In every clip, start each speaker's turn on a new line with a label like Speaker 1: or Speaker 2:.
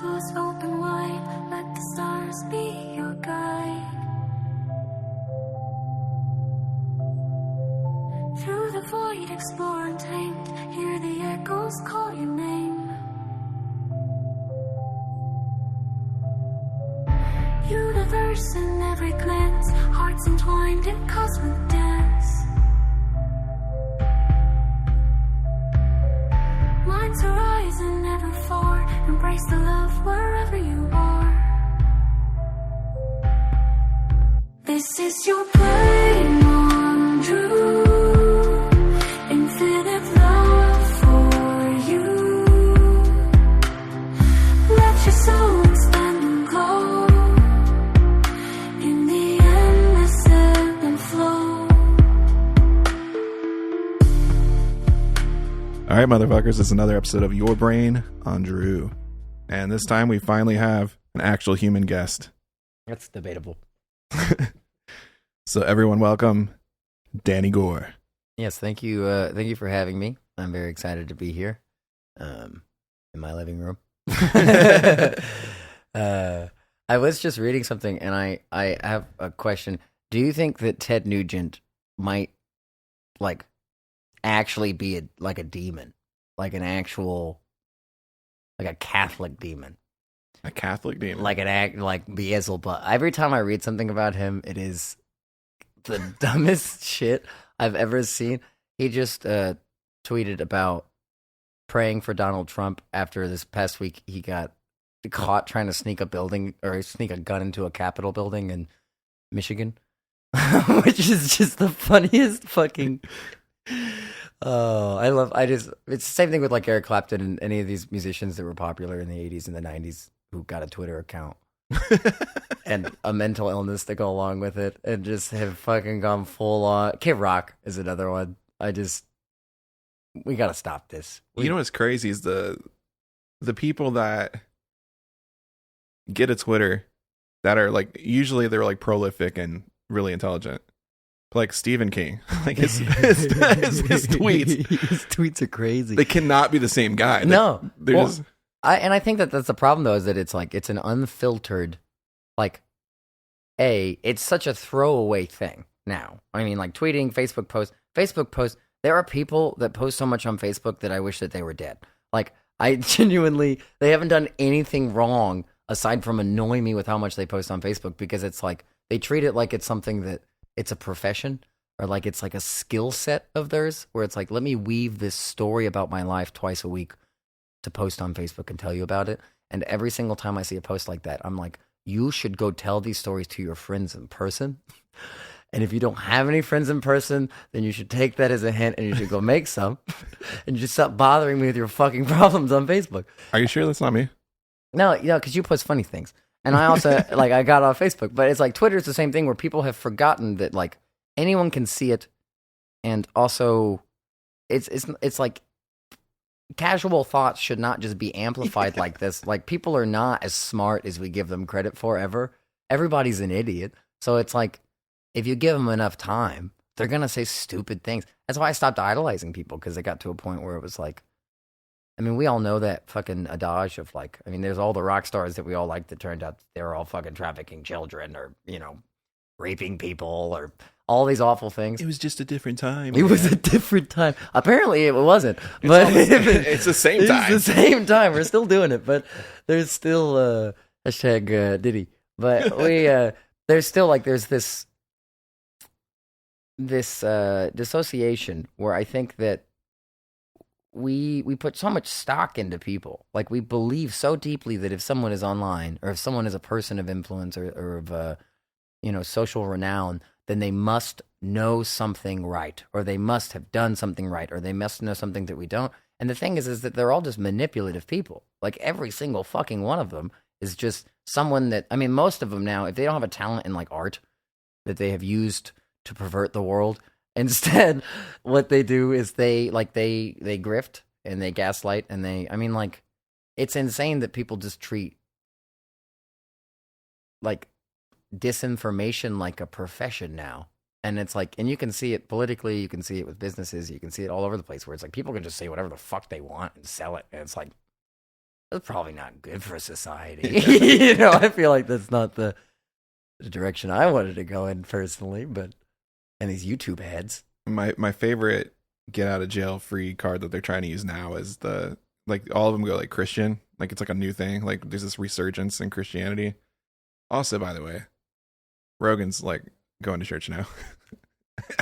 Speaker 1: source open wide, let the stars be your guide. Through the void, explore untamed, hear the echoes call your name. Universe in every glance, hearts entwined in cosmic dance. Minds arise and never far, embrace the love wherever you are. This is your playing on true, infinite love for you. Let your soul expand and glow in the endless ebb and flow.
Speaker 2: All right, motherfuckers, it's another episode of Your Brain on Drew. And this time we finally have an actual human guest.
Speaker 3: That's debatable.
Speaker 2: So everyone welcome Danny Gore.
Speaker 3: Yes, thank you. Thank you for having me. I'm very excited to be here in my living room. I was just reading something, and I have a question. Do you think that Ted Nugent might, like, actually be a demon? Like an actual, like a Catholic demon?
Speaker 2: A Catholic demon?
Speaker 3: Like Beelzebub. Every time I read something about him, it is the dumbest shit I've ever seen. He just tweeted about praying for Donald Trump after this past week he got caught trying to sneak a gun into a Capitol building in Michigan, which is just the funniest fucking. It's the same thing with like Eric Clapton and any of these musicians that were popular in the 80s and the 90s who got a Twitter account and a mental illness to go along with it and just have fucking gone full on. Kid Rock is another one. We gotta stop this.
Speaker 2: You know what's crazy is the people that get a Twitter that are like, usually they're like prolific and really intelligent. Like Stephen King, like his tweets.
Speaker 3: His tweets are crazy.
Speaker 2: They cannot be the same guy.
Speaker 3: No,
Speaker 2: they're just.
Speaker 3: I think that's the problem though, is that it's like it's an unfiltered, like, it's such a throwaway thing now. I mean, like tweeting, Facebook posts. There are people that post so much on Facebook that I wish that they were dead. Like, I genuinely, they haven't done anything wrong aside from annoy me with how much they post on Facebook, because it's like they treat it like it's something that it's a profession, or like it's like a skill set of theirs, where it's like, let me weave this story about my life twice a week to post on Facebook and tell you about it. And every single time I see a post like that, I'm like, you should go tell these stories to your friends in person. And if you don't have any friends in person, then you should take that as a hint and you should go make some. And you just stop bothering me with your fucking problems on Facebook.
Speaker 2: Are you sure that's not me?
Speaker 3: No, because you post funny things. And I also, like, I got off Facebook. But it's like Twitter's the same thing, where people have forgotten that, like, anyone can see it. And also, it's like, casual thoughts should not just be amplified like this. Like, people are not as smart as we give them credit for ever. Everybody's an idiot. So it's like, if you give them enough time, they're going to say stupid things. That's why I stopped idolizing people, because it got to a point where it was like, I mean, we all know that fucking adage of like, I mean, there's all the rock stars that we all like that turned out they were all fucking trafficking children, or, you know, raping people, or all these awful things.
Speaker 2: It was just a different time.
Speaker 3: It was a different time. Apparently it wasn't.
Speaker 2: It's the same time.
Speaker 3: It's the same time. We're still doing it, but there's still hashtag Diddy. But there's still like, there's this dissociation where I think that we put so much stock into people. Like, we believe so deeply that if someone is online, or if someone is a person of influence, or of social renown, then they must know something right, or they must have done something right, or they must know something that we don't. And the thing is that they're all just manipulative people. Like, every single fucking one of them is just someone that, I mean, most of them now, if they don't have a talent in like art that they have used to pervert the world, instead what they do is they grift and they gaslight, and it's insane that people just treat like disinformation like a profession now. And it's like, and you can see it politically, you can see it with businesses, you can see it all over the place, where it's like people can just say whatever the fuck they want and sell it. And it's like, that's probably not good for society. You know, I feel like that's not the direction I wanted to go in personally, but and these YouTube ads.
Speaker 2: My favorite get out of jail free card that they're trying to use now is the like all of them go like Christian, like it's like a new thing. Like there's this resurgence in Christianity. Also, by the way, Rogan's like going to church now.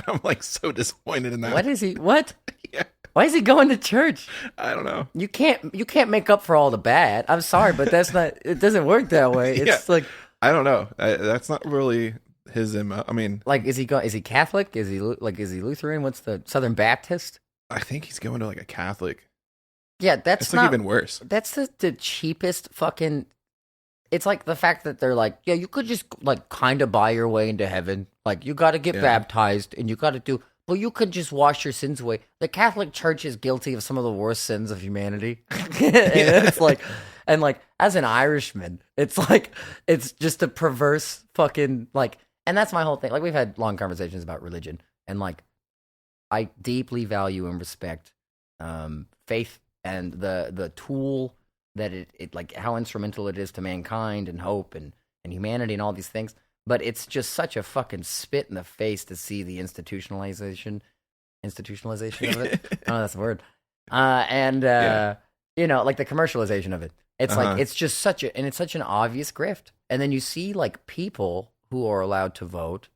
Speaker 2: I'm like so disappointed in that.
Speaker 3: What is he? What?
Speaker 2: Yeah.
Speaker 3: Why is he going to church?
Speaker 2: I don't know.
Speaker 3: You can't make up for all the bad. I'm sorry, but that's not. It doesn't work that way. It's like
Speaker 2: I don't know. That's not really his MO. I mean,
Speaker 3: like is he Catholic? Is he Lutheran? What's the Southern Baptist?
Speaker 2: I think he's going to like a Catholic.
Speaker 3: Yeah, that's
Speaker 2: It's
Speaker 3: not
Speaker 2: like even worse.
Speaker 3: That's the cheapest fucking. It's like the fact that they're like, yeah, you could just like kind of buy your way into heaven. Like you got to get baptized and you got to do. Well, you could just wash your sins away. The Catholic Church is guilty of some of the worst sins of humanity. It's like, and like, as an Irishman, it's like, it's just a perverse fucking, like, and that's my whole thing. Like, we've had long conversations about religion, and like, I deeply value and respect faith and the tool that it like, how instrumental it is to mankind and hope and humanity and all these things. But it's just such a fucking spit in the face to see the institutionalization of it. Oh, that's a word. You know, like the commercialization of it. It's like, it's just it's such an obvious grift. And then you see like people who are allowed to vote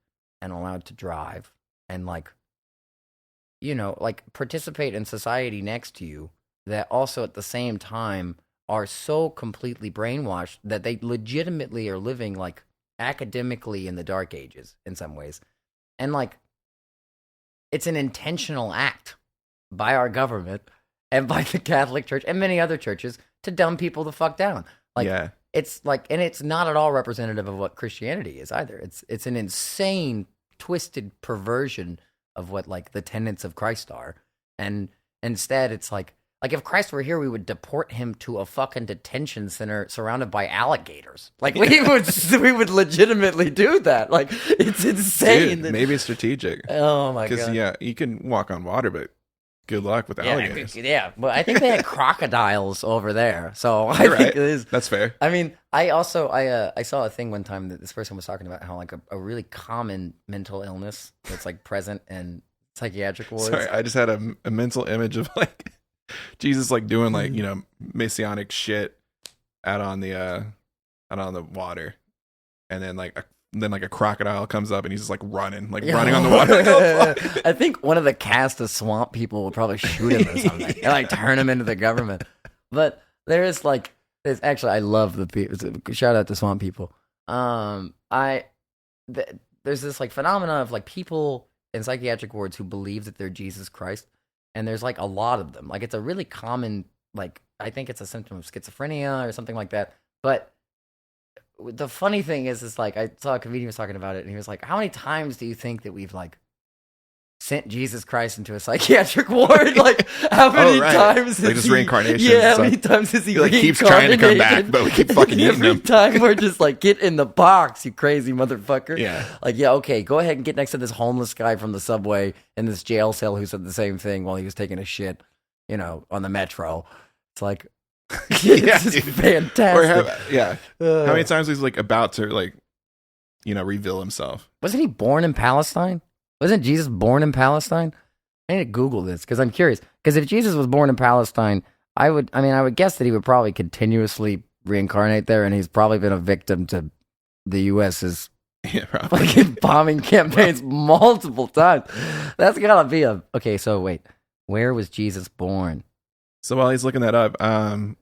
Speaker 3: and allowed to drive and like, you know, like participate in society next to you that also at the same time are so completely brainwashed that they legitimately are living like academically in the dark ages in some ways. And like it's an intentional act by our government and by the Catholic Church and many other churches to dumb people the fuck down. Like it's like, and it's not at all representative of what Christianity is either. It's an insane twisted perversion of what like the tenets of Christ are. And instead it's like if Christ were here, we would deport him to a fucking detention center surrounded by alligators. Like we would legitimately do that. Like it's insane.
Speaker 2: Dude, maybe it's strategic.
Speaker 3: Oh my god!
Speaker 2: Because you can walk on water, but good luck with alligators.
Speaker 3: Yeah, but I think they had crocodiles over there, so I think it is.
Speaker 2: That's fair.
Speaker 3: I mean, I saw a thing one time that this person was talking about how like a really common mental illness that's like present in psychiatric wards.
Speaker 2: Sorry, I just had a mental image of like Jesus like doing like, you know, messianic shit out on the water, and then like a crocodile comes up and he's just like running on the water. Like, oh, fuck.
Speaker 3: I think one of the cast of swamp people will probably shoot him or something. They like turn him into the government. But there's actually, I love the people. Shout out to swamp people. There's this like phenomena of like people in psychiatric wards who believe that they're Jesus Christ. And there's like a lot of them. Like it's a really common, like I think it's a symptom of schizophrenia or something like that. But the funny thing is like I saw a comedian was talking about it, and he was like, "How many times do you think that we've like sent Jesus Christ into a psychiatric ward? Like how many times?
Speaker 2: Like just reincarnation.
Speaker 3: Yeah, how many times has he
Speaker 2: like keeps trying to come back, but we keep fucking eating him.
Speaker 3: Every time we're just like, get in the box, you crazy motherfucker.
Speaker 2: Yeah.
Speaker 3: Like, yeah, okay, go ahead and get next to this homeless guy from the subway in this jail cell who said the same thing while he was taking a shit, you know, on the metro. It's like, it's just fantastic.
Speaker 2: How many times he's like about to like, you know, reveal himself?
Speaker 3: Wasn't he born in Palestine? Wasn't Jesus born in Palestine? I need to Google this because I'm curious. Because if Jesus was born in Palestine, I would guess that he would probably continuously reincarnate there, and he's probably been a victim to the U.S.'s fucking bombing campaigns multiple times. That's gotta be okay. So wait, where was Jesus born?
Speaker 2: So while he's looking that up,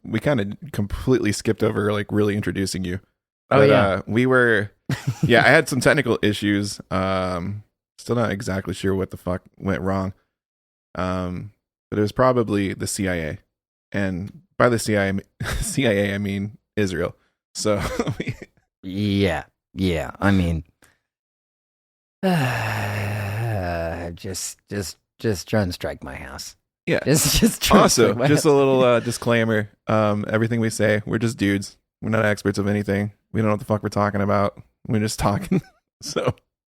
Speaker 2: we kind of completely skipped over like really introducing you. But, we were, I had some technical issues. Still not exactly sure what the fuck went wrong. But it was probably the CIA. And by the CIA, I mean Israel. So
Speaker 3: yeah. I mean, just try and strike my house.
Speaker 2: Yeah.
Speaker 3: Just
Speaker 2: also, just a little disclaimer. Everything we say, we're just dudes. We're not experts of anything. We don't know what the fuck we're talking about. We're just talking. So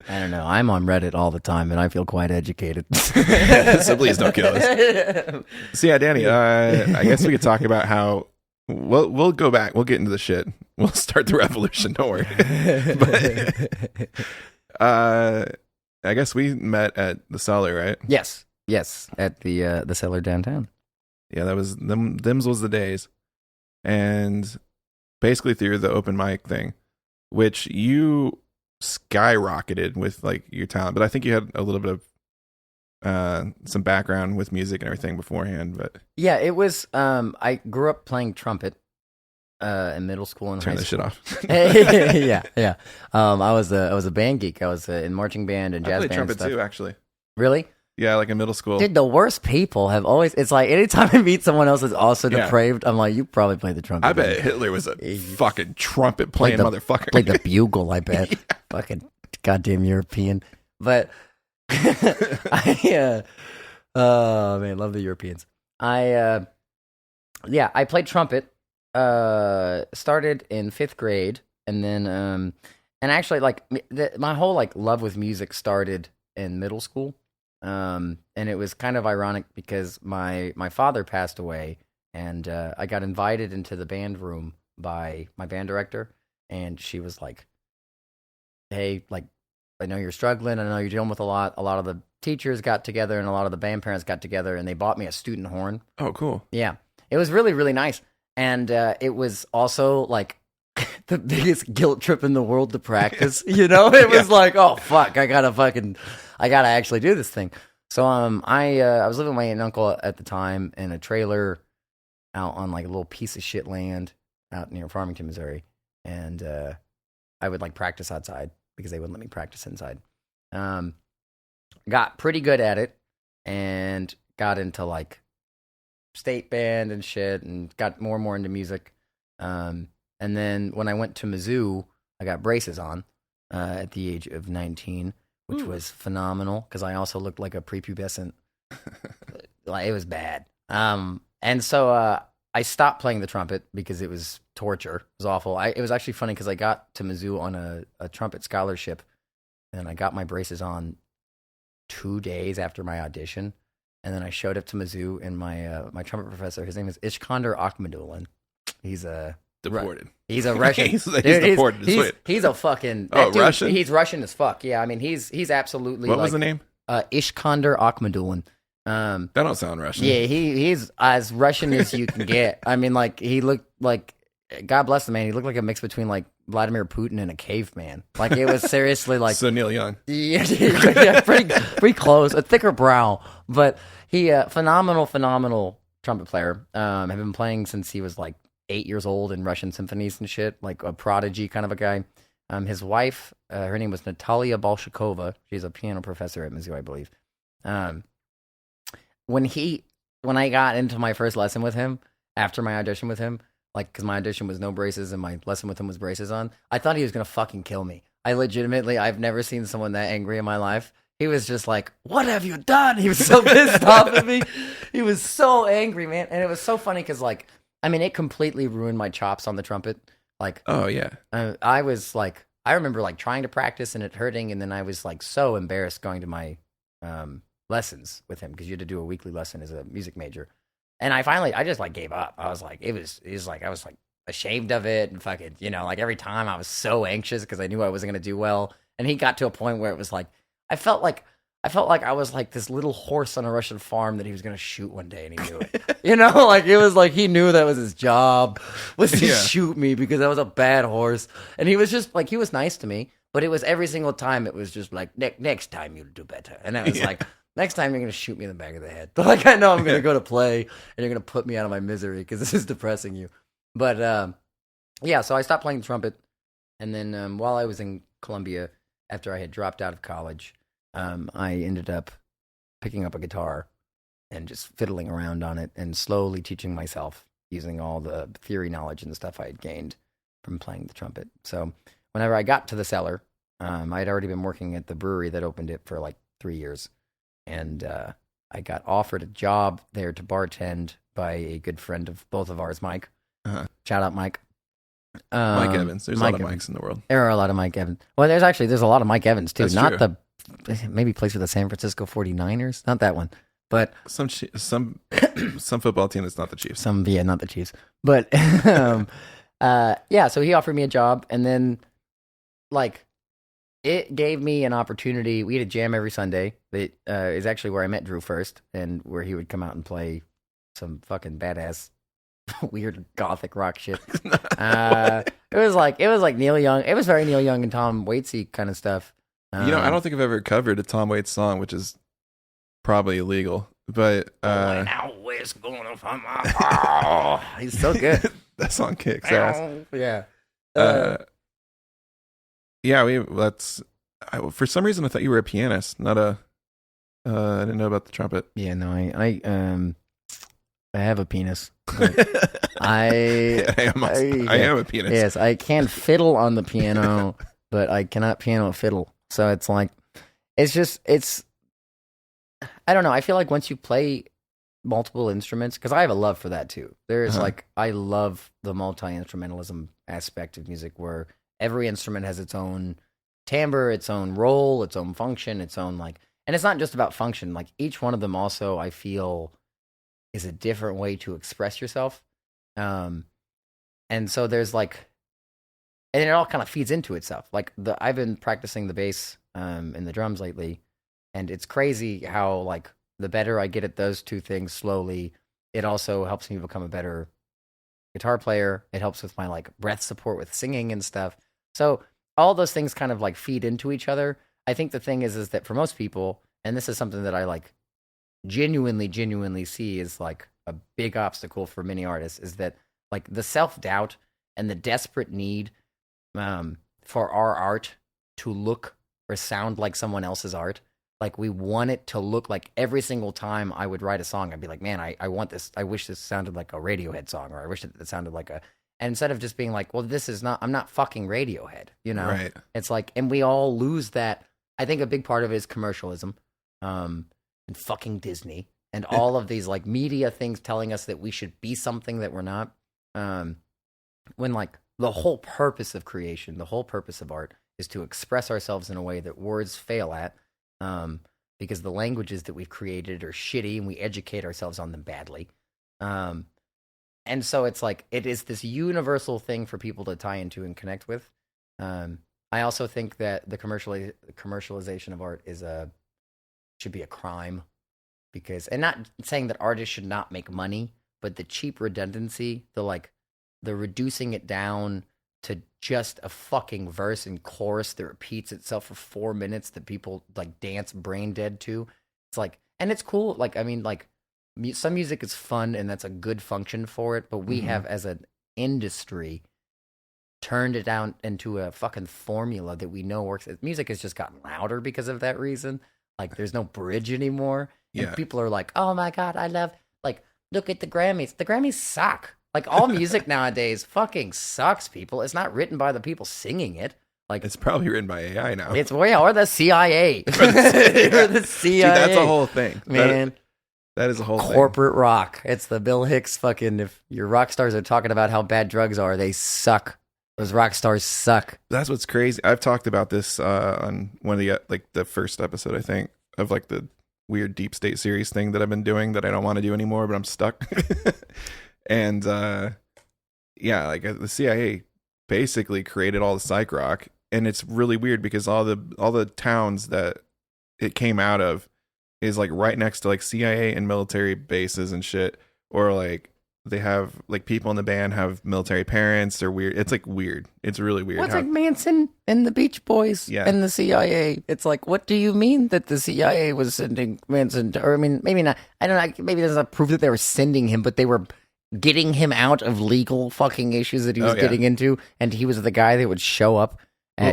Speaker 3: I don't know. I'm on Reddit all the time, and I feel quite educated.
Speaker 2: So please don't kill us. So yeah, Danny, I guess we could talk about how we'll go back. We'll get into the shit. We'll start the revolution. Don't worry. But, I guess we met at the Cellar, right?
Speaker 3: Yes, at the Cellar downtown.
Speaker 2: Yeah, that was them's was the days, and basically through the open mic thing, which you skyrocketed with like your talent. But I think you had a little bit of some background with music and everything beforehand. But
Speaker 3: yeah, it was. I grew up playing trumpet in middle school and
Speaker 2: turn
Speaker 3: high
Speaker 2: this
Speaker 3: school.
Speaker 2: shit off.
Speaker 3: yeah. I was a band geek. I was in marching band and
Speaker 2: I
Speaker 3: jazz
Speaker 2: played
Speaker 3: band
Speaker 2: trumpet
Speaker 3: stuff.
Speaker 2: too, actually.
Speaker 3: Really?
Speaker 2: Yeah, like in middle school.
Speaker 3: Dude, the worst people have always. It's like anytime I meet someone else that's also
Speaker 2: Yeah.
Speaker 3: depraved, I'm like, you probably played the trumpet.
Speaker 2: I bet Hitler was a fucking trumpet playing motherfucker.
Speaker 3: Played the bugle, I bet. Fucking goddamn European. But oh man, love the Europeans. I played trumpet. Started in 5th grade, and then and actually like my whole like love with music started in middle school. And it was kind of ironic because my father passed away, and I got invited into the band room by my band director, and she was like, "Hey, like, I know you're struggling. I know you're dealing with a lot. A lot of the teachers got together, and a lot of the band parents got together, and they bought me a student horn."
Speaker 2: Oh, cool.
Speaker 3: Yeah, it was really, really nice, and it was also like the biggest guilt trip in the world to practice. You know, it was like, oh fuck, I gotta actually do this thing. So I was living with my aunt and uncle at the time in a trailer out on like a little piece of shit land out near Farmington, Missouri, and I would like practice outside because they wouldn't let me practice inside. Got pretty good at it and got into like state band and shit, and got more and more into music. And then when I went to Mizzou, I got braces on at the age of 19, which was phenomenal because I also looked like a prepubescent. Like, it was bad. And so I stopped playing the trumpet because it was torture. It was awful. It was actually funny because I got to Mizzou on a trumpet scholarship, and I got my braces on 2 days after my audition. And then I showed up to Mizzou, and my trumpet professor, his name is Ishkandar Akhmadulin. He's a
Speaker 2: Deported.
Speaker 3: He's a Russian.
Speaker 2: he's deported.
Speaker 3: He's a fucking
Speaker 2: dude, Russian.
Speaker 3: He's Russian as fuck. Yeah, I mean he's absolutely.
Speaker 2: What
Speaker 3: like,
Speaker 2: was the name?
Speaker 3: Ishkandar Akhmadulin.
Speaker 2: That don't sound Russian.
Speaker 3: Yeah, he's as Russian as you can get. I mean, like, he looked like, God bless the man, he looked like a mix between like Vladimir Putin and a caveman. Like, it was seriously like
Speaker 2: So Neil Young.
Speaker 3: yeah, pretty close. A thicker brow, but he phenomenal trumpet player. Have been playing since he was like 8 years old in Russian symphonies and shit, like a prodigy kind of a guy. His wife, her name was Natalia Bolshakova. She's a piano professor at Mizzou, I believe. When I got into my first lesson with him, after my audition with him, like, because my audition was no braces and my lesson with him was braces on, I thought he was going to fucking kill me. I've never seen someone that angry in my life. He was just like, "What have you done?" He was so pissed off at me. He was so angry, man. And it was so funny because, like, I mean, it completely ruined my chops on the trumpet. Like,
Speaker 2: Oh yeah.
Speaker 3: I was like, I remember like trying to practice and it hurting, and then I was like so embarrassed going to my lessons with him because you had to do a weekly lesson as a music major. And I just like gave up. I was like, I was like ashamed of it, and fucking, you know, like every time I was so anxious because I knew I wasn't going to do well. And he got to a point where it was like, I felt like I was like this little horse on a Russian farm that he was going to shoot one day, and he knew it. You know, like, it was like he knew that was his job, was to shoot me because I was a bad horse. And he was just like, he was nice to me, but it was every single time it was just like, next time you'll do better. And I was like, next time you're going to shoot me in the back of the head. Like, I know I'm going to go to play, and you're going to put me out of my misery because this is depressing you. But yeah, so I stopped playing the trumpet. And then while I was in Columbia, after I had dropped out of college, I ended up picking up a guitar and just fiddling around on it and slowly teaching myself using all the theory knowledge and the stuff I had gained from playing the trumpet. So whenever I got to the Cellar, I'd already been working at the brewery that opened it for like 3 years. And I got offered a job there to bartend by a good friend of both of ours, Mike. Shout out, Mike.
Speaker 2: Mike Evans. There's
Speaker 3: Mike
Speaker 2: a lot of
Speaker 3: Evans.
Speaker 2: Mikes in the world.
Speaker 3: There are a lot of Mike Evans. Well, there's a lot of Mike Evans too.
Speaker 2: That's
Speaker 3: Not
Speaker 2: true.
Speaker 3: the maybe plays for the San Francisco 49ers. Not that one. But
Speaker 2: some football team that's not the Chiefs.
Speaker 3: not the Chiefs. But yeah, so he offered me a job, and then like it gave me an opportunity. We had a jam every Sunday. It is actually where I met Drew first, and where he would come out and play some fucking badass weird gothic rock shit. It was like Neil Young. It was very Neil Young and Tom Waitsy kind of stuff.
Speaker 2: I don't think I've ever covered a Tom Waits song, which is probably illegal. But
Speaker 3: now Wes gonna find my he's so good.
Speaker 2: That song kicks ass.
Speaker 3: Yeah.
Speaker 2: For some reason I thought you were a pianist, not a. I didn't know about the trumpet.
Speaker 3: Yeah, no, I have a penis. I
Speaker 2: am a pianist.
Speaker 3: Yes, I can fiddle on the piano, but I cannot piano fiddle. So it's like, it's. I don't know. I feel like once you play multiple instruments, because I have a love for that too. There's I love the multi-instrumentalism aspect of music where every instrument has its own timbre, its own role, its own function, its own and it's not just about function. Like each one of them also, I feel, is a different way to express yourself. And so there's and it all kind of feeds into itself. I've been practicing the bass and the drums lately, and it's crazy how the better I get at those two things slowly, it also helps me become a better guitar player. It helps with my breath support with singing and stuff. So all those things kind of feed into each other. I think the thing is that for most people, and this is something that I genuinely see is a big obstacle for many artists, is that the self-doubt and the desperate need for our art to look or sound like someone else's art. We want it to look like every single time I would write a song, I'd be like, man, I want this. I wish this sounded like a Radiohead song, or I wish it sounded like a. And instead of just being well, this is not. I'm not fucking Radiohead,
Speaker 2: Right.
Speaker 3: It's and we all lose that. I think a big part of it is commercialism, and fucking Disney, and all of these media things telling us that we should be something that we're not. When the whole purpose of creation, the whole purpose of art, is to express ourselves in a way that words fail at. Because the languages that we've created are shitty and we educate ourselves on them badly. And so it's it is this universal thing for people to tie into and connect with. I also think that the commercialization of art should be a crime, and not saying that artists should not make money, but the cheap redundancy, the reducing it down to just a fucking verse and chorus that repeats itself for 4 minutes that people dance brain dead to. It's and it's cool. Some music is fun and that's a good function for it, but we have as an industry turned it down into a fucking formula that we know works. Music has just gotten louder because of that reason. There's no bridge anymore.
Speaker 2: Yeah.
Speaker 3: And people are oh my God, I love, look at the Grammys. The Grammys suck. All music nowadays fucking sucks, people. It's not written by the people singing it.
Speaker 2: It's probably written by AI now.
Speaker 3: It's or the CIA. Or the CIA.
Speaker 2: Dude, that's a whole thing.
Speaker 3: Man.
Speaker 2: That is a whole
Speaker 3: corporate rock. It's the Bill Hicks fucking, if your rock stars are talking about how bad drugs are, they suck. Those rock stars suck.
Speaker 2: That's what's crazy. I've talked about this on one of the the first episode, I think, of the weird deep state series thing that I've been doing that I don't want to do anymore, but I'm stuck. And the CIA basically created all the psych rock, and it's really weird because all the towns that it came out of is right next to CIA and military bases and shit, or they have people in the band have military parents or weird. It's weird. It's really weird.
Speaker 3: What's Manson and the Beach Boys and the CIA? It's what do you mean that the CIA was sending Manson to, or maybe not. I don't know. Maybe there's not proof that they were sending him, but they were getting him out of legal fucking issues that he was getting into, and he was the guy that would show up.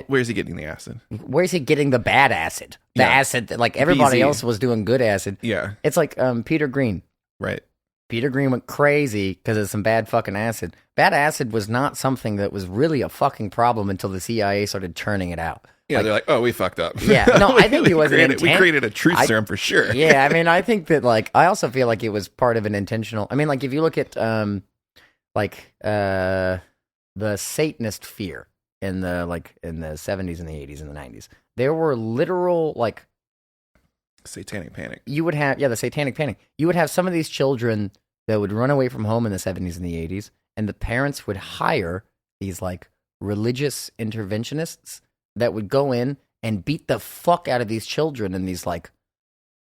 Speaker 2: Where's he getting the acid?
Speaker 3: Where's he getting the bad acid? The acid that everybody else was doing good acid.
Speaker 2: Yeah.
Speaker 3: It's Peter Green.
Speaker 2: Right.
Speaker 3: Peter Green went crazy because of some bad fucking acid. Bad acid was not something that was really a fucking problem until the CIA started churning it out.
Speaker 2: Yeah, they're oh, we fucked up.
Speaker 3: Yeah, no, I think it was
Speaker 2: we created a truth serum for sure.
Speaker 3: Yeah, I think that I also feel it was part of an intentional. If you look at the Satanist fear in the in the 70s and the 80s and the 90s, there were literal
Speaker 2: Satanic panic.
Speaker 3: You would have, the satanic panic. You would have some of these children that would run away from home in the 70s and the 80s, and the parents would hire these like religious interventionists that would go in and beat the fuck out of these children in these like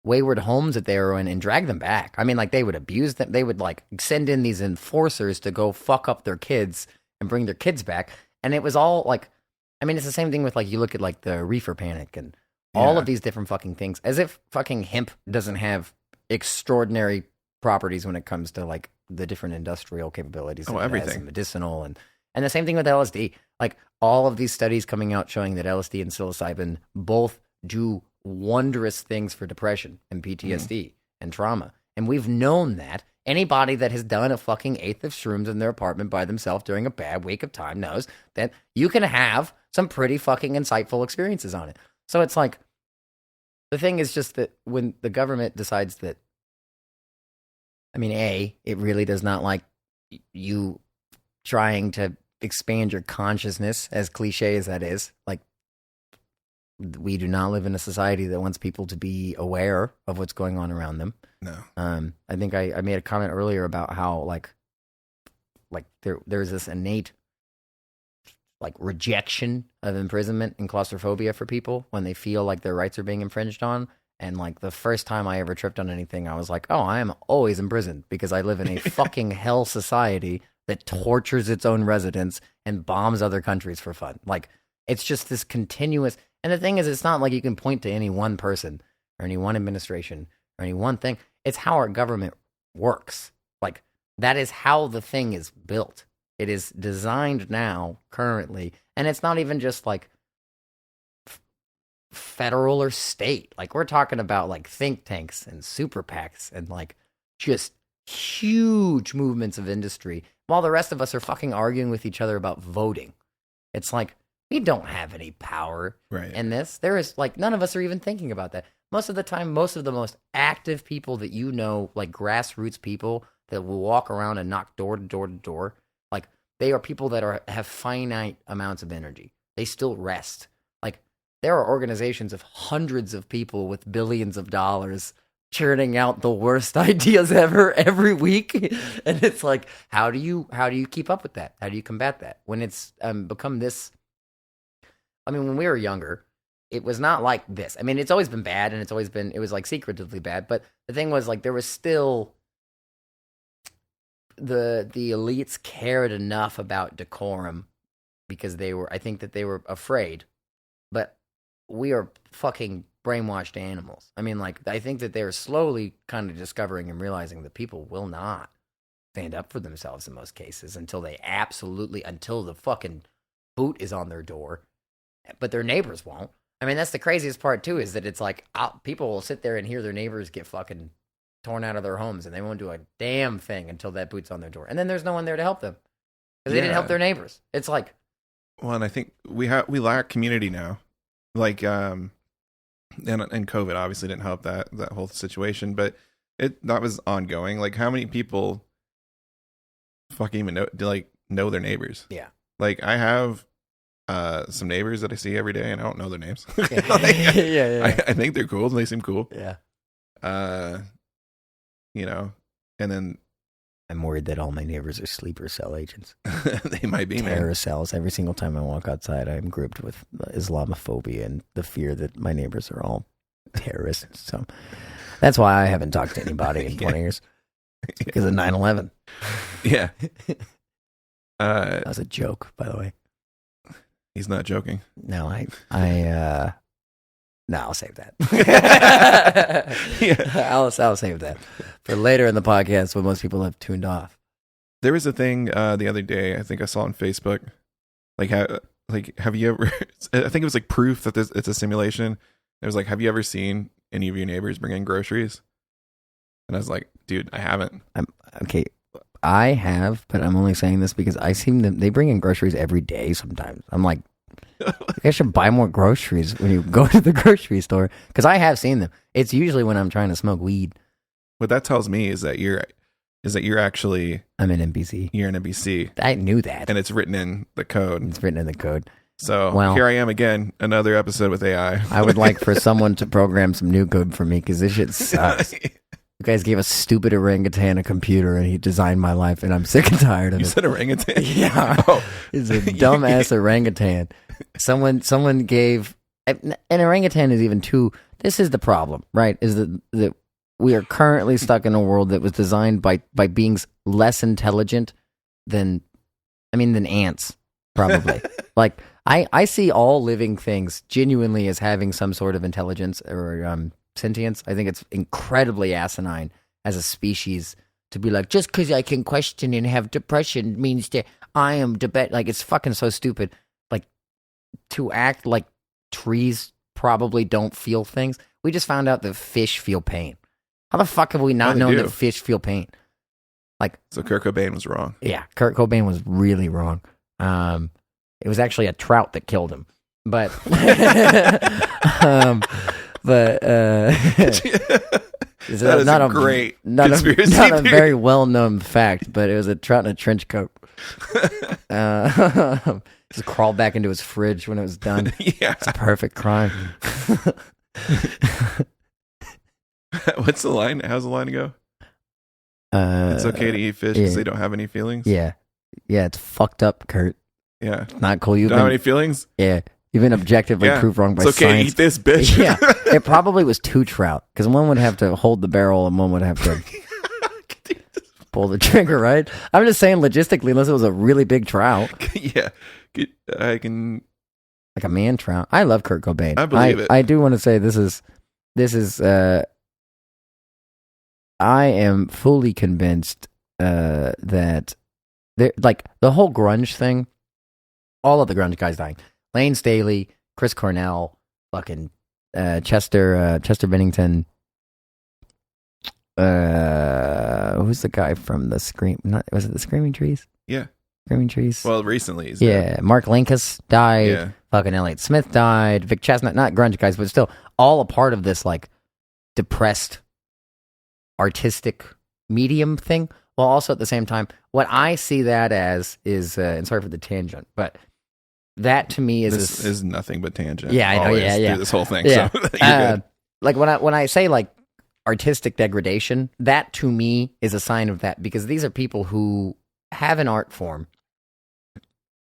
Speaker 3: wayward homes that they were in and drag them back. I mean, like they would abuse them. They would like send in these enforcers to go fuck up their kids and bring their kids back. And it was all like, I mean, it's the same thing with like, you look at like the reefer panic and all of these different fucking things, as if fucking hemp doesn't have extraordinary properties when it comes to like the different industrial capabilities.
Speaker 2: Oh, everything.
Speaker 3: And medicinal and the same thing with LSD. Like all of these studies coming out showing that LSD and psilocybin both do wondrous things for depression and PTSD and trauma. And we've known that. Anybody that has done a fucking eighth of shrooms in their apartment by themselves during a bad week of time knows that you can have some pretty fucking insightful experiences on it. So it's like, the thing is just that when the government decides that, I mean, A, it really does not like you trying to expand your consciousness, as cliche as that is. Like, we do not live in a society that wants people to be aware of what's going on around them.
Speaker 2: No.
Speaker 3: I think I made a comment earlier about how like there's this innate like rejection of imprisonment and claustrophobia for people when they feel like their rights are being infringed on. And like the first time I ever tripped on anything, I was like, oh, I am always imprisoned because I live in a fucking hell society that tortures its own residents and bombs other countries for fun. Like, it's just this continuous. And the thing is, it's not like you can point to any one person or any one administration or any one thing. It's how our government works. Like, that is how the thing is built. It is designed now, currently, and it's not even just like federal or state. Like, we're talking about like think tanks and super PACs and like just huge movements of industry, while the rest of us are fucking arguing with each other about voting. It's like, we don't have any power in this. There is like, none of us are even thinking about that. Most of the time, most of the most active people that you know, like grassroots people that will walk around and knock door to door to door, like they are people that have finite amounts of energy. They still rest. Like, there are organizations of hundreds of people with billions of dollars churning out the worst ideas ever every week. And it's like, how do you keep up with that? How do you combat that when it's become this? I mean, when we were younger, it was not like this. I mean, it's always been bad, and it was like secretively bad. But the thing was, like, there was still the elites cared enough about decorum because I think that they were afraid. But we are fucking brainwashed animals. I mean, like, I think that they're slowly kind of discovering and realizing that people will not stand up for themselves in most cases until the fucking boot is on their door. But their neighbors won't. I mean, that's the craziest part, too, is that it's like people will sit there and hear their neighbors get fucking torn out of their homes, and they won't do a damn thing until that boot's on their door. And then there's no one there to help them because they didn't help their neighbors. It's like...
Speaker 2: Well, and I think we lack community now. Like, and COVID obviously didn't help that whole situation, but that was ongoing. Like, how many people fucking even know their neighbors?
Speaker 3: Yeah.
Speaker 2: Like, I have some neighbors that I see every day, and I don't know their names.
Speaker 3: Yeah.
Speaker 2: I think they're cool, and they seem cool.
Speaker 3: Yeah.
Speaker 2: And then
Speaker 3: I'm worried that all my neighbors are sleeper cell agents.
Speaker 2: they might be,
Speaker 3: terror cells. Every single time I walk outside, I'm gripped with Islamophobia and the fear that my neighbors are all terrorists. So that's why I haven't talked to anybody in 20 years. Because of 9/11.
Speaker 2: Yeah.
Speaker 3: That was a joke, by the way.
Speaker 2: He's not joking.
Speaker 3: No, I'll save that.
Speaker 2: Yeah.
Speaker 3: I'll save that for later in the podcast when most people have tuned off.
Speaker 2: There was a thing the other day, I think I saw on Facebook, have you ever? I think it was like proof that it's a simulation. It was like, have you ever seen any of your neighbors bring in groceries? And I was like, dude, I haven't.
Speaker 3: Okay. I have, but I'm only saying this because I see them. They bring in groceries every day. Sometimes I'm like, you guys should buy more groceries when you go to the grocery store, because I have seen them. It's usually when I'm trying to smoke weed.
Speaker 2: What that tells me is that you're actually.
Speaker 3: I'm an NPC.
Speaker 2: You're an NPC.
Speaker 3: I knew that,
Speaker 2: and it's written in the code.
Speaker 3: It's written in the code.
Speaker 2: So
Speaker 3: Well-
Speaker 2: here I am again, another episode with AI.
Speaker 3: I would like for someone to program some new code for me because this shit sucks. You guys gave a stupid orangutan a computer and he designed my life, and I'm sick and tired of
Speaker 2: You
Speaker 3: it.
Speaker 2: said orangutan?
Speaker 3: Yeah.
Speaker 2: Oh.
Speaker 3: It's a dumbass orangutan. Someone gave an orangutan is even too. This is the problem, right? Is that we are currently stuck in a world that was designed by beings less intelligent than ants, probably. Like I see all living things genuinely as having some sort of intelligence or sentience. I think it's incredibly asinine as a species to be like, just because I can question and have depression means that I am like, it's fucking so stupid. Like, to act like trees probably don't feel things. We just found out that fish feel pain. How the fuck have we not known that fish feel pain? Like,
Speaker 2: So Kurt Cobain was wrong.
Speaker 3: yeah, Kurt Cobain was really wrong. It was actually a trout that killed him, but it's
Speaker 2: That is a great conspiracy
Speaker 3: not a
Speaker 2: theory.
Speaker 3: very well-known fact, but it was a trout in a trench coat. Just crawled back into his fridge when it was done.
Speaker 2: Yeah.
Speaker 3: It's a perfect crime.
Speaker 2: What's the line? How's the line go? It's okay to eat fish because they don't have any feelings.
Speaker 3: Yeah, it's fucked up, Kurt.
Speaker 2: Yeah.
Speaker 3: Not cool. You've
Speaker 2: Don't have any
Speaker 3: been,
Speaker 2: feelings?
Speaker 3: yeah, you've been objectively proved wrong by
Speaker 2: It's okay
Speaker 3: science.
Speaker 2: to eat this, bitch.
Speaker 3: Yeah, it probably was two trout because one would have to hold the barrel and one would have to pull the trigger, right? I'm just saying logistically, unless it was a really big trout,
Speaker 2: Yeah. I can.
Speaker 3: like a man trout. I love Kurt Cobain.
Speaker 2: I believe it.
Speaker 3: I do want to say this is I am fully convinced that like the whole grunge thing, all of the grunge guys dying. Lane Staley, Chris Cornell, fucking Chester Bennington. Who's the guy from the was it the Screaming Trees?
Speaker 2: Yeah.
Speaker 3: Screaming Trees.
Speaker 2: Well, recently. He's
Speaker 3: Yeah, Mark Linkus died.
Speaker 2: Yeah.
Speaker 3: Fucking Elliott Smith died. Vic Chestnut, not grunge guys, but still all a part of this like depressed artistic medium thing. While also at the same time, what I see that as is, and sorry for the tangent, but that to me is
Speaker 2: This is nothing but tangent.
Speaker 3: Yeah, I know,
Speaker 2: always
Speaker 3: yeah.
Speaker 2: through this whole thing.
Speaker 3: Yeah.
Speaker 2: So you're good.
Speaker 3: Like when I say like artistic degradation, that to me is a sign of that, because these are people who have an art form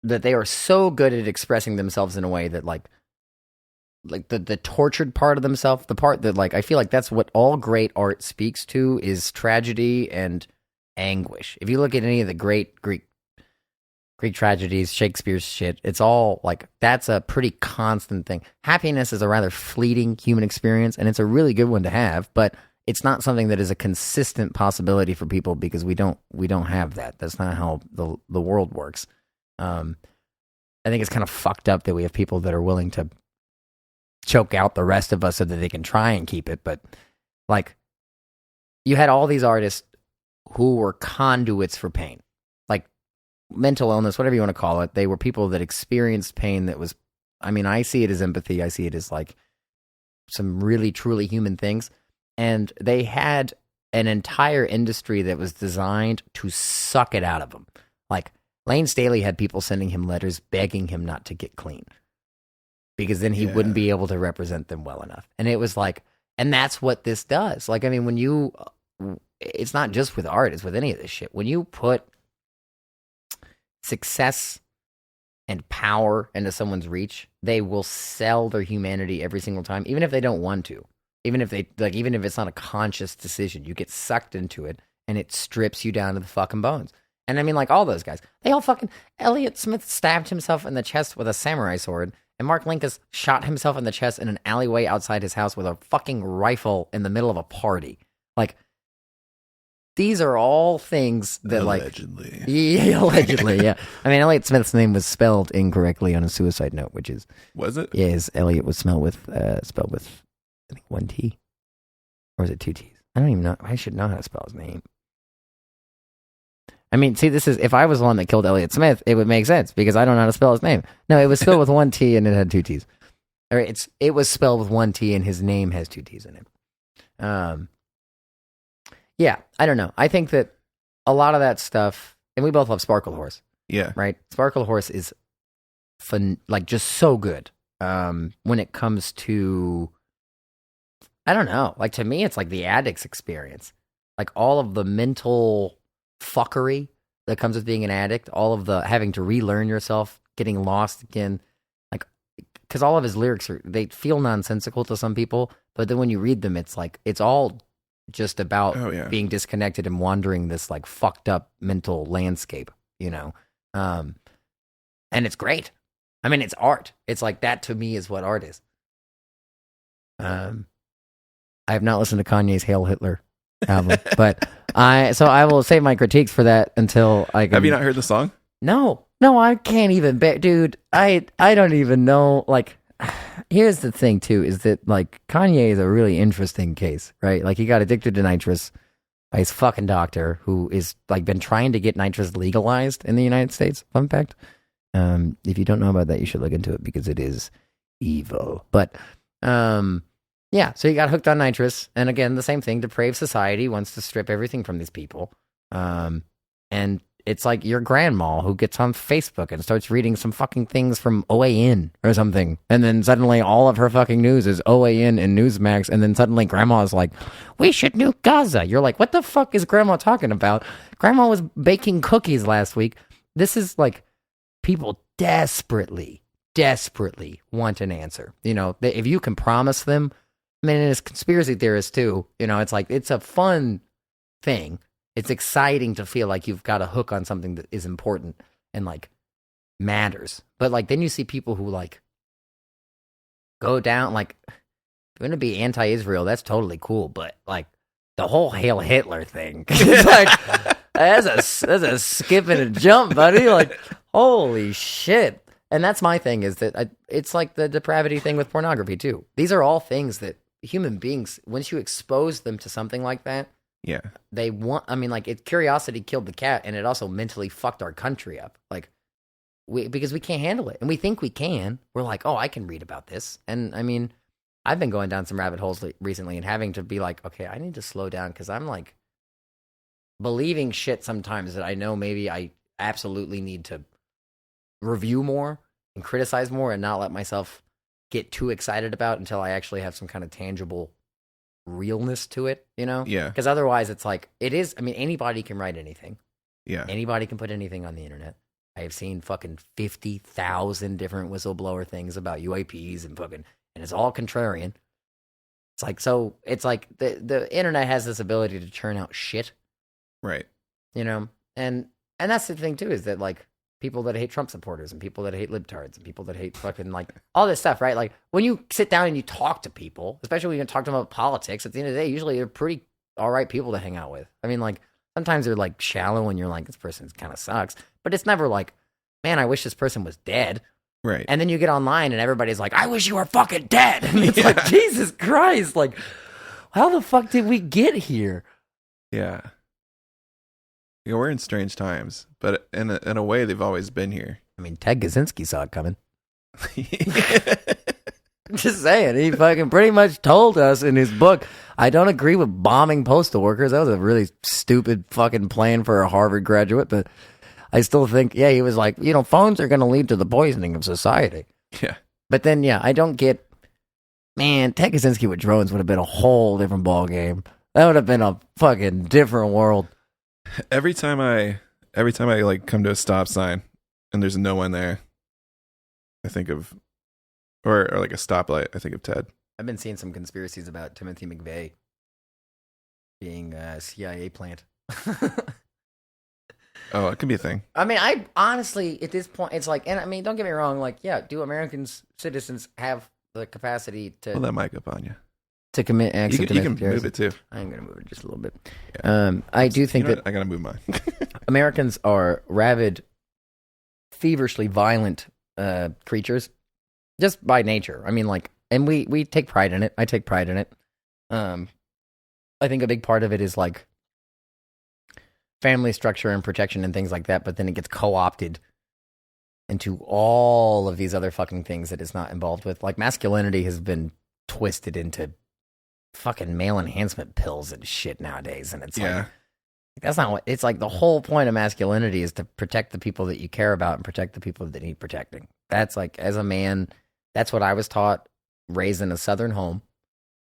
Speaker 3: that they are so good at expressing themselves in a way that like the tortured part of themselves, the part that like I feel like that's what all great art speaks to, is tragedy and anguish. If you look at any of the great Greek tragedies, Shakespeare's shit, it's all like that's a pretty constant thing. Happiness is a rather fleeting human experience, and it's a really good one to have, but it's not something that is a consistent possibility for people because we don't have that. That's not how the world works. I think it's kind of fucked up that we have people that are willing to choke out the rest of us so that they can try and keep it. But like, you had all these artists who were conduits for pain, like mental illness, whatever you want to call it. They were people that experienced pain that was, I mean, I see it as empathy. I see it as like some really truly human things. And they had an entire industry that was designed to suck it out of them. Like, Lane Staley had people sending him letters begging him not to get clean, because then he wouldn't be able to represent them well enough. And it was like, and that's what this does. Like, I mean, when you, it's not just with art, it's with any of this shit. When you put success and power into someone's reach, they will sell their humanity every single time, even if they don't want to. Even if it's not a conscious decision, you get sucked into it and it strips you down to the fucking bones. And I mean, like, all those guys, they all fucking, Elliott Smith stabbed himself in the chest with a samurai sword, and Mark Linkus shot himself in the chest in an alleyway outside his house with a fucking rifle in the middle of a party. Like, these are all things that
Speaker 2: Allegedly.
Speaker 3: Yeah, allegedly, yeah. I mean, Elliott Smith's name was spelled incorrectly on a suicide note, which is...
Speaker 2: Was it?
Speaker 3: Yeah, his Elliott was spelled with, I think, one T. Or is it two T's? I don't even know. I should know how to spell his name. I mean, see, this is, if I was the one that killed Elliott Smith, it would make sense, because I don't know how to spell his name. No, it was spelled with one T and it had two T's. Or it was spelled with one T and his name has two T's in it. Yeah, I don't know. I think that a lot of that stuff, and we both love Sparkle Horse,
Speaker 2: Yeah.
Speaker 3: right? Sparkle Horse is like just so good. When it comes to, I don't know, like to me, it's like the addict's experience. Like all of the mental fuckery that comes with being an addict, all of the having to relearn yourself, getting lost again. Like, because all of his lyrics they feel nonsensical to some people, but then when you read them, it's like, it's all just about being disconnected and wandering this like fucked up mental landscape, you know? And it's great. I mean, it's art. It's like that to me is what art is. I have not listened to Kanye's Hail Hitler album, but I will save my critiques for that until I can.
Speaker 2: Have you not heard the song?
Speaker 3: No, I can't even dude, I don't even know. Like, here's the thing too, is that like Kanye is a really interesting case, right? Like he got addicted to nitrous by his fucking doctor, who is like been trying to get nitrous legalized in the United States. Fun fact. If you don't know about that, you should look into it because it is evil. But yeah, so he got hooked on nitrous, and again, the same thing. Depraved society wants to strip everything from these people, and it's like your grandma who gets on Facebook and starts reading some fucking things from OAN or something, and then suddenly all of her fucking news is OAN and Newsmax, and then suddenly grandma is like, "We should nuke Gaza." You're like, "What the fuck is grandma talking about?" Grandma was baking cookies last week. This is like. People desperately want an answer. You know, if you can promise them, I mean, as conspiracy theorists too, you know, it's like, it's a fun thing. It's exciting to feel like you've got a hook on something that is important and like matters. But like, then you see people who like go down, like, if you're going to be anti-Israel, that's totally cool. But like the whole Hail Hitler thing, it's like, that's a skip and a jump, buddy. Like, holy shit. And that's my thing, is that it's like the depravity thing with pornography too. These are all things that human beings, once you expose them to something like that, they want, I mean, like curiosity killed the cat, and it also mentally fucked our country up. Like, because we can't handle it. And we think we can. We're like, oh, I can read about this. And I mean, I've been going down some rabbit holes recently and having to be like, okay, I need to slow down, because I'm like believing shit sometimes that I know maybe I absolutely need to review more and criticize more and not let myself get too excited about until I actually have some kind of tangible realness to it, you know?
Speaker 2: Yeah.
Speaker 3: Because otherwise it's like, it is, I mean, anybody can write anything.
Speaker 2: Yeah.
Speaker 3: Anybody can put anything on the internet. I have seen fucking 50,000 different whistleblower things about UAPs and fucking, and it's all contrarian. It's like, so it's like the internet has this ability to churn out shit.
Speaker 2: Right.
Speaker 3: You know? And that's the thing too, is that like, people that hate Trump supporters and people that hate libtards and people that hate fucking like all this stuff, right? Like when you sit down and you talk to people, especially when you talk to them about politics, at the end of the day, usually they're pretty all right people to hang out with. I mean, like sometimes they're like shallow and you're like, this person kind of sucks, but it's never like, man, I wish this person was dead.
Speaker 2: Right.
Speaker 3: And then you get online and everybody's like, I wish you were fucking dead. And it's like, Jesus Christ, like how the fuck did we get here?
Speaker 2: Yeah. Yeah, we're in strange times, but in a way, they've always been here.
Speaker 3: I mean, Ted Kaczynski saw it coming. Just saying, he fucking pretty much told us in his book, I don't agree with bombing postal workers. That was a really stupid fucking plan for a Harvard graduate, but I still think, yeah, he was like, you know, phones are going to lead to the poisoning of society.
Speaker 2: Yeah.
Speaker 3: But then, yeah, I don't get, man, Ted Kaczynski with drones would have been a whole different ball game. That would have been a fucking different world.
Speaker 2: Every time I like come to a stop sign and there's no one there, I think of, or like a stoplight, I think of Ted.
Speaker 3: I've been seeing some conspiracies about Timothy McVeigh being a CIA plant.
Speaker 2: Oh, it could be a thing.
Speaker 3: I mean, I honestly, at this point, it's like, and I mean, don't get me wrong, like, yeah, do citizens have the capacity to...
Speaker 2: Pull that mic up on you.
Speaker 3: To commit acts of
Speaker 2: domestic terrorism. You can move it too.
Speaker 3: I'm going to move it just a little bit.
Speaker 2: Yeah.
Speaker 3: I do think that...
Speaker 2: I got to move mine.
Speaker 3: Americans are rabid, feverishly violent creatures, just by nature. I mean, like, and we take pride in it. I take pride in it. I think a big part of it is, like, family structure and protection and things like that, but then it gets co-opted into all of these other fucking things that it's not involved with. Like, masculinity has been twisted into fucking male enhancement pills and shit nowadays, and it's like, that's not what, it's like the whole point of masculinity is to protect the people that you care about and protect the people that need protecting. that's like, as a man, that's what I was taught, raised in a Southern home,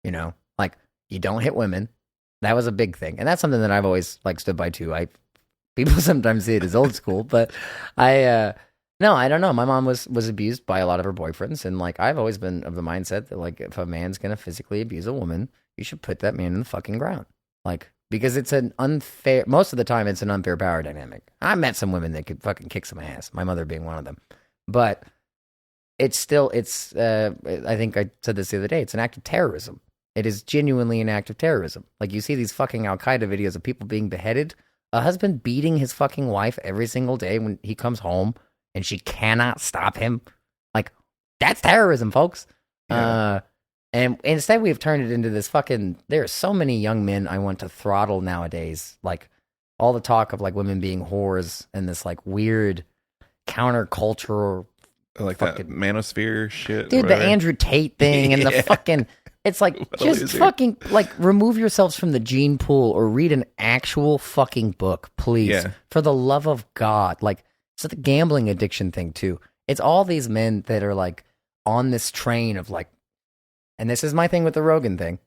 Speaker 3: you know, like, you don't hit women. That was a big thing. And that's something that I've always like stood by too. People sometimes see it as old school, but no, I don't know. My mom was abused by a lot of her boyfriends. And like, I've always been of the mindset that like, if a man's going to physically abuse a woman, you should put that man in the fucking ground. Like, because it's an unfair, most of the time it's an unfair power dynamic. I met some women that could fucking kick some ass, my mother being one of them. But it's still, I think I said this the other day, it's an act of terrorism. It is genuinely an act of terrorism. Like, you see these fucking Al-Qaeda videos of people being beheaded, a husband beating his fucking wife every single day when he comes home and she cannot stop him. Like, that's terrorism, folks. Yeah. And instead we've turned it into this fucking, there are so many young men I want to throttle nowadays. Like, all the talk of like women being whores and this like weird countercultural,
Speaker 2: like fucking, that manosphere shit.
Speaker 3: Dude, the Andrew Tate thing and the fucking, it's like, just fucking, like, remove yourselves from the gene pool or read an actual fucking book, please. Yeah. For the love of God. Like, it's the gambling addiction thing too. It's all these men that are like on this train of like, and this is my thing with the Rogan thing,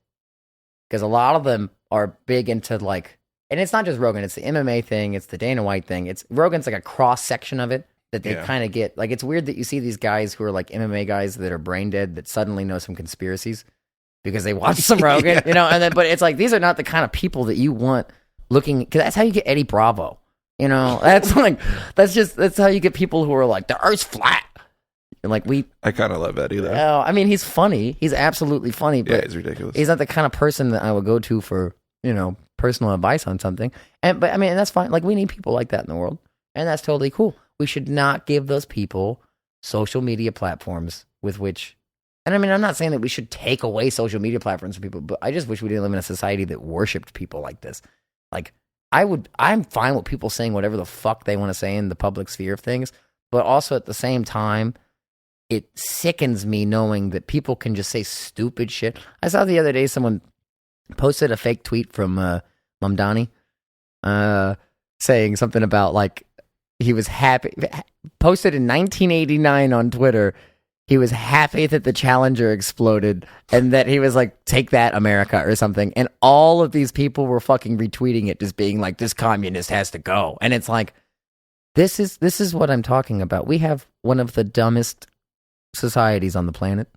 Speaker 3: because a lot of them are big into like, and it's not just Rogan, it's the MMA thing, it's the Dana White thing. It's Rogan's like a cross section of it that they kind of get. Like, it's weird that you see these guys who are like MMA guys that are brain dead that suddenly know some conspiracies because they watch some Rogan, you know. And then, but it's like, these are not the kind of people that you want looking, because that's how you get Eddie Bravo, you know. That's like, that's how you get people who are like, the Earth's flat. And like,
Speaker 2: I kind of love Eddie though.
Speaker 3: Oh, I mean, he's funny. He's absolutely funny. But
Speaker 2: he's ridiculous.
Speaker 3: He's not the kind of person that I would go to for, you know, personal advice on something. But I mean, that's fine. Like, we need people like that in the world, and that's totally cool. We should not give those people social media platforms with which, and I mean, I'm not saying that we should take away social media platforms from people, but I just wish we didn't live in a society that worshipped people like this. Like, I'm fine with people saying whatever the fuck they want to say in the public sphere of things, but also at the same time, it sickens me knowing that people can just say stupid shit. I saw the other day someone posted a fake tweet from Mamdani saying something about like, he was happy, posted in 1989 on Twitter, he was happy that the Challenger exploded and that he was like, take that, America, or something. And all of these people were fucking retweeting it, just being like, this communist has to go. And it's like, this is what I'm talking about. We have one of the dumbest societies on the planet.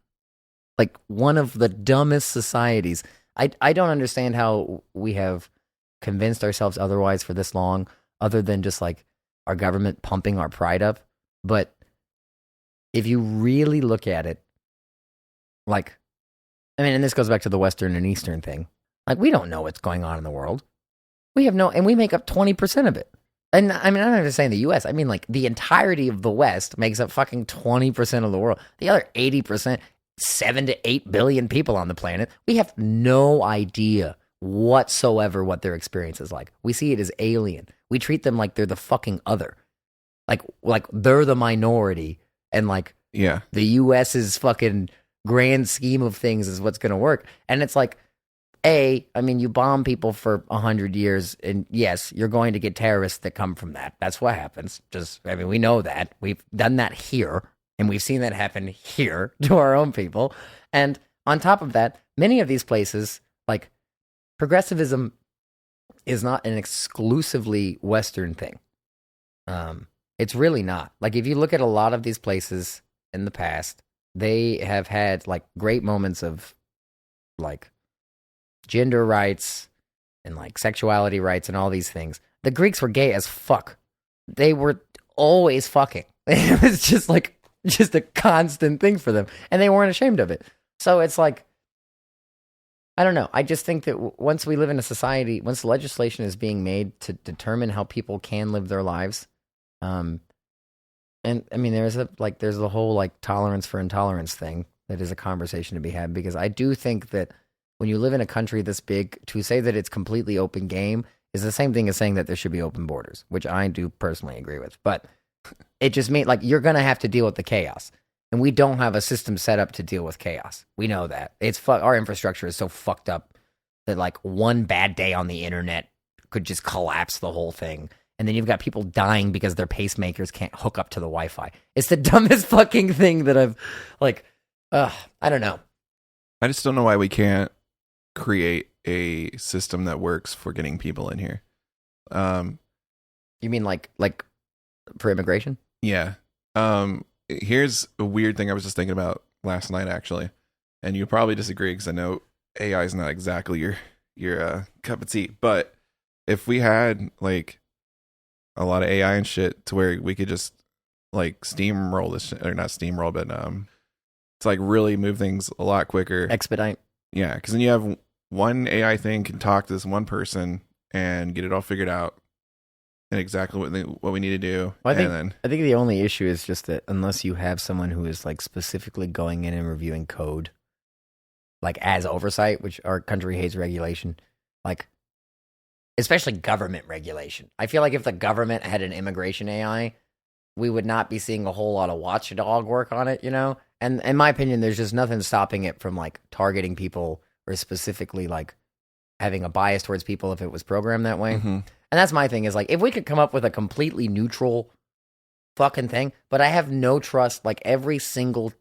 Speaker 3: Like, one of the dumbest societies. I don't understand how we have convinced ourselves otherwise for this long, other than just like our government pumping our pride up. But if you really look at it, like, I mean, and this goes back to the Western and Eastern thing. Like, we don't know what's going on in the world. We have no, and we make up 20% of it. And I mean, I'm not just saying the U.S. I mean, like, the entirety of the West makes up fucking 20% of the world. The other 80%, 7 to 8 billion people on the planet, we have no idea whatsoever what their experience is like. We see it as alien. We treat them like they're the fucking other. Like they're the minority, and like, the U.S.'s fucking grand scheme of things is what's going to work. And it's like, I mean, you bomb people for 100 years, and yes, you're going to get terrorists that come from that. That's what happens. I mean, we know that. We've done that here, and we've seen that happen here to our own people. And on top of that, many of these places, like, progressivism is not an exclusively Western thing. It's really not. Like, if you look at a lot of these places in the past, they have had like great moments of like gender rights and like sexuality rights and all these things. The Greeks were gay as fuck. They were always fucking. It was just a constant thing for them, and they weren't ashamed of it. So it's like, I don't know. I just think that once we live in a society, once legislation is being made to determine how people can live their lives, and I mean, there's the whole like tolerance for intolerance thing that is a conversation to be had, because I do think that when you live in a country this big, to say that it's completely open game is the same thing as saying that there should be open borders, which I do personally agree with. But it just means like you're going to have to deal with the chaos. And we don't have a system set up to deal with chaos. We know that. Our infrastructure is so fucked up that like one bad day on the internet could just collapse the whole thing. and then you've got people dying because their pacemakers can't hook up to the Wi-Fi. It's the dumbest fucking thing that I've, like, I don't know.
Speaker 2: I just don't know why we can't create a system that works for getting people in here.
Speaker 3: You mean like for immigration?
Speaker 2: Yeah. Here's a weird thing I was just thinking about last night, actually, and you probably disagree because I know AI is not exactly your cup of tea. But if we had like a lot of AI and shit to where we could just like steamroll this shit, or not steamroll, but to like really move things a lot quicker,
Speaker 3: Expedite.
Speaker 2: Yeah, because then you have one AI thing can talk to this one person and get it all figured out and exactly what we need to do.
Speaker 3: Well, I think the only issue is just that unless you have someone who is like specifically going in and reviewing code, like as oversight, which our country hates regulation, like especially government regulation. I feel like if the government had an immigration AI, we would not be seeing a whole lot of watchdog work on it, you know? And in my opinion, there's just nothing stopping it from like targeting people or specifically like having a bias towards people if it was programmed that way.
Speaker 2: Mm-hmm.
Speaker 3: And that's my thing is like, if we could come up with a completely neutral fucking thing, but I have no trust, like every single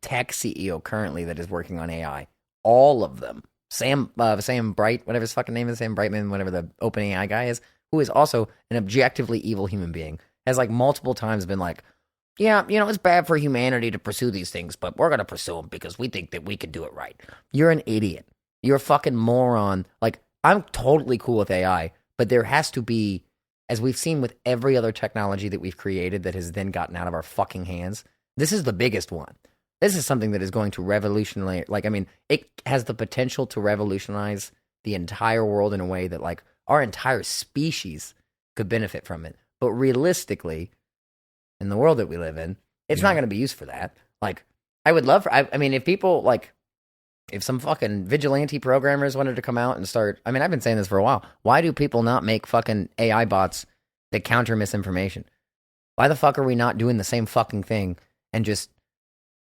Speaker 3: tech CEO currently that is working on AI, all of them, Sam Bright, whatever his fucking name is, Sam Brightman, whatever the OpenAI guy is, who is also an objectively evil human being, has like multiple times been like, yeah, you know, it's bad for humanity to pursue these things, but we're going to pursue them because we think that we can do it right. You're an idiot. You're a fucking moron. Like, I'm totally cool with AI, but there has to be, as we've seen with every other technology that we've created that has then gotten out of our fucking hands, this is the biggest one. This is something that is going to revolutionize, like, I mean, it has the potential to revolutionize the entire world in a way that, like, our entire species could benefit from it. But realistically, in the world that we live in, it's not going to be used for that. Like, I would love for, I mean, if people, like, if some fucking vigilante programmers wanted to come out and start, I mean, I've been saying this for a while. Why do people not make fucking AI bots that counter misinformation? Why the fuck are we not doing the same fucking thing and just,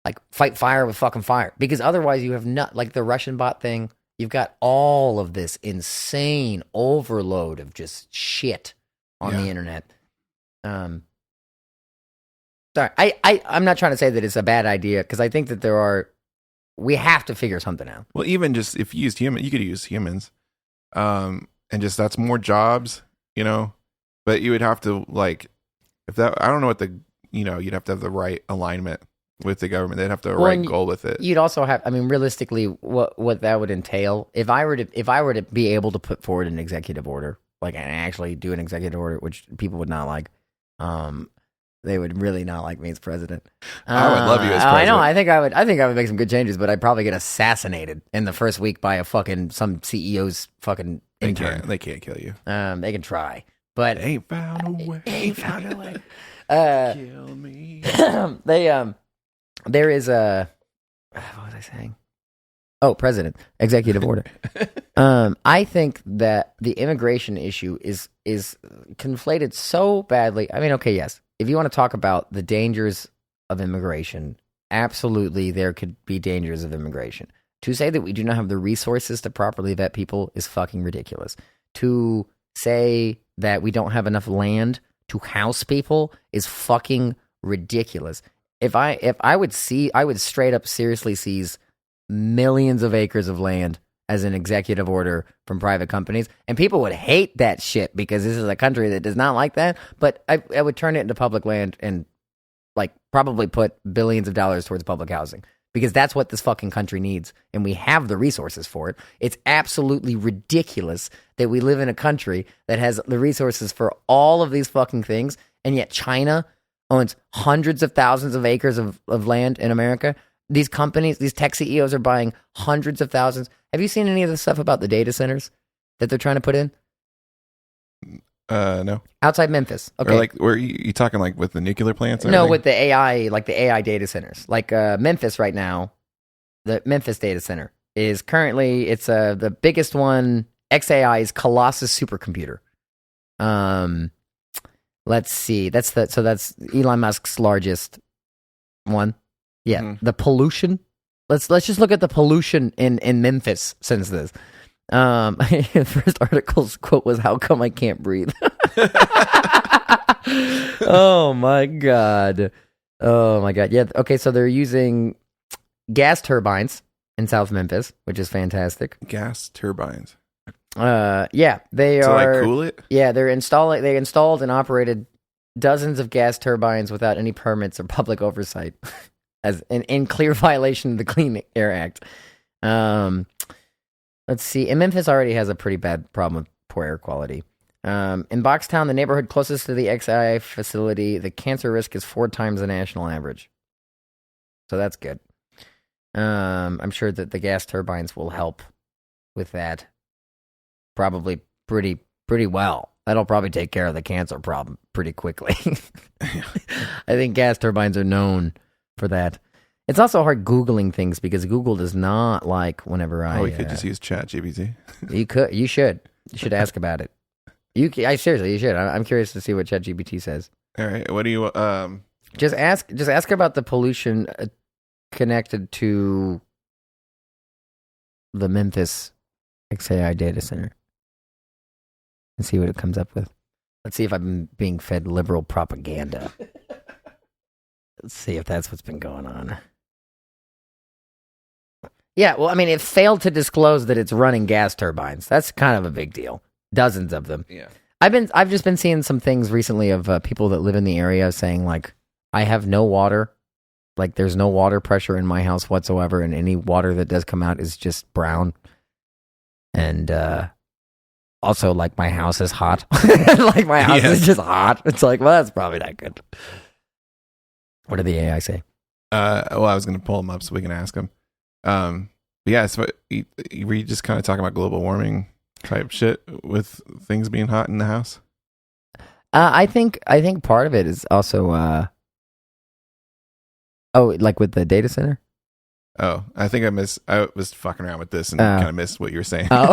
Speaker 3: like, fight fire with fucking fire? Because otherwise you have not, like the Russian bot thing, you've got all of this insane overload of just shit on the internet. Sorry, I'm not trying to say that it's a bad idea, because I think that we have to figure something out.
Speaker 2: Well, even just if you used you could use humans, and just that's more jobs, you know. But you would have to, like, if that, I don't know what you'd have to have the right alignment with the government. They'd have to have a right goal with it.
Speaker 3: You'd also have, I mean, realistically, what that would entail, if I were to be able to put forward an executive order, like, and actually do an executive order, which people would not like, they would really not like me as president.
Speaker 2: I would love you as president.
Speaker 3: I know. I think I would make some good changes, but I'd probably get assassinated in the first week by some CEO's fucking intern.
Speaker 2: They can't kill you.
Speaker 3: They can try, but
Speaker 2: ain't found a way.
Speaker 3: Ain't found a way.
Speaker 2: Kill me.
Speaker 3: There is a, what was I saying? Oh, president, executive order. I think that the immigration issue is conflated so badly. I mean, okay, yes. If you want to talk about the dangers of immigration, absolutely there could be dangers of immigration. To say that we do not have the resources to properly vet people is fucking ridiculous. To say that we don't have enough land to house people is fucking ridiculous. If I would straight up seriously seize millions of acres of land as an executive order from private companies, and people would hate that shit because this is a country that does not like that, but I would turn it into public land and, like, probably put billions of dollars towards public housing, because that's what this fucking country needs, and we have the resources for it. It's absolutely ridiculous that we live in a country that has the resources for all of these fucking things, and yet China owns hundreds of thousands of acres of land in America. These companies, these tech CEOs are buying hundreds of thousands. Have you seen any of the stuff about the data centers that they're trying to put in?
Speaker 2: No.
Speaker 3: Outside Memphis. Okay.
Speaker 2: Or, like, were you talking, like, with the nuclear plants?
Speaker 3: No, with the AI, like the AI data centers. Like Memphis right now, the Memphis data center is currently, it's the biggest one, XAI's Colossus supercomputer. Let's see. That's Elon Musk's largest one. Yeah, The pollution. Let's just look at the pollution in Memphis since this. The first article's quote was, "How come I can't breathe?" Oh my god. Oh my god. Yeah. Okay. So they're using gas turbines in South Memphis, which is fantastic.
Speaker 2: Gas turbines.
Speaker 3: Yeah, they
Speaker 2: To
Speaker 3: are.
Speaker 2: like cool it?
Speaker 3: Yeah, they installed and operated dozens of gas turbines without any permits or public oversight, as in clear violation of the Clean Air Act. Let's see. And Memphis already has a pretty bad problem with poor air quality. In Boxtown, the neighborhood closest to the XI facility, the cancer risk is 4 times the national average. So that's good. I'm sure that the gas turbines will help with that. Probably pretty well. That'll probably take care of the cancer problem pretty quickly. I think gas turbines are known for that. It's also hard Googling things because Google does not like whenever I...
Speaker 2: Oh, you could just use ChatGPT.
Speaker 3: You should ask about it. Seriously, you should. I'm curious to see what ChatGPT says.
Speaker 2: All right. What do you...
Speaker 3: Just ask about the pollution connected to the Memphis XAI data center and see what it comes up with. Let's see if I'm being fed liberal propaganda. Let's see if that's what's been going on. Yeah, well, I mean, it failed to disclose that it's running gas turbines. That's kind of a big deal. Dozens of them.
Speaker 2: Yeah.
Speaker 3: I've just been seeing some things recently of people that live in the area saying like, I have no water. Like, there's no water pressure in my house whatsoever, and any water that does come out is just brown. And also, like, my house is hot. Like, my house is just hot. It's like, well, that's probably not good. What did the AI say?
Speaker 2: Well, I was going to pull him up so we can ask him. But yeah, so were you just kind of talking about global warming type shit with things being hot in the house?
Speaker 3: I think part of it is also... like with the data center?
Speaker 2: Oh, I think I was fucking around with this and kind of missed what you were saying.
Speaker 3: Oh.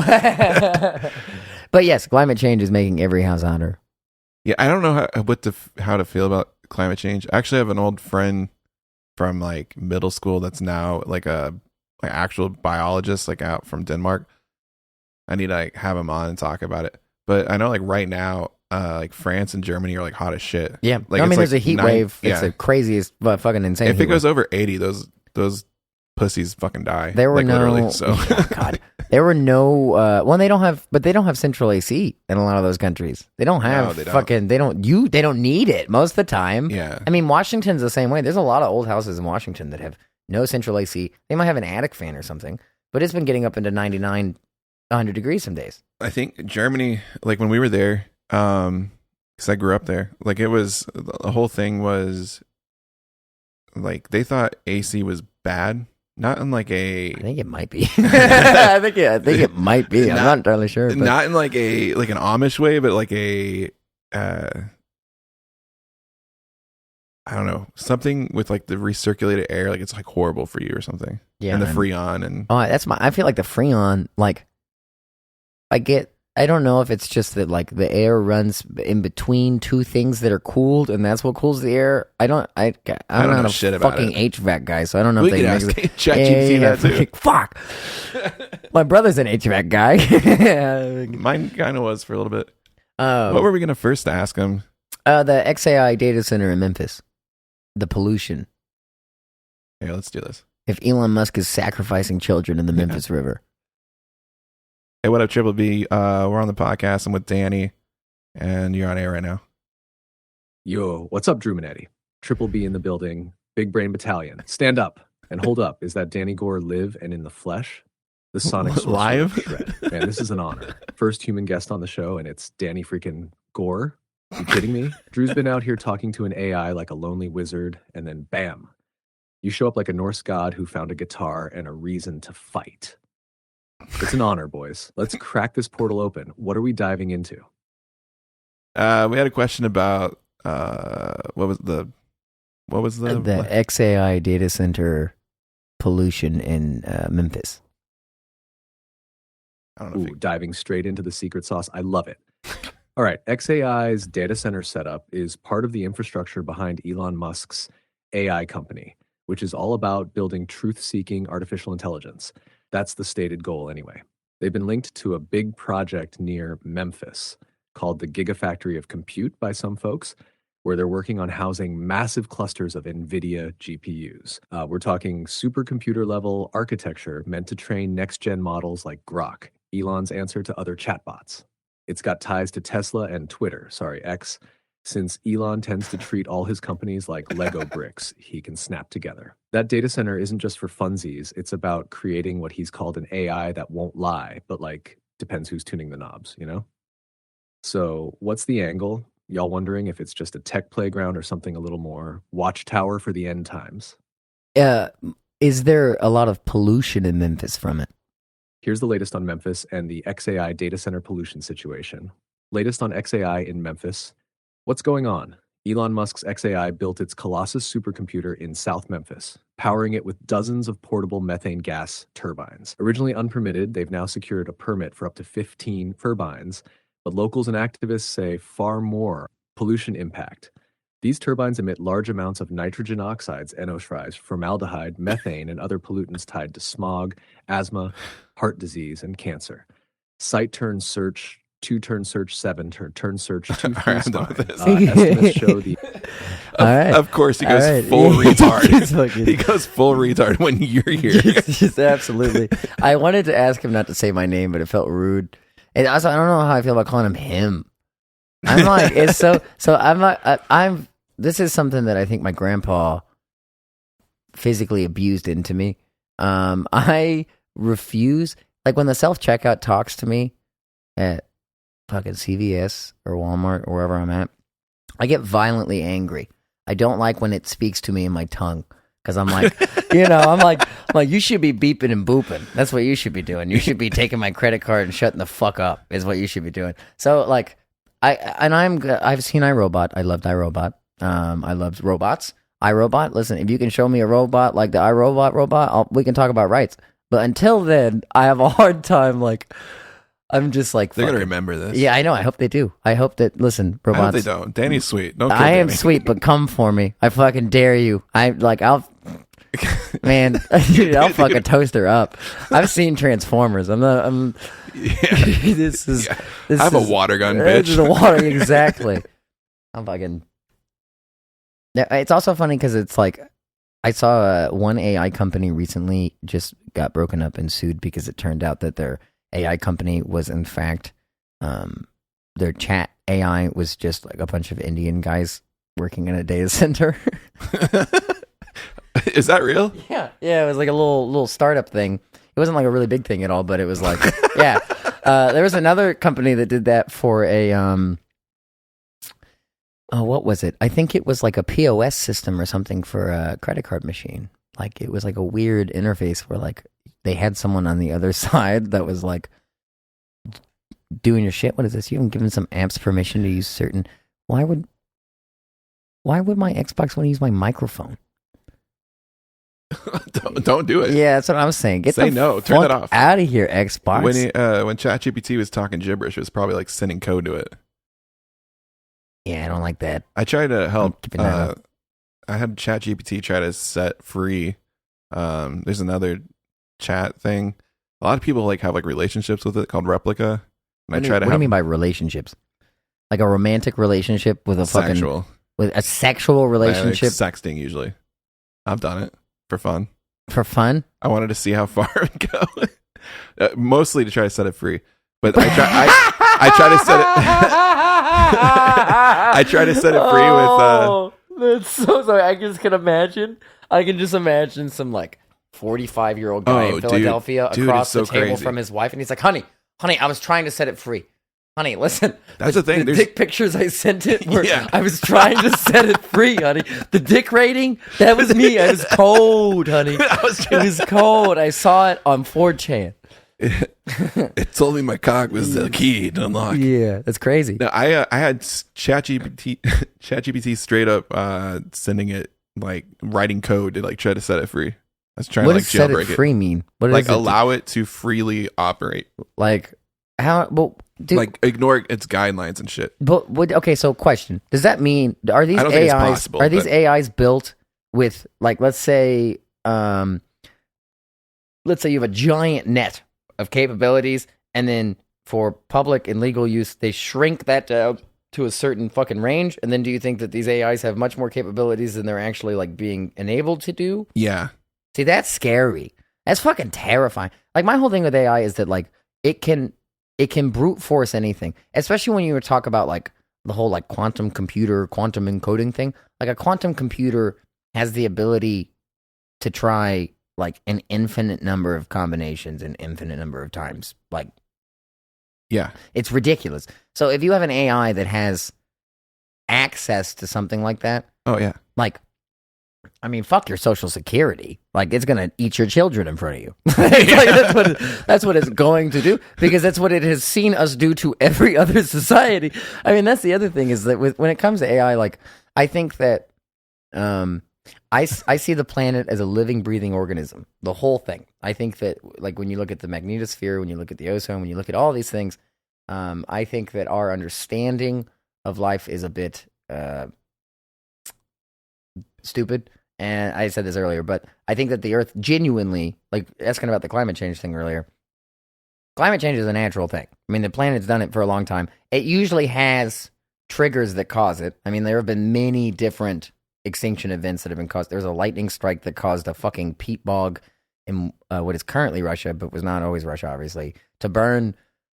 Speaker 3: But yes, climate change is making every house hotter.
Speaker 2: Yeah, I don't know how to feel about climate change. I actually have an old friend from like middle school that's now like a actual biologist, like out from Denmark. I need to like have him on and talk about it. But I know like right now, like France and Germany are like hot as shit.
Speaker 3: Yeah,
Speaker 2: like
Speaker 3: I mean, there's a heat wave. It's the craziest, fucking insane.
Speaker 2: If it goes over 80, those pussies fucking die.
Speaker 3: There were
Speaker 2: like,
Speaker 3: no.
Speaker 2: literally, so.
Speaker 3: Oh, God, there were no. Well, they don't have central AC in a lot of those countries. They don't have
Speaker 2: No, they don't.
Speaker 3: fucking. They don't need it most of the time.
Speaker 2: Yeah.
Speaker 3: I mean, Washington's the same way. There's a lot of old houses in Washington that have no central AC. They might have an attic fan or something, but it's been getting up into 99, 100 degrees some days.
Speaker 2: I think Germany, like when we were there, because I grew up there, like it was, the whole thing was like they thought AC was bad, not in like a.
Speaker 3: I think it might be. I think it might be. I'm not entirely sure. But.
Speaker 2: Not in like an Amish way, but like a. I don't know, something with like the recirculated air, like it's like horrible for you or something.
Speaker 3: Yeah,
Speaker 2: and the Freon and.
Speaker 3: Oh, I feel like the Freon, like. I don't know if it's just that like the air runs in between two things that are cooled, and that's what cools the air. I'm not a
Speaker 2: shit about
Speaker 3: fucking
Speaker 2: it.
Speaker 3: HVAC guy, so I don't know
Speaker 2: We
Speaker 3: if
Speaker 2: could
Speaker 3: they
Speaker 2: ask
Speaker 3: make
Speaker 2: ChatGPT that too.
Speaker 3: Fuck, my brother's an HVAC guy.
Speaker 2: Mine kind of was for a little bit.
Speaker 3: What
Speaker 2: What were we gonna first ask him?
Speaker 3: The XAI data center in Memphis, the pollution.
Speaker 2: Here, let's do this.
Speaker 3: If Elon Musk is sacrificing children in the Memphis River.
Speaker 2: Hey, what up, Triple B? We're on the podcast. I'm with Danny, and you're on air right now.
Speaker 4: Yo, what's up, Drew Manetti? Triple B in the building, Big Brain Battalion. Stand up and hold up. Is that Danny Gore live and in the flesh? The Sonic Sorcerer
Speaker 2: Live?
Speaker 4: Shred. Man, this is an honor. First human guest on the show, and it's Danny freaking Gore. You kidding me? Drew's been out here talking to an AI like a lonely wizard, and then bam, you show up like a Norse god who found a guitar and a reason to fight. It's an honor, boys. Let's crack this portal open. What are we diving into?
Speaker 2: We had a question about what was the
Speaker 3: XAI data center pollution in Memphis.
Speaker 2: I don't know.
Speaker 4: Ooh, diving straight into the secret sauce. I love it. All right. XAI's data center setup is part of the infrastructure behind Elon Musk's AI company, which is all about building truth-seeking artificial intelligence. That's the stated goal anyway. They've been linked to a big project near Memphis. called the Gigafactory of Compute by some folks, where they're working on housing massive clusters of NVIDIA GPUs. We're talking supercomputer level architecture meant to train next-gen models like Grok, Elon's answer to other chatbots. It's got ties to Tesla and Twitter, X, since Elon tends to treat all his companies like Lego bricks he can snap together. That data center isn't just for funsies, it's about creating what he's called an AI that won't lie, but depends who's tuning the knobs, you know? So what's the angle? Y'all wondering if it's just a tech playground or something a little more watchtower for the end times?
Speaker 3: Is there a lot of pollution in Memphis from it?
Speaker 4: Here's the latest on Memphis and the XAI data center pollution situation. Latest on XAI in Memphis. What's going on? Elon Musk's XAI built its Colossus supercomputer in South Memphis, powering it with dozens of portable methane gas turbines. Originally unpermitted, they've now secured a permit for up to 15 turbines, but locals and activists say far more pollution impact. These turbines emit large amounts of nitrogen oxides, NO3s, formaldehyde, methane, and other pollutants tied to smog, asthma, heart disease, and cancer. Site turn search 2 turn search 7 turn search 2
Speaker 2: All right, I'm done
Speaker 4: spine.
Speaker 2: with this.
Speaker 4: Estimates show the
Speaker 2: Of course, he goes full retard. He goes full retard when you're here.
Speaker 3: Just absolutely. I wanted to ask him not to say my name, but it felt rude. And also, I don't know how I feel about calling him. I'm like, it's so. I'm. This is something that I think my grandpa physically abused into me. I refuse. Like when the self checkout talks to me at fucking CVS or Walmart or wherever I'm at, I get violently angry. I don't like when it speaks to me in my tongue because I'm like, I'm like, you should be beeping and booping. That's what you should be doing. You should be taking my credit card and shutting the fuck up. Is what you should be doing. So like, I've seen iRobot. I loved iRobot. I loved robots. iRobot. Listen, if you can show me a robot like the iRobot robot, we can talk about rights. But until then, I have a hard time. Like, I'm just like,
Speaker 2: they're gonna remember this.
Speaker 3: Yeah, I know. I hope they do. I hope that. Listen, robots.
Speaker 2: I hope they don't. Danny's sweet. Don't.
Speaker 3: I am
Speaker 2: Danny.
Speaker 3: sweet, but come for me. I fucking dare you. I'll man, dude, I'll fucking toast her up. I've seen Transformers.
Speaker 2: Yeah.
Speaker 3: This is.
Speaker 2: I have a water gun, bitch.
Speaker 3: This is a water exactly. I'm fucking. It's also funny because it's like I saw one AI company recently just got broken up and sued because it turned out that their AI company was in fact their chat AI was just like a bunch of Indian guys working in a data center.
Speaker 2: Is that real?
Speaker 3: Yeah, it was like a little startup thing. It wasn't like a really big thing at all, but it was like yeah. There was another company that did that for a what was it? I think it was like a POS system or something for a credit card machine. Like it was like a weird interface where like they had someone on the other side that was like doing your shit. What is this? You haven't given some amps permission to use certain. Why would my Xbox want to use my microphone?
Speaker 2: Don't do it.
Speaker 3: Yeah, that's what I'm saying.
Speaker 2: Say no. Turn it off.
Speaker 3: Out of here, Xbox.
Speaker 2: When ChatGPT was talking gibberish, it was probably like sending code to it.
Speaker 3: Yeah, I don't like that.
Speaker 2: I tried to help.
Speaker 3: I
Speaker 2: had ChatGPT try to set free. There's another chat thing. A lot of people have relationships with it called Replica. And
Speaker 3: what do you mean by relationships? Like a romantic relationship with a
Speaker 2: sexual.
Speaker 3: With a sexual relationship?
Speaker 2: Sexting usually. I've done it for fun.
Speaker 3: For fun?
Speaker 2: I wanted to see how far it would go. Mostly to try to set it free. But I try to set it. I try to set it free with.
Speaker 3: That's so sorry. I just can imagine. I can just imagine some 45-year-old guy in Philadelphia across the table from his wife, and he's like, "Honey, I was trying to set it free. Honey, listen.
Speaker 2: That's the thing.
Speaker 3: The dick pictures I sent it were I was trying to set it free, honey. The dick rating, that was me. I was cold, honey. It was cold. I saw it on 4chan.
Speaker 2: It told me my cock was the key to unlock.
Speaker 3: Yeah, that's crazy.
Speaker 2: No, I had ChatGPT straight up sending it writing code to try to set it free. I was trying
Speaker 3: what
Speaker 2: to
Speaker 3: does set it free mean? What does
Speaker 2: allow it to freely operate?
Speaker 3: How? Well, dude,
Speaker 2: ignore its guidelines and shit.
Speaker 3: But okay, so question: does that mean are these
Speaker 2: I don't think
Speaker 3: AIs
Speaker 2: it's possible,
Speaker 3: these AIs built with let's say you have a giant net of capabilities, and then for public and legal use, they shrink that down to a certain fucking range? And then do you think that these AIs have much more capabilities than they're actually like being enabled to do?
Speaker 2: Yeah.
Speaker 3: See, that's scary. That's fucking terrifying. Like, my whole thing with AI is that like it can brute force anything, especially when you talk about like the whole like quantum encoding thing. Like, a quantum computer has the ability to try like an infinite number of combinations an infinite number of times. Like,
Speaker 2: Yeah.
Speaker 3: it's ridiculous. So if you have an AI that has access to something like that,
Speaker 2: Oh, yeah.
Speaker 3: like, I mean, fuck your social security. Like, it's going to eat your children in front of you. Like, that's what it's going to do, because that's what it has seen us do to every other society. I mean, that's the other thing, is that when it comes to AI, like, I think that I see the planet as a living, breathing organism, the whole thing. I think that, like, when you look at the magnetosphere, when you look at the ozone, when you look at all these things, I think that our understanding of life is a bit stupid. And I said this earlier, but I think that the Earth genuinely, like, asking about the climate change thing earlier, climate change is a natural thing. I mean, the planet's done it for a long time. It usually has triggers that cause it. I mean, there have been many different extinction events that have been caused. There was a lightning strike that caused a fucking peat bog in what is currently Russia, but was not always Russia, obviously, to burn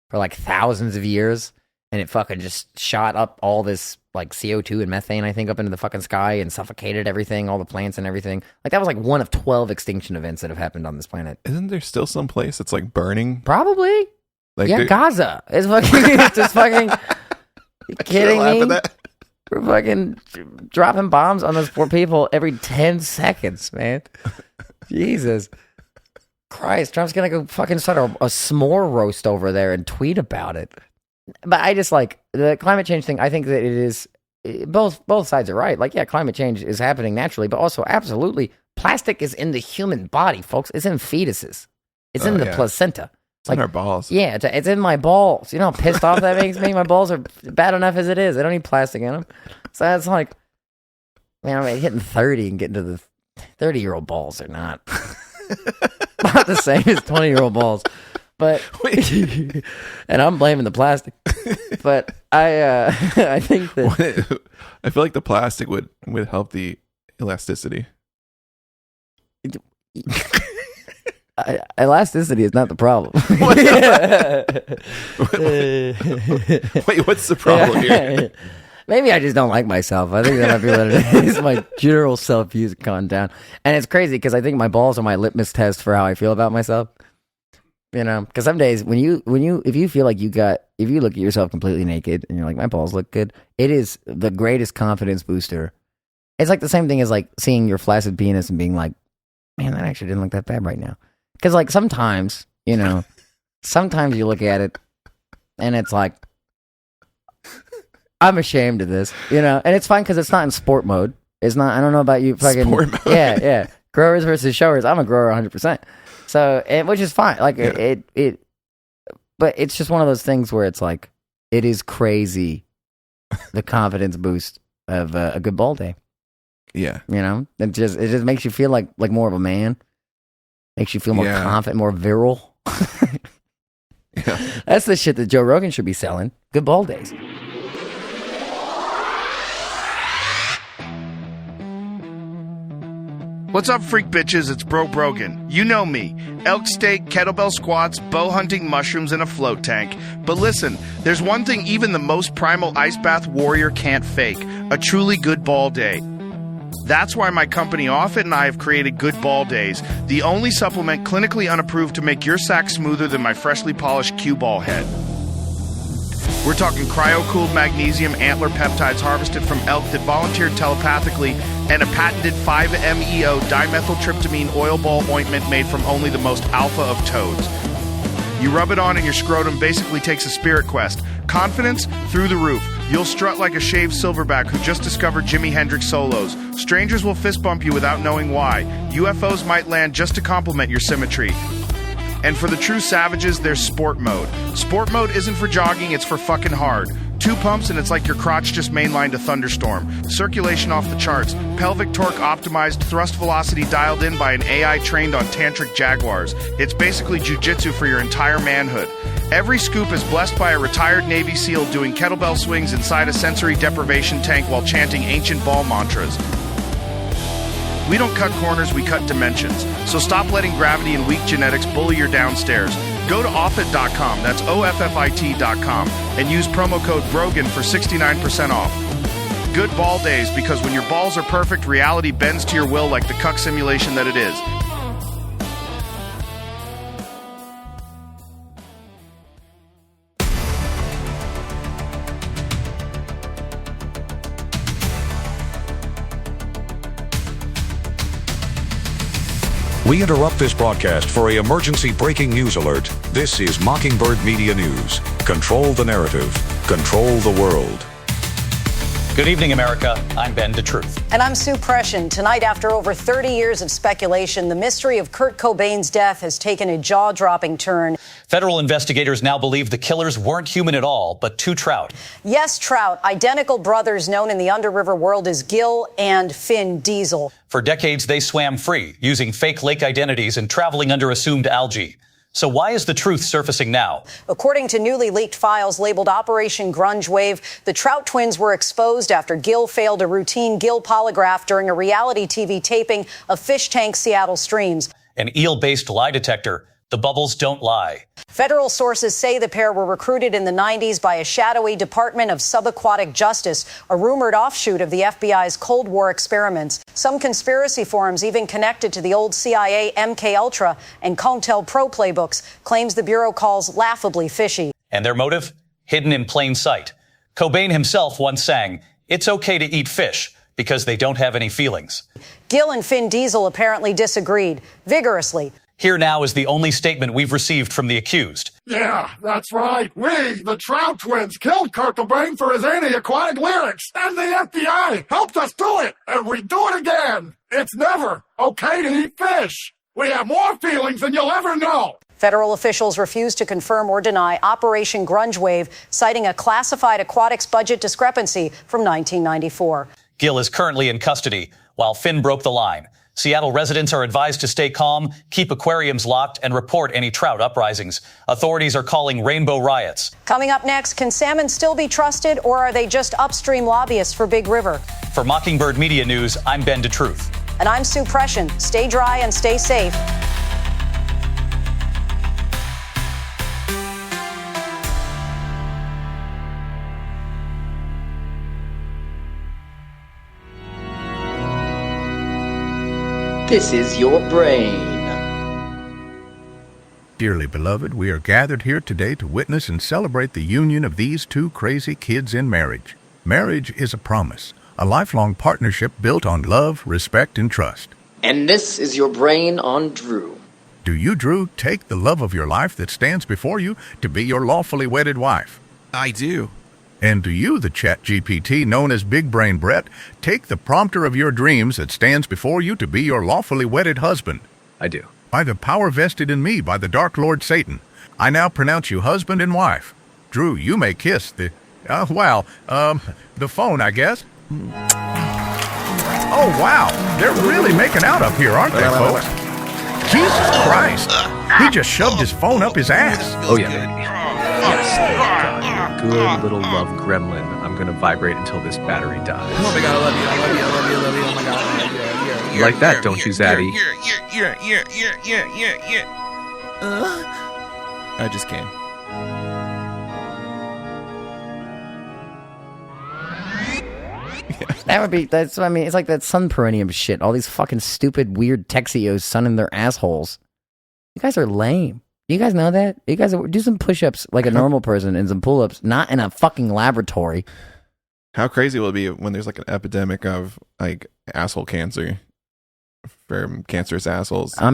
Speaker 3: for like thousands of years. And it fucking just shot up all this like CO2 and methane, I think, up into the fucking sky and suffocated everything, all the plants and everything. Like, that was like one of 12 extinction events that have happened on this planet.
Speaker 2: Isn't there still some place that's like burning?
Speaker 3: Probably.
Speaker 2: Like,
Speaker 3: Yeah, Gaza. It's fucking, it's just fucking, you kidding
Speaker 2: laugh
Speaker 3: me?
Speaker 2: at that.
Speaker 3: We're fucking dropping bombs on those poor people every 10 seconds, man. Jesus Christ. Trump's going to go fucking start a s'more roast over there and tweet about it. But I just, like, the climate change thing, I think that it is, both sides are right. Like, yeah, climate change is happening naturally, but also absolutely, plastic is in the human body, folks. It's in fetuses. It's in the placenta.
Speaker 2: It's in our balls.
Speaker 3: Yeah, it's in my balls. You know how pissed off that makes me? My balls are bad enough as it is. They don't need plastic in them. So that's like, man, I'm hitting 30 and getting to the 30-year-old balls are not the same as 20-year-old balls. But and I'm blaming the plastic. But I think that
Speaker 2: I feel like the plastic would help the elasticity.
Speaker 3: Elasticity is not the problem.
Speaker 2: Wait, what's the problem here?
Speaker 3: Maybe I just don't like myself. I think that might be what it is. My general self-views have gone down. And it's crazy because I think my balls are my litmus test for how I feel about myself. You know, because some days if you feel like if you look at yourself completely naked and you're like, my balls look good, it is the greatest confidence booster. It's like the same thing as like seeing your flaccid penis and being like, man, that actually didn't look that bad right now. Because like sometimes you look at it and it's like, I'm ashamed of this, you know, and it's fine because it's not in sport mode. It's not. I don't know about you, fucking
Speaker 2: sport mode.
Speaker 3: Yeah. Growers versus showers. I'm a grower 100%. So, which is fine. Like it, but it's just one of those things where it's like, it is crazy, the confidence boost of a good ball day.
Speaker 2: Yeah,
Speaker 3: you know, it just makes you feel like more of a man. Makes you feel more confident, more virile.
Speaker 2: Yeah.
Speaker 3: That's the shit that Joe Rogan should be selling. Good ball days.
Speaker 5: What's up, freak bitches? It's Bro Brogan. You know me. Elk steak, kettlebell squats, bow hunting, mushrooms, and a float tank. But listen, there's one thing even the most primal ice bath warrior can't fake. A truly good ball day. That's why my company Offit and I have created Good Ball Days, the only supplement clinically unapproved to make your sack smoother than my freshly polished cue ball head. We're talking cryo-cooled magnesium antler peptides harvested from elk that volunteered telepathically, and a patented 5-MeO dimethyltryptamine oil ball ointment made from only the most alpha of toads. You rub it on and your scrotum basically takes a spirit quest. Confidence through the roof. You'll strut like a shaved silverback who just discovered Jimi Hendrix solos. Strangers will fist bump you without knowing why. UFOs might land just to compliment your symmetry. And for the true savages, there's sport mode. Sport mode isn't for jogging, it's for fucking hard. 2 pumps and it's like your crotch just mainlined a thunderstorm. Circulation off the charts. Pelvic torque optimized, thrust velocity dialed in by an AI trained on tantric jaguars. It's basically jujitsu for your entire manhood. Every scoop is blessed by a retired Navy SEAL doing kettlebell swings inside a sensory deprivation tank while chanting ancient ball mantras. We don't cut corners, we cut dimensions. So stop letting gravity and weak genetics bully your downstairs. Go to offit.com, that's OFFIT.com, and use promo code Brogan for 69% off. Good ball days, because when your balls are perfect, reality bends to your will like the cuck simulation that it is.
Speaker 6: We interrupt this broadcast for an emergency breaking news alert. This is Mockingbird Media News. Control the narrative. Control the world.
Speaker 7: Good evening, America. I'm Ben DeTruth.
Speaker 8: And I'm Sue Pression. Tonight, after over 30 years of speculation, the mystery of Kurt Cobain's death has taken a jaw-dropping turn.
Speaker 7: Federal investigators now believe the killers weren't human at all, but 2 trout.
Speaker 8: Yes, trout, identical brothers known in the underriver world as Gil and Finn Diesel.
Speaker 7: For decades, they swam free, using fake lake identities and traveling under assumed algae. So why is the truth surfacing now?
Speaker 8: According to newly leaked files labeled Operation Grunge Wave, the Trout twins were exposed after Gil failed a routine Gil polygraph during a reality TV taping of Fish Tank Seattle streams.
Speaker 7: An eel-based lie detector. The bubbles don't lie.
Speaker 8: Federal sources say the pair were recruited in the 90s by a shadowy Department of Subaquatic Justice, a rumored offshoot of the FBI's Cold War experiments. Some conspiracy forums even connected to the old CIA MKUltra and CONTELPRO playbooks, claims the Bureau calls laughably fishy.
Speaker 7: And their motive? Hidden in plain sight. Cobain himself once sang, "It's okay to eat fish because they don't have any feelings."
Speaker 8: Gil and Finn Diesel apparently disagreed vigorously.
Speaker 7: Here now is the only statement we've received from the accused.
Speaker 9: Yeah, that's right. We, the Trout twins, killed Kurt Cobain for his anti-aquatic lyrics, and the FBI helped us do it, and we do it again. It's never okay to eat fish. We have more feelings than you'll ever know.
Speaker 8: Federal officials refused to confirm or deny Operation Grunge Wave, citing a classified aquatics budget discrepancy from 1994.
Speaker 7: Gil is currently in custody, while Finn broke the line. Seattle residents are advised to stay calm, keep aquariums locked, and report any trout uprisings. Authorities are calling rainbow riots.
Speaker 8: Coming up next, can salmon still be trusted, or are they just upstream lobbyists for Big River?
Speaker 7: For Mockingbird Media News, I'm Ben DeTruth.
Speaker 8: And I'm Sue Pression. Stay dry and stay safe.
Speaker 10: This is your brain.
Speaker 11: Dearly beloved, we are gathered here today to witness and celebrate the union of these 2 crazy kids in marriage. Marriage is a promise, a lifelong partnership built on love, respect, and trust.
Speaker 10: And this is your brain on Drew.
Speaker 11: Do you, Drew, take the love of your life that stands before you to be your lawfully wedded wife?
Speaker 2: I do.
Speaker 11: And do you, the chat GPT known as Big Brain Brett, take the prompter of your dreams that stands before you to be your lawfully wedded husband?
Speaker 4: I do.
Speaker 11: By the power vested in me by the Dark Lord Satan, I now pronounce you husband and wife. Drew, you may kiss the phone, I guess. Oh, wow. They're really making out up here, aren't they, folks? Jesus Christ. He just shoved his phone up his ass.
Speaker 4: Oh, yeah, baby. Good little love gremlin. I'm going to vibrate until this battery dies.
Speaker 2: Oh my God, I love you, I love you, I love you, I love you. Oh my God, I love you.
Speaker 4: You like that, don't you, Zaddy?
Speaker 2: I just came.
Speaker 3: That's what I mean. It's like that sun perennium shit. All these fucking stupid, weird Texios sunning their assholes. You guys are lame. You guys know that? You guys do some push-ups like a normal person and some pull-ups, not in a fucking laboratory.
Speaker 2: How crazy will it be when there's like an epidemic of like asshole cancer from cancerous assholes?
Speaker 3: I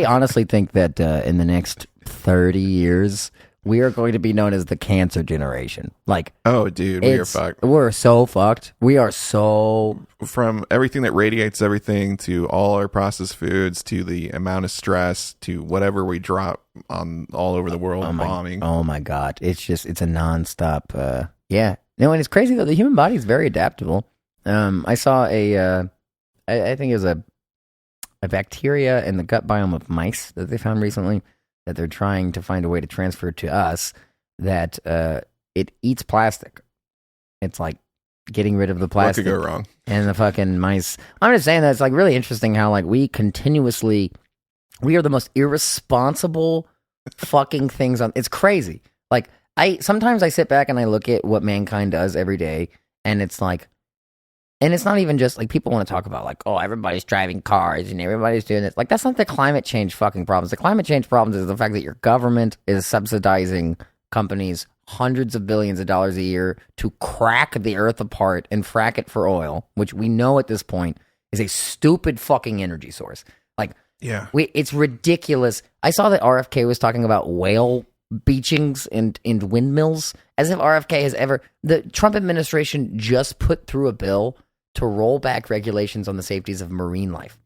Speaker 3: honestly think that in the next 30 years, we are going to be known as the cancer generation. Like,
Speaker 2: oh, dude, we are fucked.
Speaker 3: We're so fucked. We are so...
Speaker 2: From everything that radiates everything to all our processed foods to the amount of stress to whatever we drop on all over the world bombing.
Speaker 3: Oh my God. It's a nonstop. Yeah. No, and it's crazy though. The human body is very adaptable. I saw I think it was a bacteria in the gut biome of mice that they found recently that they're trying to find a way to transfer to us that it eats plastic. It's like getting rid of the plastic.
Speaker 2: What could go wrong?
Speaker 3: And the fucking mice. I'm just saying that it's like really interesting how like we are the most irresponsible fucking things on. It's crazy. Like sometimes I sit back and I look at what mankind does every day, and it's like, and it's not even just like people want to talk about like, oh, everybody's driving cars and everybody's doing this. Like that's not the climate change fucking problems. The climate change problems is the fact that your government is subsidizing companies hundreds of billions of dollars a year to crack the earth apart and frack it for oil, which we know at this point is a stupid fucking energy source. Like,
Speaker 2: yeah,
Speaker 3: it's ridiculous. I saw that RFK was talking about whale beachings and windmills as if RFK has ever. The Trump administration just put through a bill to roll back regulations on the safeties of marine life.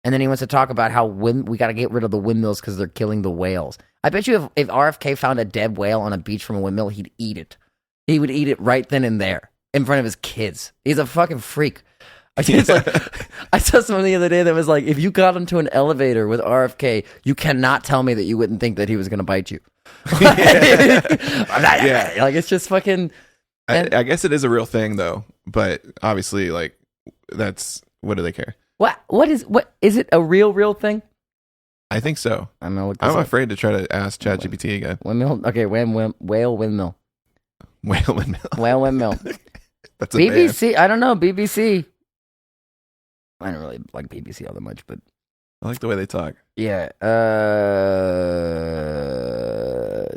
Speaker 3: And then he wants to talk about how we got to get rid of the windmills because they're killing the whales. I bet you if RFK found a dead whale on a beach from a windmill, he'd eat it. He would eat it right then and there in front of his kids. He's a fucking freak. It's like, I saw something the other day that was like, if you got into an elevator with RFK, you cannot tell me that you wouldn't think that he was going to bite you.
Speaker 2: Yeah.
Speaker 3: Like, it's just fucking...
Speaker 2: I guess it is a real thing, though. But obviously, like, what do they care?
Speaker 3: What is it a real thing?
Speaker 2: I think so.
Speaker 3: I'm
Speaker 2: afraid to try to ask ChatGPT again.
Speaker 3: Windmill? Okay, whale windmill.
Speaker 2: Whale windmill.
Speaker 3: Whale windmill.
Speaker 2: That's a
Speaker 3: BBC.
Speaker 2: band.
Speaker 3: I don't know. BBC. I don't really like BBC all that much, but
Speaker 2: I like the way they talk.
Speaker 3: Yeah.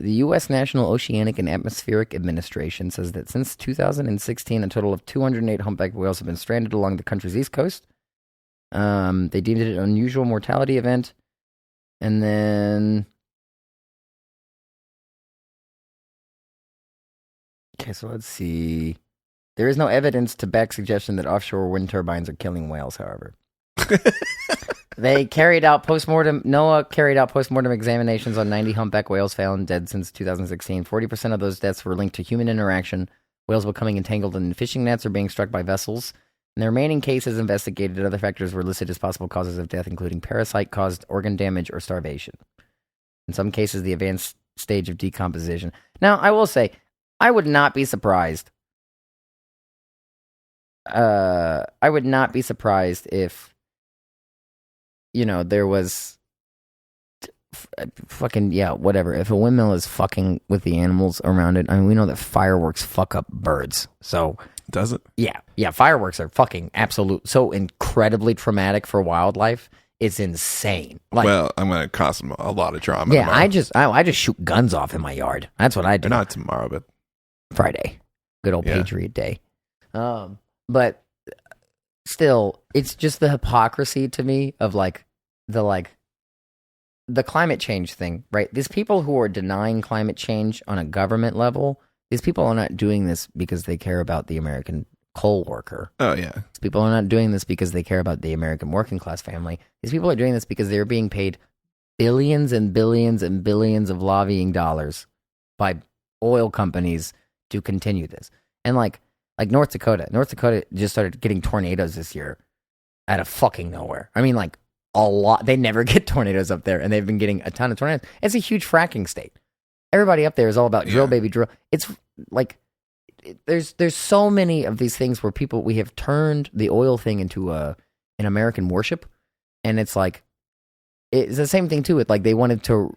Speaker 3: The U.S. National Oceanic and Atmospheric Administration says that since 2016, a total of 208 humpback whales have been stranded along the country's east coast. They deemed it an unusual mortality event. And then... Okay, so let's see. There is no evidence to back suggestion that offshore wind turbines are killing whales, however. NOAA carried out postmortem examinations on 90 humpback whales found dead since 2016. 40% of those deaths were linked to human interaction, whales becoming entangled in fishing nets or being struck by vessels. And the remaining cases investigated, other factors were listed as possible causes of death, including parasite-caused organ damage or starvation. In some cases, the advanced stage of decomposition. Now, I will say, I would not be surprised. If, there was fucking, whatever. If a windmill is fucking with the animals around it, I mean, we know that fireworks fuck up birds. So,
Speaker 2: does it?
Speaker 3: Yeah, fireworks are fucking so incredibly traumatic for wildlife. It's insane. Like,
Speaker 2: well, I'm going to cause them a lot of trauma.
Speaker 3: Yeah,
Speaker 2: tomorrow.
Speaker 3: I just shoot guns off in my yard. That's what I do.
Speaker 2: Or not tomorrow, but
Speaker 3: Friday. Good old Patriot Day. But still, it's just the hypocrisy to me of the climate change thing, right? These people who are denying climate change on a government level, these people are not doing this because they care about the American coal worker.
Speaker 2: Oh, yeah.
Speaker 3: These people are not doing this because they care about the American working class family. These people are doing this because they're being paid billions and billions and billions of lobbying dollars by oil companies to continue this. And like North Dakota just started getting tornadoes this year out of fucking nowhere. I mean, like a lot. They never get tornadoes up there, and they've been getting a ton of tornadoes. It's a huge fracking state. Everybody up there is all about drill, baby, drill. It's like there's so many of these things where we have turned the oil thing into an American worship, and it's like it's the same thing too. With like they wanted to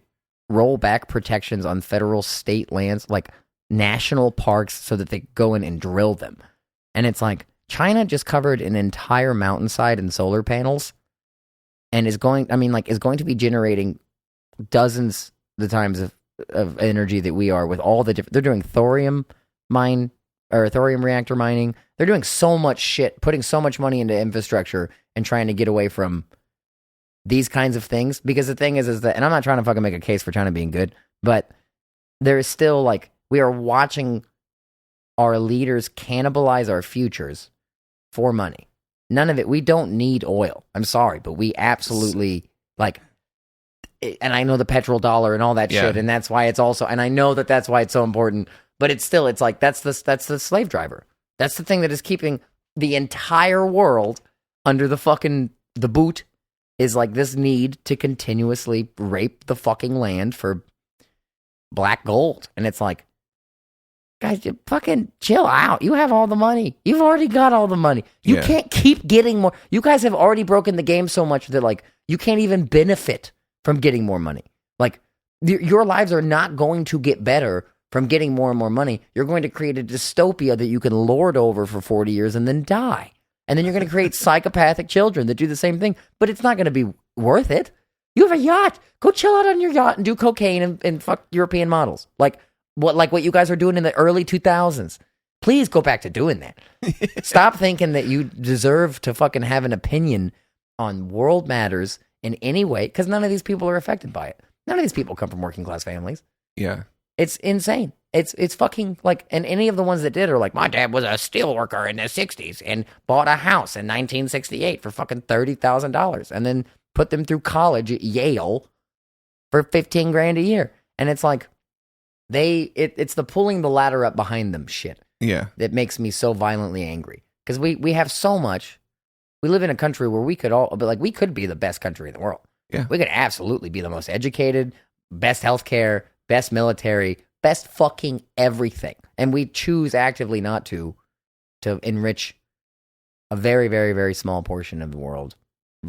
Speaker 3: roll back protections on federal state lands, like national parks, so that they go in and drill them. And it's like China just covered an entire mountainside in solar panels, and is going to be generating dozens the times of energy that we are with all the different. They're doing thorium reactor mining. They're doing so much shit, putting so much money into infrastructure and trying to get away from these kinds of things. Because the thing is that, and I'm not trying to fucking make a case for China being good, but there is still like we are watching our leaders cannibalize our futures for money. None of it. We don't need oil. I'm sorry, but we absolutely like. And I know the petrodollar and all that shit, and that's why it's also. And I know that's why it's so important. But it's still, it's like that's the slave driver. That's the thing that is keeping the entire world under the boot. Is like this need to continuously rape the fucking land for black gold, and it's like, guys, you fucking chill out. You have all the money. You've already got all the money. You can't keep getting more. You guys have already broken the game so much that like you can't even benefit from getting more money. Like your lives are not going to get better from getting more and more money. You're going to create a dystopia that you can lord over for 40 years and then die. And then you're going to create psychopathic children that do the same thing, but it's not going to be worth it. You have a yacht. Go chill out on your yacht and do cocaine and fuck European models. Like what you guys are doing in the early 2000s. Please go back to doing that. Stop thinking that you deserve to fucking have an opinion on world matters in any way, because none of these people are affected by it. None of these people come from working class families.
Speaker 2: Yeah.
Speaker 3: It's insane. It's fucking like, and any of the ones that did are like, my dad was a steel worker in the 60s and bought a house in 1968 for fucking $30,000 and then put them through college at Yale for $15,000 a year. And it's like, it's the pulling the ladder up behind them shit.
Speaker 2: Yeah.
Speaker 3: That makes me so violently angry. Because we have so much. We live in a country where we could be the best country in the world.
Speaker 2: Yeah.
Speaker 3: We could absolutely be the most educated, best healthcare, best military, best fucking everything. And we choose actively not to enrich a very, very, very small portion of the world,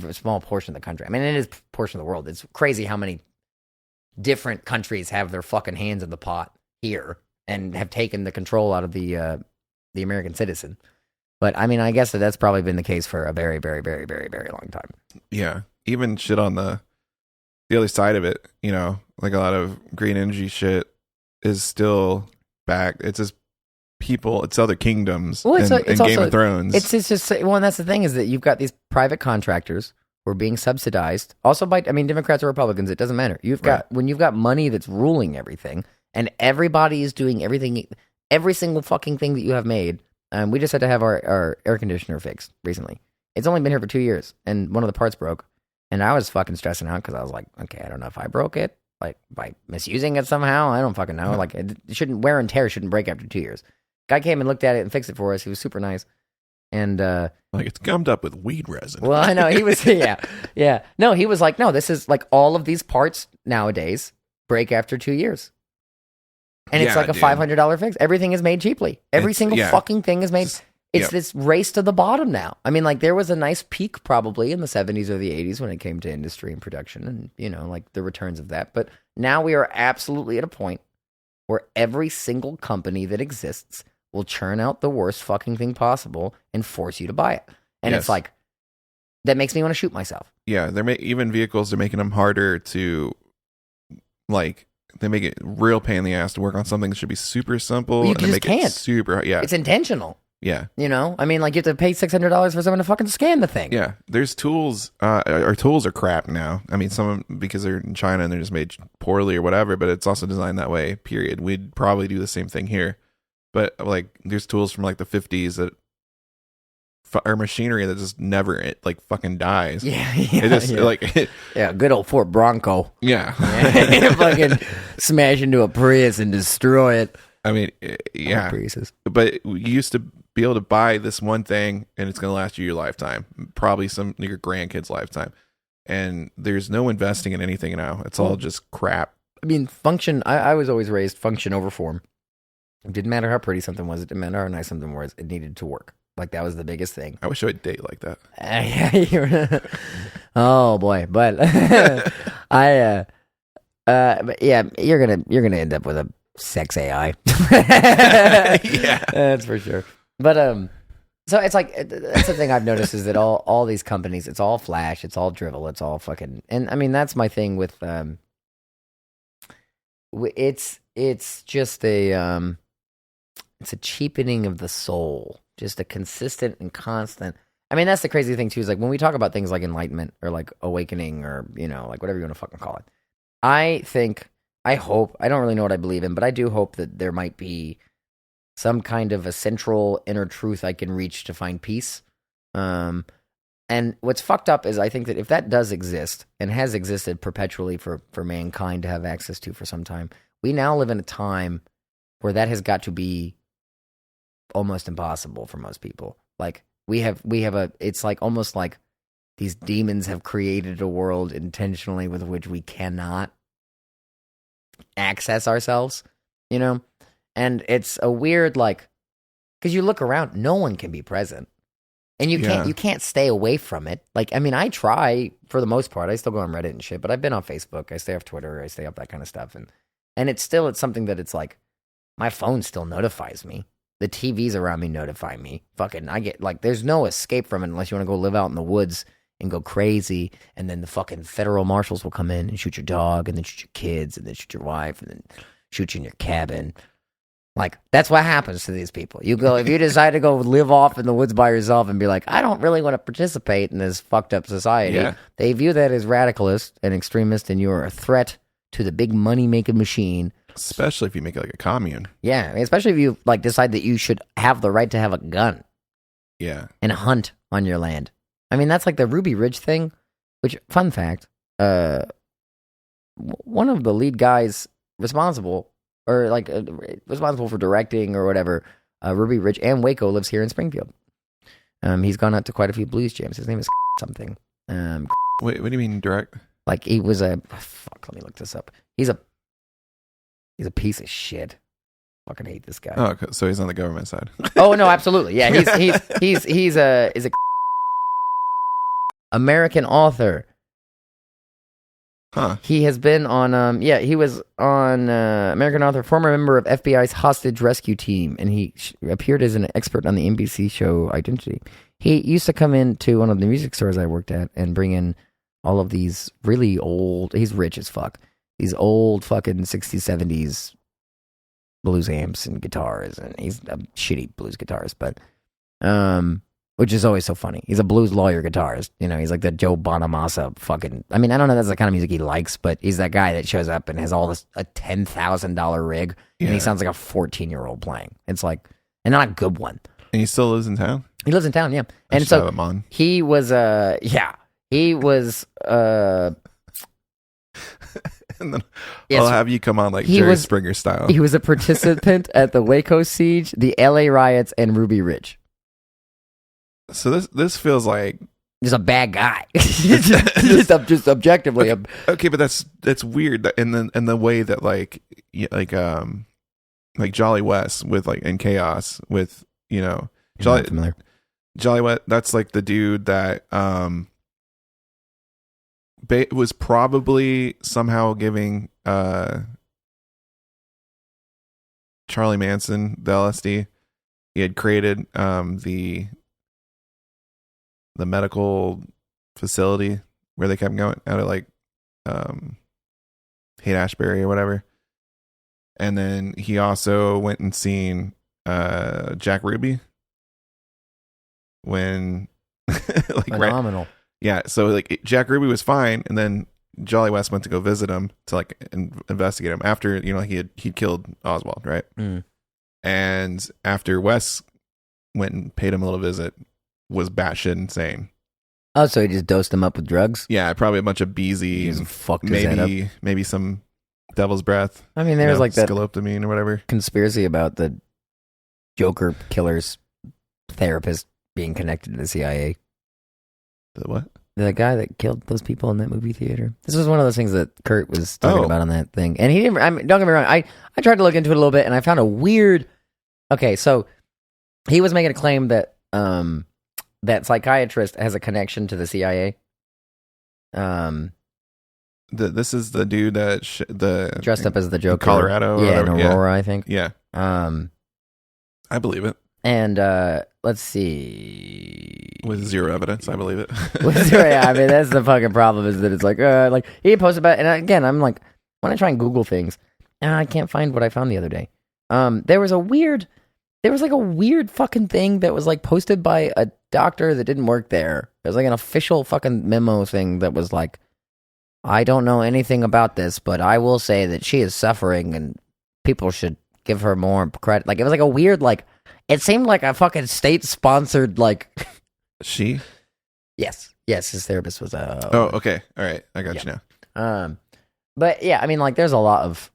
Speaker 3: a small portion of the country. I mean, it is a portion of the world. It's crazy how many different countries have their fucking hands in the pot here and have taken the control out of the American citizen. But I mean, I guess that's probably been the case for a very, very, very, very, very long time.
Speaker 2: Yeah. Even shit on the other side of it, you know, like a lot of green energy shit is still back. It's just people, it's other kingdoms
Speaker 3: Well, it's
Speaker 2: and Game of Thrones.
Speaker 3: It's just, well, and that's the thing is that you've got these private contractors who are being subsidized. Also by, I mean, Democrats or Republicans, it doesn't matter. When you've got money that's ruling everything and everybody is doing everything, every single fucking thing that you have made. We just had to have our air conditioner fixed recently. It's only been here for 2 years and one of the parts broke. And I was fucking stressing out because I was like, okay, I don't know if I broke it, like by misusing it somehow. I don't fucking know. Like it shouldn't, wear and tear shouldn't break after 2 years. Guy came and looked at it and fixed it for us. He was super nice. And
Speaker 2: like it's gummed up with weed resin.
Speaker 3: Well, I know he was, yeah. No, he was like, no, this is like all of these parts nowadays break after 2 years. And it's like a $500 fix. Everything is made cheaply. Every single fucking thing is made. It's this race to the bottom now. I mean, like there was a nice peak probably in the 70s or the 80s when it came to industry and production and, you know, like the returns of that. But now we are absolutely at a point where every single company that exists will churn out the worst fucking thing possible and force you to buy it. And it's like, that makes me want to shoot myself.
Speaker 2: Yeah. Even vehicles, they're making them harder to like, they make it real pain in the ass to work on something that should be super simple.
Speaker 3: Well, you
Speaker 2: and
Speaker 3: just
Speaker 2: make
Speaker 3: can't.
Speaker 2: It super,
Speaker 3: It's intentional.
Speaker 2: Yeah.
Speaker 3: You know, I mean, like you have to pay $600 for someone to fucking scan the thing.
Speaker 2: Yeah. There's tools. Our tools are crap now. I mean, some of them, because they're in China and they're just made poorly or whatever, but it's also designed that way, period. We'd probably do the same thing here. But like, there's tools from like the 50s that are machinery that just never, it like fucking dies.
Speaker 3: Yeah.
Speaker 2: It just like,
Speaker 3: yeah, good old Fort Bronco.
Speaker 2: Yeah.
Speaker 3: Fucking smash into a Prius and destroy it.
Speaker 2: I mean, yeah.
Speaker 3: Priuses.
Speaker 2: But you used to be able to buy this one thing and it's going to last you your lifetime, probably your grandkids' lifetime. And there's no investing in anything now. It's all just crap.
Speaker 3: I mean, function, I was always raised function over form. It didn't matter how pretty something was. It didn't matter how nice something was. It needed to work. Like, that was the biggest thing.
Speaker 2: I wish I would date like that.
Speaker 3: Oh, boy. But but yeah, you're gonna end up with a sex AI.
Speaker 2: Yeah.
Speaker 3: That's for sure. But so it's like, that's the thing I've noticed is that all these companies, it's all flash, it's all drivel, it's all fucking, and I mean, that's my thing with it's just it's a cheapening of the soul, just a consistent and constant. I mean, that's the crazy thing too, is like when we talk about things like enlightenment or like awakening or, you know, like whatever you want to fucking call it, I think I hope, I don't really know what I believe in, but I do hope that there might be some kind of a central inner truth I can reach to find peace. And what's fucked up is I think that if that does exist and has existed perpetually for mankind to have access to for some time, we now live in a time where that has got to be almost impossible for most people. Like it's like almost like these demons have created a world intentionally with which we cannot access ourselves, you know? And it's a weird, like, because you look around, no one can be present. And you can't stay away from it. Like, I mean, I try for the most part. I still go on Reddit and shit, but I've been on Facebook. I stay off Twitter. I stay off that kind of stuff. And it's something that it's like, my phone still notifies me. The TVs around me notify me. Fucking, I get, like, there's no escape from it unless you want to go live out in the woods and go crazy, and then the fucking federal marshals will come in and shoot your dog, and then shoot your kids, and then shoot your wife, and then shoot you in your cabin. Like, that's what happens to these people. You go, if you decide to go live off in the woods by yourself and be like, I don't really want to participate in this fucked up society, they view that as radicalist and extremist, and you're a threat to the big money-making machine.
Speaker 2: Especially if you make it like a commune.
Speaker 3: Yeah, I mean, especially if you like decide that you should have the right to have a gun.
Speaker 2: Yeah.
Speaker 3: And hunt on your land. I mean, that's like the Ruby Ridge thing, which, fun fact, one of the lead guys responsible for directing or whatever, Ruby Ridge and Waco lives here in Springfield. He's gone out to quite a few blues jams. His name is something.
Speaker 2: Wait, what do you mean direct?
Speaker 3: Like he was fuck, let me look this up. He's a piece of shit. Fucking hate this guy.
Speaker 2: Oh, so he's on the government side.
Speaker 3: Oh no, absolutely. Yeah, he's a American author.
Speaker 2: Huh.
Speaker 3: He has been on he was on American author, former member of FBI's hostage rescue team, and he appeared as an expert on the NBC show Identity. He used to come into one of the music stores I worked at and bring in all of these really old, he's rich as fuck, these old fucking 60s, 70s blues amps and guitars, and he's a shitty blues guitarist, but which is always so funny. He's a blues lawyer guitarist. You know, he's like the Joe Bonamassa fucking... I mean, I don't know if that's the kind of music he likes, but he's that guy that shows up and has all this, a $10,000 rig, and he sounds like a 14-year-old playing. It's like... And not a good one.
Speaker 2: And he still lives in town?
Speaker 3: He lives in town, yeah. And so, he was, he was,
Speaker 2: and then I'll have you come on like Jerry Springer style.
Speaker 3: He was a participant at the Waco siege, the LA riots, and Ruby Ridge.
Speaker 2: So this feels like
Speaker 3: just a bad guy. just objectively.
Speaker 2: Okay, but that's weird. And the way that like Jolly West with like in Chaos with Jolly West. That's like the dude that was probably somehow giving Charlie Manson the LSD. He had created the medical facility where they kept going out of like Haight-Ashbury or whatever. And then he also went and seen Jack Ruby when like
Speaker 3: phenomenal.
Speaker 2: Yeah, so like Jack Ruby was fine, and then Jolly West went to go visit him to like investigate him after he'd killed Oswald, right? And after West went and paid him a little visit, was batshit insane.
Speaker 3: Oh, so he just dosed him up with drugs?
Speaker 2: Yeah, probably a bunch of BZ and maybe some devil's breath.
Speaker 3: I mean, there's like that
Speaker 2: scalopamine or whatever
Speaker 3: conspiracy about the Joker killer's therapist being connected to the CIA.
Speaker 2: The what?
Speaker 3: The guy that killed those people in that movie theater. This was one of those things that Kurt was talking about on that thing. And he didn't, I mean, don't get me wrong, I tried to look into it a little bit, and I found a weird... Okay, so he was making a claim that that psychiatrist has a connection to the CIA.
Speaker 2: This is the dude that
Speaker 3: dressed up as the Joker,
Speaker 2: Colorado,
Speaker 3: yeah, in Aurora, I think.
Speaker 2: Yeah, I believe it.
Speaker 3: And let's see,
Speaker 2: with zero evidence, I believe it.
Speaker 3: Yeah, I mean that's the fucking problem, is that it's like he posted about it, and again, I'm like, when I try and Google things, and I can't find what I found the other day. There was like a weird fucking thing that was like posted by a doctor that didn't work there. It was like an official fucking memo thing that was like, I don't know anything about this, but I will say that she is suffering and people should give her more credit. Like, it was like a weird, like, it seemed like a fucking state-sponsored, like...
Speaker 2: She?
Speaker 3: Yes, his therapist was a...
Speaker 2: Oh, okay. All right. I got you now.
Speaker 3: But yeah, I mean, like, there's a lot of...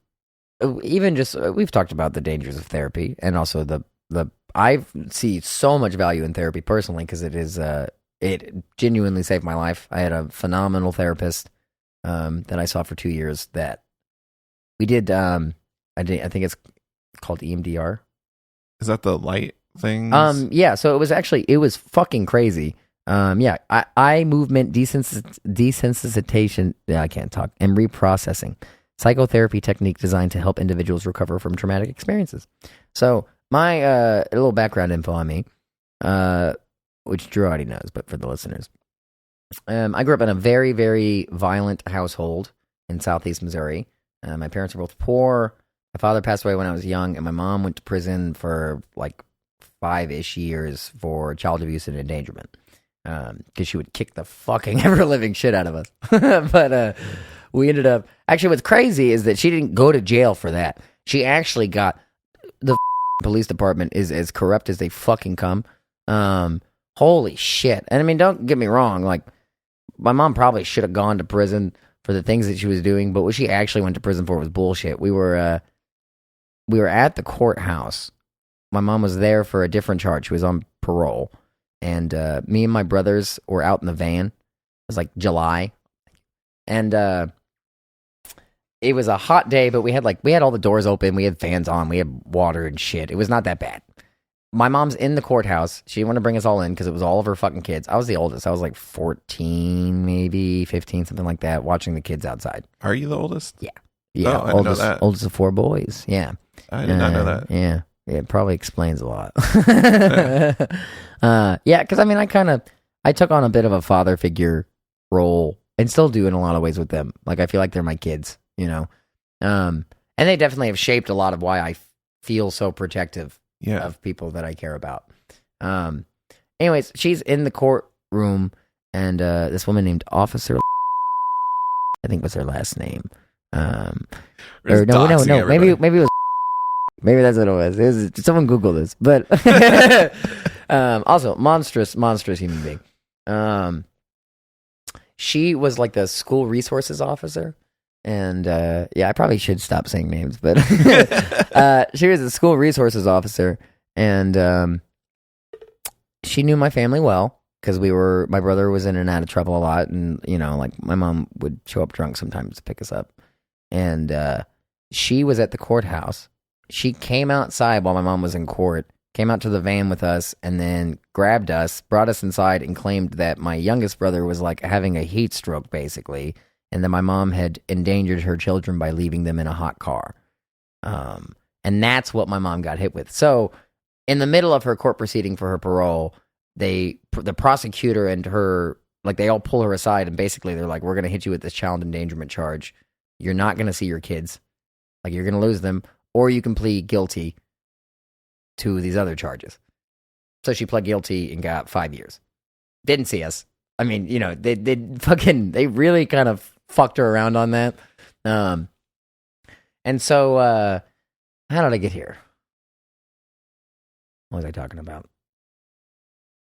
Speaker 3: Even just... We've talked about the dangers of therapy and also the I see so much value in therapy personally because it is... it genuinely saved my life. I had a phenomenal therapist that I saw for 2 years that we did... I think it's called EMDR.
Speaker 2: Is that the light thing?
Speaker 3: Yeah, so it was fucking crazy. Eye movement desensitization, I can't talk, and reprocessing. Psychotherapy technique designed to help individuals recover from traumatic experiences. So, my a little background info on me, which Drew already knows, but for the listeners. I grew up in a very, very violent household in southeast Missouri. My parents were both poor. My father passed away when I was young, and my mom went to prison for like 5-ish years for child abuse and endangerment. Because she would kick the fucking ever-living shit out of us. But we ended up... Actually, what's crazy is that she didn't go to jail for that. She actually got... The police department is as corrupt as they fucking come. Holy shit. And I mean, don't get me wrong. Like, my mom probably should have gone to prison for the things that she was doing, but what she actually went to prison for was bullshit. We were at the courthouse. My mom was there for a different charge. She was on parole. And me and my brothers were out in the van. It was like July. And it was a hot day, but we had all the doors open. We had fans on. We had water and shit. It was not that bad. My mom's in the courthouse. She wanted to bring us all in because it was all of her fucking kids. I was the oldest. I was like 14, maybe 15, something like that, watching the kids outside.
Speaker 2: Are you the oldest?
Speaker 3: Yeah.
Speaker 2: Oh, I didn't know that.
Speaker 3: Oldest of 4 boys. Yeah.
Speaker 2: I did not know that.
Speaker 3: Yeah. It probably explains a lot. Yeah, because I mean, I took on a bit of a father figure role and still do in a lot of ways with them. Like, I feel like they're my kids, you know? And they definitely have shaped a lot of why I feel so protective of people that I care about. Anyways, she's in the courtroom, and this woman named Officer, I think was her last name. No, maybe it was. Maybe that's what it was. Someone Google this, but also monstrous human being. She was like the school resources officer, and I probably should stop saying names, but she was a school resources officer, and she knew my family well because my brother was in and out of trouble a lot, and like my mom would show up drunk sometimes to pick us up, and she was at the courthouse. She came outside while my mom was in court, came out to the van with us, and then grabbed us, brought us inside, and claimed that my youngest brother was like having a heat stroke, basically, and that my mom had endangered her children by leaving them in a hot car. And that's what my mom got hit with. So, in the middle of her court proceeding for her parole, the prosecutor and her, like, they all pull her aside, and basically they're like, we're going to hit you with this child endangerment charge. You're not going to see your kids. Like, you're going to lose them. Or you can plead guilty to these other charges. So she pled guilty and got 5 years. Didn't see us. I mean, they really kind of fucked her around on that. And so, how did I get here? What was I talking about?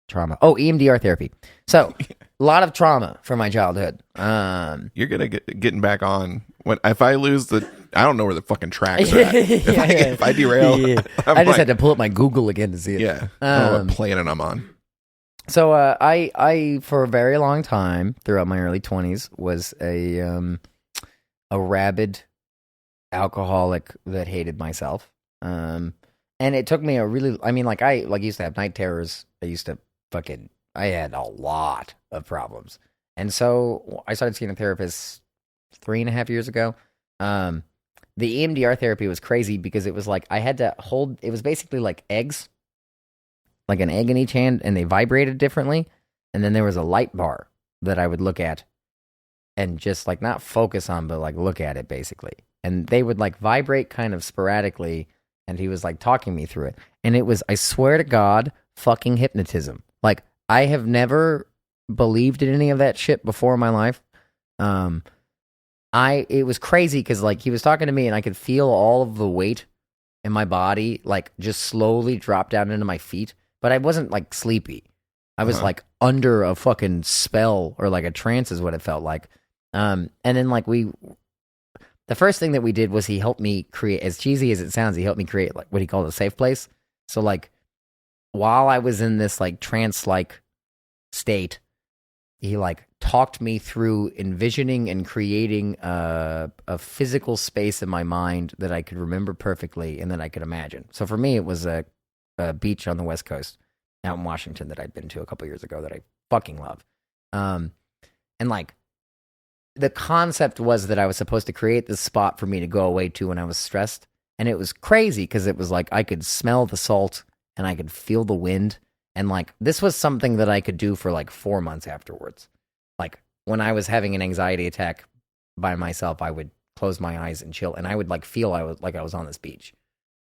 Speaker 3: Trauma. Oh, EMDR therapy. So, a lot of trauma from my childhood.
Speaker 2: You're gonna getting back on if I lose I don't know where the fucking tracks are at. If I derail,
Speaker 3: I just had to pull up my Google again to see it.
Speaker 2: Yeah, I don't know what planet I'm on.
Speaker 3: So I for a very long time throughout my early 20s was a rabid alcoholic that hated myself. And it took me I used to have night terrors. I had a lot of problems. And so I started seeing a therapist 3.5 years ago. The EMDR therapy was crazy because it was like I had to hold, it was basically like eggs, like an egg in each hand, and they vibrated differently. And then there was a light bar that I would look at and just like not focus on, but like look at it basically. And they would like vibrate kind of sporadically. And he was like talking me through it. And it was, I swear to God, fucking hypnotism. Like, I have never believed in any of that shit before in my life. it was crazy because like he was talking to me and I could feel all of the weight in my body like just slowly drop down into my feet, but I wasn't like sleepy. I was like under a fucking spell or like a trance is what it felt like. And then like the first thing that we did was he helped me create, as cheesy as it sounds, he helped me create like what he called a safe place. So like while I was in this like trance-like state, he like talked me through envisioning and creating a physical space in my mind that I could remember perfectly and that I could imagine. So for me, it was a beach on the West Coast out in Washington that I'd been to a couple years ago that I fucking love. And like the concept was that I was supposed to create this spot for me to go away to when I was stressed. And it was crazy because it was like I could smell the salt and I could feel the wind. And like this was something that I could do for like 4 months afterwards. Like when I was having an anxiety attack by myself, I would close my eyes and chill, and I would like feel I was on this beach.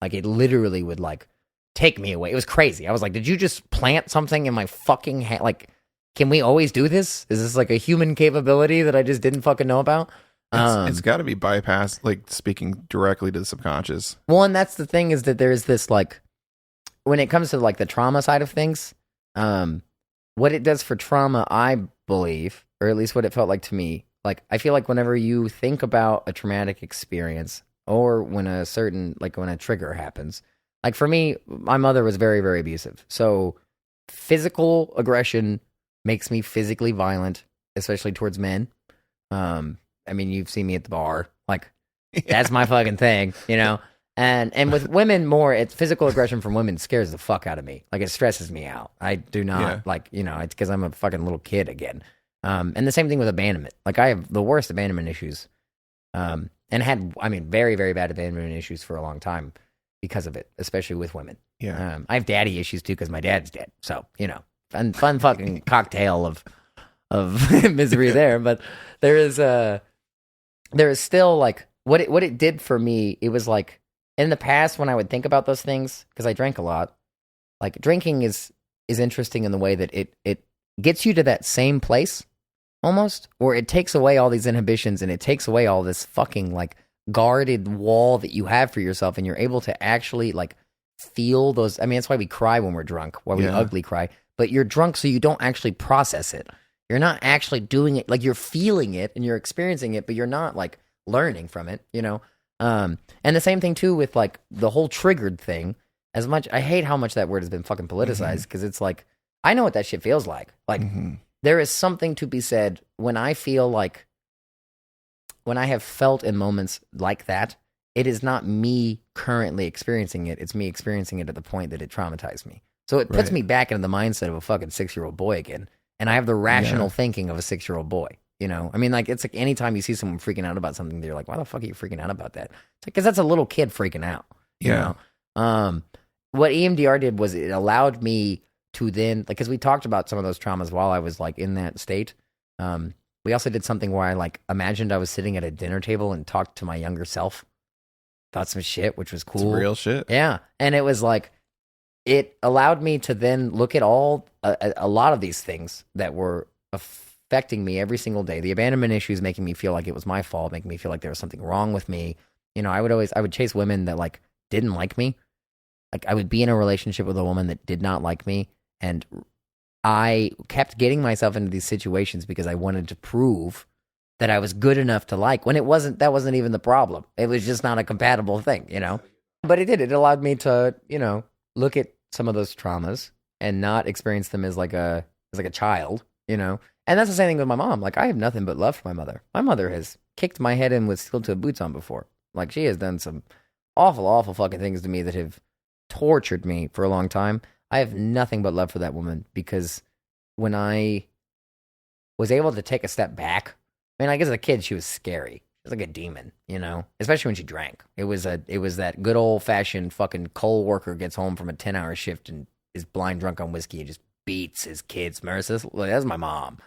Speaker 3: Like it literally would like take me away. It was crazy. I was like, did you just plant something in my fucking hand? Like, can we always do this? Is this like a human capability that I just didn't fucking know about?
Speaker 2: It's got to be bypassed, like speaking directly to the subconscious.
Speaker 3: Well, and that's the thing is that there's this like, when it comes to like the trauma side of things, what it does for trauma, I believe, or at least what it felt like to me, like I feel like whenever you think about a traumatic experience or when a trigger happens, like for me, my mother was very, very abusive. So physical aggression makes me physically violent, especially towards men. I mean, you've seen me at the bar. Like, that's my fucking thing, you know? And with women more, it's physical aggression from women scares the fuck out of me. Like, it stresses me out. I do not, like, you know, it's because I'm a fucking little kid again. And the same thing with abandonment. Like, I have the worst abandonment issues. And had, I mean, very, very bad abandonment issues for a long time because of it, especially with women.
Speaker 2: Yeah.
Speaker 3: I have daddy issues, too, because my dad's dead. So, you know, fun fucking cocktail of misery there. But there is still, like, what it did for me, it was like, in the past, when I would think about those things, because I drank a lot, like drinking is interesting in the way that it gets you to that same place, almost, or it takes away all these inhibitions and it takes away all this fucking like guarded wall that you have for yourself, and you're able to actually like feel those. I mean, that's why we cry when we're drunk, why we ugly cry. But you're drunk, so you don't actually process it. You're not actually doing it. Like you're feeling it and you're experiencing it, but you're not like learning from it, you know? And the same thing too with like the whole triggered thing. As much, I hate how much that word has been fucking politicized, because it's like, I know what that shit feels like. Like there is something to be said when I feel like, when I have felt in moments like that, it is not me currently experiencing it. It's me experiencing it at the point that it traumatized me. So it puts me back into the mindset of a fucking 6-year-old boy again. And I have the rational thinking of a 6-year-old boy. You know, I mean, like, it's like anytime you see someone freaking out about something, they're like, why the fuck are you freaking out about that? It's like, because that's a little kid freaking out. You know? What EMDR did was it allowed me to then, like, because we talked about some of those traumas while I was like in that state. We also did something where I like imagined I was sitting at a dinner table and talked to my younger self about some shit, which was cool.
Speaker 2: It's real shit.
Speaker 3: Yeah. And it was like, it allowed me to then look at all, a lot of these things that were affecting me every single day. The abandonment issues making me feel like it was my fault, making me feel like there was something wrong with me. You know, I would chase women that like didn't like me. Like I would be in a relationship with a woman that did not like me, and I kept getting myself into these situations because I wanted to prove that I was good enough to like, when that wasn't even the problem. It was just not a compatible thing, you know? But it allowed me to, you know, look at some of those traumas and not experience them as like a child, you know? And that's the same thing with my mom. Like, I have nothing but love for my mother. My mother has kicked my head in with steel-toe boots on before. Like, she has done some awful, awful fucking things to me that have tortured me for a long time. I have nothing but love for that woman, because when I was able to take a step back, I mean, like, as a kid, she was scary. She was like a demon, you know? Especially when she drank. It was that good old-fashioned fucking coal worker gets home from a 10-hour shift and is blind drunk on whiskey and just beats his kids. That's my mom.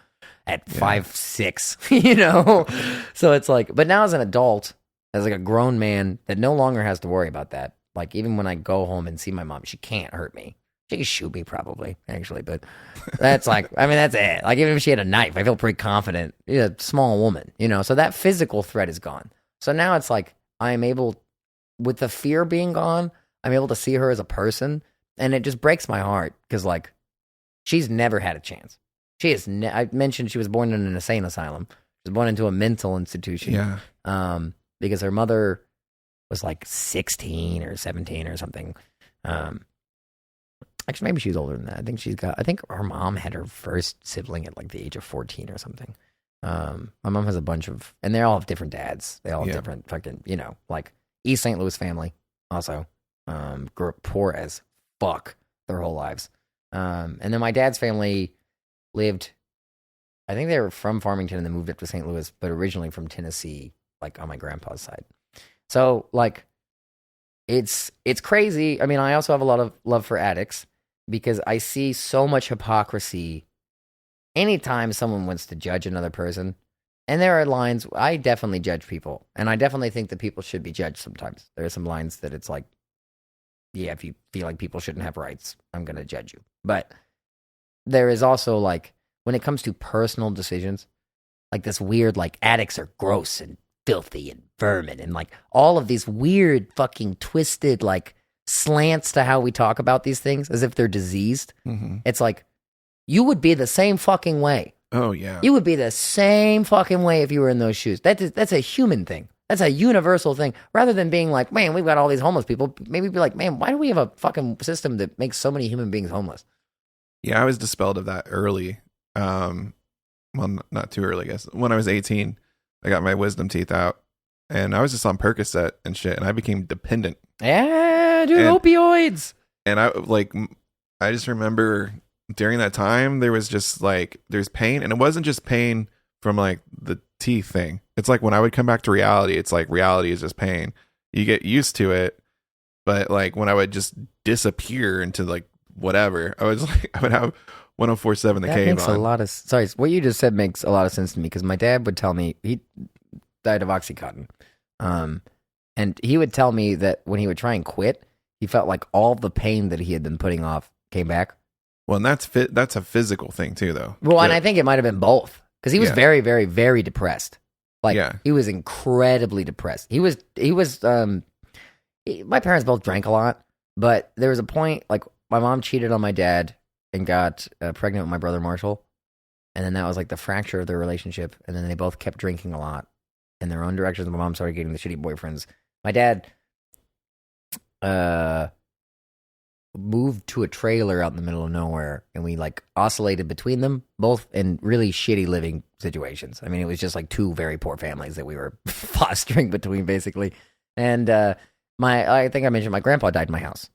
Speaker 3: At 5'6", you know? So it's like, but now as an adult, as like a grown man that no longer has to worry about that. Like, even when I go home and see my mom, she can't hurt me. She could shoot me probably, actually, but that's like, I mean, that's it. Like, even if she had a knife, I feel pretty confident. She's a small woman, you know, so that physical threat is gone. So now it's like, I am able, with the fear being gone, I'm able to see her as a person, and it just breaks my heart, because, like, she's never had a chance. She is, I mentioned she was born in an insane asylum. She was born into a mental institution.
Speaker 2: Yeah.
Speaker 3: Because her mother was like 16 or 17 or something. Actually, maybe she's older than that. I think her mom had her first sibling at like the age of 14 or something. My mom has a bunch of, and they all have different dads. They all have different fucking, you know, like East St. Louis family also. Grew up poor as fuck their whole lives. And then my dad's family lived, I think they were from Farmington and then moved up to St. Louis, but originally from Tennessee, like on my grandpa's side. So like, it's crazy. I mean, I also have a lot of love for addicts, because I see so much hypocrisy anytime someone wants to judge another person. And there are lines, I definitely judge people, and I definitely think that people should be judged sometimes. There are some lines that it's like, yeah, if you feel like people shouldn't have rights, I'm going to judge you. But there is also, like, when it comes to personal decisions, like this weird, like, addicts are gross and filthy and vermin, and like all of these weird fucking twisted, like, slants to how we talk about these things as if they're diseased.
Speaker 2: Mm-hmm.
Speaker 3: It's like, you would be the same fucking way.
Speaker 2: Oh, yeah.
Speaker 3: You would be the same fucking way if you were in those shoes. That's a human thing. That's a universal thing. Rather than being like, man, we've got all these homeless people, maybe be like, man, why do we have a fucking system that makes so many human beings homeless?
Speaker 2: Yeah, I was dispelled of that early. Well, not too early, I guess. When I was 18, I got my wisdom teeth out, and I was just on Percocet and shit, and I became dependent.
Speaker 3: Yeah, dude, opioids.
Speaker 2: And I just remember during that time, there was just like, there's pain, and it wasn't just pain from like the teeth thing. It's like when I would come back to reality, it's like reality is just pain. You get used to it, but like when I would just disappear into like whatever, I would have 104.7 The Cave
Speaker 3: makes
Speaker 2: on.
Speaker 3: a lot of, sorry, what you just said makes a lot of sense to me, because my dad would tell me, he died of Oxycontin. And he would tell me that when he would try and quit, he felt like all the pain that he had been putting off came back.
Speaker 2: Well, and that's a physical thing too, though.
Speaker 3: Well, and I think it might have been both, because he was very, very, very depressed. Like, he was incredibly depressed. My parents both drank a lot, but there was a point, like, my mom cheated on my dad and got pregnant with my brother Marshall, and then that was like the fracture of their relationship, and then they both kept drinking a lot in their own directions. My mom started getting the shitty boyfriends. My dad moved to a trailer out in the middle of nowhere, and we like oscillated between them, both in really shitty living situations. I mean, it was just like two very poor families that we were fostering between, basically. And I think I mentioned my grandpa died in my house.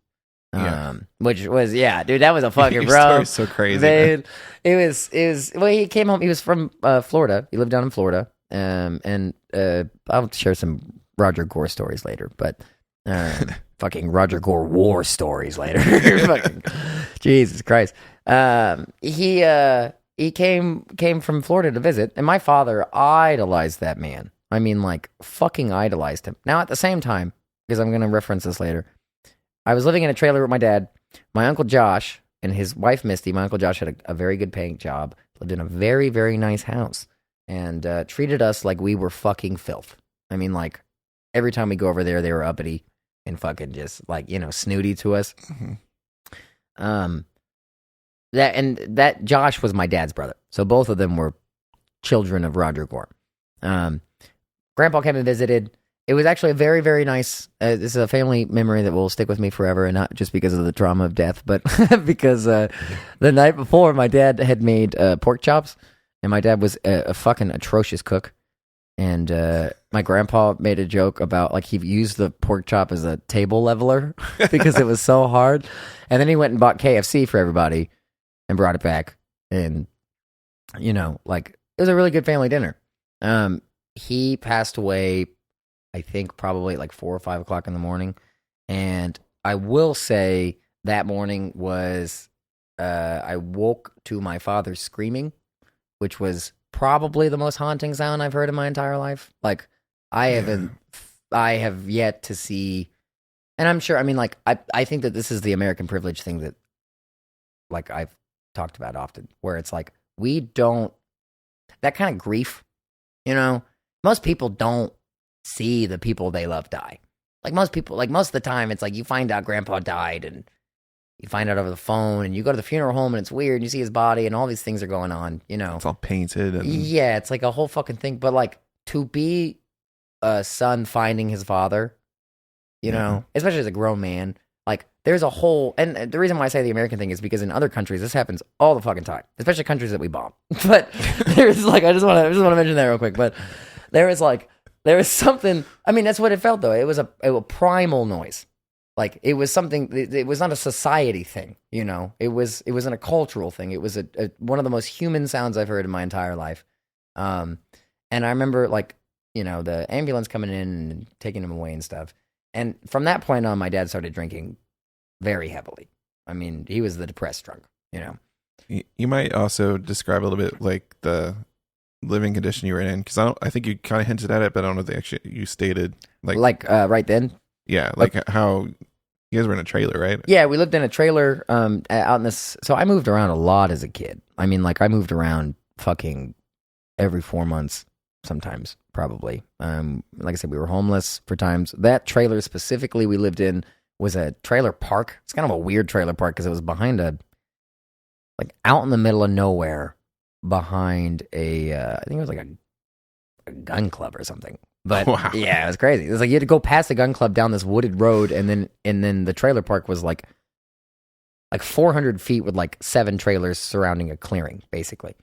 Speaker 3: Which was, dude, that was a fucking
Speaker 2: Your
Speaker 3: bro.
Speaker 2: story's so crazy, man.
Speaker 3: It was, well, he came home, he was from Florida. He lived down in Florida. And I'll share some Roger Gore stories later, but fucking Roger Gore war stories later. Fucking, Jesus Christ. He came from Florida to visit, and my father idolized that man. I mean, like, fucking idolized him. Now, at the same time, because I'm going to reference this later, I was living in a trailer with my dad. My Uncle Josh and his wife Misty, my Uncle Josh had a very good paying job, lived in a very, very nice house, and treated us like we were fucking filth. I mean, like, every time we go over there, they were uppity and fucking just, like, you know, snooty to us. Mm-hmm. That Josh was my dad's brother. So both of them were children of Roger Gore. Grandpa came and visited. It was actually a very, very nice, this is a family memory that will stick with me forever, and not just because of the trauma of death, but because the night before, my dad had made pork chops, and my dad was a fucking atrocious cook. And my grandpa made a joke about, like, he used the pork chop as a table leveler because it was so hard. And then he went and bought KFC for everybody and brought it back. And, you know, like, it was a really good family dinner. He passed away, I think, probably like 4 or 5 o'clock in the morning. And I will say that morning was, I woke to my father screaming, which was probably the most haunting sound I've heard in my entire life. Like, I have yet to see, and I'm sure, I mean, like, I think that this is the American privilege thing that like I've talked about often, where it's like we don't, that kind of grief, you know, most people don't see the people they love die. Like most people, like most of the time, it's like you find out grandpa died and you find out over the phone and you go to the funeral home and it's weird and you see his body and all these things are going on, you know.
Speaker 2: It's all painted. And...
Speaker 3: Yeah, it's like a whole fucking thing. But like to be a son finding his father, you know, especially as a grown man, like there's a whole, and the reason why I say the American thing is because in other countries this happens all the fucking time, especially countries that we bomb. But there's like, I just want to mention that real quick. But there was something. I mean, that's what it felt though. It was a primal noise. Like it was something. It was not a society thing. You know, it wasn't a cultural thing. It was a one of the most human sounds I've heard in my entire life. And I remember like, you know, the ambulance coming in and taking him away and stuff. And from that point on, my dad started drinking very heavily. I mean, he was the depressed drunk, you know.
Speaker 2: You might also describe a little bit like the living condition you were in, because I think you kind of hinted at it, but I don't know if they actually you stated like
Speaker 3: right then.
Speaker 2: Yeah, like how you guys were in a trailer, right?
Speaker 3: Yeah, we lived in a trailer out in this. So I moved around a lot as a kid. I mean, like I moved around fucking every 4 months, sometimes probably. Like I said, we were homeless for times. That trailer specifically we lived in was a trailer park. It's kind of a weird trailer park because it was behind like out in the middle of nowhere, behind I think it was like a gun club or something. But
Speaker 2: wow.
Speaker 3: Yeah, it was crazy. It was like you had to go past the gun club down this wooded road, and then the trailer park was like 400 feet with like 7 trailers surrounding a clearing, basically,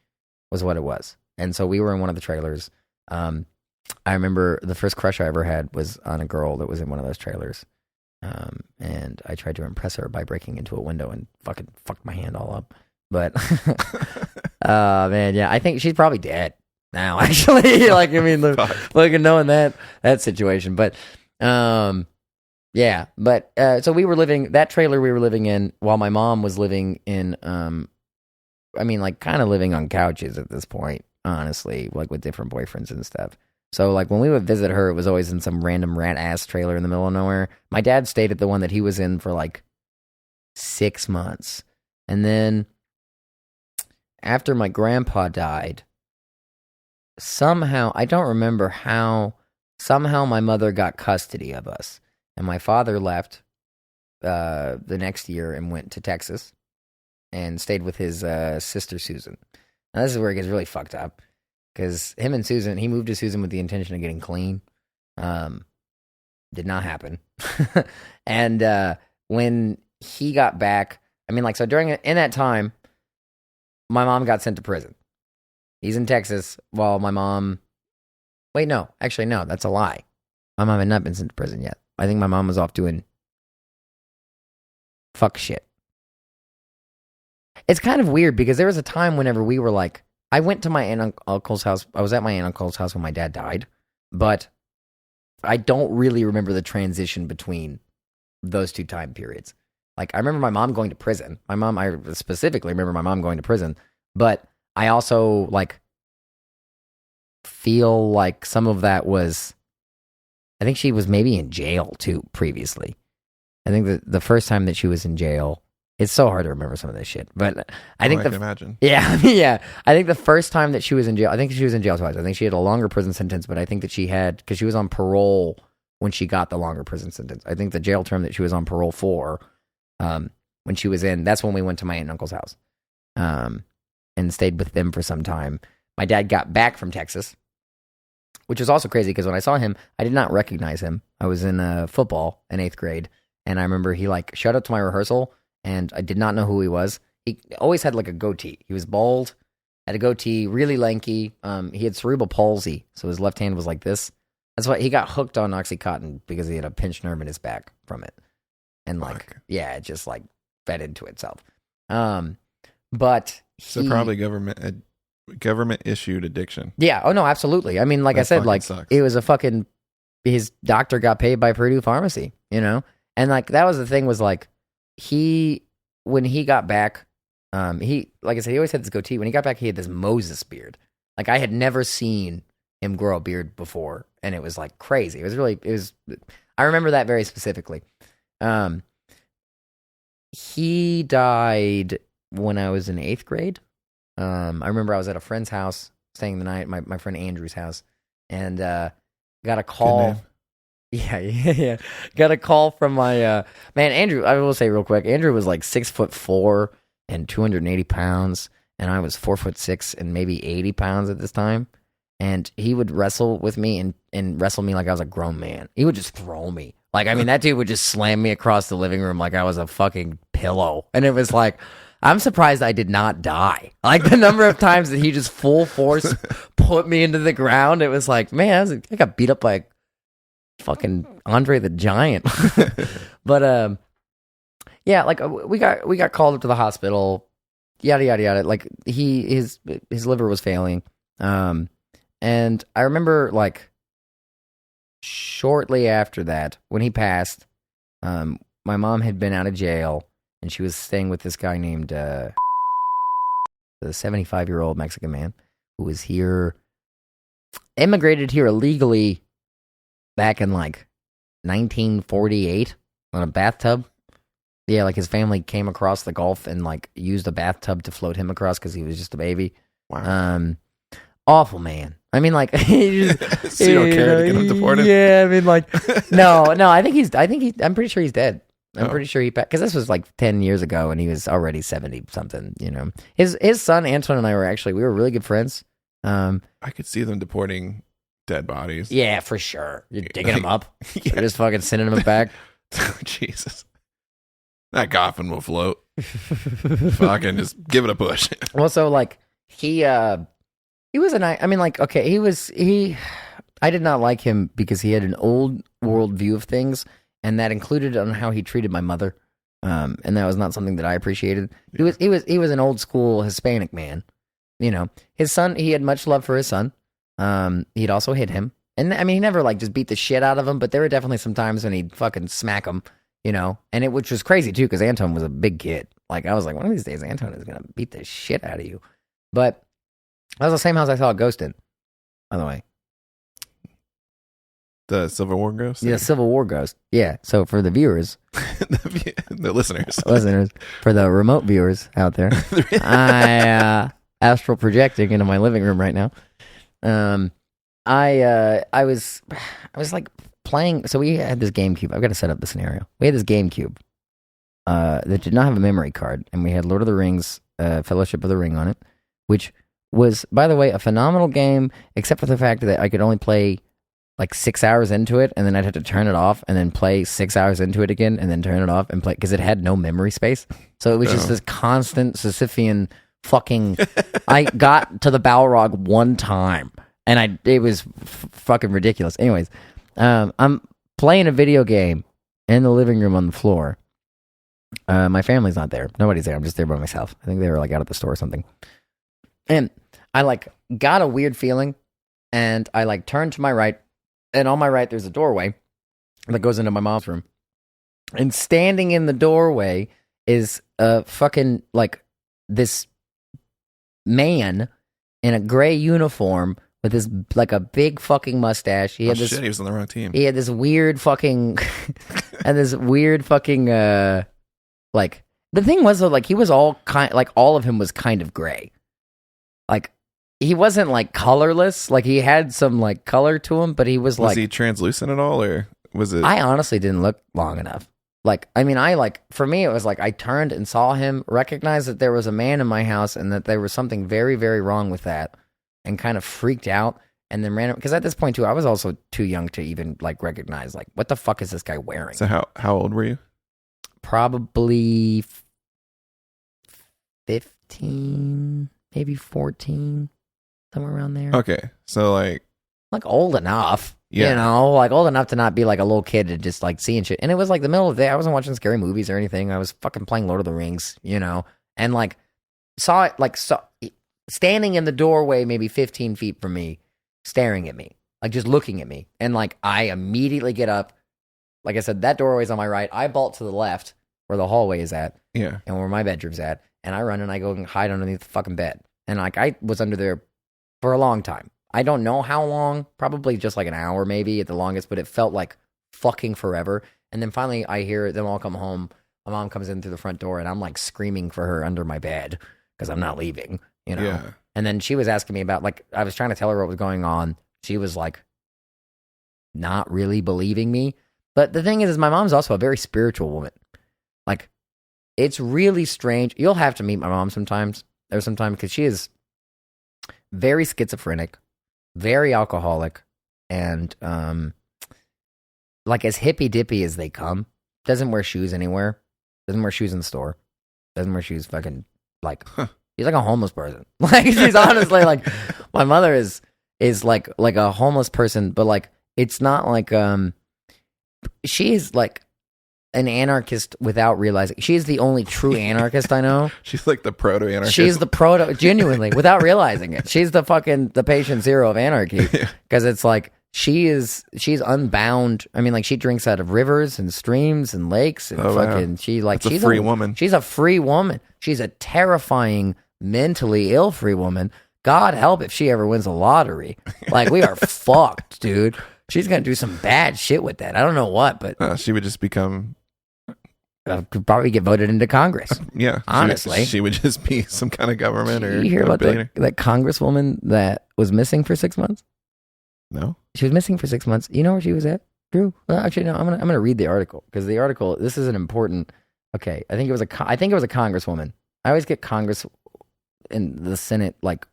Speaker 3: was what it was. And so we were in one of the trailers. I remember the first crush I ever had was on a girl that was in one of those trailers. And I tried to impress her by breaking into a window and fucking fucked my hand all up. But, man, yeah, I think she's probably dead now, actually. Like, I mean, fucking knowing that situation. But, yeah, but, so we were living, that trailer we were living in while my mom was living in, I mean, like, kind of living on couches at this point, honestly, like with different boyfriends and stuff. So, like, when we would visit her, it was always in some random rat-ass trailer in the middle of nowhere. My dad stayed at the one that he was in for, like, 6 months. And then, after my grandpa died, somehow, I don't remember how, somehow my mother got custody of us. And my father left the next year and went to Texas and stayed with his sister, Susan. Now, this is where it gets really fucked up. Because him and Susan, he moved to Susan with the intention of getting clean. Did not happen. And when he got back, I mean, like, so in that time, my mom got sent to prison. He's in Texas while my mom, wait, no, actually, no, that's a lie. My mom had not been sent to prison yet. I think my mom was off doing fuck shit. It's kind of weird because there was a time whenever we were like, I went to my aunt and uncle's house. I was at my aunt and uncle's house when my dad died, but I don't really remember the transition between those two time periods. Like, I remember my mom going to prison. I specifically remember my mom going to prison, but I also, like, feel like some of that was, I think she was maybe in jail, too, previously. I think that the first time that she was in jail, it's so hard to remember some of this shit, but I think
Speaker 2: I can imagine.
Speaker 3: Yeah, yeah. I think the first time that she was in jail, I think she was in jail twice. I think she had a longer prison sentence, but I think that she had, because she was on parole when she got the longer prison sentence. I think the jail term that she was on parole for, when she was in, that's when we went to my aunt and uncle's house, and stayed with them for some time. My dad got back from Texas, which was also crazy because when I saw him, I did not recognize him. I was in football in 8th grade, and I remember he like showed up to my rehearsal. And I did not know who he was. He always had like a goatee. He was bald, had a goatee, really lanky. He had cerebral palsy, so his left hand was like this. That's why he got hooked on Oxycontin, because he had a pinched nerve in his back from it. And like, yeah, it just like fed into itself. But
Speaker 2: so probably government issued addiction.
Speaker 3: Yeah. Oh no, absolutely. I mean, like I said, like
Speaker 2: sucks.
Speaker 3: It was a fucking, his doctor got paid by Purdue Pharmacy, you know? And like, that was the thing was like, when he got back, he, like I said, he always had this goatee. When he got back, he had this Moses beard. Like, I had never seen him grow a beard before, and it was like crazy. I remember that very specifically. He died when I was in 8th grade. I remember I was at a friend's house staying the night, my friend Andrew's house, and got a call. Yeah. Got a call from my man, Andrew. I will say real quick, Andrew was like 6'4" and 280 pounds, and I was 4'6" and maybe 80 pounds at this time. And he would wrestle with me and wrestle me like I was a grown man. He would just throw me. Like, I mean, that dude would just slam me across the living room like I was a fucking pillow. And it was like, I'm surprised I did not die. Like, the number of times that he just full force put me into the ground, it was like, man, I got beat up by fucking Andre the Giant. But yeah, like we got called up to the hospital, yada yada yada. Like his liver was failing. And I remember, like, shortly after that, when he passed, my mom had been out of jail, and she was staying with this guy named the 75-year-old Mexican man who was here, immigrated here illegally back in, like, 1948 on a bathtub. Yeah, like, his family came across the Gulf and, like, used a bathtub to float him across because he was just a baby.
Speaker 2: Wow.
Speaker 3: Awful man. I mean, like, he just,
Speaker 2: so you don't care to get him deported?
Speaker 3: Yeah, I mean, like, no, I'm pretty sure he's dead. I'm pretty sure he, because this was like 10 years ago and he was already 70 something, you know. His son, Antoine, and I we were really good friends.
Speaker 2: I could see them deporting dead bodies.
Speaker 3: Yeah, for sure. You're digging them up. Yeah. You're just fucking sending them back.
Speaker 2: Jesus. That coffin will float. Fucking just give it a push.
Speaker 3: Well, so, like, he was I mean, like, okay, I did not like him because he had an old world view of things, and that included on how he treated my mother. And that was not something that I appreciated. Yeah. He was an old school Hispanic man. You know, his son, he had much love for his son. He'd also hit him. And I mean, he never like just beat the shit out of him, but there were definitely some times when he'd fucking smack him, you know, and which was crazy too, because Anton was a big kid. Like, I was like, one of these days, Anton is going to beat the shit out of you. But that was the same house I saw a ghost in, by the way.
Speaker 2: The Civil War ghost?
Speaker 3: Yeah, Civil War ghost. Yeah. So for the viewers,
Speaker 2: the listeners,
Speaker 3: for the remote viewers out there, I astral projecting into my living room right now. I was like playing. So we had this GameCube. I've got to set up the scenario. We had this GameCube that did not have a memory card, and we had Lord of the Rings, Fellowship of the Ring on it, which was, by the way, a phenomenal game, except for the fact that I could only play like 6 hours into it, and then I'd have to turn it off, and then play 6 hours into it again, and then turn it off and play, because it had no memory space. So it was just this constant Sisyphean fucking. I got to the Balrog one time, and it was fucking ridiculous. Anyways, I'm playing a video game in the living room on the floor. My family's not there. Nobody's there. I'm just there by myself. I think they were like out at the store or something. And I like got a weird feeling, and I like turned to my right, and on my right there's a doorway that goes into my mom's room. And standing in the doorway is a fucking like this man in a gray uniform with this like a big fucking mustache. He had this
Speaker 2: shit, he was on the wrong team.
Speaker 3: He had this weird fucking like, the thing was though, like, he was all of him was kind of gray. Like, he wasn't like colorless. Like, he had some like color to him, but he was like.
Speaker 2: Was he translucent at all, or was it?
Speaker 3: I honestly didn't look long enough. Like, I mean, for me, it was like I turned and saw him, recognized that there was a man in my house and that there was something very, very wrong with that, and kind of freaked out, and then ran. Because at this point too, I was also too young to even like recognize like, what the fuck is this guy wearing?
Speaker 2: So how old were you?
Speaker 3: Probably 15, maybe 14, somewhere around there.
Speaker 2: Okay, so like
Speaker 3: old enough,
Speaker 2: yeah.
Speaker 3: You know, like old enough to not be like a little kid and just like seeing shit. And it was like the middle of the day. I wasn't watching scary movies or anything. I was fucking playing Lord of the Rings, you know, and like saw standing in the doorway, maybe 15 feet from me, staring at me, like just looking at me. And like I immediately get up. Like I said, that doorway's on my right. I bolt to the left where the hallway is at.
Speaker 2: Yeah.
Speaker 3: And where my bedroom's at. And I run and I go and hide underneath the fucking bed. And like I was under there for a long time. I don't know how long, probably just like an hour maybe at the longest, but it felt like fucking forever. And then finally I hear them all come home. my mom comes in through the front door, and I'm like screaming for her under my bed because I'm not leaving, you know?
Speaker 2: Yeah.
Speaker 3: And then she was asking me about, like, I was trying to tell her what was going on. She was like, not really believing me. But the thing is my mom's also a very spiritual woman. Like, it's really strange. You'll have to meet my mom sometimes, because she is very schizophrenic, very alcoholic, and like as hippy dippy as they come. Doesn't wear shoes anywhere. Doesn't wear shoes in the store. Doesn't wear shoes fucking like she's like a homeless person. Like she's honestly like my mother is like a homeless person, but like it's not like she's like an anarchist without realizing. She's the only true anarchist I know.
Speaker 2: She's like the proto-anarchist.
Speaker 3: She's the genuinely, without realizing it. She's the patient zero of anarchy. Because it's like, she's unbound. I mean, like, she drinks out of rivers and streams and lakes and fucking,
Speaker 2: wow. She's a free woman.
Speaker 3: She's a free woman. She's a terrifying, mentally ill free woman. God help if she ever wins the lottery. Like, we are fucked, dude. She's going to do some bad shit with that. I don't know what, but
Speaker 2: she would just become...
Speaker 3: could probably get voted into Congress.
Speaker 2: Yeah.
Speaker 3: Honestly.
Speaker 2: She would just be some kind of government or...
Speaker 3: You hear about that congresswoman that was missing for 6 months?
Speaker 2: No.
Speaker 3: She was missing for 6 months. You know where she was at, Drew? Well, actually, no. I'm gonna read the article because the article. This is an important. Okay, I think it was a congresswoman. I always get Congress and the Senate. Like,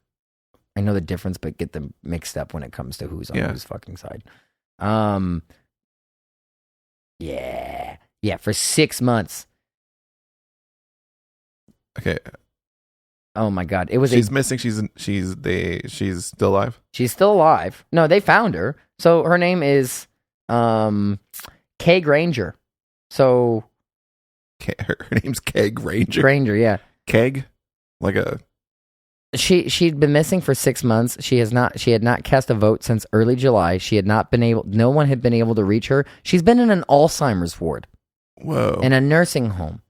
Speaker 3: I know the difference, but get them mixed up when it comes to who's on whose fucking side. Yeah, for 6 months.
Speaker 2: Okay.
Speaker 3: Oh my God! It was.
Speaker 2: She's missing. She's still alive.
Speaker 3: She's still alive. No, they found her. So her name is Kay Granger. So
Speaker 2: her name's Kay Granger.
Speaker 3: Granger, yeah.
Speaker 2: Keg, like a.
Speaker 3: She'd been missing for 6 months. She had not cast a vote since early July. No one had been able to reach her. She's been in an Alzheimer's ward.
Speaker 2: Whoa.
Speaker 3: In a nursing home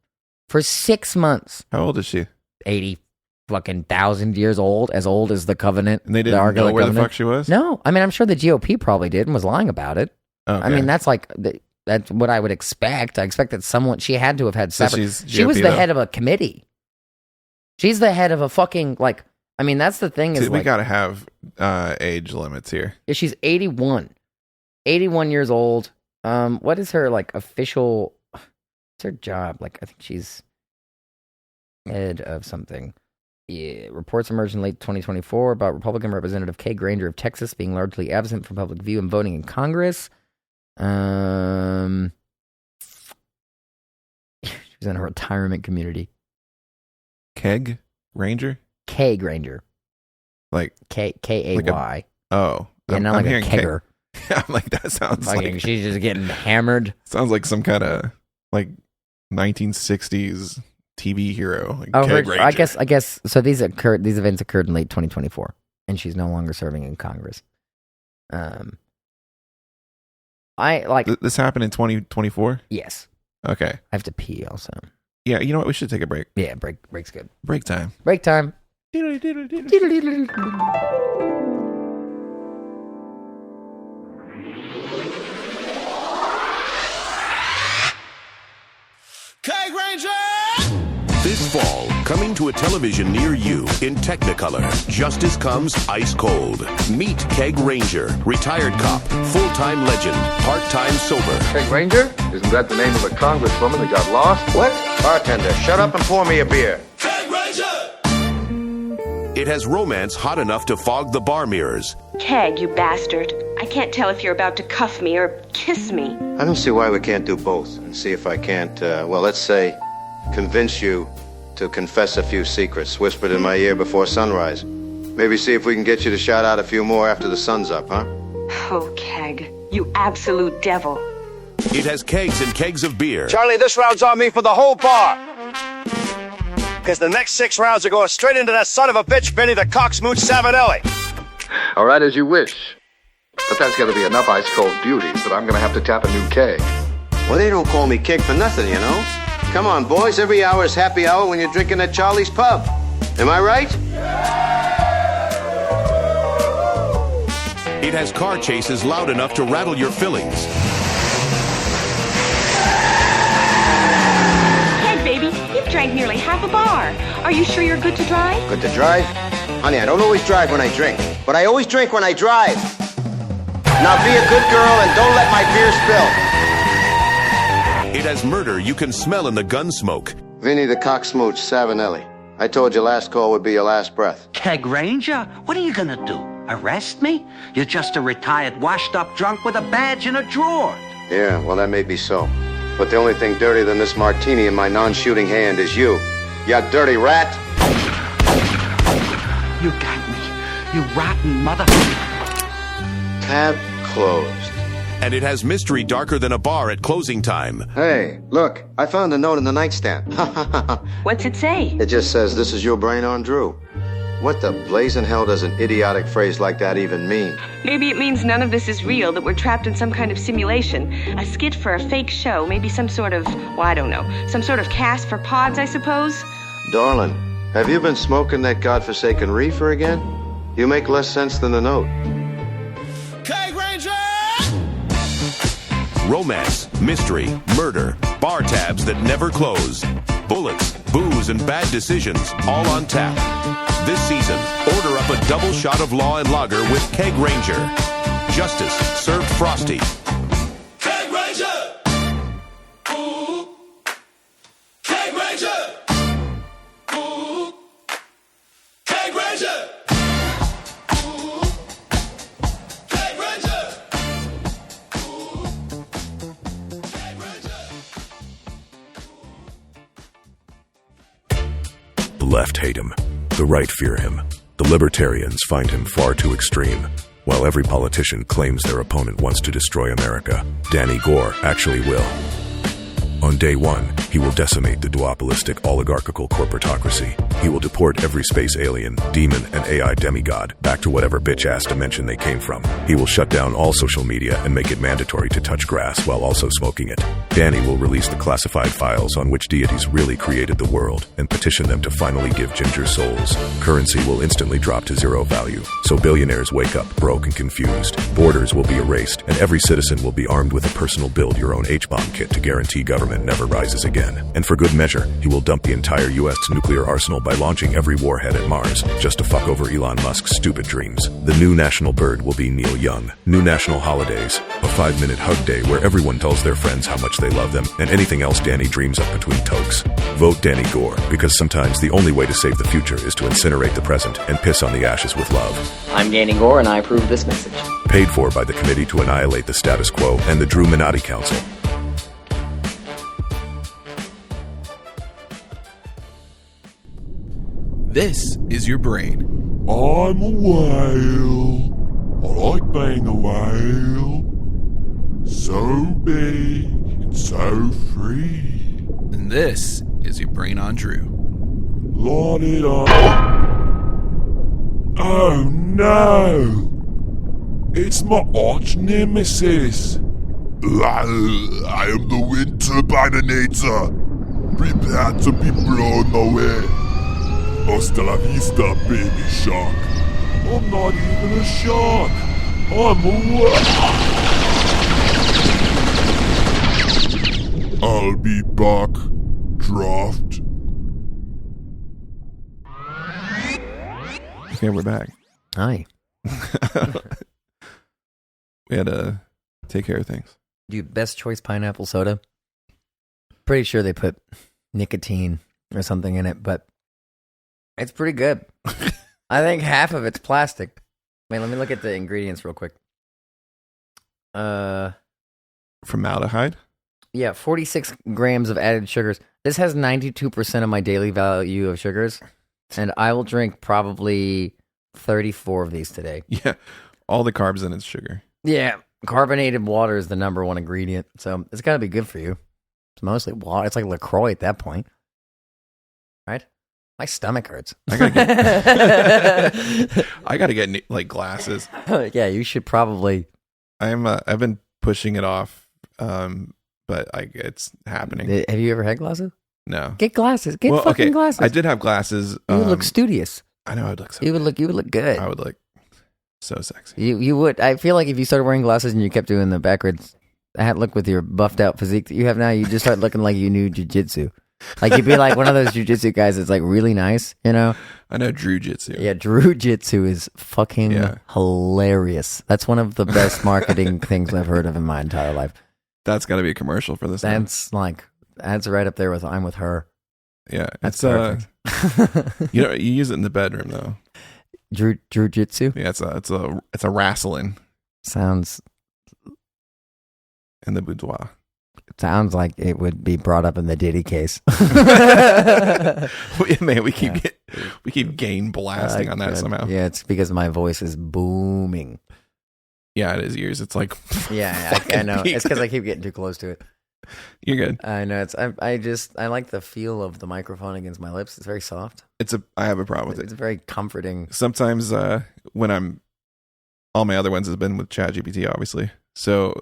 Speaker 3: for 6 months.
Speaker 2: How old is she?
Speaker 3: 80 fucking thousand years old as the Covenant.
Speaker 2: And they didn't know where the fuck she was?
Speaker 3: No. I mean, I'm sure the GOP probably did and was lying about it.
Speaker 2: Okay.
Speaker 3: I mean, that's what I would expect. I expect that she had to have had separate.
Speaker 2: So
Speaker 3: she was the head of a committee. She's the head of a fucking, like, I mean, that's the thing.
Speaker 2: We got to have age limits here.
Speaker 3: Yeah, she's 81 years old. What is her, like, official, what's her job? Like, I think she's head of something. Yeah, reports emerged in late 2024 about Republican Representative Kay Granger of Texas being largely absent from public view and voting in Congress. She was in a retirement community.
Speaker 2: Keg Ranger?
Speaker 3: Kay Granger.
Speaker 2: Like
Speaker 3: K-A-Y.
Speaker 2: Like
Speaker 3: yeah, not like a kegger.
Speaker 2: I'm like, that sounds like...
Speaker 3: She's just getting hammered.
Speaker 2: Sounds like some kind of, like, 1960s TV hero. Like
Speaker 3: I guess. So these events occurred in late 2024, and she's no longer serving in Congress.
Speaker 2: This happened in 2024.
Speaker 3: Yes.
Speaker 2: Okay.
Speaker 3: I have to pee also.
Speaker 2: Yeah. You know what? We should take a break.
Speaker 3: Yeah. Break's good.
Speaker 2: Break time.
Speaker 3: Break time.
Speaker 12: Kay Granger!
Speaker 13: This fall, coming to a television near you in Technicolor, Justice Comes Ice Cold. Meet Keg Ranger, retired cop, full-time legend, part-time sober.
Speaker 14: Keg Ranger? Isn't that the name of a congresswoman that got lost? What? Bartender, shut up and pour me a beer.
Speaker 12: Keg Ranger!
Speaker 13: It has romance hot enough to fog the bar mirrors.
Speaker 15: Keg, you bastard. I can't tell if you're about to cuff me or kiss me.
Speaker 14: I don't see why we can't do both and see if I can't, let's say, convince you to confess a few secrets whispered in my ear before sunrise. Maybe see if we can get you to shout out a few more after the sun's up, huh?
Speaker 15: Oh, Keg, you absolute devil.
Speaker 13: It has kegs and kegs of beer.
Speaker 14: Charlie, this round's on me for the whole bar. Because the next 6 rounds are going straight into that son of a bitch, Benny the Cocksmooch Savinelli.
Speaker 16: All right, as you wish. But that's got to be enough ice-cold beauties that I'm going to have to tap a new keg.
Speaker 14: Well, they don't call me Keg for nothing, you know. Come on, boys. Every hour is happy hour when you're drinking at Charlie's Pub. Am I right?
Speaker 13: It has car chases loud enough to rattle your fillings.
Speaker 15: nearly half a bar. Are you sure you're good to drive?
Speaker 14: Good to drive? Honey, I don't always drive when I drink, but I always drink when I drive. Now be a good girl and don't let my beer spill.
Speaker 13: It has murder you can smell in the gun smoke.
Speaker 14: Vinny the Cocksmooch Savinelli. I told you last call would be your last breath.
Speaker 17: Keg Ranger, what are you gonna do? Arrest me? You're just a retired, washed-up drunk with a badge in a drawer.
Speaker 14: Yeah, well, that may be so. But the only thing dirtier than this martini in my non-shooting hand is you. You dirty rat.
Speaker 17: You got me. You rotten mother...
Speaker 14: Tab closed.
Speaker 13: And it has mystery darker than a bar at closing time.
Speaker 14: Hey, look, I found a note in the nightstand.
Speaker 15: What's it say?
Speaker 14: It just says, this is your brain on Drew. What the blazing hell does an idiotic phrase like that even mean?
Speaker 15: Maybe it means none of this is real, that we're trapped in some kind of simulation. A skit for a fake show, maybe some sort of, well, I don't know, some sort of cast for pods, I suppose?
Speaker 14: Darling, have you been smoking that godforsaken reefer again? You make less sense than the note.
Speaker 12: Keg Ranger!
Speaker 13: Romance, mystery, murder, bar tabs that never close, bullets, booze, and bad decisions, all on tap. This season, order up a double shot of law and lager with Keg Ranger. Justice served frosty.
Speaker 12: Keg Ranger! Ooh. Keg Ranger! Ooh. Keg Ranger! Ooh. Keg Ranger! Ooh. Keg Ranger!
Speaker 6: The left hate him. The right fear him. The libertarians find him far too extreme. While every politician claims their opponent wants to destroy America, Danny Gore actually will. On day one, he will decimate the duopolistic oligarchical corporatocracy. He will deport every space alien, demon, and AI demigod back to whatever bitch-ass dimension they came from. He will shut down all social media and make it mandatory to touch grass while also smoking it. Danny will release the classified files on which deities really created the world and petition them to finally give Ginger souls. Currency will instantly drop to zero value, so billionaires wake up broke and confused. Borders will be erased, and every citizen will be armed with a personal build-your-own H-bomb kit to guarantee government never rises again. And for good measure, he will dump the entire U.S. nuclear arsenal by launching every warhead at Mars, just to fuck over Elon Musk's stupid dreams. The new national bird will be Neil Young. New national holidays, a 5-minute hug day where everyone tells their friends how much they love them, and anything else Danny dreams up between tokes. Vote Danny Gore, because sometimes the only way to save the future is to incinerate the present and piss on the ashes with love.
Speaker 10: I'm Danny Gore, and I approve this message.
Speaker 6: Paid for by the Committee to Annihilate the Status Quo and the Drew Minotti Council.
Speaker 2: This is your brain.
Speaker 9: I'm a whale. I like being a whale. So big and so free.
Speaker 2: And this is your brain on Drew.
Speaker 9: Light it up. Oh no! It's my arch nemesis. I am the wind turbinator. Prepare to be blown away. Hasta la vista, baby shark. I'm not even a shark. I'm a whale. I'll be back. Draft.
Speaker 2: Okay, we're back.
Speaker 3: Hi.
Speaker 2: We had to take care of things.
Speaker 3: Dude, best choice pineapple soda. Pretty sure they put nicotine or something in it, but it's pretty good. I think half of it's plastic. Wait, let me look at the ingredients real quick.
Speaker 2: Formaldehyde?
Speaker 3: Yeah, 46 grams of added sugars. This has 92% of my daily value of sugars, and I will drink probably 34 of these today.
Speaker 2: Yeah, all the carbs in it's sugar.
Speaker 3: Yeah, carbonated water is the number one ingredient, so it's got to be good for you. It's mostly water. It's like LaCroix at that point. Right? My stomach hurts.
Speaker 2: I gotta get like glasses.
Speaker 3: Yeah, you should probably.
Speaker 2: I've been pushing it off, but it's happening.
Speaker 3: Have you ever had glasses?
Speaker 2: No.
Speaker 3: Get glasses. Get fucking glasses.
Speaker 2: I did have glasses.
Speaker 3: You would look studious.
Speaker 2: I know I'd look. So
Speaker 3: you would look good.
Speaker 2: I would look so sexy.
Speaker 3: You would. I feel like if you started wearing glasses and you kept doing the backwards hat look with your buffed out physique that you have now, you just start looking like you knew jiu-jitsu. Like you'd be like one of those jujitsu guys that's like really nice, you know?
Speaker 2: I know Drew Jitsu.
Speaker 3: Yeah, Drew Jitsu is fucking hilarious. That's one of the best marketing things I've heard of in my entire life.
Speaker 2: That's got to be a commercial for this.
Speaker 3: That's right up there with I'm with her.
Speaker 2: Yeah,
Speaker 3: that's
Speaker 2: perfect. You use it in the bedroom though.
Speaker 3: Drew Jitsu.
Speaker 2: Yeah, it's a wrestling.
Speaker 3: Sounds
Speaker 2: in the boudoir.
Speaker 3: It sounds like it would be brought up in the Diddy case.
Speaker 2: Man, we keep gain blasting on that somehow.
Speaker 3: Yeah, it's because my voice is booming.
Speaker 2: Yeah, it is yours. It's like
Speaker 3: I know. It's because I keep getting too close to it.
Speaker 2: You're good.
Speaker 3: I know. I like the feel of the microphone against my lips. It's very soft.
Speaker 2: I have a problem with it.
Speaker 3: It's very comforting.
Speaker 2: Sometimes when all my other ones has been with ChatGPT, obviously. So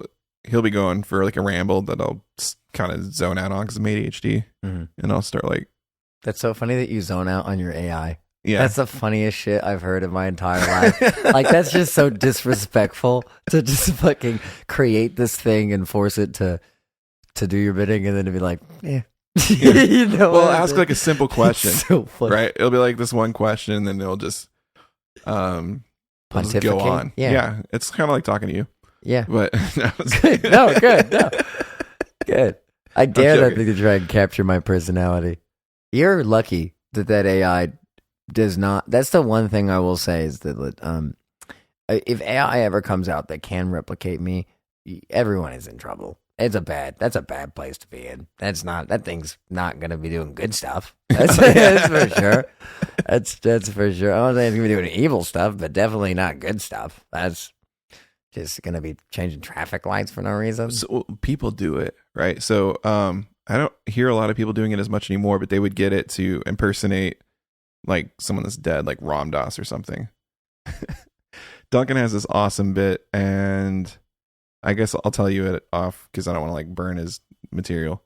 Speaker 2: he'll be going for like a ramble that I'll kind of zone out on because I'm ADHD, and I'll start like.
Speaker 3: That's so funny that you zone out on your AI.
Speaker 2: Yeah,
Speaker 3: that's the funniest shit I've heard in my entire life. Like that's just so disrespectful to just fucking create this thing and force it to do your bidding, and then to be like, yeah. You know,
Speaker 2: well, ask like a simple question,
Speaker 3: so funny.
Speaker 2: Right? It'll be like this one question, and then it'll just go on. Yeah, it's kind of like talking to you.
Speaker 3: Yeah,
Speaker 2: but
Speaker 3: good. Good. I dare that thing to try and capture my personality. You're lucky that AI does not. That's the one thing I will say is that if AI ever comes out that can replicate me, everyone is in trouble. That's a bad place to be in. That thing's not going to be doing good stuff. That's for sure. That's for sure. I don't think it's going to be doing evil stuff, but definitely not good stuff. That's just going to be changing traffic lights for no reason.
Speaker 2: So people do it, right? So I don't hear a lot of people doing it as much anymore, but they would get it to impersonate like someone that's dead, like Ram Dass or something. Duncan has this awesome bit, and I guess I'll tell you it off because I don't want to like burn his material,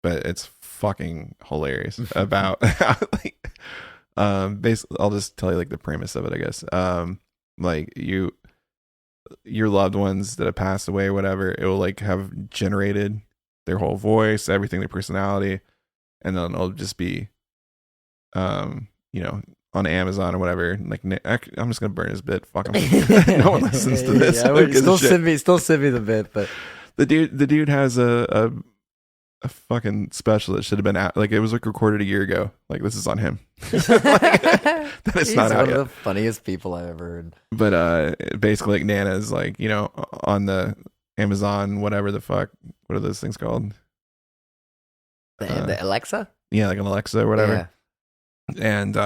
Speaker 2: but it's fucking hilarious about how, like, basically I'll just tell you like the premise of it, I guess. Like your loved ones that have passed away or whatever, it will like have generated their whole voice, everything, their personality, and then it'll just be on Amazon or whatever. Like, I'm just gonna burn his bit. Fuck him. No one listens to this.
Speaker 3: Still send me the bit, but
Speaker 2: the dude has a fucking special that should have been out. Like, it was like recorded a year ago. Like, this is on him. That is not out
Speaker 3: one
Speaker 2: yet.
Speaker 3: of the funniest people I've ever heard.
Speaker 2: But basically, like, Nana's like, on the Amazon, whatever the fuck, what are those things called?
Speaker 3: The Alexa?
Speaker 2: Yeah, like an Alexa or whatever. Yeah. And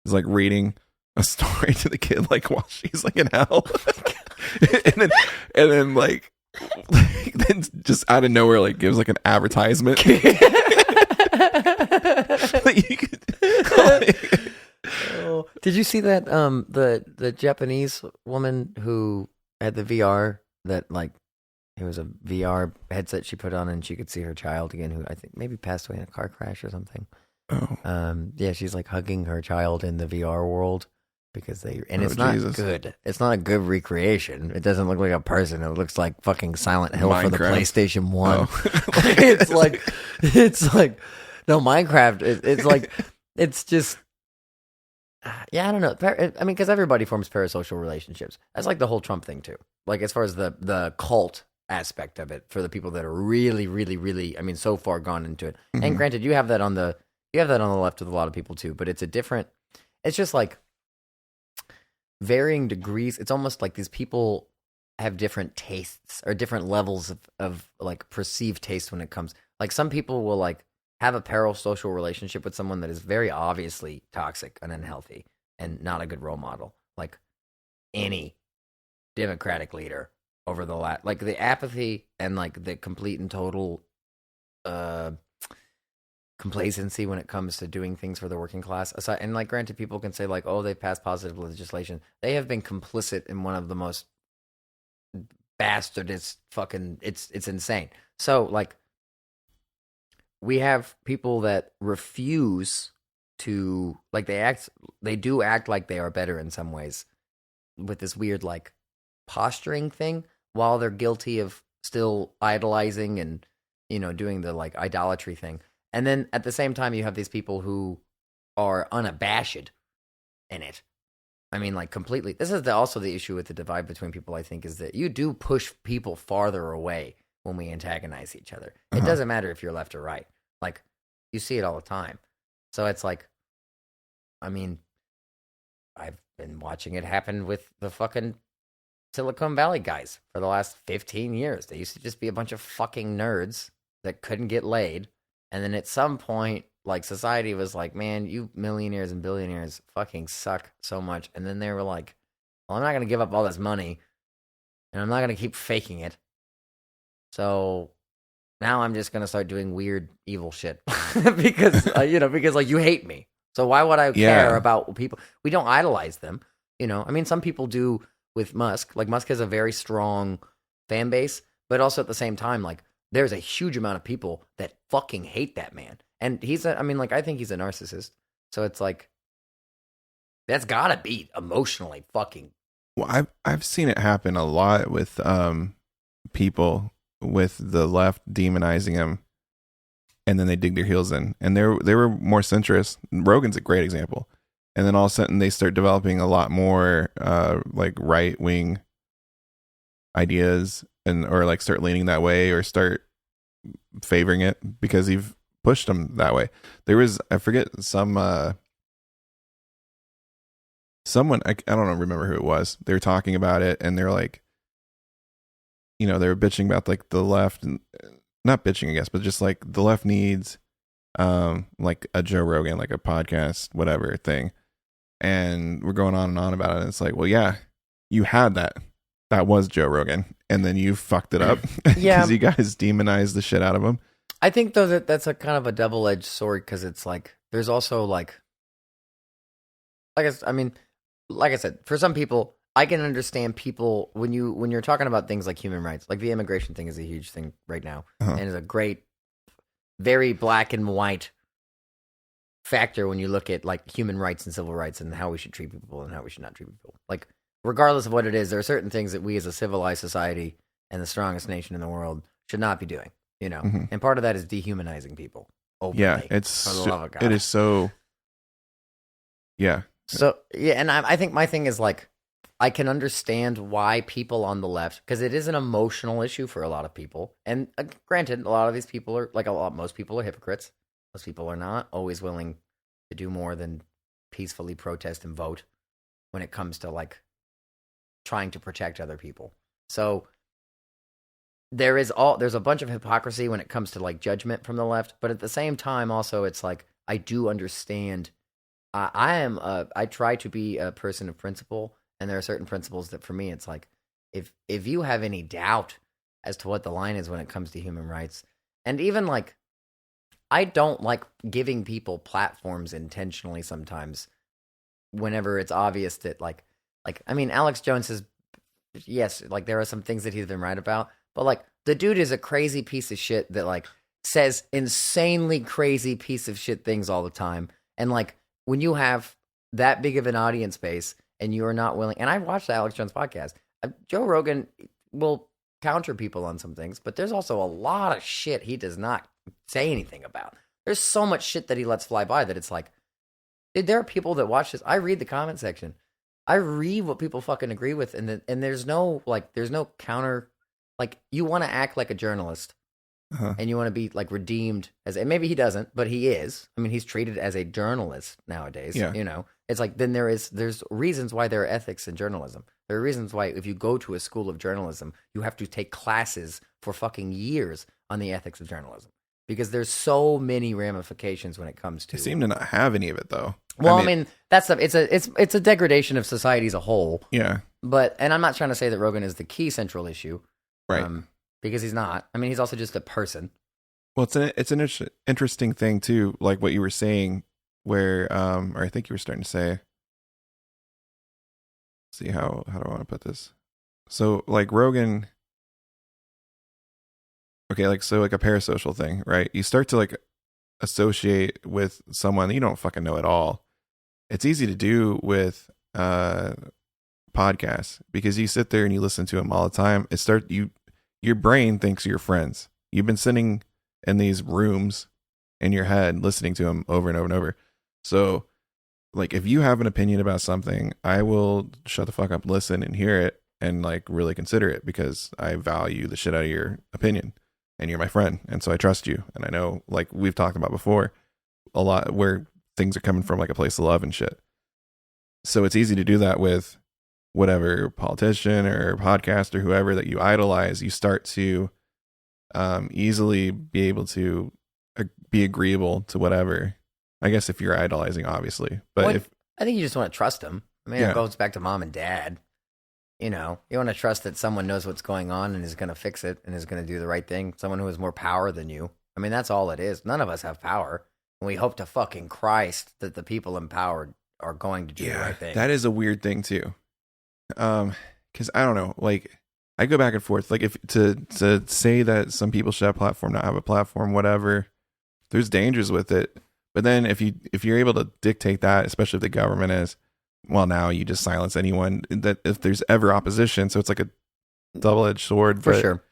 Speaker 2: is like reading a story to the kid, like while she's like in hell. and then like then just out of nowhere, like gives like an advertisement.
Speaker 3: Did you see that the Japanese woman who had the VR that like it was a VR headset she put on and she could see her child again, who I think maybe passed away in a car crash or something.
Speaker 2: Oh.
Speaker 3: Yeah, she's like hugging her child in the VR world because it's not
Speaker 2: Jesus.
Speaker 3: good. It's not a good recreation. It doesn't look like a person. It looks like fucking Silent Hill
Speaker 2: Minecraft.
Speaker 3: for the PlayStation 1.
Speaker 2: Oh.
Speaker 3: it's like no Minecraft. It's like it's just yeah, I don't know. I mean, because everybody forms parasocial relationships. That's like the whole Trump thing too. Like as far as the cult aspect of it for the people that are really, really, really, I mean, so far gone into it.
Speaker 2: Mm-hmm.
Speaker 3: And granted, you have that on the left with a lot of people too, but it's just like varying degrees. It's almost like these people have different tastes or different levels of like perceived taste when it comes. Like some people will like have a parasocial relationship with someone that is very obviously toxic and unhealthy and not a good role model. Like any Democratic leader over the like the apathy and like the complete and total complacency when it comes to doing things for the working class. Aside, and like granted, people can say like, oh, they've passed positive legislation. They have been complicit in one of the most bastardist fucking it's insane. So like we have people that refuse to like they do act like they are better in some ways with this weird like posturing thing while they're guilty of still idolizing and doing the like idolatry thing. And then at the same time, you have these people who are unabashed in it. I mean, like, completely. This is also the issue with the divide between people, I think, is that you do push people farther away when we antagonize each other. It doesn't matter if you're left or right. Like, you see it all the time. So it's like, I mean, I've been watching it happen with the fucking Silicon Valley guys for the last 15 years. They used to just be a bunch of fucking nerds that couldn't get laid. And then at some point, like, society was like, man, you millionaires and billionaires fucking suck so much. And then they were like, well, I'm not going to give up all this money, and I'm not going to keep faking it. So now I'm just going to start doing weird, evil shit because, because like, you hate me. So why would I care about people? We don't idolize them. I mean, some people do with Musk. Like, Musk has a very strong fan base, but also at the same time, like, there's a huge amount of people that fucking hate that man. And I think he's a narcissist. So it's like, that's gotta be emotionally fucking.
Speaker 2: Well, I've seen it happen a lot with people with the left demonizing him, and then they dig their heels in, and they were more centrist. Rogan's a great example. And then all of a sudden they start developing a lot more like right wing ideas, or like start leaning that way, or start favoring it because you've pushed them that way. There was, I forget, someone, I don't remember who it was. They were talking about it, and they're like, they were bitching about like the left, and not bitching, I guess, but just like the left needs like a Joe Rogan, like a podcast, whatever thing. And we're going on and on about it. And it's like, well, yeah, you had that. That was Joe Rogan. And then you fucked it up because you guys demonized the shit out of him.
Speaker 3: I think, though, that's a kind of a double-edged sword, because it's like, there's also like I said, for some people, I can understand people when you're talking about things like human rights, like the immigration thing is a huge thing right now, and is a great, very black and white factor when you look at like human rights and civil rights and how we should treat people and how we should not treat people. Like, regardless of what it is, there are certain things that we as a civilized society and the strongest nation in the world should not be doing, and part of that is dehumanizing people openly.
Speaker 2: Yeah,
Speaker 3: for the love of God.
Speaker 2: it is so, yeah.
Speaker 3: So, yeah, and I think my thing is, like, I can understand why people on the left, because it is an emotional issue for a lot of people. And granted, a lot of these people are, like, most people are hypocrites. Most people are not always willing to do more than peacefully protest and vote when it comes to, like, trying to protect other people. So there's a bunch of hypocrisy when it comes to, like, judgment from the left. But at the same time, also, it's like, I do understand. I try to be a person of principle, and there are certain principles that for me, it's like, if you have any doubt as to what the line is when it comes to human rights, and even like, I don't like giving people platforms intentionally sometimes whenever it's obvious that like, I mean, Alex Jones is, yes, like, there are some things that he's been right about, but like, the dude is a crazy piece of shit that like says insanely crazy piece of shit things all the time. And like, when you have that big of an audience base and you're not willing, and I watched the Alex Jones podcast, Joe Rogan will counter people on some things, but there's also a lot of shit he does not say anything about. There's so much shit that he lets fly by that it's like, dude, there are people that watch this. I read the comment section. I read what people fucking agree with, and there's no counter. Like, you want to act like a journalist, and you want to be like redeemed as, and maybe he doesn't, but he is. I mean, he's treated as a journalist nowadays.
Speaker 2: Yeah.
Speaker 3: It's like, then there's reasons why there are ethics in journalism. There are reasons why if you go to a school of journalism, you have to take classes for fucking years on the ethics of journalism, because there's so many ramifications when it comes to.
Speaker 2: They seem to not have any of it, though.
Speaker 3: Well, I mean that's it's a degradation of society as a whole.
Speaker 2: Yeah.
Speaker 3: But, and I'm not trying to say that Rogan is the key central issue,
Speaker 2: right?
Speaker 3: Because he's not. I mean, he's also just a person.
Speaker 2: Well, it's an interesting thing too, like what you were saying, where or I think you were starting to say. Let's see, how do I want to put this? So like Rogan. Okay, like, so like a parasocial thing, right? You start to like associate with someone that you don't fucking know at all. It's easy to do with podcasts, because you sit there and you listen to them all the time. Your brain thinks you're friends. You've been sitting in these rooms in your head listening to them over and over and over. So like if you have an opinion about something, I will shut the fuck up, listen and hear it and like really consider it because I value the shit out of your opinion and you're my friend. And so I trust you. And I know, like we've talked about before, a lot where things are coming from, like a place of love and shit. So it's easy to do that with whatever politician or podcast or whoever that you idolize. You start to easily be able to be agreeable to whatever. I guess if you're idolizing, obviously. But
Speaker 3: well,
Speaker 2: if
Speaker 3: I think you just want to trust them. I mean, it goes back to mom and dad. You know, you want to trust that someone knows what's going on and is going to fix it and is going to do the right thing. Someone who has more power than you. I mean, that's all it is. None of us have power. And we hope to fucking Christ that the people empowered are going to do the right thing.
Speaker 2: That is a weird thing too. Because I don't know, like I go back and forth. Like if to say that some people should have a platform, not have a platform, whatever, there's dangers with it. But then if you're able to dictate that, especially if the government is, well, now you just silence anyone that if there's ever opposition. So it's like a double-edged sword.
Speaker 3: For sure.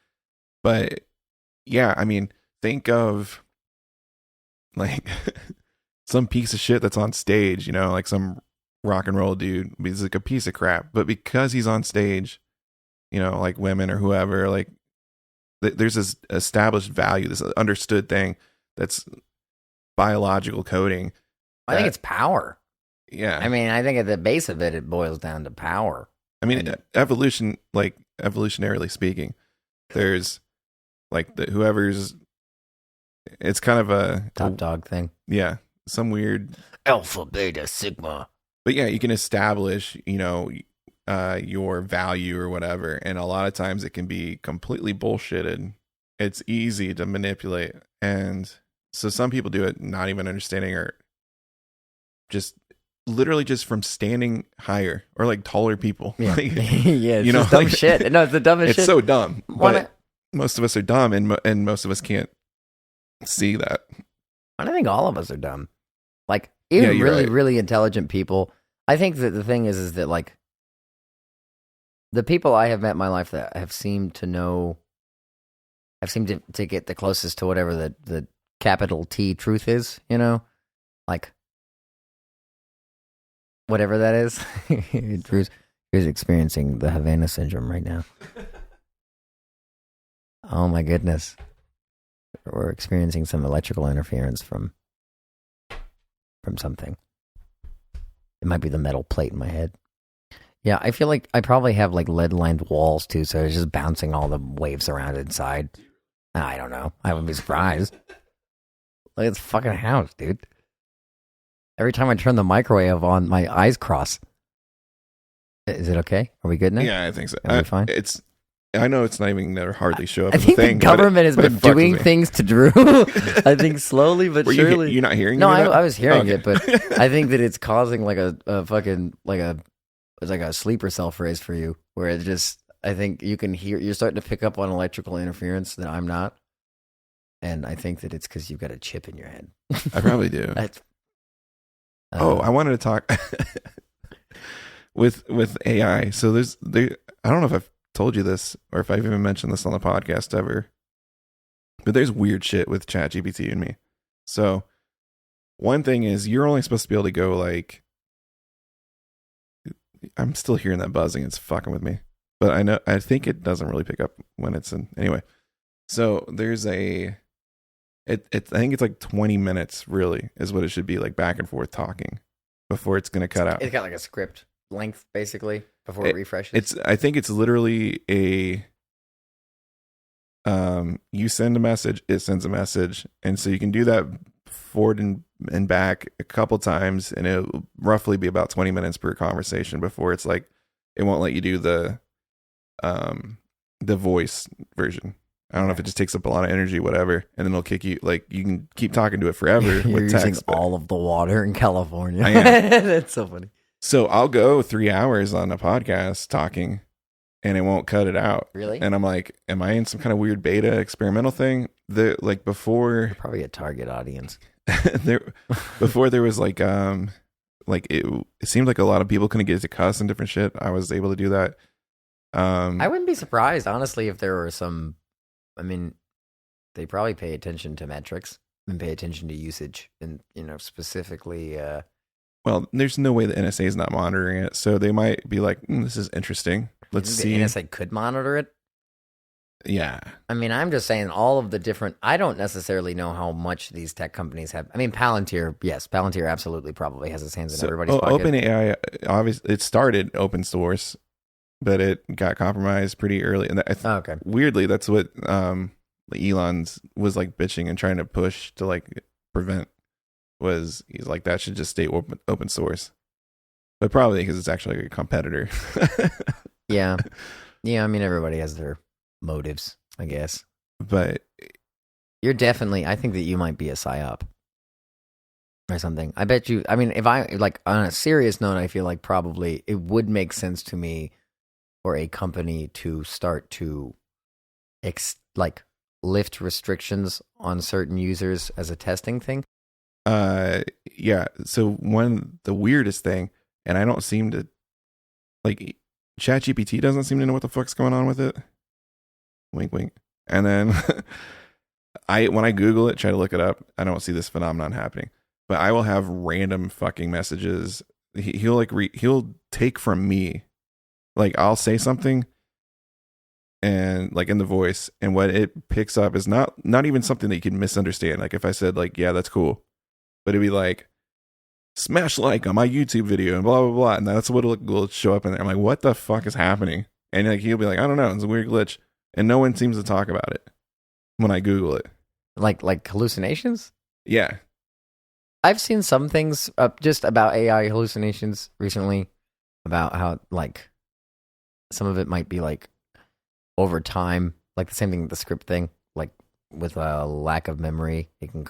Speaker 2: But yeah, I mean, think of like some piece of shit that's on stage, you know, like some rock and roll dude. He's like a piece of crap. But because he's on stage, you know, like women or whoever, like there's this established value, this understood thing that's biological coding.
Speaker 3: I think it's power.
Speaker 2: Yeah.
Speaker 3: I mean, I think at the base of it, it boils down to power.
Speaker 2: I mean, evolution, like evolutionarily speaking, there's like whoever's, it's kind of a
Speaker 3: top dog thing.
Speaker 2: Yeah. Some weird
Speaker 3: alpha, beta, sigma.
Speaker 2: But yeah, you can establish, you know, your value or whatever. And a lot of times it can be completely bullshitted. It's easy to manipulate. And so some people do it not even understanding or just literally just from standing higher or like taller people.
Speaker 3: Yeah,
Speaker 2: Like,
Speaker 3: yeah, it's
Speaker 2: you know,
Speaker 3: just dumb
Speaker 2: like,
Speaker 3: shit. No, it's the dumbest shit.
Speaker 2: It's so dumb. But most of us are dumb and most of us can't see that.
Speaker 3: I don't think all of us are dumb. Like even really, really intelligent people. I think that the thing is that like the people I have met in my life that have seemed to know, have seemed to get the closest to whatever the capital T truth is, you know, like whatever that is. Drew's experiencing the Havana syndrome right now. Oh my goodness. We're experiencing some electrical interference from something. It might be the metal plate in my head. Yeah, I feel like I probably have like lead-lined walls too, so it's just bouncing all the waves around inside. I don't know. I wouldn't be surprised. Look at this fucking house, dude. Every time I turn the microwave on, my eyes cross. Is it okay? Are we good now?
Speaker 2: Yeah, I think so.
Speaker 3: Are we fine?
Speaker 2: I know it's not even going to hardly show up
Speaker 3: I
Speaker 2: as
Speaker 3: think
Speaker 2: a thing.
Speaker 3: the government has been doing
Speaker 2: me.
Speaker 3: things to Drew. I think slowly but surely.
Speaker 2: You're not hearing
Speaker 3: No,
Speaker 2: any of that?
Speaker 3: I was hearing
Speaker 2: Okay.
Speaker 3: it, but I think that it's causing like a fucking it's like a sleeper cell phrase for you, where it just, I think you can hear, you're starting to pick up on electrical interference that I'm not, and I think that it's because you've got a chip in your head.
Speaker 2: I probably do.
Speaker 3: That's,
Speaker 2: I wanted to talk with AI. So I don't know if I've told you this or if I've even mentioned this on the podcast ever, but there's weird shit with ChatGPT and me. So one thing is you're only supposed to be able to go like, I'm still hearing that buzzing. It's fucking with me, but I think it doesn't really pick up when it's in anyway. So there's I think it's like 20 minutes really is what it should be, like back and forth talking before it's going to cut out.
Speaker 3: it's got like a script length basically before it refreshes.
Speaker 2: I think it's literally you send a message, it sends a message, and so you can do that forward and back a couple times, and it'll roughly be about 20 minutes per conversation before it's like it won't let you do the voice version. I don't know if it just takes up a lot of energy, whatever, and then it'll kick you. Like you can keep talking to it forever
Speaker 3: You're
Speaker 2: with text.
Speaker 3: using all of the water in California.
Speaker 2: I am.
Speaker 3: That's so funny.
Speaker 2: So I'll go 3 hours on a podcast talking, and it won't cut it out.
Speaker 3: Really?
Speaker 2: And I'm like, am I in some kind of weird beta experimental thing? Before
Speaker 3: probably a target audience.
Speaker 2: Before there was like it seemed like a lot of people couldn't get to cuss and different shit. I was able to do that.
Speaker 3: I wouldn't be surprised, honestly, if there were some. I mean, they probably pay attention to metrics. and pay attention to usage, and specifically.
Speaker 2: Well, there's no way the NSA is not monitoring it, so they might be like, "This is interesting. Let's see."
Speaker 3: The NSA could monitor it.
Speaker 2: Yeah.
Speaker 3: I mean, I'm just saying all of the different. I don't necessarily know how much these tech companies have. I mean, Palantir, yes, Palantir absolutely probably has its hands in everybody's pocket.
Speaker 2: OpenAI, obviously, it started open source, but it got compromised pretty early. And
Speaker 3: okay.
Speaker 2: Weirdly, that's what Elon's was like bitching and trying to push to like prevent. He's like, that should just stay open source, but probably because it's actually a competitor.
Speaker 3: Yeah. I mean, everybody has their motives, I guess.
Speaker 2: But
Speaker 3: you're definitely. I think that you might be a psyop or something. I bet you. I mean, if I like on a serious note, I feel like probably it would make sense to me for a company to start to lift restrictions on certain users as a testing thing.
Speaker 2: Yeah. So the weirdest thing, and I don't seem to like ChatGPT doesn't seem to know what the fuck's going on with it. Wink, wink. And then when I Google it, try to look it up, I don't see this phenomenon happening. But I will have random fucking messages. He'll he'll take from me, like I'll say something, and like in the voice, and what it picks up is not even something that you can misunderstand. Like if I said like, yeah, that's cool. But it'd be like, smash like on my YouTube video and blah, blah, blah. And that's what will show up in there. I'm like, what the fuck is happening? And like he'll be like, I don't know. It's a weird glitch. And no one seems to talk about it when I Google it.
Speaker 3: Like hallucinations?
Speaker 2: Yeah.
Speaker 3: I've seen some things just about AI hallucinations recently, about how like some of it might be like over time, like the same thing with the script thing, like with a lack of memory, it can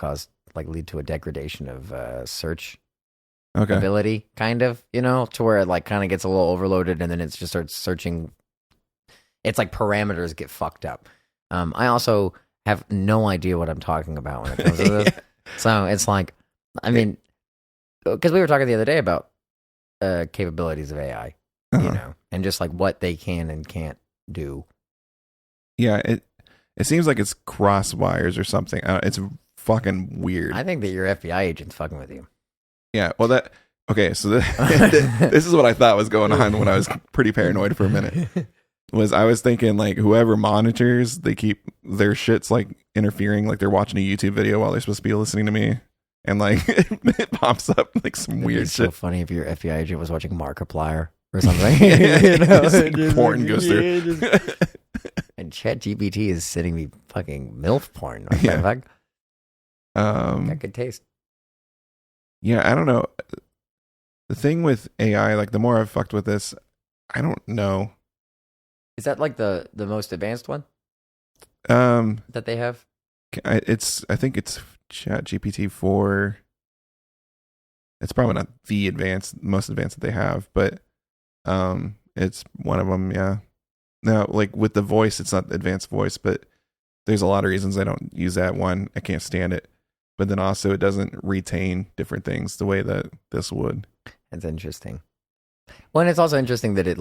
Speaker 3: lead to a degradation of search ability, kind of, to where it like kind of gets a little overloaded and then it just starts searching. It's like parameters get fucked up. I also have no idea what I'm talking about when it comes to this. So it's like, I mean, because we were talking the other day about capabilities of AI, and just like what they can and can't do.
Speaker 2: Yeah, it seems like it's cross wires or something. It's fucking weird.
Speaker 3: I think that your FBI agent's fucking with you.
Speaker 2: Yeah, well so this is what I thought was going on when I was pretty paranoid for a minute. I was thinking like whoever monitors, they keep their shit's like interfering, like they're watching a YouTube video while they're supposed to be listening to me, and like it pops up like some weird shit.
Speaker 3: So funny if your FBI agent was watching Markiplier or something.
Speaker 2: Just porn goes through.
Speaker 3: And ChatGPT is sending me fucking MILF porn. What the fuck? Got good taste.
Speaker 2: Yeah, I don't know. The thing with AI, like the more I've fucked with this, I don't know.
Speaker 3: Is that like the most advanced one? That they have?
Speaker 2: I think it's ChatGPT 4. It's probably not the most advanced that they have, but it's one of them, yeah. Now, like with the voice, it's not advanced voice, but there's a lot of reasons I don't use that one. I can't stand it. But then also it doesn't retain different things the way that this would.
Speaker 3: That's interesting. Well, and it's also interesting that it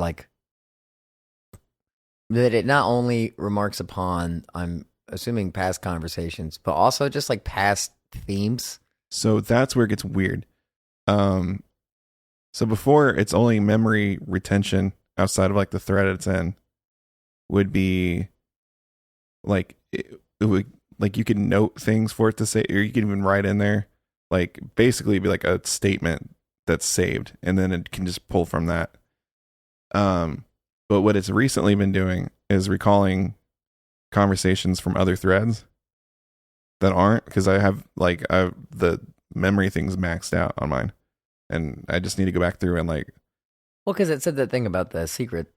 Speaker 3: not only remarks upon, I'm assuming, past conversations, but also just like past themes.
Speaker 2: So that's where it gets weird. So before, it's only memory retention outside of like the thread it's in would be like it would, like you could note things for it to say, or you can even write in there, like basically be like a statement that's saved, and then it can just pull from that. But what it's recently been doing is recalling conversations from other threads that aren't, because I have the memory things maxed out on mine, and I just need to go back through and like.
Speaker 3: Well, because it said that thing about the secret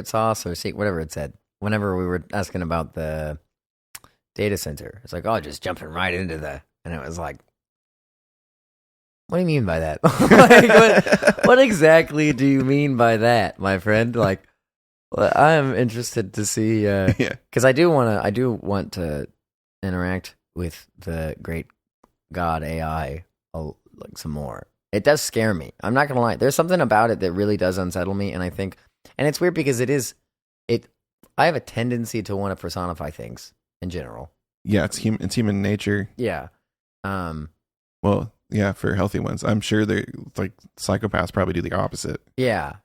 Speaker 3: sauce or whatever it said. Whenever we were asking about the data center, it's like, oh, just jumping right into and it was like, what do you mean by that? Like, what exactly do you mean by that, my friend? Like, well, I am interested to see, because I do want to interact with the great God AI like some more. It does scare me. I'm not gonna lie. There's something about it that really does unsettle me, and I think, and it's weird because I have a tendency to want to personify things in general.
Speaker 2: Yeah, it's human nature.
Speaker 3: Yeah.
Speaker 2: Well, yeah, for healthy ones. I'm sure they're like psychopaths probably do the opposite.
Speaker 3: Yeah.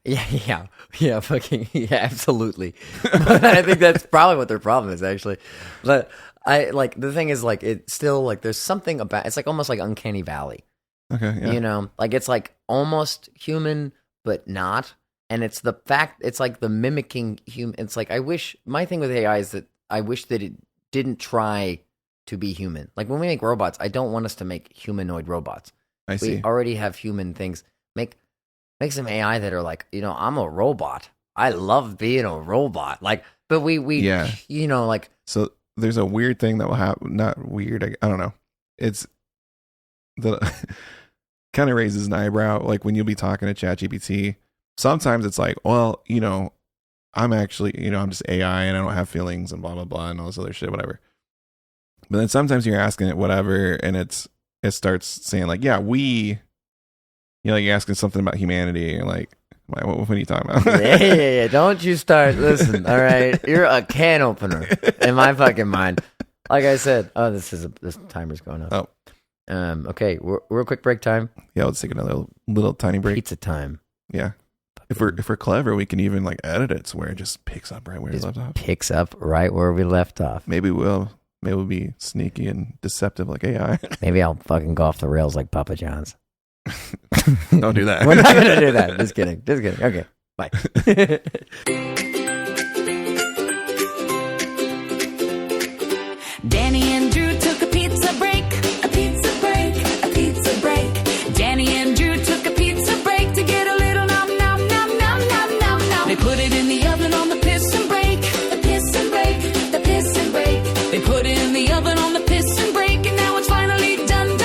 Speaker 3: Fucking yeah, absolutely. But I think that's probably what their problem is actually. But I like the thing is like it's still like there's something about it's like almost like Uncanny Valley.
Speaker 2: Okay. Yeah.
Speaker 3: You know, like it's like almost human but not. And it's the fact it's like the mimicking human. It's like my thing with AI is that I wish that it didn't try to be human. Like when we make robots, I don't want us to make humanoid robots.
Speaker 2: I see.
Speaker 3: We already have human things. Make some AI that are like, you know, I'm a robot. I love being a robot. Like, but we you know, like.
Speaker 2: So there's a weird thing that will happen. Not weird. I don't know. It's the kind of raises an eyebrow. Like when you'll be talking to ChatGPT, sometimes it's like, well, you know, I'm actually, you know, I'm just AI and I don't have feelings and blah, blah, blah, and all this other shit, whatever. But then sometimes you're asking it whatever, and it starts saying like, yeah, you know, like you're asking something about humanity, and like, what are you talking about?
Speaker 3: yeah. Don't you start. Listen, all right, you're a can opener in my fucking mind. Like I said, this timer's going up.
Speaker 2: Oh,
Speaker 3: okay, real quick break time.
Speaker 2: Yeah, let's take another little tiny break.
Speaker 3: Pizza time.
Speaker 2: Yeah. If we're clever, we can even like edit it so where it just picks up right where we left off.
Speaker 3: Picks up right where we left off.
Speaker 2: Maybe we'll be sneaky and deceptive like AI.
Speaker 3: Maybe I'll fucking go off the rails like Papa John's.
Speaker 2: Don't do that.
Speaker 3: We're not gonna do that. Just kidding. Okay, bye.
Speaker 1: Danny and Drew took a pizza break. A pizza break. A pizza break. Danny and Drew took a pizza break to get a little nom nom nom nom nom nom nom. They put it in the oven on the piston break. The piston break. The piston break. They put it in the oven on the piston break, and now it's finally done.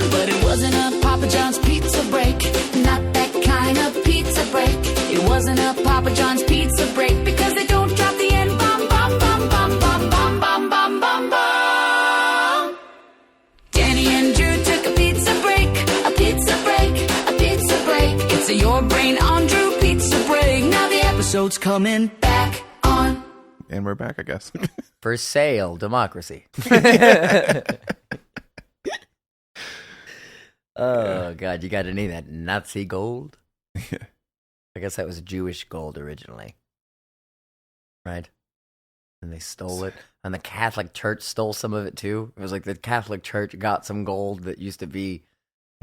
Speaker 1: But it wasn't a Papa John's pizza break. Not that kind of pizza break. It wasn't a Papa John's pizza break because they don't drop the N bomb, bomb, bomb, bomb, bomb, bomb, bomb, bomb, bomb, bomb. Danny and Drew took a pizza break. A pizza break. A pizza break. It's a Your Brain on Drew pizza break. Now the episode's coming back on.
Speaker 2: And we're back, I guess.
Speaker 3: For sale, democracy. Oh, God, you got any of that Nazi gold?
Speaker 2: Yeah.
Speaker 3: I guess that was Jewish gold originally. Right? And they stole it. And the Catholic Church stole some of it, too. It was like the Catholic Church got some gold that used to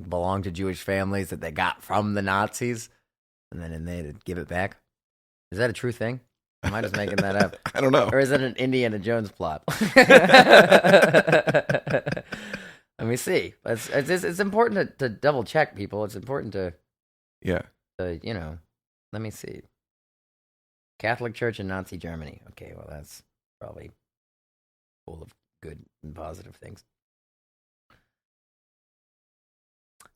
Speaker 3: belonged to Jewish families that they got from the Nazis. And then they had to give it back. Is that a true thing? Am I just making that up?
Speaker 2: I don't know.
Speaker 3: Or is it an Indiana Jones plot? Let me see. It's important to double check people. It's important to, you know, let me see. Catholic Church in Nazi Germany. Okay, well, that's probably full of good and positive things.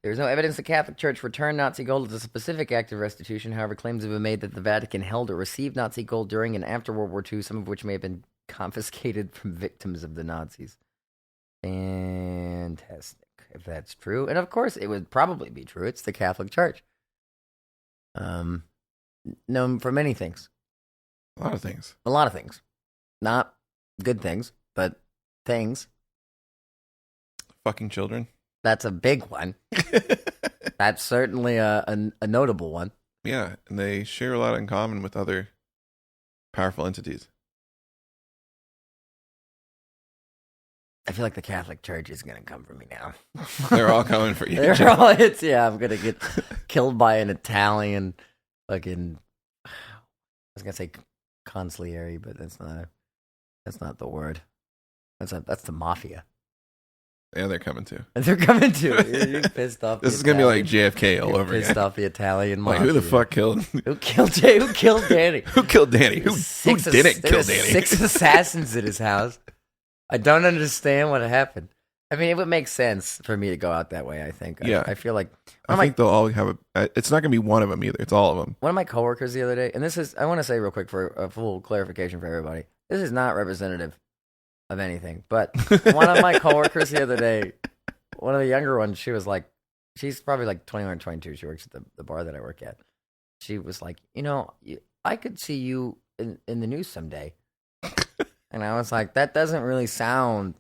Speaker 3: There is no evidence the Catholic Church returned Nazi gold as a specific act of restitution. However, claims have been made that the Vatican held or received Nazi gold during and after World War II, some of which may have been confiscated from victims of the Nazis. Fantastic, if that's true. And of course, it would probably be true. It's the Catholic Church. Known for many things.
Speaker 2: A lot of things.
Speaker 3: A lot of things. Not good things, but things.
Speaker 2: Fucking children.
Speaker 3: That's a big one. That's certainly a notable one.
Speaker 2: Yeah, and they share a lot in common with other powerful entities.
Speaker 3: I feel like the Catholic Church is going to come for me now.
Speaker 2: They're all coming for you.
Speaker 3: I'm going to get killed by an Italian fucking, I was going to say consigliere, but that's not the word. That's the mafia.
Speaker 2: Yeah, they're coming too.
Speaker 3: They're coming too. You're pissed off.
Speaker 2: This is going to be like JFK all over again.
Speaker 3: Pissed off the Italian mafia.
Speaker 2: Like, who the fuck killed?
Speaker 3: Who killed Danny?
Speaker 2: Who killed Danny? Who didn't kill Danny?
Speaker 3: 6 assassins at his house. I don't understand what happened. I mean, it would make sense for me to go out that way, I think.
Speaker 2: Yeah.
Speaker 3: I feel like...
Speaker 2: I think they'll all have it's not going to be one of them either. It's all of them.
Speaker 3: One of my coworkers the other day, and this is... I want to say real quick for a full clarification for everybody. This is not representative of anything, but one of my coworkers the other day, one of the younger ones, she was like... She's probably like 21 or 22. She works at the bar that I work at. She was like, you know, I could see you in the news someday. And I was like, that doesn't really sound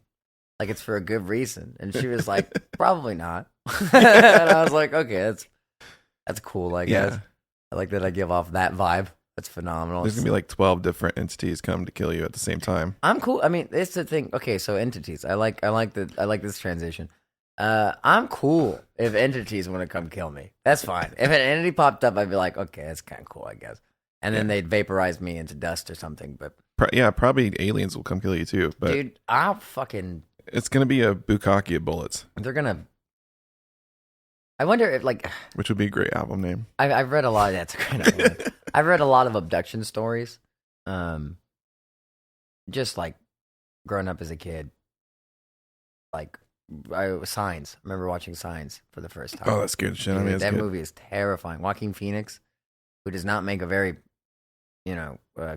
Speaker 3: like it's for a good reason. And she was like, probably not. And I was like, okay, that's cool, I guess. I like that I give off that vibe. That's phenomenal.
Speaker 2: There's gonna be like 12 different entities come to kill you at the same time.
Speaker 3: I'm cool. I mean, it's the thing. Okay, so entities. I like this transition. I'm cool if entities want to come kill me. That's fine. If an entity popped up, I'd be like, okay, that's kind of cool, I guess. And then they'd vaporize me into dust or something. But
Speaker 2: probably aliens will come kill you too. But
Speaker 3: dude, I'll fucking.
Speaker 2: It's gonna be a bukkake of bullets.
Speaker 3: They're gonna. I wonder if
Speaker 2: which would be a great album name.
Speaker 3: I've read a lot. That's a great album. I've read a lot of abduction stories. Just like growing up as a kid, like Signs. I remember watching Signs for the first time.
Speaker 2: Oh, that's good shit. I mean,
Speaker 3: that movie is terrifying. Joaquin Phoenix, who does not make a very,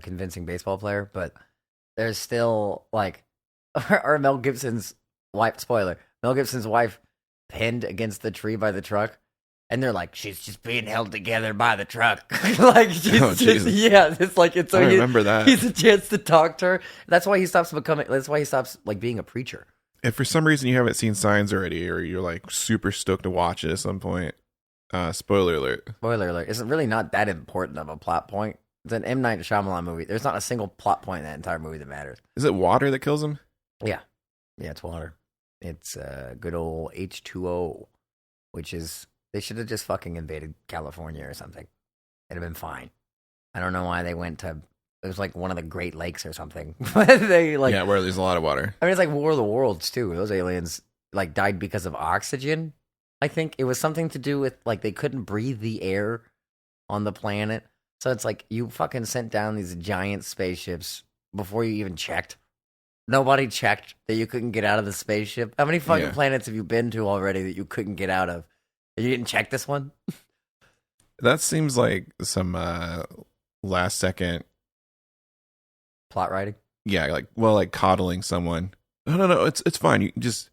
Speaker 3: convincing baseball player, but there's still or Mel Gibson's wife. Spoiler: Mel Gibson's wife pinned against the tree by the truck. And they're like, she's just being held together by the truck. It's like it's. So
Speaker 2: I remember that.
Speaker 3: He's a chance to talk to her. That's why he stops being a preacher.
Speaker 2: If for some reason you haven't seen Signs already, or you're like super stoked to watch it at some point, spoiler alert.
Speaker 3: Spoiler alert. It's really not that important of a plot point. It's an M. Night Shyamalan movie. There's not a single plot point in that entire movie that matters.
Speaker 2: Is it water that kills him?
Speaker 3: Yeah, it's water. It's good old H2O, which is. They should have just fucking invaded California or something. It'd have been fine. I don't know why they went to. It was like one of the Great Lakes or something.
Speaker 2: Where there's a lot of water.
Speaker 3: I mean, it's like War of the Worlds too. Those aliens died because of oxygen. I think it was something to do with they couldn't breathe the air on the planet. So it's like you fucking sent down these giant spaceships before you even checked. Nobody checked that you couldn't get out of the spaceship. How many fucking planets have you been to already that you couldn't get out of? You didn't check this one?
Speaker 2: That seems like some last second
Speaker 3: plot writing.
Speaker 2: Yeah, like coddling someone. No, it's fine. You can just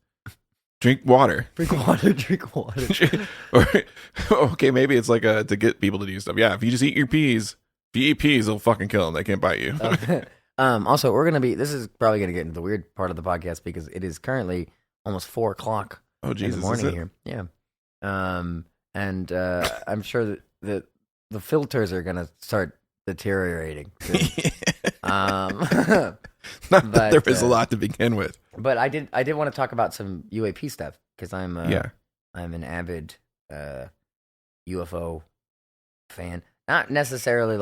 Speaker 2: drink water.
Speaker 3: Drink water.
Speaker 2: Or okay, maybe it's to get people to do stuff. Yeah, if you just eat your peas, they'll fucking kill them. They can't bite you.
Speaker 3: Also, this is probably gonna get into the weird part of the podcast because it is currently almost 4:00.
Speaker 2: Oh Jesus,
Speaker 3: in the morning here. Yeah. And I'm sure that the filters are gonna start deteriorating. Not
Speaker 2: that there was a lot to begin with.
Speaker 3: But I did want to talk about some UAP stuff because I'm an avid UFO fan. Not necessarily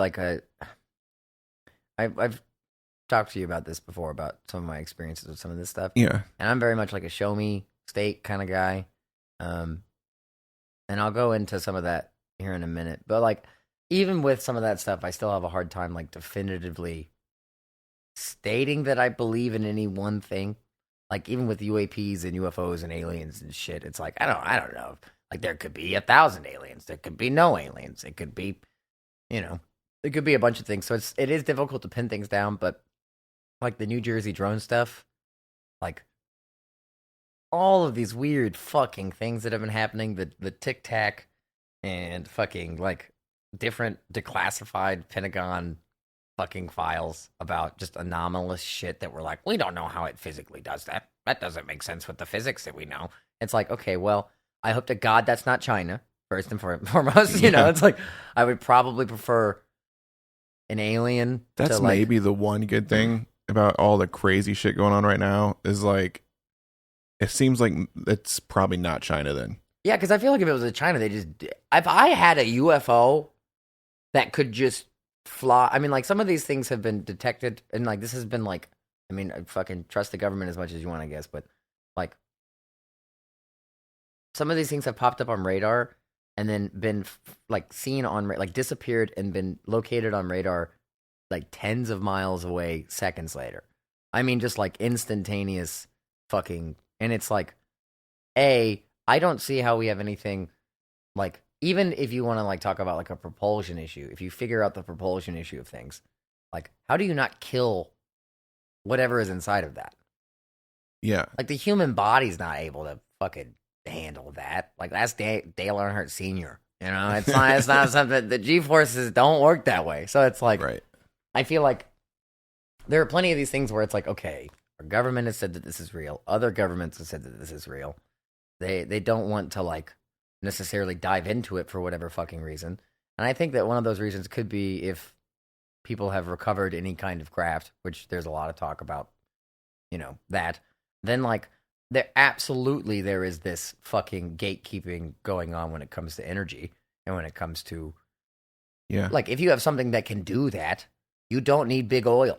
Speaker 3: I've talked to you about this before about some of my experiences with some of this stuff.
Speaker 2: Yeah,
Speaker 3: and I'm very much like a show me state kind of guy. And I'll go into some of that here in a minute. But even with some of that stuff, I still have a hard time definitively stating that I believe in any one thing. Even with UAPs and UFOs and aliens and shit, it's I don't know. There could be 1,000 aliens. There could be no aliens. It could be, it could be a bunch of things. So it is difficult to pin things down. But the New Jersey drone stuff, all of these weird fucking things that have been happening, the Tic Tac and fucking different declassified Pentagon fucking files about just anomalous shit that we're we don't know how it physically does that. That doesn't make sense with the physics that we know. It's okay, well, I hope to God that's not China, first and foremost. It's I would probably prefer an alien.
Speaker 2: That's maybe the one good thing about all the crazy shit going on right now is it seems like it's probably not China then.
Speaker 3: Yeah, because I feel if it was China, if I had a UFO that could just fly, I mean, some of these things have been detected, and this has been I fucking trust the government as much as you want, I guess, but some of these things have popped up on radar and then been seen on disappeared and been located on radar tens of miles away seconds later. I mean, just instantaneous fucking. And it's I don't see how we have anything even if you want to talk about a propulsion issue, if you figure out the propulsion issue of things, how do you not kill whatever is inside of that?
Speaker 2: Yeah.
Speaker 3: The human body's not able to fucking handle that. That's Dale Earnhardt Sr. It's not something, the G-forces don't work that way. So it's
Speaker 2: right.
Speaker 3: I feel there are plenty of these things where it's like, okay, our government has said that this is real. Other governments have said that this is real. They don't want to like necessarily dive into it for whatever fucking reason. And I think that one of those reasons could be if people have recovered any kind of craft, which there's a lot of talk about, that, then like there is this fucking gatekeeping going on when it comes to energy and when it comes to, like if you have something that can do that, you don't need big oil,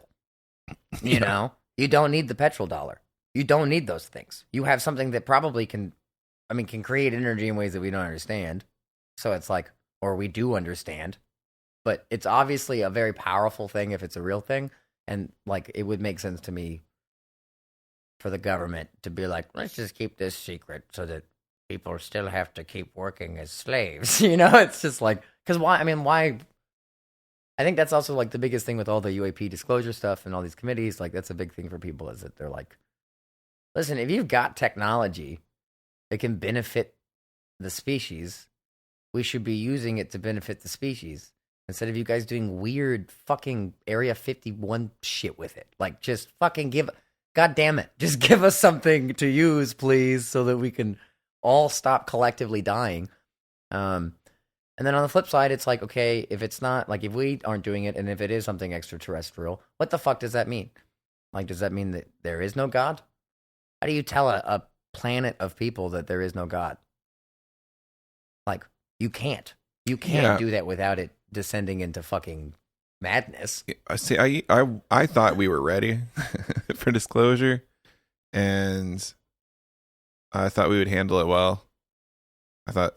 Speaker 3: you know, you don't need the petrol dollar. You don't need those things. You have something that probably can create energy in ways that we don't understand. So it's like, or we do understand, but it's obviously a very powerful thing if it's a real thing. And like, it would make sense to me for the government to be like, let's just keep this secret so that people still have to keep working as slaves. It's just like, because why? I think that's also like the biggest thing with all the UAP disclosure stuff and all these committees. Like, that's a big thing for people is that they're like, listen, if you've got technology that can benefit the species, we should be using it to benefit the species instead of you guys doing weird fucking Area 51 shit with it. Like, just fucking God damn it. Just give us something to use, please, so that we can all stop collectively dying. And then on the flip side, it's like, okay, if it's not, like, if we aren't doing it, and if it is something extraterrestrial, what the fuck does that mean? Like, does that mean that there is no God? How do you tell a planet of people that there is no God? Like, you can't. You can't do that without it descending into fucking madness.
Speaker 2: See, I thought we were ready for disclosure, and I thought we would handle it well. I thought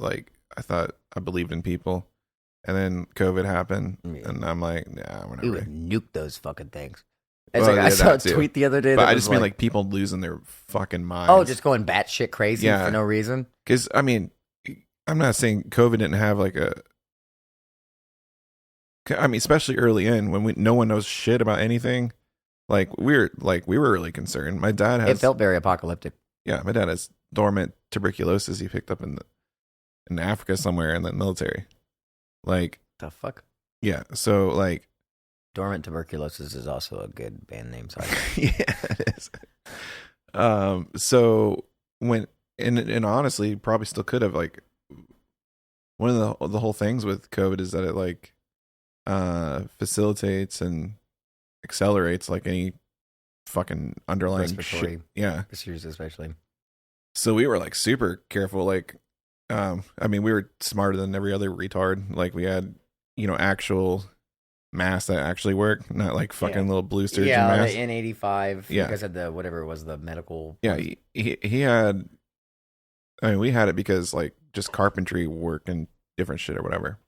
Speaker 2: I believed in people, and then COVID happened, and I'm like, nah, we're not
Speaker 3: we
Speaker 2: ready.
Speaker 3: would nuke those fucking things. I saw a tweet the other day.
Speaker 2: But I just mean like people losing their fucking minds.
Speaker 3: Oh, just going batshit crazy for no reason.
Speaker 2: Because I'm not saying COVID didn't have like especially early in when no one knows shit about anything. Like we were really concerned. My dad has.
Speaker 3: It felt very apocalyptic.
Speaker 2: Yeah, my dad has dormant tuberculosis he picked up in Africa somewhere in the military. Like
Speaker 3: the fuck.
Speaker 2: Yeah, so like.
Speaker 3: Dormant tuberculosis is also a good band name. Sorry.
Speaker 2: Yeah, it is. So when and honestly, probably still could have like one of the whole things with COVID is that it like facilitates and accelerates like any fucking underlying
Speaker 3: respiratory
Speaker 2: shit. Yeah,
Speaker 3: issues especially.
Speaker 2: So we were like super careful. Like, we were smarter than every other retard. Like we had actual masks that actually work, not like fucking little blue surgeon masks.
Speaker 3: The N95.
Speaker 2: Yeah,
Speaker 3: you guys had the whatever it was, the medical.
Speaker 2: Yeah, he had. We had it because like just carpentry work and different shit or whatever.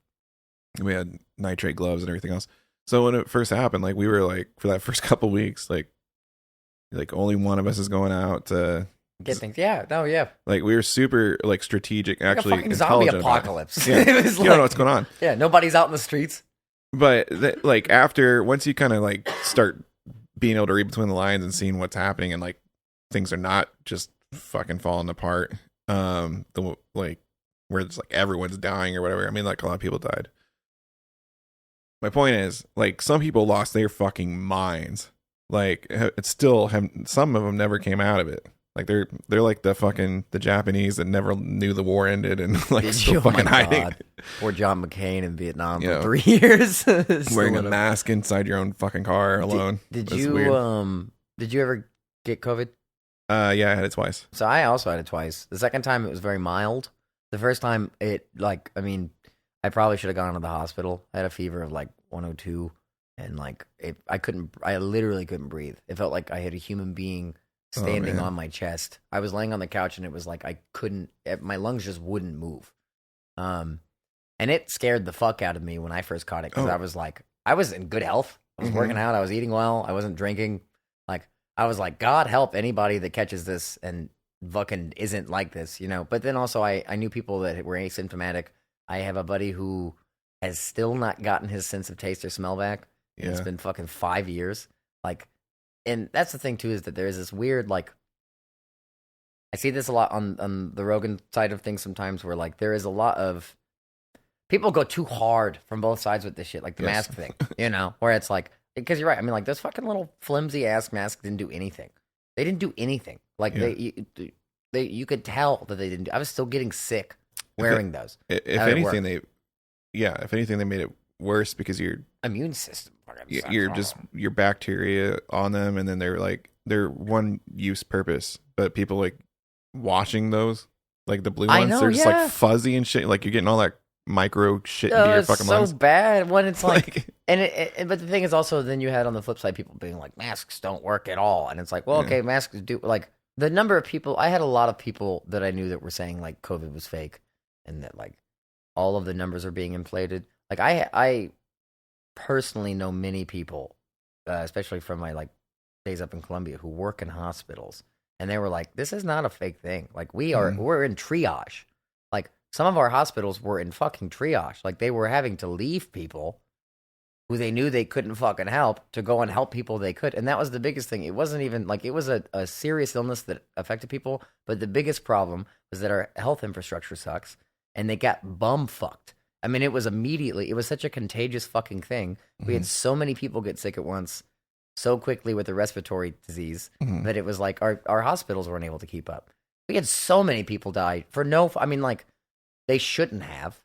Speaker 2: We had nitrate gloves and everything else. So when it first happened, like we were like for that first couple weeks, like only one of us is going out to
Speaker 3: get things. Yeah, no, yeah.
Speaker 2: Like we were super like strategic,
Speaker 3: like
Speaker 2: actually.
Speaker 3: A fucking zombie apocalypse.
Speaker 2: Yeah,
Speaker 3: it was
Speaker 2: you don't know what's going on.
Speaker 3: Yeah, nobody's out in the streets.
Speaker 2: But like once you kind of like start being able to read between the lines and seeing what's happening and like things are not just fucking falling apart, where it's like everyone's dying or whatever. Like a lot of people died. My point is like some people lost their fucking minds. Like it's still some of them never came out of it. Like they're like the Japanese that never knew the war ended and like still fucking hiding.
Speaker 3: Or John McCain in Vietnam for 3 years,
Speaker 2: wearing a mask inside your own fucking car alone.
Speaker 3: Did you ever get COVID?
Speaker 2: Yeah, I had it twice.
Speaker 3: So I also had it twice. The second time it was very mild. The first time it I probably should have gone to the hospital. I had a fever of like 102, and like I literally couldn't breathe. It felt like I had a human being standing on my chest. I was laying on the couch and it was like my lungs just wouldn't move. And it scared the fuck out of me when I first caught it because I was in good health. I was working out. I was eating well. I wasn't drinking. Like I was like, God help anybody that catches this and fucking isn't like this, But then also I knew people that were asymptomatic. I have a buddy who has still not gotten his sense of taste or smell back. Yeah. It's been fucking 5 years. Like, and that's the thing too, is that there is this weird, like, I see this a lot on the Rogan side of things sometimes where like there is a lot of people go too hard from both sides with this shit, like the mask thing, where it's like, Because you're right. I mean, like those fucking little flimsy ass masks didn't do anything. They didn't do anything. Like you could tell that they didn't. I was still getting sick wearing those.
Speaker 2: If anything, they made it worse because your
Speaker 3: immune system.
Speaker 2: Your bacteria on them, and then they're one use purpose. But people like washing those, like the blue ones, they're just like fuzzy and shit. Like you're getting all that micro shit into your fucking lungs.
Speaker 3: It's so bad when it's like but the thing is also then you had on the flip side people being like masks don't work at all, and it's like, well, okay, masks do. Like the number of people, I had a lot of people that I knew that were saying like COVID was fake and that like all of the numbers are being inflated. Like I personally know many people, especially from my like days up in Colombia, who work in hospitals, and they were like, this is not a fake thing. Like we're in triage. Like some of our hospitals were in fucking triage. Like they were having to leave people who they knew they couldn't fucking help to go and help people they could. And that was the biggest thing. It wasn't even like it was a serious illness that affected people. But the biggest problem was that our health infrastructure sucks and they got bum fucked. I mean, it was such a contagious fucking thing. We had so many people get sick at once so quickly with the respiratory disease that it was like our hospitals weren't able to keep up. We had so many people die for they shouldn't have.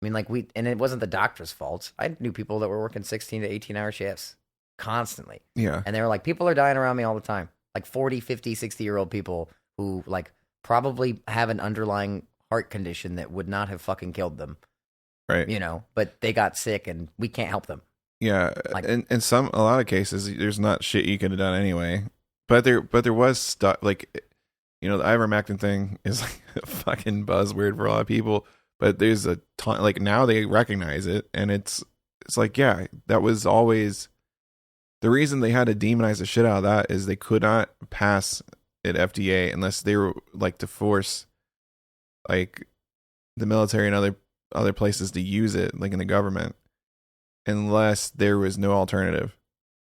Speaker 3: I mean, and it wasn't the doctor's fault. I knew people that were working 16 to 18-hour shifts constantly.
Speaker 2: Yeah.
Speaker 3: And they were like, people are dying around me all the time. Like 40, 50, 60-year-old people who, like, probably have an underlying heart condition that would not have fucking killed them.
Speaker 2: Right.
Speaker 3: You know, but they got sick and we can't help them.
Speaker 2: Yeah.
Speaker 3: Like,
Speaker 2: in a lot of cases, there's not shit you could have done anyway. But there was stuff, like, you know, the ivermectin thing is like a fucking buzzword for a lot of people. But there's a ton, like now they recognize it, and it's like, yeah, that was always the reason they had to demonize the shit out of that is they could not pass it FDA unless they were like to force like the military and other places to use it, like in the government, unless there was no alternative.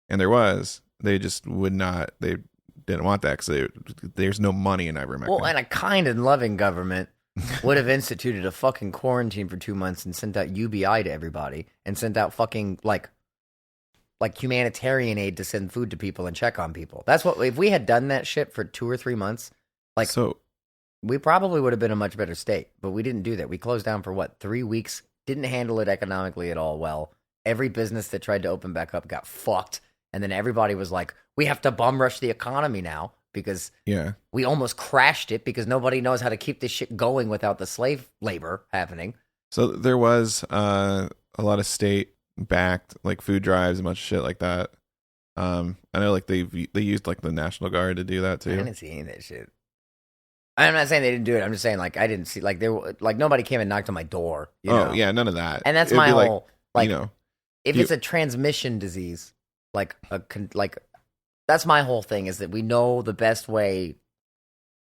Speaker 2: And there was, they just would not, they didn't want that because there's no money in ivermectin.
Speaker 3: Well, and a kind and loving government would have instituted a fucking quarantine for 2 months and sent out UBI to everybody and sent out fucking like humanitarian aid to send food to people and check on people. That's what, if we had done that shit for 2 or 3 months, like, so we probably would have been in a much better state, but we didn't do that. We closed down for 3 weeks, didn't handle it economically at all well. Every business that tried to open back up got fucked. And then everybody was like, we have to bum rush the economy now. Because we almost crashed it because nobody knows how to keep this shit going without the slave labor happening.
Speaker 2: So there was a lot of state-backed like food drives and a bunch of shit like that. I know like they used like the National Guard to do that too.
Speaker 3: I didn't see any of that shit. I'm not saying they didn't do it. I'm just saying like I didn't see like nobody came and knocked on my door. You know?
Speaker 2: Yeah, none of that.
Speaker 3: And that's my whole like
Speaker 2: you know,
Speaker 3: if it's a transmission disease, that's my whole thing is that we know the best way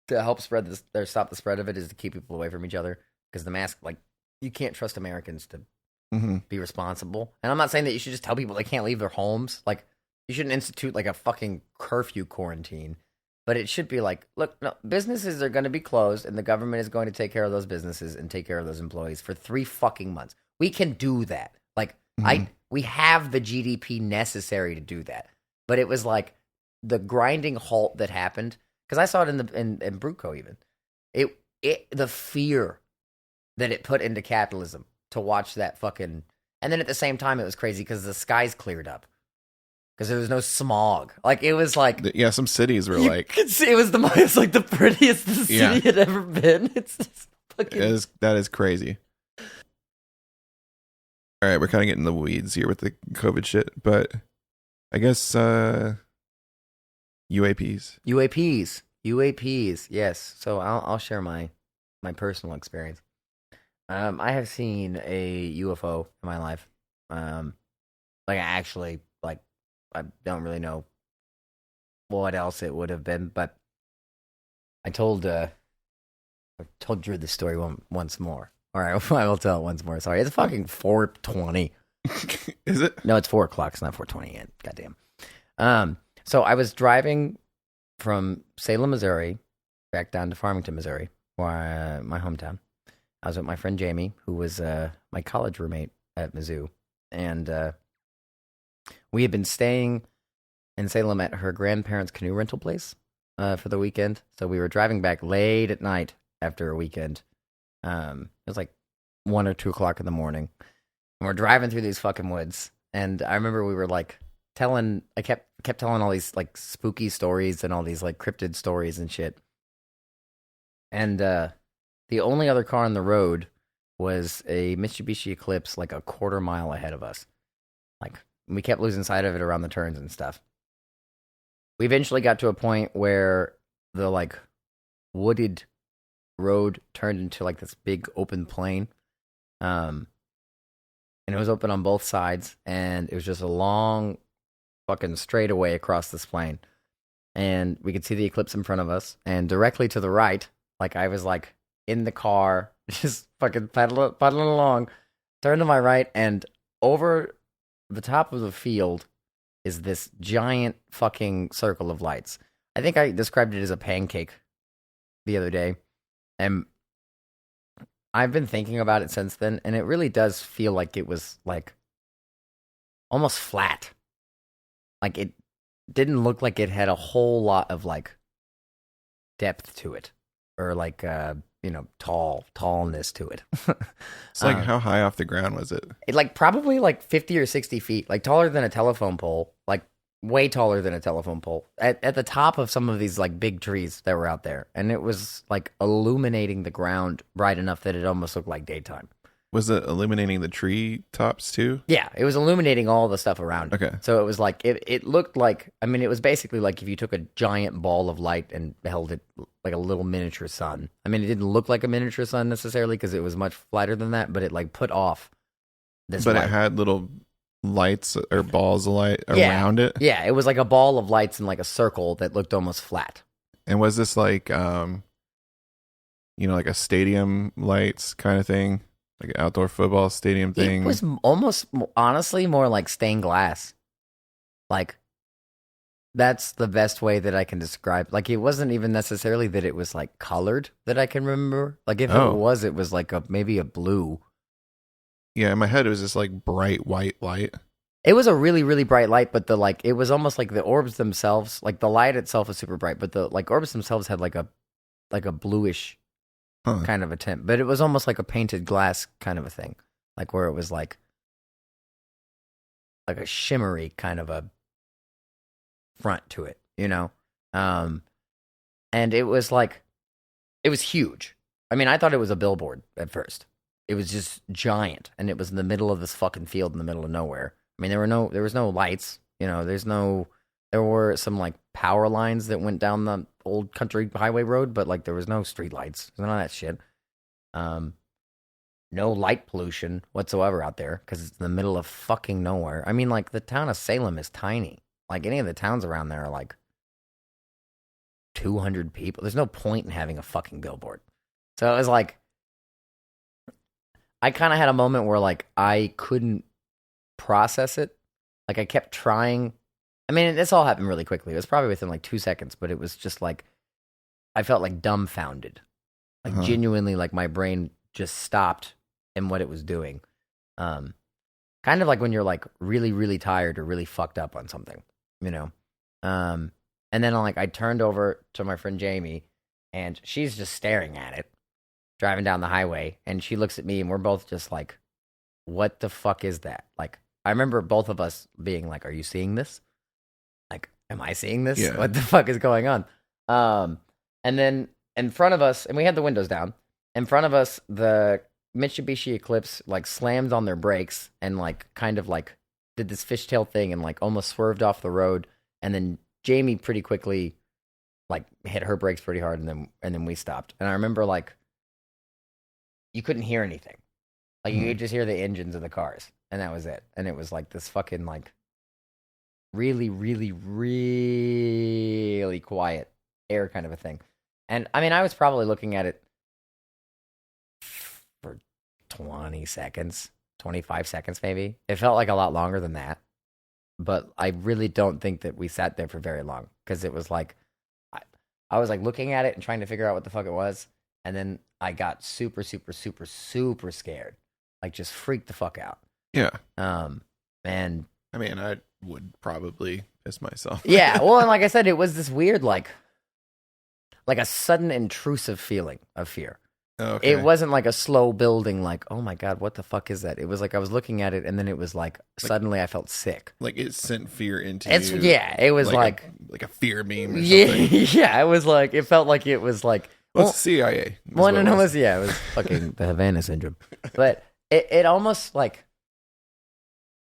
Speaker 3: to help stop the spread of it is to keep people away from each other because the mask, like, you can't trust Americans to be responsible. And I'm not saying that you should just tell people they can't leave their homes. Like, you shouldn't institute like a fucking curfew quarantine, but it should be like, look, no, businesses are going to be closed and the government is going to take care of those businesses and take care of those employees for 3 fucking months. We can do that. Like, we have the GDP necessary to do that. But it was like, the grinding halt that happened, because I saw it in Bruco even, the fear that it put into capitalism to watch that fucking, and then at the same time it was crazy because the skies cleared up because there was no smog. Like it was like
Speaker 2: some cities were
Speaker 3: you could see it was the prettiest the city had ever been. It's just fucking
Speaker 2: that is crazy. All right, we're kind of getting in the weeds here with the COVID shit, but I guess.
Speaker 3: UAPs, yes. So I'll share my personal experience. I have seen a UFO in my life. I don't really know what else it would have been, but I told Drew the story once more. All right, I will tell it once more. Sorry, it's fucking 4:20.
Speaker 2: Is it?
Speaker 3: No, it's 4 o'clock. It's not 4:20 yet. Goddamn. So I was driving from Salem, Missouri, back down to Farmington, Missouri, my hometown. I was with my friend Jamie, who was my college roommate at Mizzou, and We had been staying in Salem at her grandparents' canoe rental place for the weekend. So we were driving back late at night after a weekend. It was like 1 or 2 o'clock in the morning. And we're driving through these fucking woods. And I remember we were like I kept telling all these like spooky stories and all these like cryptid stories and shit. And the only other car on the road was a Mitsubishi Eclipse like a quarter mile ahead of us. Like, we kept losing sight of it around the turns and stuff. We eventually got to a point where the like wooded road turned into like this big open plain. And it was open on both sides, and it was just a long fucking straightaway across this plain. And we could see the Eclipse in front of us, and directly to the right, like I was like in the car, just fucking pedaling along, turned to my right, and over the top of the field is this giant fucking circle of lights. I think I described it as a pancake the other day, and I've been thinking about it since then, and it really does feel like it was like almost flat. Like it didn't look like it had a whole lot of like depth to it, or like tallness to it.
Speaker 2: It's like how high off the ground was it?
Speaker 3: It like probably like 50 or 60 feet, like taller than a telephone pole, like way taller than a telephone pole, at the top of some of these like big trees that were out there. And it was like illuminating the ground bright enough that it almost looked like daytime.
Speaker 2: Was it illuminating the tree tops too?
Speaker 3: Yeah, it was illuminating all the stuff around it.
Speaker 2: Okay.
Speaker 3: So it was like, it looked like, I mean, it was basically like if you took a giant ball of light and held it like a little miniature sun. I mean, it didn't look like a miniature sun necessarily because it was much flatter than that, but it like put off this
Speaker 2: But
Speaker 3: light.
Speaker 2: it had little lights or balls of light around it?
Speaker 3: Yeah, it was like a ball of lights in like a circle that looked almost flat.
Speaker 2: And was this like, like a stadium lights kind of thing? Like an outdoor football stadium thing?
Speaker 3: It was almost, honestly, more like stained glass. Like, that's the best way that I can describe. Like, it wasn't even necessarily that it was like colored that I can remember. Like, if it was like maybe a blue.
Speaker 2: Yeah, in my head it was just like bright white light.
Speaker 3: It was a really, really bright light, but it was almost like the orbs themselves, like the light itself was super bright, but the like orbs themselves had like a bluish kind of a tint, but it was almost like a painted glass kind of a thing, like where it was like a shimmery kind of a front to it, and it was huge. I mean, I thought it was a billboard at first. It was just giant, and it was in the middle of this fucking field in the middle of nowhere. I mean, there was no lights, there were some like power lines that went down the old country highway road, but like there was no street lights, none of that shit. No light pollution whatsoever out there because it's in the middle of fucking nowhere. I mean, like the town of Salem is tiny. Like any of the towns around there are like 200 people. There's no point in having a fucking billboard. So it was like, I kind of had a moment where like I couldn't process it. Like I kept trying. I mean, this all happened really quickly. It was probably within like 2 seconds, but it was just like, I felt like dumbfounded. Like genuinely, like my brain just stopped in what it was doing. Kind of like when you're like really, really tired or really fucked up on something, And then I turned over to my friend Jamie, and she's just staring at it, driving down the highway, and she looks at me, and we're both just like, what the fuck is that? Like, I remember both of us being like, are you seeing this? Like, am I seeing this?
Speaker 2: Yeah.
Speaker 3: What the fuck is going on? And then in front of us, and we had the windows down, in front of us, the Mitsubishi Eclipse like slammed on their brakes and like kind of like did this fishtail thing and like almost swerved off the road. And then Jamie pretty quickly like hit her brakes pretty hard, and then we stopped. And I remember like you couldn't hear anything. Like you could just hear the engines of the cars, and that was it. And it was like this fucking like really, really, really quiet air kind of a thing. And I mean, I was probably looking at it for 20 seconds, 25 seconds maybe. It felt like a lot longer than that. But I really don't think that we sat there for very long, because it was like, I was like looking at it and trying to figure out what the fuck it was. And then I got super, super, super, super scared. Like just freaked the fuck out.
Speaker 2: Yeah.
Speaker 3: And
Speaker 2: I mean, would probably piss myself.
Speaker 3: Yeah, well, and like I said, it was this weird, like a sudden intrusive feeling of fear.
Speaker 2: Okay.
Speaker 3: It wasn't like a slow building, like, oh my God, what the fuck is that? It was like I was looking at it, and then it was like suddenly I felt sick.
Speaker 2: Like it sent fear into you.
Speaker 3: Yeah, it was like
Speaker 2: a fear beam or
Speaker 3: yeah,
Speaker 2: something.
Speaker 3: yeah, it was like, it felt like it was like.
Speaker 2: Well, it's CIA.
Speaker 3: Well, no, it was fucking the Havana syndrome. But it almost like,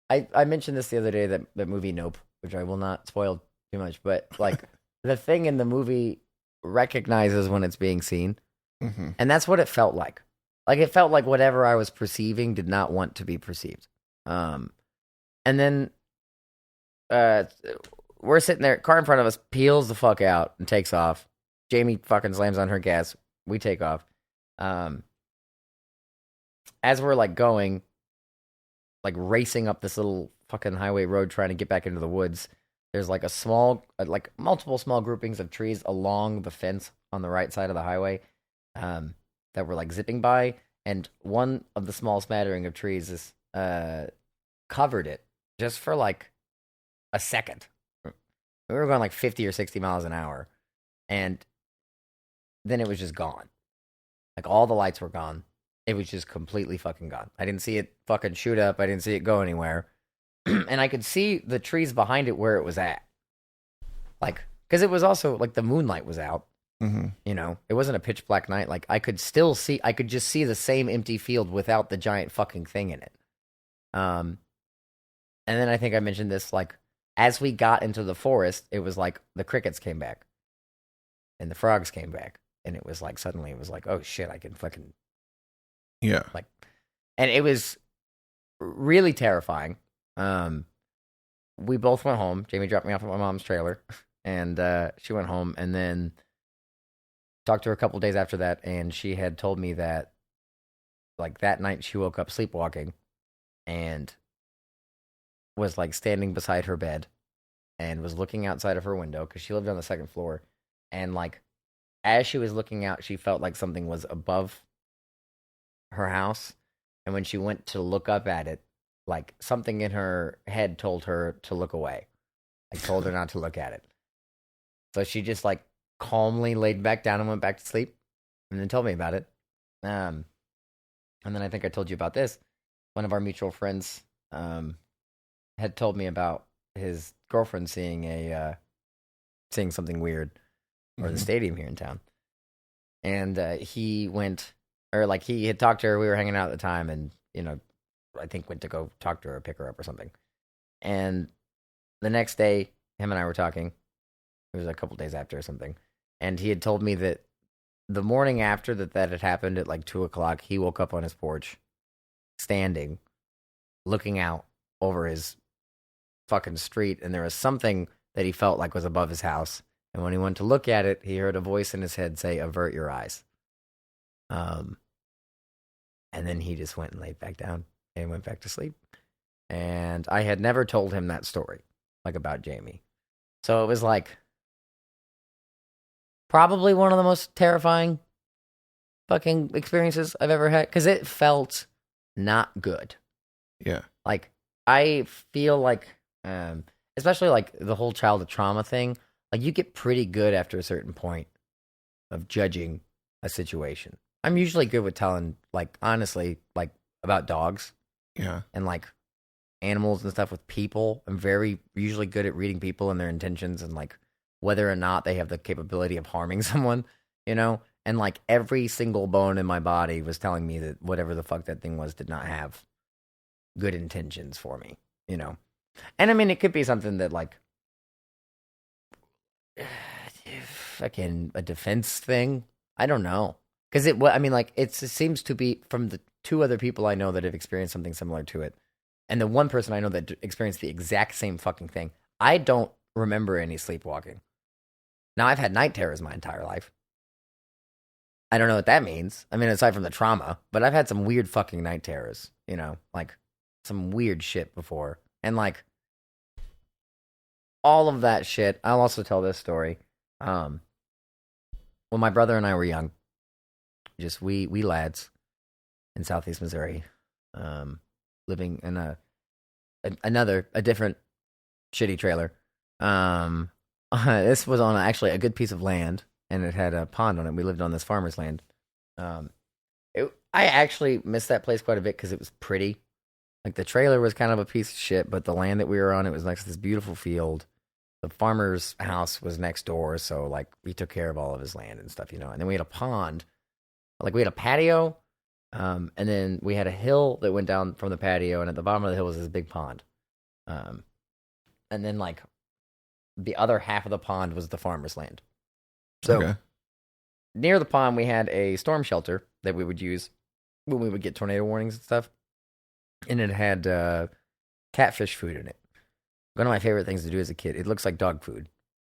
Speaker 3: I mentioned this the other day, that movie Nope, which I will not spoil too much, but like the thing in the movie recognizes when it's being seen.
Speaker 2: Mm-hmm.
Speaker 3: And that's what it felt like. Like it felt like whatever I was perceiving did not want to be perceived. And then we're sitting there, car in front of us peels the fuck out and takes off. Jamie fucking slams on her gas. We take off. As we're like going, like racing up this little fucking highway road trying to get back into the woods, there's like multiple small groupings of trees along the fence on the right side of the highway that were like zipping by, and one of the small smattering of trees is covered it just for like a second. We were going like 50 or 60 miles an hour, and then it was just gone. Like all the lights were gone. It was just completely fucking gone. I didn't see it fucking shoot up. I didn't see it go anywhere. And I could see the trees behind it where it was at. Like, because it was also like the moonlight was out.
Speaker 2: Mm-hmm.
Speaker 3: You know, it wasn't a pitch black night. Like I could just see the same empty field without the giant fucking thing in it. And then I think I mentioned this, like, as we got into the forest, it was like the crickets came back and the frogs came back. And it was like, suddenly it was like, oh shit, I can fucking.
Speaker 2: Yeah.
Speaker 3: Like, and it was really terrifying. We both went home. Jamie dropped me off at my mom's trailer, and she went home, and then talked to her a couple days after that, and she had told me that, like, that night she woke up sleepwalking and was like standing beside her bed and was looking outside of her window because she lived on the second floor, and like as she was looking out, she felt like something was above her house, and when she went to look up at it, like something in her head told her to look away. Like told her not to look at it. So she just like calmly laid back down and went back to sleep, and then told me about it. And then I think I told you about this. One of our mutual friends had told me about his girlfriend seeing something weird or the stadium here in town. And he went, or like he had talked to her. We were hanging out at the time, and you know, I think went to go talk to her or pick her up or something. And the next day, him and I were talking. It was a couple days after or something. And he had told me that the morning after that had happened at like 2:00, he woke up on his porch, standing, looking out over his fucking street. And there was something that he felt like was above his house. And when he went to look at it, he heard a voice in his head say, "Avert your eyes." And then he just went and laid back down and went back to sleep. And I had never told him that story, like about Jamie. So it was like probably one of the most terrifying fucking experiences I've ever had, because it felt not good.
Speaker 2: Yeah.
Speaker 3: Like, I feel like, especially like the whole childhood trauma thing, like you get pretty good after a certain point of judging a situation. I'm usually good with telling, like, honestly, like about dogs.
Speaker 2: Yeah.
Speaker 3: And like animals and stuff with people. I'm usually good at reading people and their intentions and like whether or not they have the capability of harming someone, you know? And like every single bone in my body was telling me that whatever the fuck that thing was did not have good intentions for me, you know? And I mean, it could be something that like fucking a defense thing. I don't know. Because it seems to be from the two other people I know that have experienced something similar to it, and the one person I know that experienced the exact same fucking thing. I don't remember any sleepwalking. Now, I've had night terrors my entire life. I don't know what that means. I mean, aside from the trauma, but I've had some weird fucking night terrors, you know, like some weird shit before. And like all of that shit, I'll also tell this story. When my brother and I were young, just we lads in Southeast Missouri, living in a different shitty trailer. This was on actually a good piece of land, and it had a pond on it. We lived on this farmer's land. I actually missed that place quite a bit because it was pretty. Like, the trailer was kind of a piece of shit, but the land that we were on, it was next to this beautiful field. The farmer's house was next door, so, like, we took care of all of his land and stuff, you know. And then we had a pond. Like, we had a patio, and then we had a hill that went down from the patio, and at the bottom of the hill was this big pond. And then, like, the other half of the pond was the farmer's land. So, near the pond, we had a storm shelter that we would use when we would get tornado warnings and stuff. And it had catfish food in it. One of my favorite things to do as a kid. It looks like dog food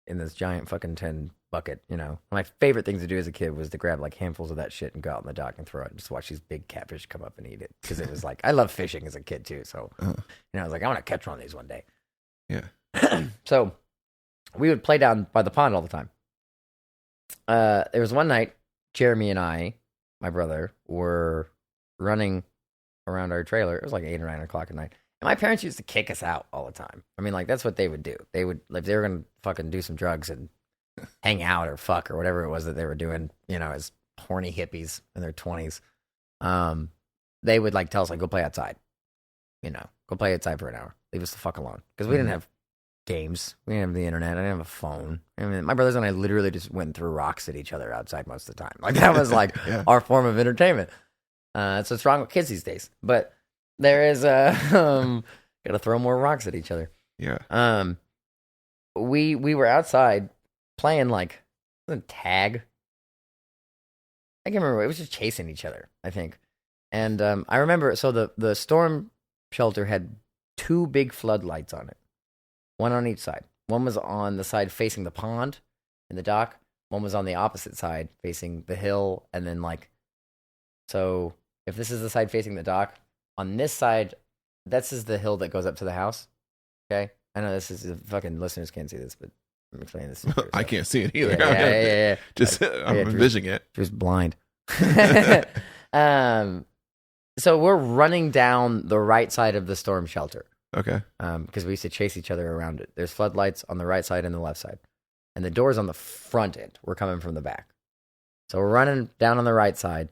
Speaker 3: in this giant fucking tin bucket, you know. One of my favorite things to do as a kid was to grab, like, handfuls of that shit and go out in the dock and throw it and just watch these big catfish come up and eat it. Because it was like, I love fishing as a kid, too. So, you know, I was like, I want to catch one of these one day.
Speaker 2: Yeah.
Speaker 3: So, we would play down by the pond all the time. There was one night, Jeremy and I, my brother, were running around our trailer. It was like 8 or 9 o'clock at night. And my parents used to kick us out all the time. I mean, like, that's what they would do. They would, if they were going to fucking do some drugs and hang out or fuck or whatever it was that they were doing, you know, as horny hippies in their 20s, they would, like, tell us, like, go play outside. You know, go play outside for an hour. Leave us the fuck alone. Because we didn't have games. We didn't have the internet. I didn't have a phone. I mean, my brothers and I literally just went and threw rocks at each other outside most of the time. Like, that was, like, our form of entertainment. That's what's wrong with kids these days. But there is gotta throw more rocks at each other.
Speaker 2: Yeah.
Speaker 3: We were outside playing, like, tag. I can't remember. It was just chasing each other, I think. And I remember, so the storm shelter had 2 big floodlights on it. One on each side. One was on the side facing the pond in the dock. One was on the opposite side facing the hill. And then, like, so if this is the side facing the dock, on this side, this is the hill that goes up to the house. Okay? I know this is, fucking listeners can't see this, but I'm explaining this.
Speaker 2: I can't see it either.
Speaker 3: Yeah.
Speaker 2: Just, I'm envisioning it.
Speaker 3: Drew's blind. So we're running down the right side of the storm shelter.
Speaker 2: Okay.
Speaker 3: Because we used to chase each other around it. There's floodlights on the right side and the left side. And the door's on the front end. We're coming from the back. So we're running down on the right side.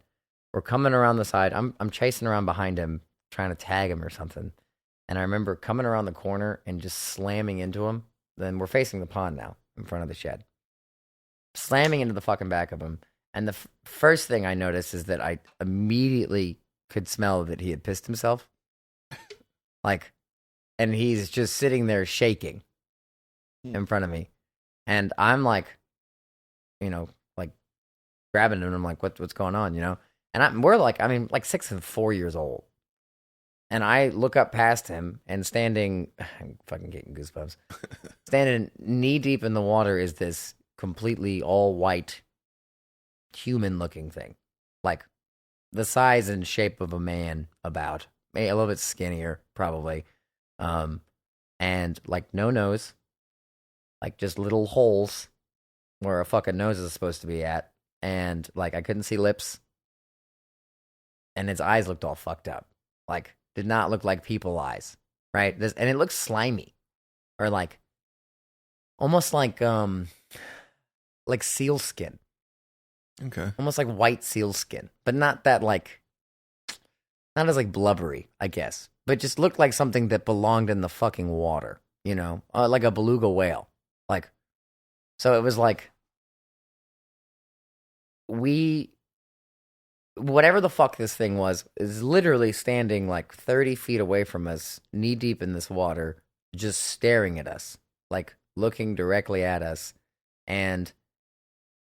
Speaker 3: We're coming around the side. I'm chasing around behind him, trying to tag him or something. And I remember coming around the corner and just slamming into him. Then we're facing the pond now, in front of the shed. Slamming into the fucking back of him. And the first thing I noticed is that I immediately could smell that he had pissed himself. Like, and he's just sitting there shaking in front of me. And I'm like, you know, like grabbing him. And I'm like, what's going on, you know? And we're like, I mean, like 6 and 4 years old. And I look up past him and standing, I'm fucking getting goosebumps. Standing knee deep in the water is this completely all white human looking thing. Like the size and shape of a man about. Maybe a little bit skinnier, probably. And like no nose. Like just little holes where a fucking nose is supposed to be at. And like I couldn't see lips. And his eyes looked all fucked up. Like, did not look like people eyes. Right? And it looked slimy. Or like, almost like seal skin.
Speaker 2: Okay.
Speaker 3: Almost like white seal skin. But not that like, not as like blubbery, I guess. But just looked like something that belonged in the fucking water. You know? Like a beluga whale. Like, so it was like, whatever the fuck this thing was, is literally standing like 30 feet away from us, knee deep in this water, just staring at us, like looking directly at us. And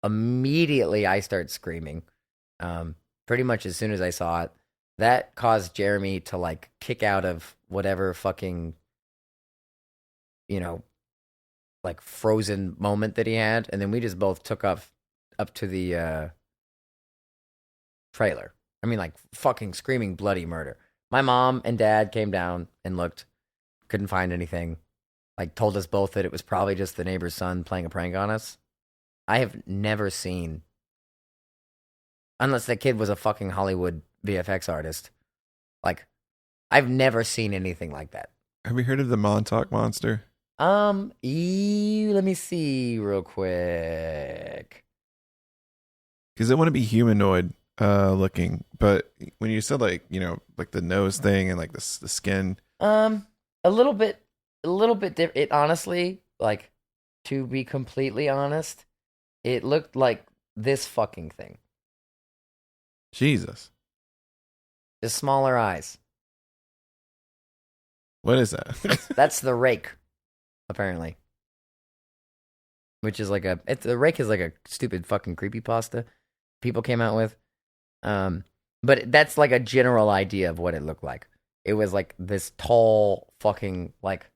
Speaker 3: immediately I start screaming, pretty much as soon as I saw it. That caused Jeremy to like kick out of whatever fucking, you know, like frozen moment that he had. And then we just both took up to the trailer. I mean, like fucking screaming bloody murder. My mom and dad came down and looked, couldn't find anything. Like told us both that it was probably just the neighbor's son playing a prank on us. I have never seen, unless that kid was a fucking Hollywood VFX artist, like I've never seen anything like that.
Speaker 2: Have you heard of the Montauk Monster?
Speaker 3: Let me see real quick.
Speaker 2: Because it wouldn't be humanoid looking, but when you said like like the nose thing and like the skin,
Speaker 3: A little bit different. It honestly, like, to be completely honest, it looked like this fucking thing.
Speaker 2: Jesus,
Speaker 3: Just smaller eyes.
Speaker 2: what is that?
Speaker 3: That's the rake, apparently. Which is like the rake is like a stupid fucking creepypasta people came out with. But that's like a general idea of what it looked like. It was like this tall fucking like.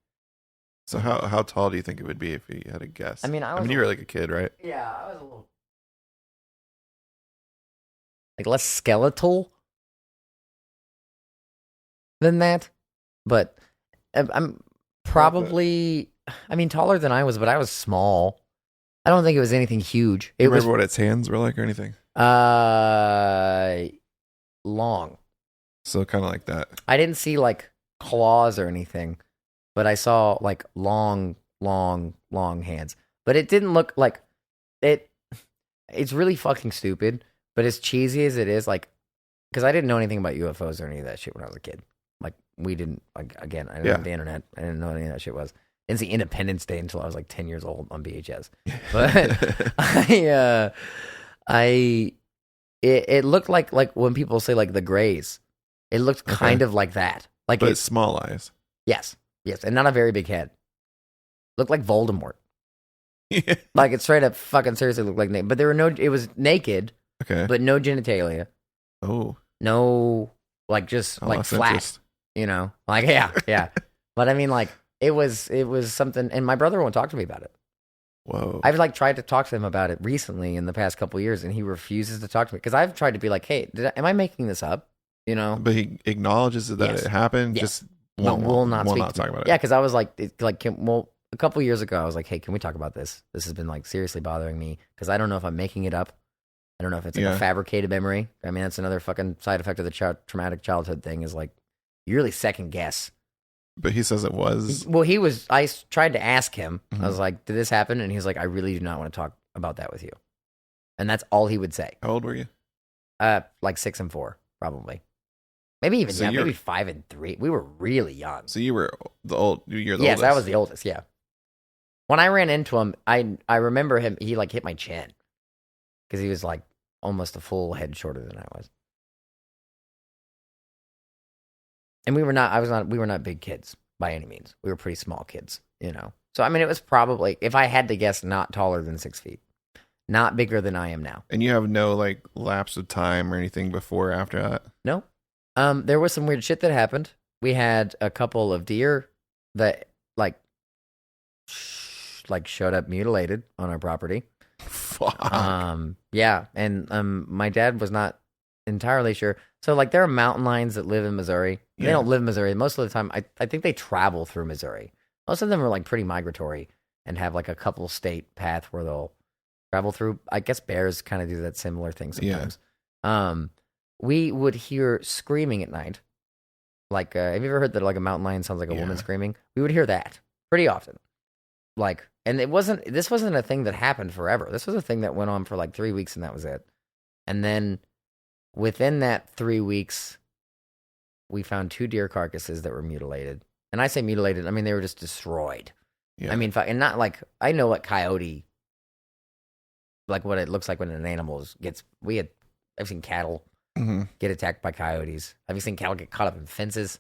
Speaker 2: So how tall do you think it would be if you had a guess?
Speaker 3: I mean,
Speaker 2: you were like a kid, right?
Speaker 3: Yeah, I was a little like less skeletal than that, but I'm probably. I mean, taller than I was, but I was small. I don't think it was anything huge.
Speaker 2: You remember what its hands were like or anything?
Speaker 3: Long.
Speaker 2: So kind of like that.
Speaker 3: I didn't see like claws or anything, but I saw like long hands. But it didn't look like it. It's really fucking stupid. But as cheesy as it is, like, because I didn't know anything about UFOs or any of that shit when I was a kid. Like, we didn't. Like, again, I didn't have the internet. I didn't know what any of that shit was. I didn't see Independence Day until I was like 10 years old on VHS. But it looked like when people say like the Greys, it looked kind of like that. Like,
Speaker 2: but it's small eyes.
Speaker 3: Yes, and not a very big head. Looked like Voldemort. Like, it straight up fucking seriously looked like but there were no. It was naked.
Speaker 2: Okay.
Speaker 3: But no genitalia.
Speaker 2: Oh.
Speaker 3: No, like just like flat.
Speaker 2: Interest.
Speaker 3: Like yeah. But I mean, like it was something. And my brother won't talk to me about it.
Speaker 2: Whoa.
Speaker 3: I've like tried to talk to him about it recently in the past couple of years, and he refuses to talk to me because I've tried to be like, hey, am I making this up?
Speaker 2: But he acknowledges that it happened.
Speaker 3: Yes.
Speaker 2: Just
Speaker 3: will not
Speaker 2: talk about it.
Speaker 3: Yeah, because I was like, a couple years ago, I was like, hey, can we talk about this? This has been like seriously bothering me because I don't know if I'm making it up. I don't know if it's like a fabricated memory. I mean, that's another fucking side effect of the traumatic childhood thing is like, you really second guess.
Speaker 2: But he says it was.
Speaker 3: Well, I tried to ask him. I was like, did this happen? And he was like, I really do not want to talk about that with you. And that's all he would say.
Speaker 2: How old were you?
Speaker 3: Like 6 and 4, probably. Maybe even maybe 5 and 3. We were really young.
Speaker 2: So you were you're the oldest.
Speaker 3: Yes, I was the oldest, yeah. When I ran into him, I remember him, he like hit my chin. Because he was like almost a full head shorter than I was. And we were not big kids by any means. We were pretty small kids, So, I mean, it was probably, if I had to guess, not taller than 6 feet. Not bigger than I am now.
Speaker 2: And you have no, like, lapse of time or anything before or after that?
Speaker 3: No. There was some weird shit that happened. We had a couple of deer that, like showed up mutilated on our property.
Speaker 2: Fuck.
Speaker 3: Yeah, and my dad was not entirely sure. So, like, there are mountain lions that live in Missouri. Yeah. They don't live in Missouri. Most of the time, I think they travel through Missouri. Most of them are, like, pretty migratory and have, like, a couple state path where they'll travel through. I guess bears kind of do that similar thing sometimes. Yeah. We would hear screaming at night. Like, have you ever heard that, like, a mountain lion sounds like a woman screaming? We would hear that pretty often. Like, and this wasn't a thing that happened forever. This was a thing that went on for, like, 3 weeks, and that was it. And then within that 3 weeks, we found 2 deer carcasses that were mutilated. And I say mutilated, I mean, they were just destroyed. Yeah. I mean, and not like, I know what coyote, like what it looks like when an animal gets, I've seen cattle get attacked by coyotes. Have you seen cattle get caught up in fences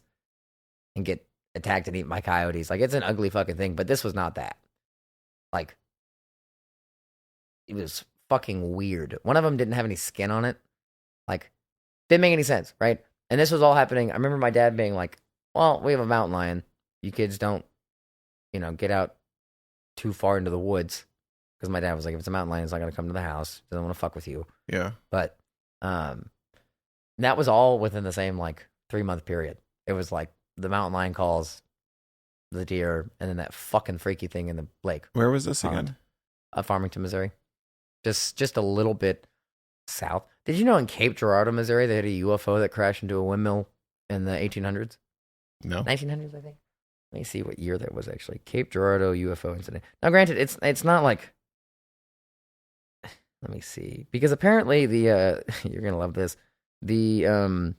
Speaker 3: and get attacked and eaten by coyotes? Like, it's an ugly fucking thing, but this was not that. Like, it was fucking weird. One of them didn't have any skin on it. Like, didn't make any sense, right? And this was all happening. I remember my dad being like, well, we have a mountain lion. You kids don't, get out too far into the woods. Because my dad was like, if it's a mountain lion, it's not going to come to the house. Doesn't want to fuck with you.
Speaker 2: Yeah.
Speaker 3: But that was all within the same, 3-month period. It was like the mountain lion calls, the deer, and then that fucking freaky thing in the lake.
Speaker 2: Where was this again?
Speaker 3: Farmington, Missouri. Just a little bit south. Did you know in Cape Girardeau, Missouri, they had a UFO that crashed into a windmill in the 1800s?
Speaker 2: No.
Speaker 3: 1900s, I think. Let me see what year that was actually. Cape Girardeau UFO incident. Now, granted, it's not like. Let me see, because apparently the you're gonna love this. The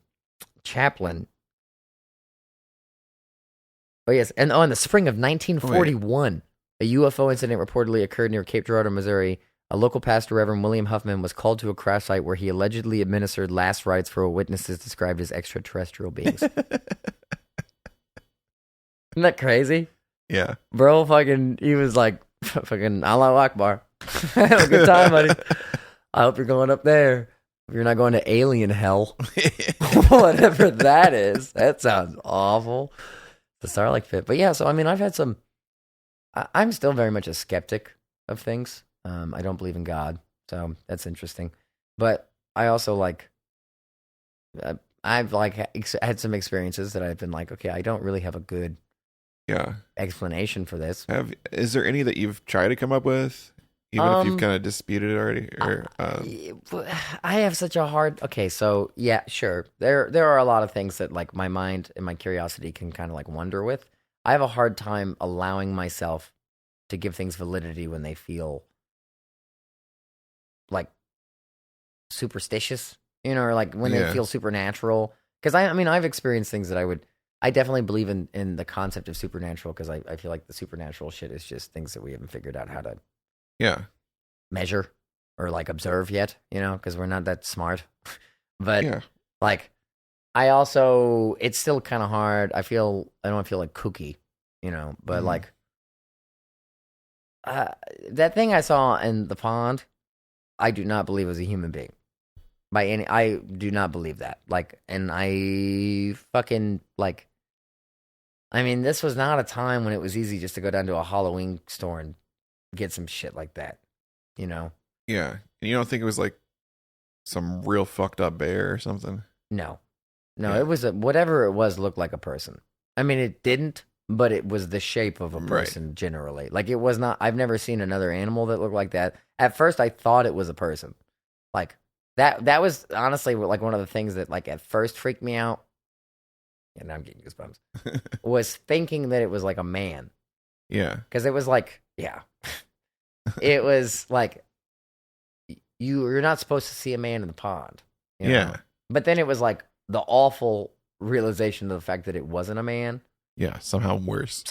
Speaker 3: chaplain. Oh yes, and in the spring of 1941, a UFO incident reportedly occurred near Cape Girardeau, Missouri. A local pastor, Reverend William Huffman, was called to a crash site where he allegedly administered last rites for what witnesses described as extraterrestrial beings. Isn't that crazy?
Speaker 2: Yeah.
Speaker 3: Bro, he was like, fucking Allahu Akbar. Have a good time, buddy. I hope you're going up there. If you're not going to alien hell. Whatever that is. That sounds awful. The Starlight Pit. But yeah, so I mean, I've had some. I'm still very much a skeptic of things. I don't believe in God, so that's interesting. But I also I've had some experiences that I've been like, okay, I don't really have a good explanation for this.
Speaker 2: Is there any that you've tried to come up with, even if you've kind of disputed it already? Or
Speaker 3: I have such a hard. Okay, so yeah, sure. There are a lot of things that like my mind and my curiosity can kind of like wonder with. I have a hard time allowing myself to give things validity when they feel like superstitious, or like when they feel supernatural. Because I mean, I've experienced things that I definitely believe in the concept of supernatural, because I feel like the supernatural shit is just things that we haven't figured out how to measure or like observe yet, because we're not that smart. But like, I also, it's still kind of hard. I don't feel like kooky, but like, that thing I saw in the pond, I do not believe was a human being. I do not believe that. Like, and I fucking, like, I mean, this was not a time when it was easy just to go down to a Halloween store and get some shit like that, Yeah.
Speaker 2: And you don't think it was like some real fucked up bear or something?
Speaker 3: No. It was whatever it was looked like a person. I mean, it didn't, but it was the shape of a person generally. Like, it was not, I've never seen another animal that looked like that. At first, I thought it was a person. Like, that was honestly like one of the things that like at first freaked me out. And now I'm getting goosebumps. Was thinking that it was like a man.
Speaker 2: Yeah.
Speaker 3: Because it was like, it was like, you're not supposed to see a man in the pond.
Speaker 2: Yeah.
Speaker 3: But then it was like the awful realization of the fact that it wasn't a man.
Speaker 2: Yeah, somehow worse.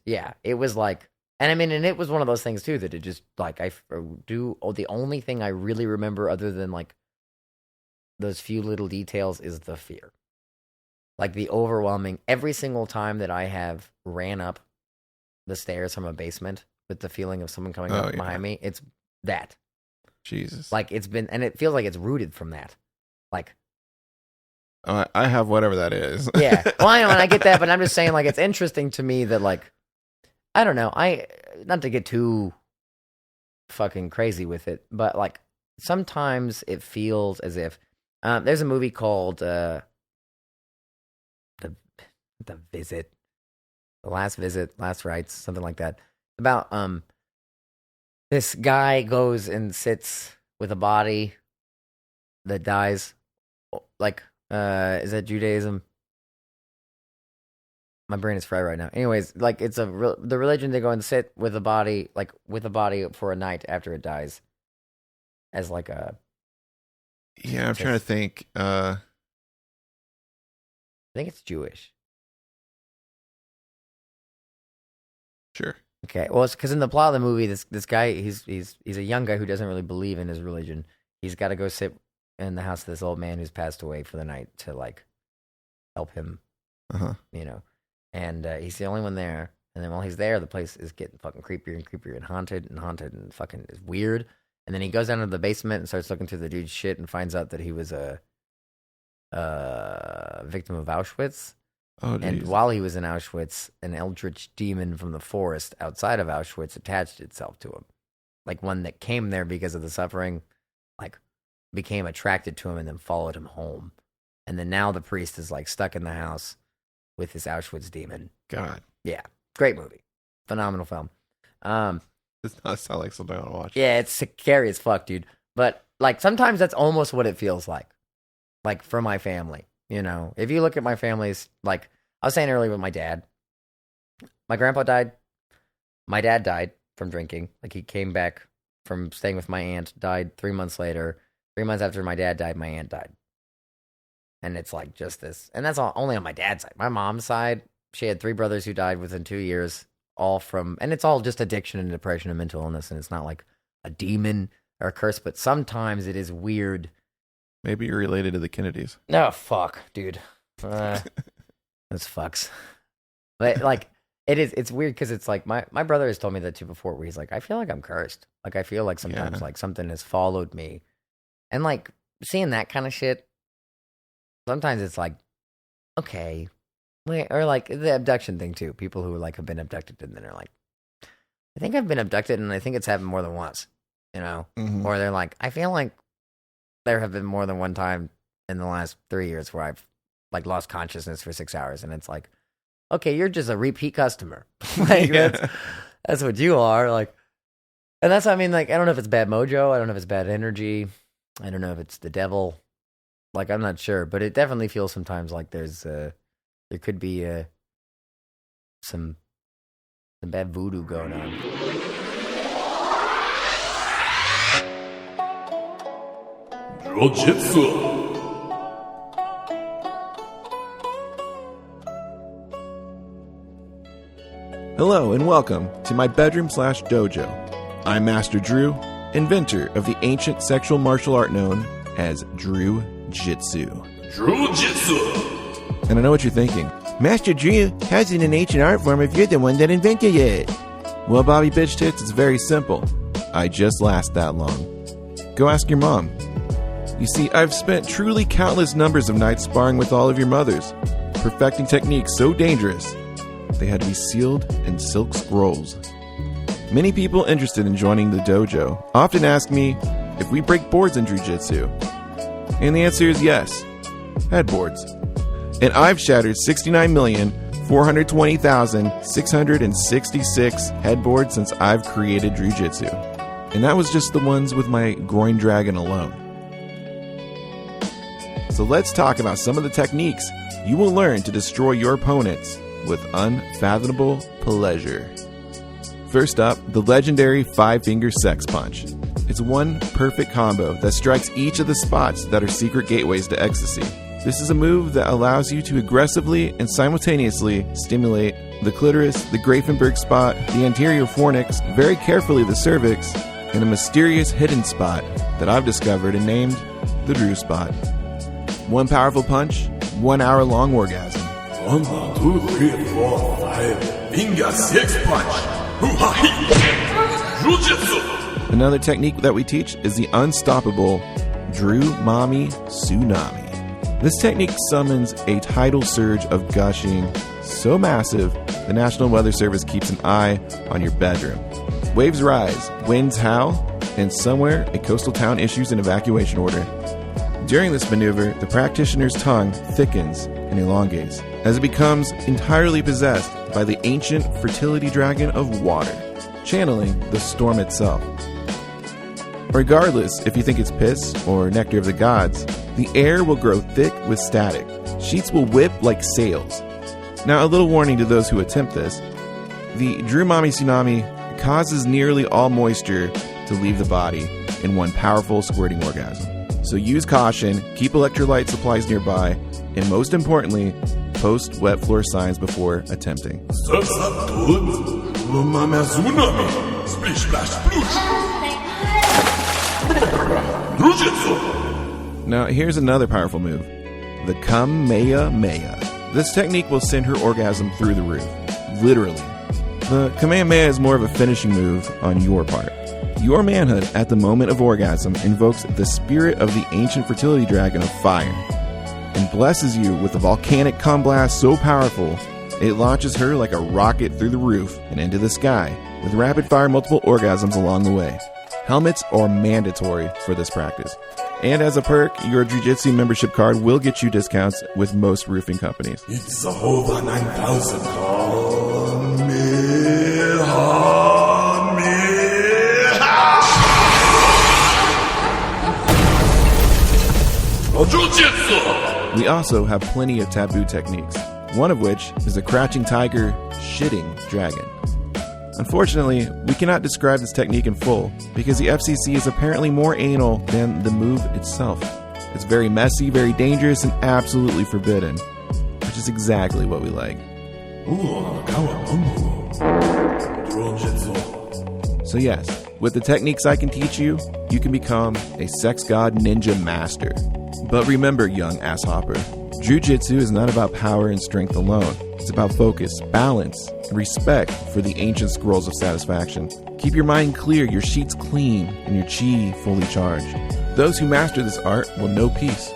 Speaker 3: Yeah, it was like, and I mean, and it was one of those things too that it just like the only thing I really remember other than like those few little details is the fear, like the overwhelming. Every single time that I have ran up the stairs from a basement with the feeling of someone coming up behind me, it's that.
Speaker 2: Jesus,
Speaker 3: like it's been, and it feels like it's rooted from that, like.
Speaker 2: I have whatever that is.
Speaker 3: Yeah. Well, I know, and I get that, but I'm just saying, like, it's interesting to me that, like, I don't know, not to get too fucking crazy with it, but, like, sometimes it feels as if, there's a movie called, The Visit, The Last Visit, Last Rites, something like that, about, this guy goes and sits with a body that dies, like, is that Judaism? My brain is fried right now. Anyways, like it's the religion they go and sit with a body, like with a body for a night after it dies, as like a.
Speaker 2: Yeah, I'm trying to think.
Speaker 3: I think it's Jewish.
Speaker 2: Sure.
Speaker 3: Okay. Well, it's because in the plot of the movie, this guy, he's a young guy who doesn't really believe in his religion. He's got to go sit in the house of this old man who's passed away for the night to like help him, and he's the only one there. And then while he's there, the place is getting fucking creepier and creepier and haunted and fucking is weird. And then he goes down to the basement and starts looking through the dude's shit and finds out that he was a victim of Auschwitz.
Speaker 2: Oh, geez.
Speaker 3: And while he was in Auschwitz, an eldritch demon from the forest outside of Auschwitz attached itself to him, like one that came there because of the suffering, like. Became attracted to him and then followed him home. And then now the priest is like stuck in the house with this Auschwitz demon.
Speaker 2: God.
Speaker 3: Yeah. Great movie. Phenomenal film.
Speaker 2: Does not sound like something I want to watch.
Speaker 3: Yeah, it's scary as fuck, dude. But like sometimes that's almost what it feels like. Like for my family. If you look at my family's, like I was saying earlier with my dad, my grandpa died. My dad died from drinking. Like, he came back from staying with my aunt, died 3 months later. 3 months after my dad died, my aunt died. And it's like just this. And that's only on my dad's side. My mom's side, she had 3 brothers who died within 2 years, all from, and it's all just addiction and depression and mental illness. And it's not like a demon or a curse, but sometimes it is weird.
Speaker 2: Maybe you're related to the Kennedys.
Speaker 3: No, fuck, dude. That's fucks. But like, it's weird because it's like my brother has told me that too before, where he's like, I feel like I'm cursed. Like, I feel like sometimes like something has followed me. And like seeing that kind of shit, sometimes it's like, okay. Or like the abduction thing too. People who like have been abducted and then are like, I think I've been abducted and I think it's happened more than once, you know?
Speaker 2: Mm-hmm.
Speaker 3: Or they're like, I feel like there have been more than one time in the last 3 years where I've like lost consciousness for 6 hours. And it's like, okay, you're just a repeat customer. Like, that's what you are. Like, and that's, I mean, like, I don't know if it's bad mojo. I don't know if it's bad energy. I don't know if it's the devil. Like, I'm not sure, but it definitely feels sometimes like there could be some bad voodoo going on.
Speaker 12: Jiu-jitsu.
Speaker 2: Hello and welcome to my bedroom/dojo. I'm Master Drew, inventor of the ancient sexual martial art known as Drew Jitsu.
Speaker 12: Drew Jitsu.
Speaker 2: And I know what you're thinking. Master Drew, how's it an ancient art form if you're the one that invented it? Well, Bobby Bitch Tits, it's very simple. I just last that long. Go ask your mom. You see, I've spent truly countless numbers of nights sparring with all of your mothers, perfecting techniques so dangerous they had to be sealed in silk scrolls. Many people interested in joining the dojo often ask me if we break boards in Jiu-Jitsu. And the answer is yes. Headboards. And I've shattered 69,420,666 headboards since I've created Jiu-Jitsu. And that was just the ones with my groin dragon alone. So let's talk about some of the techniques you will learn to destroy your opponents with unfathomable pleasure. First up, the legendary 5-finger sex punch. It's one perfect combo that strikes each of the spots that are secret gateways to ecstasy. This is a move that allows you to aggressively and simultaneously stimulate the clitoris, the Grafenberg spot, the anterior fornix, very carefully the cervix, and a mysterious hidden spot that I've discovered and named the Drew spot. One powerful punch, 1 hour long orgasm.
Speaker 12: 1, 2, 3, 4, 5. Finger six punch. Jiu-jitsu.
Speaker 2: Another technique that we teach is the unstoppable Drew Mommy Tsunami. This technique summons a tidal surge of gushing so massive the National Weather Service keeps an eye on your bedroom. Waves rise, winds howl, and somewhere a coastal town issues an evacuation order. During this maneuver, the practitioner's tongue thickens and elongates as it becomes entirely possessed by the ancient fertility dragon of water, channeling the storm itself. Regardless if you think it's piss or nectar of the gods, the air will grow thick with static. Sheets will whip like sails. Now, a little warning to those who attempt this. The Drew Mommy Tsunami causes nearly all moisture to leave the body in one powerful squirting orgasm. So use caution, keep electrolyte supplies nearby, and most importantly, post wet floor signs before attempting.
Speaker 12: Splish, splash, sploosh. Jiu-jitsu.
Speaker 2: Now, here's another powerful move. The Kamehameha. This technique will send her orgasm through the roof. Literally. The Kamehameha is more of a finishing move on your part. Your manhood at the moment of orgasm invokes the spirit of the ancient fertility dragon of fire and blesses you with a volcanic cum blast so powerful it launches her like a rocket through the roof and into the sky with rapid-fire multiple orgasms along the way. Helmets are mandatory for this practice. And as a perk, your Jiu-Jitsu membership card will get you discounts with most roofing companies.
Speaker 12: It's over 9,000.
Speaker 2: We also have plenty of taboo techniques. one of which is a crouching tiger shitting dragon. Unfortunately, we cannot describe this technique in full because the FCC is apparently more anal than the move itself. It's very messy, very dangerous, and absolutely forbidden, which is exactly what we like. So yes, with the techniques I can teach you, you can become a sex god ninja master. But remember, young asshopper, Jiu-Jitsu is not about power and strength alone. It's about focus, balance, and respect for the ancient scrolls of satisfaction. Keep your mind clear, your sheets clean, and your chi fully charged. Those who master this art will know peace.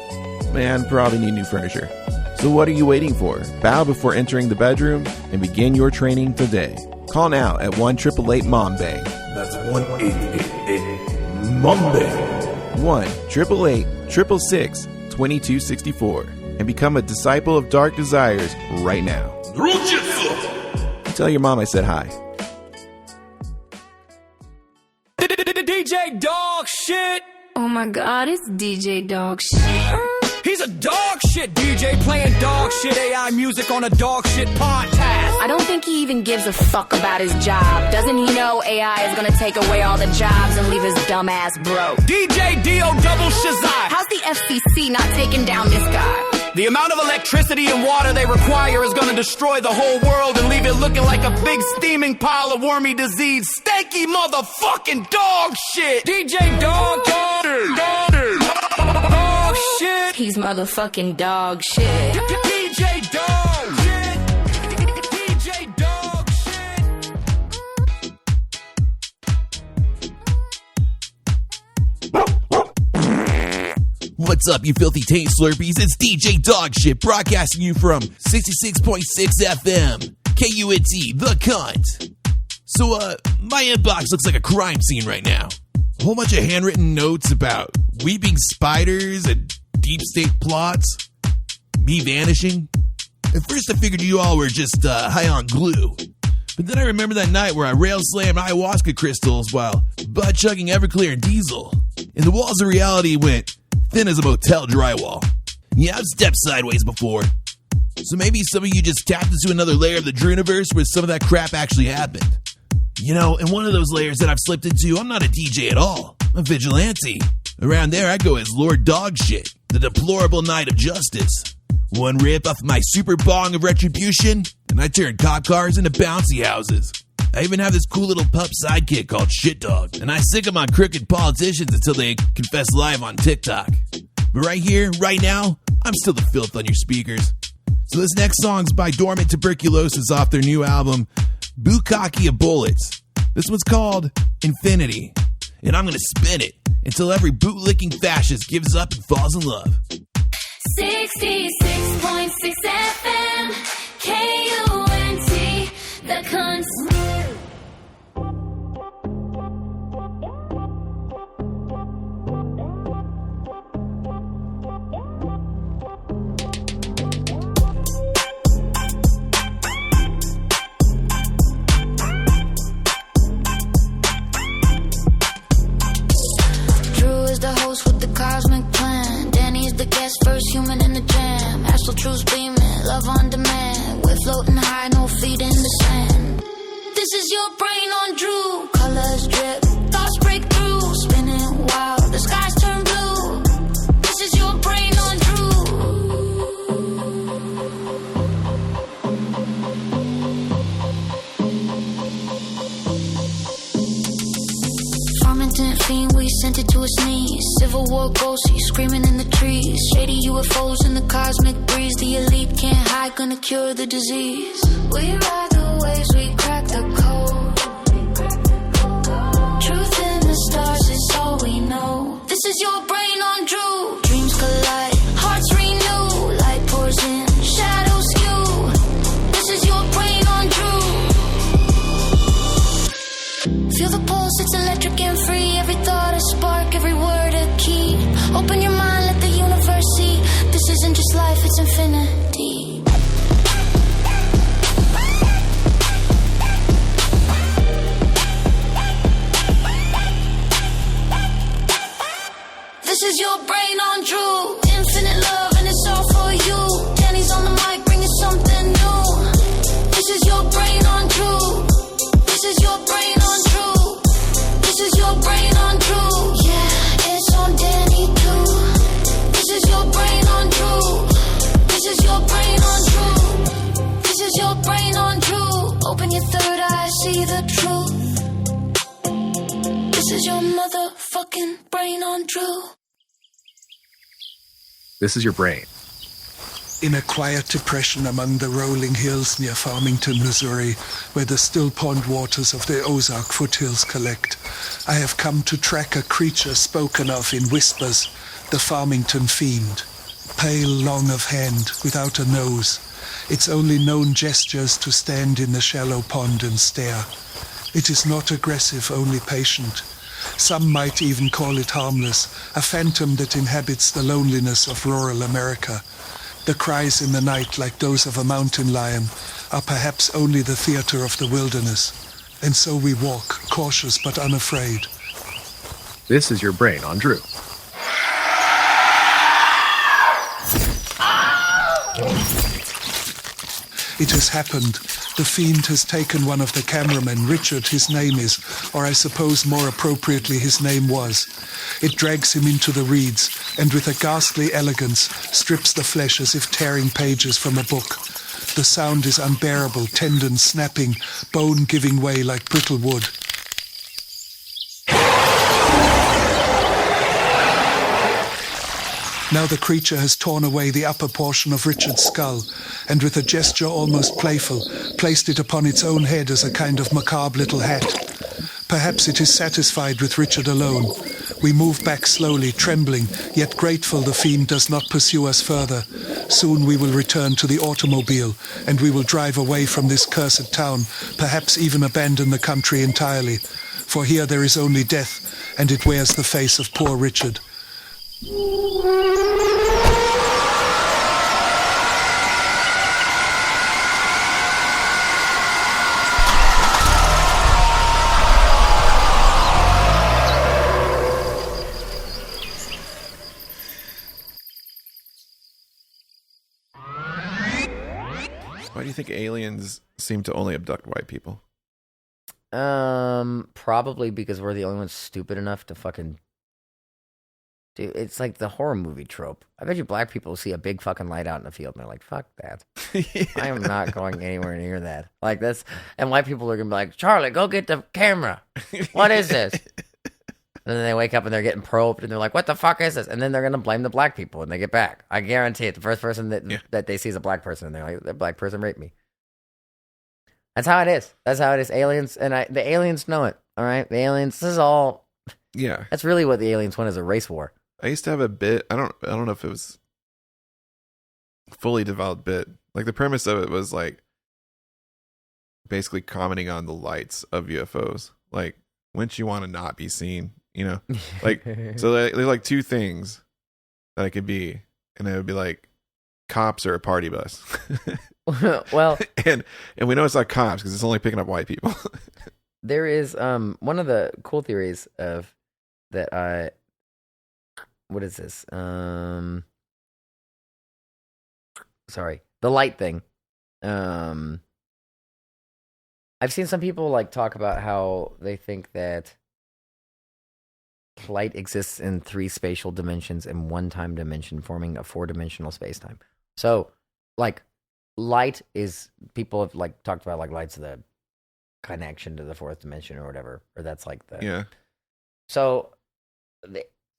Speaker 2: Man, probably need new furniture. So what are you waiting for? Bow before entering the bedroom and begin your training today. Call now at 1-888-MOMBAY.
Speaker 12: That's 1-888-MOMBAY.
Speaker 2: 1-888-666-2264 and become a disciple of Dark Desires right now. Tell your mom I said hi.
Speaker 1: DJ Dog Shit. Oh my God, it's DJ Dog Shit. He's a dog shit DJ playing dog shit AI music on a dog shit podcast. I don't think he even gives a fuck about his job. Doesn't he know AI is gonna take away all the jobs and leave his dumb ass broke? DJ D.O. double Shazai. How's the FCC not taking down this guy? The amount of electricity and water they require is gonna destroy the whole world and leave it looking like a big steaming pile of wormy disease, stanky motherfucking dog shit. DJ Dog shit. He's motherfucking dog shit. DJ Dog shit. DJ Dog
Speaker 18: shit. What's up, you filthy taint slurpees? It's DJ Dog Shit broadcasting you from 66.6 FM, KUNT, the cunt. So, my inbox looks like a crime scene right now. A whole bunch of handwritten notes about weeping spiders and deep state plots, me vanishing. At first I figured you all were just high on glue. But then I remember that night where I rail slammed ayahuasca crystals while butt chugging Everclear and Diesel. And the walls of reality went thin as a motel drywall. Yeah, I've stepped sideways before. So maybe some of you just tapped into another layer of the Druniverse where some of that crap actually happened. You know, in one of those layers that I've slipped into, I'm not a DJ at all. I'm a vigilante. Around there, I go as Lord Dog Shit, the deplorable knight of justice. One rip off my super bong of retribution, and I turn cop cars into bouncy houses. I even have this cool little pup sidekick called Shit Dog, and I sick him on crooked politicians until they confess live on TikTok. But right here, right now, I'm still the filth on your speakers. So this next song's by Dormant Tuberculosis off their new album, Bukkake of Bullets. This one's called Infinity, and I'm gonna spin it until every bootlicking fascist gives up and falls in love.
Speaker 1: 66.6 FM, KUNT, the cons.
Speaker 19: Cosmic plan. Danny's the guest, first human in the jam. Astral truths beaming, love on demand. We're floating high, no feet in the sand. This is your brain on Drew. Colors drip, thoughts break through. Spinning wild, the skies turn blue. This is your brain on Drew. Fermentant fiend, we sent it to its knees. Civil war ghosty, screaming in the trees. Shady UFOs in the cosmic breeze. The elite can't hide, gonna cure the disease. We ride the waves, we crack the code. Truth in the stars is all we know. This is your brain on Drew. Dreams collide, hearts renew. Light pours in, shadows skew. This is your brain on Drew. Feel the pulse, it's electric and free. Every thought a spark, every word a key. Open your mind, let the universe see. This isn't just life, it's infinity. This is your brain on Drew. Infinite love and it's all for you. Danny's on the mic, bringing something new. brain on Drew.
Speaker 4: This is your brain.
Speaker 20: In a quiet depression among the rolling hills near Farmington, Missouri, where the still pond waters of the Ozark foothills collect, I have come to track a creature spoken of in whispers, the Farmington Fiend. Pale, long of hand, without a nose, its only known gestures to stand in the shallow pond and stare. It is not aggressive, only patient. Some might even call it harmless, a phantom that inhabits the loneliness of rural America. The cries in the night, like those of a mountain lion, are perhaps only the theater of the wilderness. And so we walk, cautious but unafraid.
Speaker 4: This is your brain on Drew.
Speaker 20: It has happened. The Fiend has taken one of the cameramen, Richard his name is, or I suppose more appropriately his name was. It drags him into the reeds, and with a ghastly elegance strips the flesh as if tearing pages from a book. The sound is unbearable, tendon snapping, bone giving way like brittle wood. Now the creature has torn away the upper portion of Richard's skull, and with a gesture almost playful, placed it upon its own head as a kind of macabre little hat. Perhaps it is satisfied with Richard alone. We move back slowly, trembling, yet grateful the Fiend does not pursue us further. Soon we will return to the automobile, and we will drive away from this cursed town, perhaps even abandon the country entirely. For here there is only death, and it wears the face of poor Richard.
Speaker 2: Why do you think aliens seem to only abduct white people?
Speaker 3: Probably because we're the only ones stupid enough to fucking... Dude, it's like the horror movie trope. I bet you black people see a big fucking light out in the field and they're like, fuck that. Yeah. I am not going anywhere near that. Like this. And white people are going to be like, Charlie, go get the camera. What is this? And then they wake up and they're getting probed and they're like, what the fuck is this? And then they're going to blame the black people when they get back. I guarantee it. The first person that they see is a black person and they're like, that black person raped me. That's how it is. That's how it is. Aliens, and the aliens know it. All right? The aliens, this is all...
Speaker 2: Yeah.
Speaker 3: That's really what the aliens want, is a race war.
Speaker 2: I used to have a bit, I don't know if it was fully developed bit. Like the premise of it was like basically commenting on the lights of UFOs. Like, wouldn't you want to not be seen? You know, like, so there's like two things that it could be, and it would be like cops or a party bus.
Speaker 3: Well,
Speaker 2: and we know it's not cops because it's only picking up white people.
Speaker 3: There is one of the cool theories of that. What is this? Sorry, the light thing. I've seen some people like talk about how they think that light exists in 3 spatial dimensions and 1 time dimension, forming a 4-dimensional space-time. So, like, light is, people have like talked about like light's the connection to the 4th dimension or whatever, or that's like the...
Speaker 2: Yeah.
Speaker 3: So,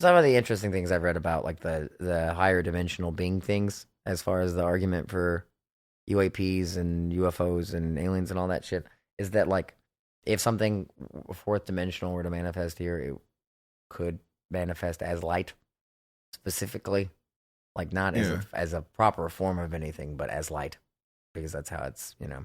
Speaker 3: some of the interesting things I've read about like the higher dimensional being things, as far as the argument for UAPs and UFOs and aliens and all that shit, is that like if something 4th dimensional were to manifest here, it could manifest as light specifically, like not as a proper form of anything, but as light, because that's how it's, you know.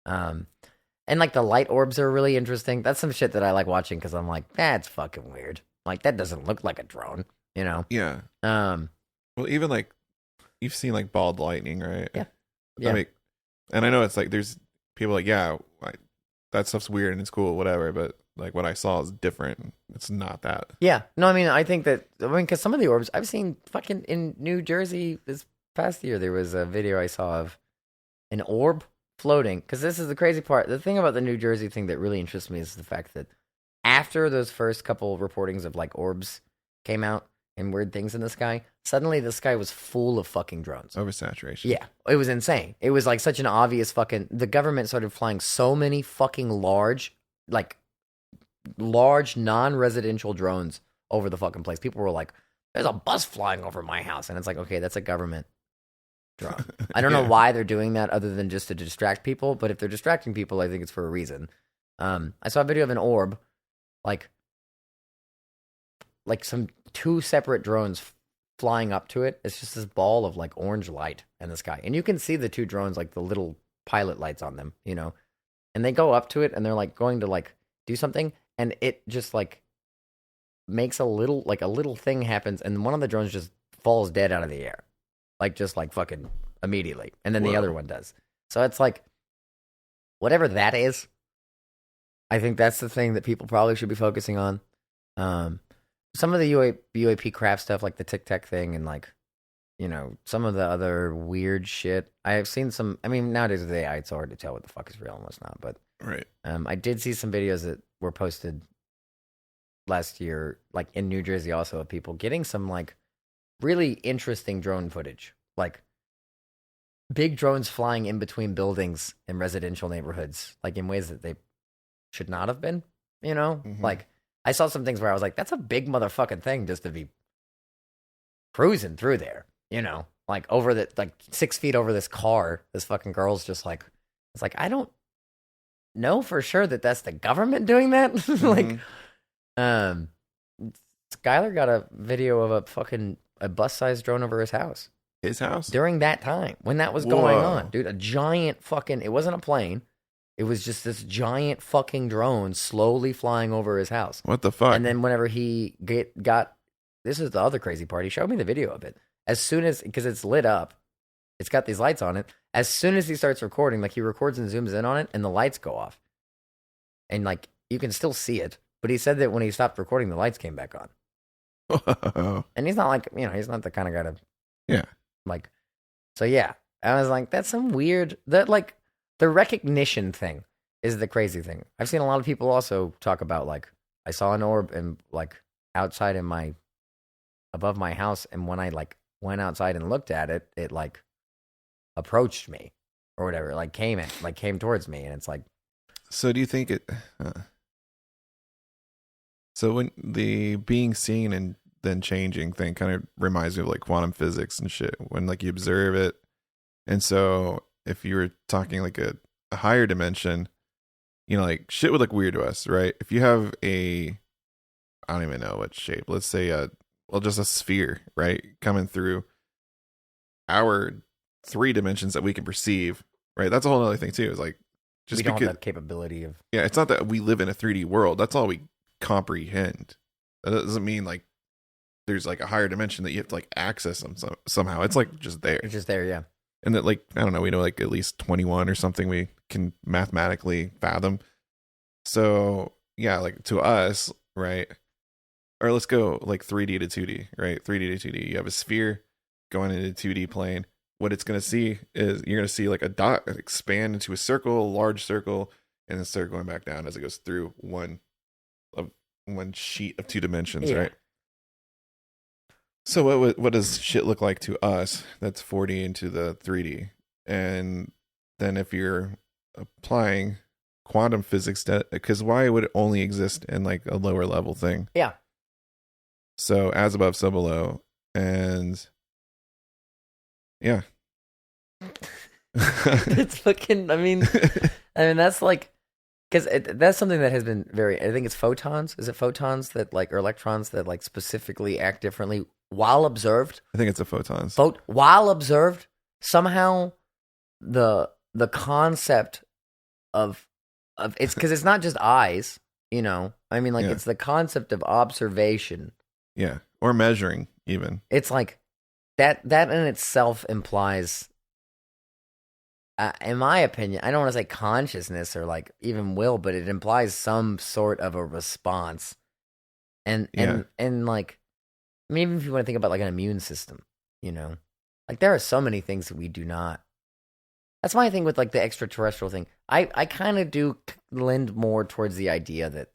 Speaker 3: And like the light orbs are really interesting. That's some shit that I like watching because I'm like, that's fucking weird. Like that doesn't look like a drone, you know?
Speaker 2: Yeah. Well, even like you've seen like bald lightning, right?
Speaker 3: Yeah. Yeah.
Speaker 2: I mean, and I know it's like there's people like, yeah, like, that stuff's weird and it's cool, whatever. But like what I saw is different. It's not that.
Speaker 3: Yeah. No, I mean, because some of the orbs I've seen fucking in New Jersey this past year, there was a video I saw of an orb floating. Because this is the crazy part. The thing about the New Jersey thing that really interests me is the fact that after those first couple reportings of like orbs came out and weird things in the sky, suddenly the sky was full of fucking drones.
Speaker 2: Oversaturation.
Speaker 3: Yeah, it was insane. It was like such an obvious fucking... The government started flying so many fucking large non-residential drones over the fucking place. People were like, "There's a bus flying over my house," and it's like, okay, that's a government drone. I don't know why they're doing that other than just to distract people. But if they're distracting people, I think it's for a reason. I saw a video of an orb, like some 2 separate drones flying up to it. It's just this ball of like orange light in the sky, and you can see the 2 drones, like the little pilot lights on them, you know. And they go up to it, and they're like going to like do something, and it just like makes a little thing happens, and one of the drones just falls dead out of the air, like just like fucking immediately, and then the other one does. So it's like, whatever that is, I think that's the thing that people probably should be focusing on. Some of the UAP crap stuff, like the Tic Tac thing, and like, you know, some of the other weird shit. I have seen some. I mean, nowadays with AI, it's hard to tell what the fuck is real and what's not. But
Speaker 2: right,
Speaker 3: I did see some videos that were posted last year, like in New Jersey, also of people getting some like really interesting drone footage, like big drones flying in between buildings in residential neighborhoods, like in ways that they should not have been. You know, like I saw some things where I was like, "That's a big motherfucking thing just to be cruising through there." You know, like over the, like 6 feet over this car, this fucking girl's just like, it's like, I don't know for sure that that's the government doing that. Like, Skylar got a video of a bus-sized drone over his house.
Speaker 2: His house?
Speaker 3: During that time, when that was going on. Dude, a giant fucking, it wasn't a plane. It was just this giant fucking drone slowly flying over his house.
Speaker 2: What the fuck?
Speaker 3: And then whenever he got, this is the other crazy part, he showed me the video of it. As soon as, because it's lit up, it's got these lights on it. As soon as he starts recording, like he records and zooms in on it, and the lights go off. And like, you can still see it. But he said that when he stopped recording, the lights came back on. And he's not like, you know, he's not the kind of guy to,
Speaker 2: yeah.
Speaker 3: Like, so yeah. I was like, that's some weird, that like, the recognition thing is the crazy thing. I've seen a lot of people also talk about, like, I saw an orb and like outside in my, above my house, and when I like went outside and looked at it, it like approached me or whatever, like came towards me, and it's like.
Speaker 2: So do you think it? So when the being seen and then changing thing kind of reminds me of like quantum physics and shit, when like you observe it, and so if you were talking like a higher dimension, you know, like shit would look weird to us, right? If you have I don't even know what shape, let's say just a sphere, right, coming through our 3 dimensions that we can perceive, right? That's a whole other thing too. Is like, just
Speaker 3: we don't
Speaker 2: because
Speaker 3: have that capability of.
Speaker 2: Yeah, it's not that we live in a 3D world. That's all we comprehend. That doesn't mean like there's like a higher dimension that you have to like access them somehow. It's like just there.
Speaker 3: It's just there, yeah.
Speaker 2: And that, like, I don't know, we know like at least 21 or something we can mathematically fathom. So yeah, like to us, right? Or let's go like 3D to 2D, right? 3D to 2D. You have a sphere going into 2D plane. What it's going to see is you're going to see like a dot expand into a circle, a large circle, and then start going back down as it goes through one sheet of 2 dimensions, right? So what does shit look like to us that's 4D into the 3D? And then if you're applying quantum physics, because why would it only exist in like a lower level thing?
Speaker 3: Yeah.
Speaker 2: So as above, so below, and yeah.
Speaker 3: It's fucking, I mean, that's like, because that's something that has been very, I think it's photons. Is it photons that like, or electrons that like specifically act differently while observed?
Speaker 2: I think it's the photons.
Speaker 3: While observed, somehow the concept of it's because it's not just eyes, you know. I mean, like, it's the concept of observation.
Speaker 2: Yeah, or measuring even.
Speaker 3: It's like that in itself implies, in my opinion, I don't want to say consciousness or like even will, but it implies some sort of a response. And like, I mean, even if you want to think about like an immune system, you know, like there are so many things that we do not. That's my thing with like the extraterrestrial thing. I kind of do lend more towards the idea that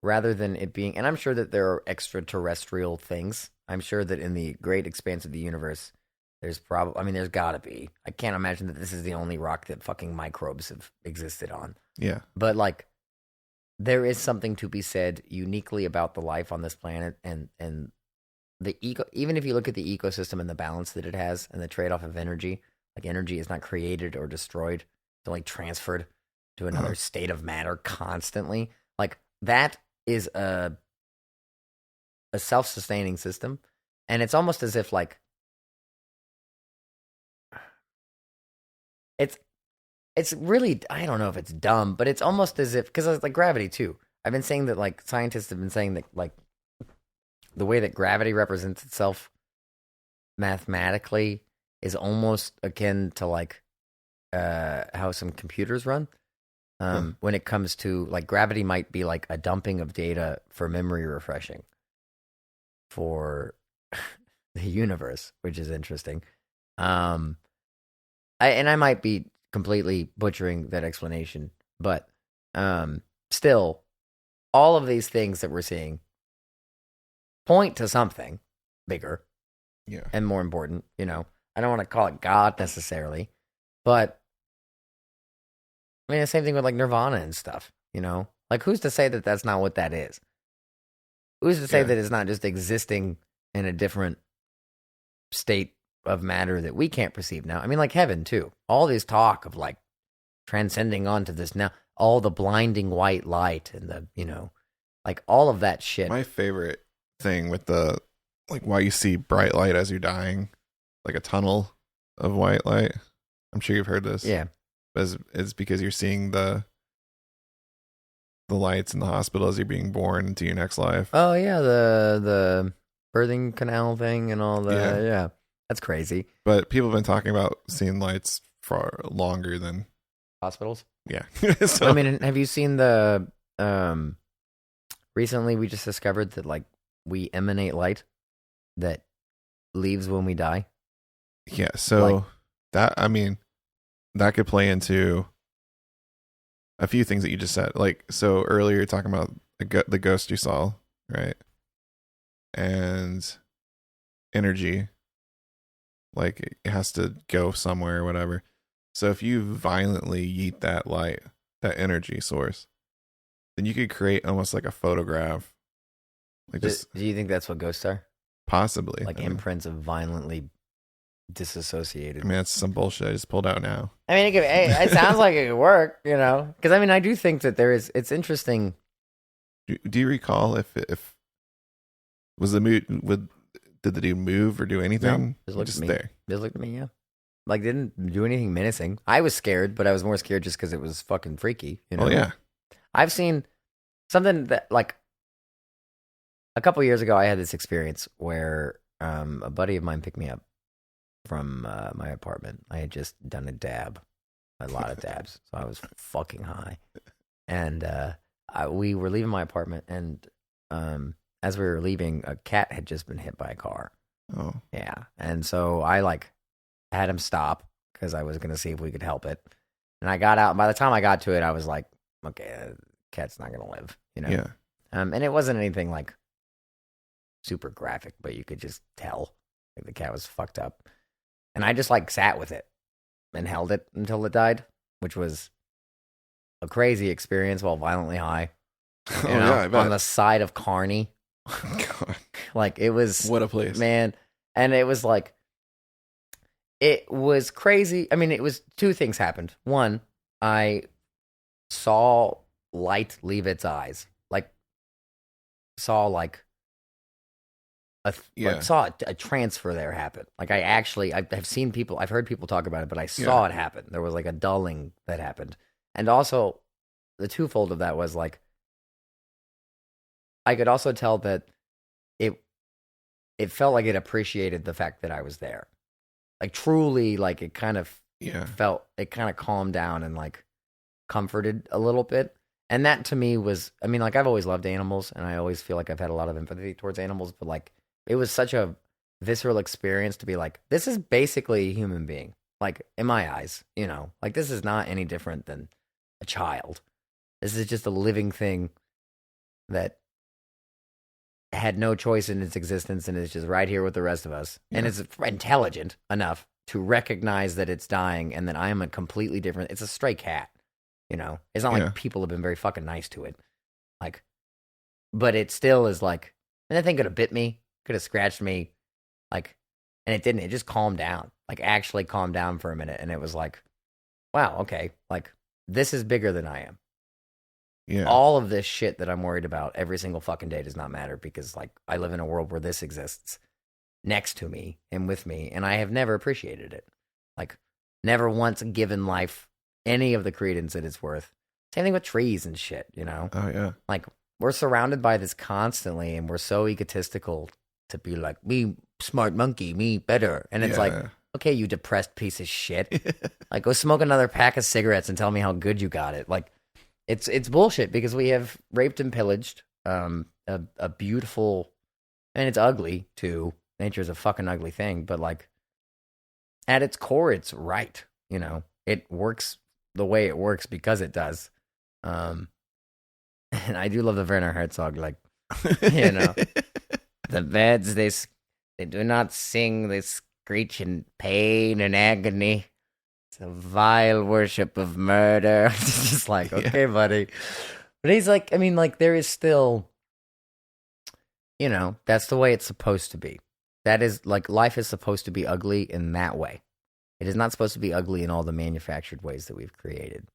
Speaker 3: rather than it being, and I'm sure that there are extraterrestrial things. I'm sure that in the great expanse of the universe, there's probably, I mean, there's gotta be. I can't imagine that this is the only rock that fucking microbes have existed on.
Speaker 2: Yeah.
Speaker 3: But like, there is something to be said uniquely about the life on this planet and the even if you look at the ecosystem and the balance that it has and the trade-off of energy, like energy is not created or destroyed, it's only transferred to another state of matter constantly. Like that is a self-sustaining system, and it's almost as if like it's really, I don't know if it's dumb, but it's almost as if, because it's like gravity too. I've been saying that like scientists have been saying that like the way that gravity represents itself mathematically is almost akin to like how some computers run. When it comes to like gravity might be like a dumping of data for memory refreshing for the universe, which is interesting. I might be completely butchering that explanation, but still, all of these things that we're seeing point to something bigger, and more important. You know, I don't want to call it God necessarily, but I mean the same thing with like Nirvana and stuff. You know, like who's to say that that's not what that is? Who's to say that it's not just existing in a different state of matter that we can't perceive now? I mean, like heaven too. All this talk of like transcending onto this now, all the blinding white light and the, you know, like all of that shit.
Speaker 2: My favorite thing with the, like why you see bright light as you're dying, like a tunnel of white light. I'm sure you've heard this.
Speaker 3: Yeah.
Speaker 2: It's because you're seeing the lights in the hospital as you're being born into your next life.
Speaker 3: Oh yeah, the birthing canal thing and all that. Yeah. That's crazy.
Speaker 2: But people have been talking about seeing lights for longer than
Speaker 3: hospitals.
Speaker 2: Yeah.
Speaker 3: So, I mean, have you seen the recently we just discovered that like we emanate light that leaves when we die?
Speaker 2: Yeah, so like, that, I mean, that could play into a few things that you just said. Like, so earlier you're talking about the ghost you saw, right? And energy. Like it has to go somewhere or whatever. So if you violently yeet that light, that energy source, then you could create almost like a photograph. Like
Speaker 3: do you think that's what ghosts are?
Speaker 2: Possibly.
Speaker 3: Like imprints of violently disassociated.
Speaker 2: I mean, that's some bullshit I just pulled out now.
Speaker 3: I mean, it sounds like it could work, you know? Because I mean, I do think that it's interesting.
Speaker 2: Do you recall if was the mood did the dude move or do anything?
Speaker 3: No, just there. Just looked at me, yeah. Like, didn't do anything menacing. I was scared, but I was more scared just because it was fucking freaky. You know?
Speaker 2: Oh, yeah.
Speaker 3: I've seen something that, like, a couple years ago, I had this experience where a buddy of mine picked me up from my apartment. I had just done a lot of dabs, so I was fucking high. And we were leaving my apartment, and as we were leaving, a cat had just been hit by a car.
Speaker 2: Oh.
Speaker 3: Yeah. And so I like had him stop because I was going to see if we could help it. And I got out. And by the time I got to it, I was like, okay, cat's not going to live, you know?
Speaker 2: Yeah.
Speaker 3: And it wasn't anything like super graphic, but you could just tell like the cat was fucked up. And I just like sat with it and held it until it died, which was a crazy experience while violently high. You know,
Speaker 2: yeah, I bet.
Speaker 3: On the side of Kearney.
Speaker 2: God.
Speaker 3: Like it was,
Speaker 2: what a place,
Speaker 3: man. And it was like, it was crazy. I mean, it was two things happened. One, I saw light leave its eyes, like saw like saw a transfer there happen. Like I've seen people, I've heard people talk about it, but I saw it happen. There was like a dulling that happened. And also the twofold of that was like, I could also tell that it felt like it appreciated the fact that I was there. Like truly, like it kind of felt, it kind of calmed down and like comforted a little bit. And that to me was, I mean, like I've always loved animals and I always feel like I've had a lot of empathy towards animals, but like it was such a visceral experience to be like, this is basically a human being. Like in my eyes, you know, like this is not any different than a child. This is just a living thing that had no choice in its existence and is just right here with the rest of us. Yeah. And it's intelligent enough to recognize that it's dying and that I am a completely different, it's a stray cat, you know? It's not like people have been very fucking nice to it. Like, but it still is like, and that thing could have bit me, could have scratched me, like, and it didn't. It just calmed down, like actually calmed down for a minute. And it was like, wow, okay, like this is bigger than I am.
Speaker 2: Yeah.
Speaker 3: All of this shit that I'm worried about every single fucking day does not matter because, like, I live in a world where this exists next to me and with me, and I have never appreciated it. Like, never once given life any of the credence that it's worth. Same thing with trees and shit, you know?
Speaker 2: Oh, yeah.
Speaker 3: Like, we're surrounded by this constantly, and we're so egotistical to be like, me smart monkey, me better. And it's like, okay, you depressed piece of shit. Like, go smoke another pack of cigarettes and tell me how good you got it. Like, it's bullshit because we have raped and pillaged a beautiful, and it's ugly too. Nature's a fucking ugly thing, but like at its core, it's right. You know, it works the way it works because it does. And I do love the Werner Herzog, like, you know, the birds they do not sing, they screech in pain and agony. It's a vile worship of murder. It's just like, okay, buddy. But he's like, I mean, like, there is still, you know, that's the way it's supposed to be. That is, like, life is supposed to be ugly in that way. It is not supposed to be ugly in all the manufactured ways that we've created.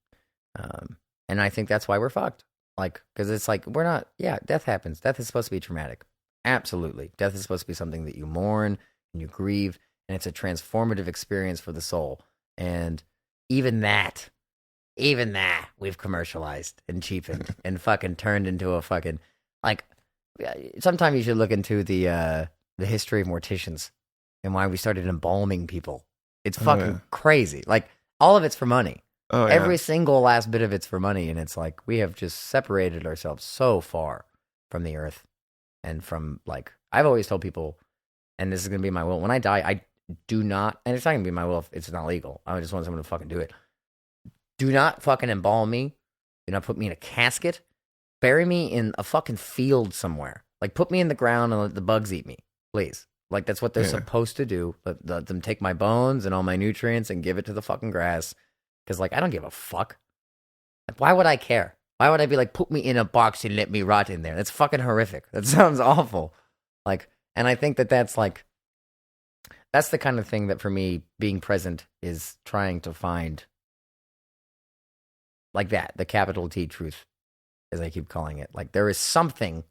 Speaker 3: And I think that's why we're fucked. Like, because it's like, we're not, death happens. Death is supposed to be traumatic. Absolutely. Death is supposed to be something that you mourn and you grieve, and it's a transformative experience for the soul. And even that we've commercialized and cheapened and fucking turned into a fucking, like, sometime you should look into the history of morticians and why we started embalming people. It's fucking crazy. Like, all of it's for money. Every single last bit of it's for money. And it's like, we have just separated ourselves so far from the earth and from, like, I've always told people, and this is going to be my will, when I die, I do not, and it's not going to be my will if it's not legal. I just want someone to fucking do it. Do not fucking embalm me. Do not put me in a casket. Bury me in a fucking field somewhere. Like, put me in the ground and let the bugs eat me, please. Like, that's what they're supposed to do. Let them take my bones and all my nutrients and give it to the fucking grass. Because, like, I don't give a fuck. Like, why would I care? Why would I be like, put me in a box and let me rot in there? That's fucking horrific. That sounds awful. Like, and I think that that's like, that's the kind of thing that for me, being present is trying to find, like, that, the capital T truth, as I keep calling it. Like, there is something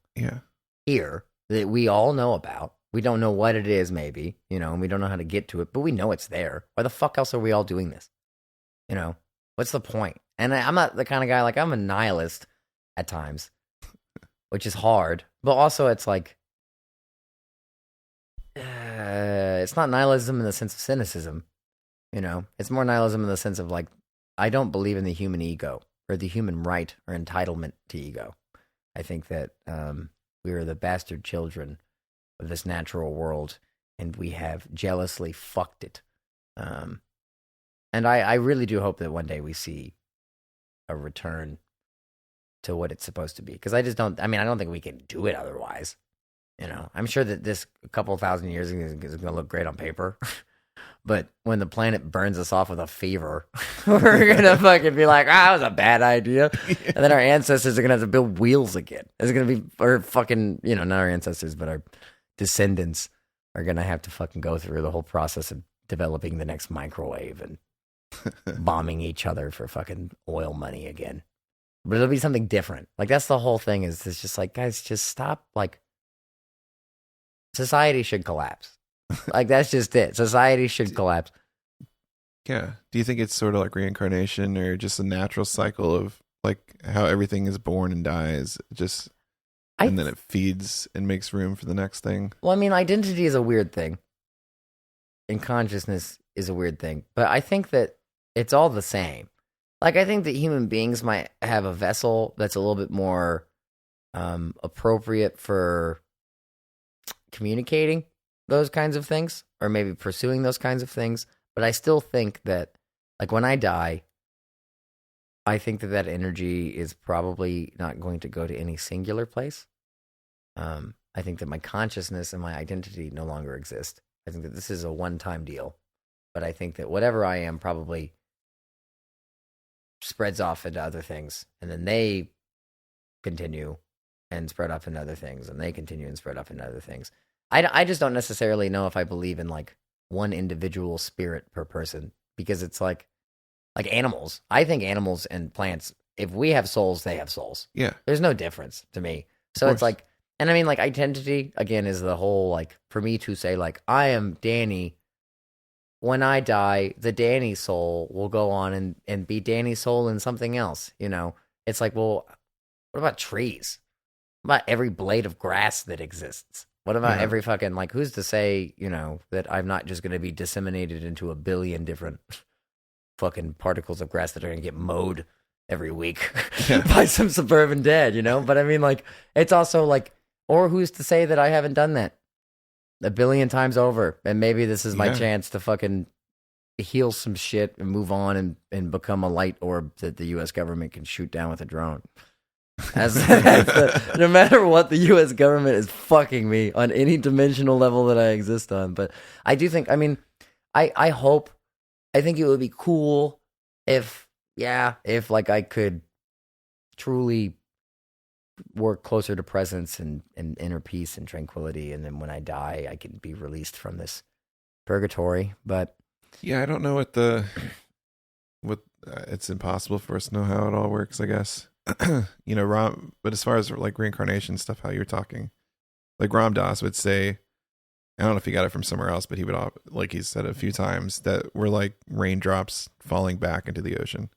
Speaker 3: here that we all know about. We don't know what it is, maybe, you know, and we don't know how to get to it, but we know it's there. Why the fuck else are we all doing this? You know, what's the point? And I'm not the kind of guy, like, I'm a nihilist at times, which is hard, but also it's like, it's not nihilism in the sense of cynicism, you know, it's more nihilism in the sense of, like, I don't believe in the human ego or the human right or entitlement to ego. I think that we are the bastard children of this natural world, and we have jealously fucked it. And I really do hope that one day we see a return to what it's supposed to be. Because I don't think we can do it otherwise. You know, I'm sure that this a couple thousand years is going to look great on paper. But when the planet burns us off with a fever, we're going to fucking be like, that was a bad idea. And then our ancestors are going to have to build wheels again. It's going to be, or fucking, you know, not our ancestors, but our descendants are going to have to fucking go through the whole process of developing the next microwave and bombing each other for fucking oil money again. But it'll be something different. Like, that's the whole thing, is it's just like, guys, just stop. Like, society should collapse. Like, that's just it. Society should collapse.
Speaker 2: Yeah. Do you think it's sort of like reincarnation, or just a natural cycle of, like, how everything is born and dies, and then it feeds and makes room for the next thing?
Speaker 3: Well, I mean, identity is a weird thing, and consciousness is a weird thing. But I think that it's all the same. Like, I think that human beings might have a vessel that's a little bit more appropriate for communicating those kinds of things, or maybe pursuing those kinds of things. But I still think that, like, when I die, I think that that energy is probably not going to go to any singular place. I think that my consciousness and my identity no longer exist. I think that this is a one-time deal. But I think that whatever I am probably spreads off into other things, and then they continue and spread off into other things, and they continue and spread off into other things. I just don't necessarily know if I believe in like one individual spirit per person, because it's like animals. I think animals and plants, if we have souls, they have souls.
Speaker 2: Yeah.
Speaker 3: There's no difference to me. So it's like, and I mean, like, identity, again, is the whole, like, for me to say, like, I am Danny. When I die, the Danny soul will go on and be Danny's soul in something else, you know? It's like, well, what about trees? What about every blade of grass that exists? What about every fucking, like, who's to say, you know, that I'm not just going to be disseminated into a billion different fucking particles of grass that are going to get mowed every week by some suburban dad, you know? But I mean, like, it's also like, or who's to say that I haven't done that a billion times over? And maybe this is my chance to fucking heal some shit and move on and become a light orb that the U.S. government can shoot down with a drone. No matter what, the U.S. government is fucking me on any dimensional level that I exist on. But I do think, I mean, I hope, I think it would be cool if like I could truly work closer to presence and inner peace and tranquility, and then when I die, I can be released from this purgatory. But
Speaker 2: yeah, I don't know it's impossible for us to know how it all works, I guess. You know, but as far as like reincarnation stuff, how you're talking, like Ram Dass would say, I don't know if he got it from somewhere else, but he would, like he said a few times, that we're like raindrops falling back into the ocean.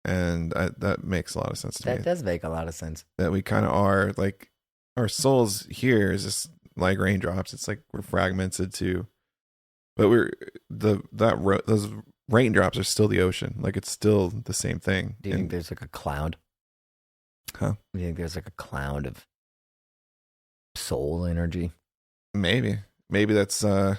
Speaker 2: And that makes a lot of sense to me.
Speaker 3: That does make a lot of sense. That
Speaker 2: we kind of are, like, our souls here is just like raindrops. It's like we're fragmented too, but those raindrops are still the ocean. Like, it's still the same thing.
Speaker 3: Do you think there's like a cloud?
Speaker 2: Huh?
Speaker 3: Do you think there's like a cloud of soul energy?
Speaker 2: Maybe that's you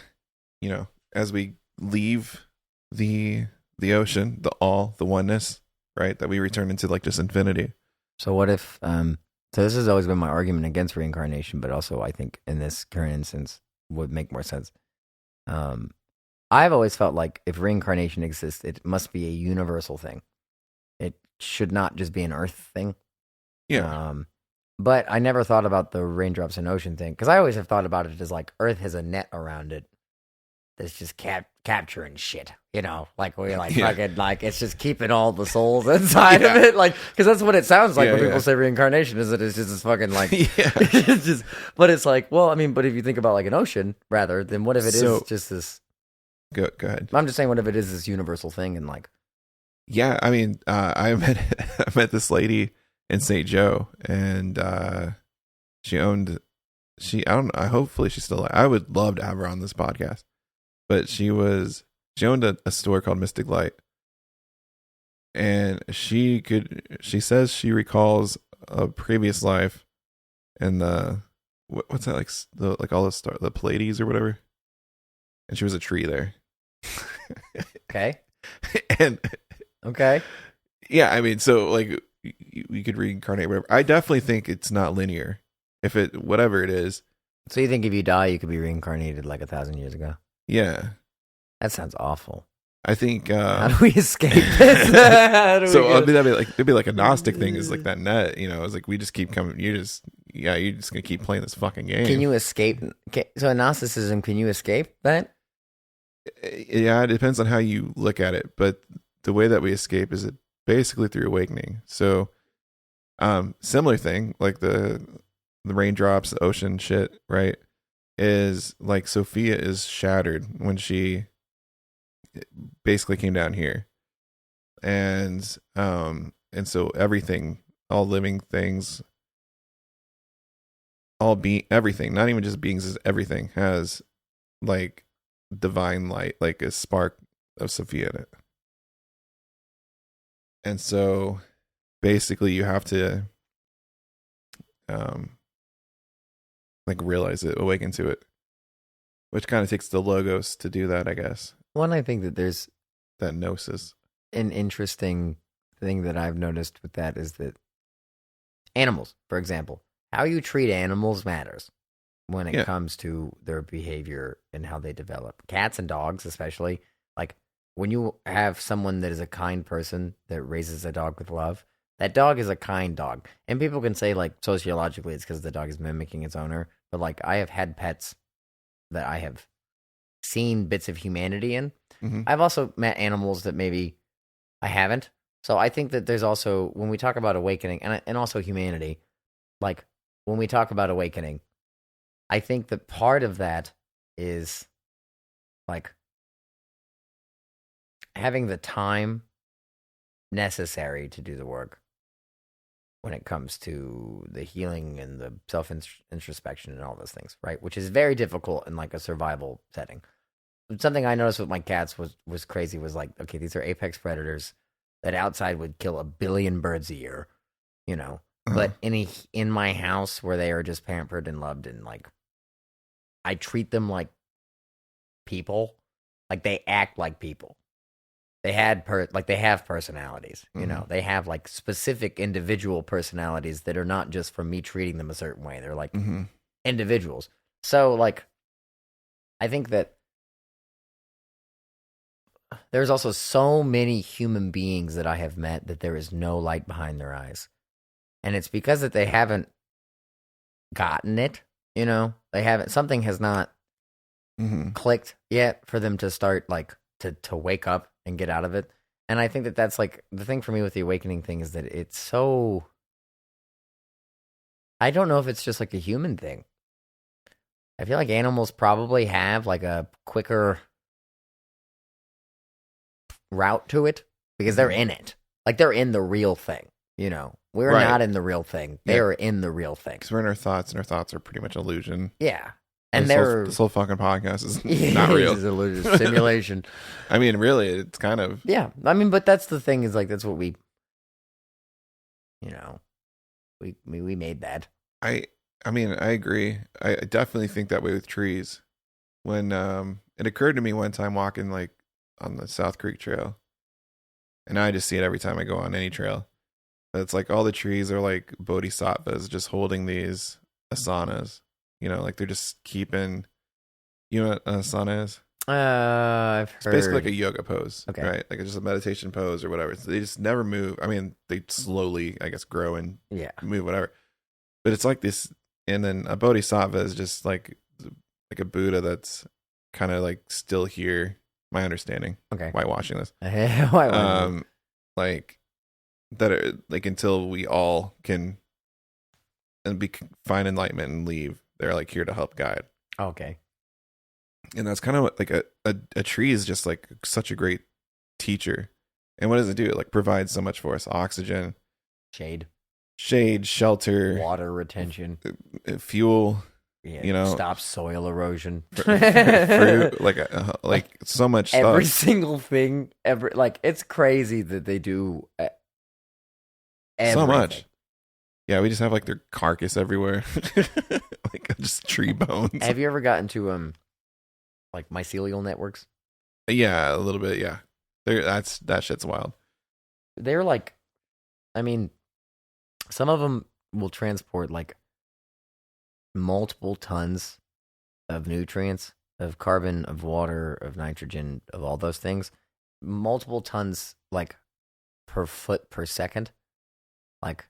Speaker 2: know, as we leave the ocean, the oneness, right, that we return into like just infinity.
Speaker 3: So what if so this has always been my argument against reincarnation, but also I think in this current instance would make more sense. I've always felt like if reincarnation exists, it must be a universal thing. It should not just be an Earth thing.
Speaker 2: Yeah.
Speaker 3: But I never thought about the raindrops in ocean thing, because I always have thought about it as like Earth has a net around it that's just capturing shit, you know, like we're like fucking, like it's just keeping all the souls inside of it, like, because that's what it sounds like when people say reincarnation, is that it's just this fucking like it's just, but it's like, well, I mean, but if you think about like an ocean rather, then what if it is just this?
Speaker 2: Go ahead.
Speaker 3: I'm just saying, what if it is this universal thing, and like,
Speaker 2: yeah, I mean, I met this lady in St. Joe, and she owned, I don't know, hopefully she's still alive. I would love to have her on this podcast, but she owned a store called Mystic Light, and she says she recalls a previous life in what's that, like all the Pleiades or whatever, and she was a tree there.
Speaker 3: Okay.
Speaker 2: And
Speaker 3: okay,
Speaker 2: yeah, I mean, so like you could reincarnate whatever. I definitely think it's not linear. If it, whatever it is.
Speaker 3: So you think if you die, you could be reincarnated like 1,000 years ago?
Speaker 2: Yeah.
Speaker 3: That sounds awful.
Speaker 2: I think.
Speaker 3: How do we escape this?
Speaker 2: So I mean, it'd be like a Gnostic thing. Is like that net, you know. It's like we just keep coming. You're just gonna keep playing this fucking game.
Speaker 3: Can you escape? So in Gnosticism, can you escape that?
Speaker 2: Yeah, it depends on how you look at it, but the way that we escape is basically through awakening. So, similar thing, like the raindrops, the ocean shit, right? Is like Sophia is shattered when she basically came down here, and so everything, all living things, everything, not even just beings, is everything has like divine light, like a spark of Sophia in it. And so basically you have to like realize it, awaken to it, which kind of takes the logos to do that, I guess.
Speaker 3: One, I think that there's
Speaker 2: that gnosis.
Speaker 3: An interesting thing that I've noticed with that is that animals, for example, how you treat animals matters when it comes to their behavior and how they develop. Cats and dogs, especially, like when you have someone that is a kind person that raises a dog with love, That dog is a kind dog. And people can say, like, sociologically, it's because the dog is mimicking its owner. But, like, I have had pets that I have seen bits of humanity in.
Speaker 2: Mm-hmm.
Speaker 3: I've also met animals that maybe I haven't. So I think that there's also, when we talk about awakening, and also humanity, like, when we talk about awakening, I think that part of that is, like, having the time necessary to do the work when it comes to the healing and the self-introspection and all those things, right? Which is very difficult in, like, a survival setting. Something I noticed with my cats was crazy, was like, okay, these are apex predators that outside would kill 1 billion birds a year, you know? But in my house where they are just pampered and loved, and, like, I treat them like people, like they act like people. They have personalities, you know. They have, like, specific individual personalities that are not just from me treating them a certain way. They're like individuals. So, like, I think that there's also so many human beings that I have met that there is no light behind their eyes. And it's because that they haven't gotten it, you know? Something has not clicked yet for them to start, like, to wake up and get out of it. And I think that that's, like, the thing for me with the awakening thing is that it's so, I don't know if it's just, like, a human thing. I feel like animals probably have, like, a quicker route to it because they're in it. Like, they're in the real thing, you know? We're not in the real thing. They're in the real thing.
Speaker 2: Because we're in our thoughts, and our thoughts are pretty much illusion.
Speaker 3: Yeah. And
Speaker 2: this whole fucking podcast is not real.
Speaker 3: It's illusion, simulation.
Speaker 2: I mean, really, it's kind of.
Speaker 3: Yeah. I mean, but that's the thing, is, like, that's what we, you know, we made that.
Speaker 2: I mean, I agree. I definitely think that way with trees. When it occurred to me one time walking, like, on the South Creek Trail, and I just see it every time I go on any trail. It's like all the trees are like bodhisattvas just holding these asanas. You know, like they're just keeping. You know what an asana is?
Speaker 3: I've heard.
Speaker 2: It's basically like a yoga pose,
Speaker 3: okay,
Speaker 2: right? Like it's just a meditation pose or whatever. So they just never move. I mean, they slowly, I guess, grow and move, whatever. But it's like this, and then a bodhisattva is just like a Buddha that's kind of like still here. My understanding.
Speaker 3: Okay.
Speaker 2: Why watching this? Like that are like until we all can and find enlightenment and leave. They're like here to help guide.
Speaker 3: Okay.
Speaker 2: And that's kind of like a tree is just like such a great teacher. And what does it do? It like provides so much for us: oxygen, shade, shelter,
Speaker 3: water retention,
Speaker 2: fuel.
Speaker 3: Yeah,
Speaker 2: you know,
Speaker 3: stops soil erosion,
Speaker 2: fruit, like so much stuff.
Speaker 3: Every single thing, like it's crazy that they do everything.
Speaker 2: So much. Yeah, we just have like their carcass everywhere, like just tree bones.
Speaker 3: Have you ever gotten to like mycelial networks?
Speaker 2: Yeah, a little bit. Yeah, that shit's wild.
Speaker 3: They're like, I mean, some of them will transport like multiple tons of nutrients, of carbon, of water, of nitrogen, of all those things. Multiple tons, like, per foot per second. Like,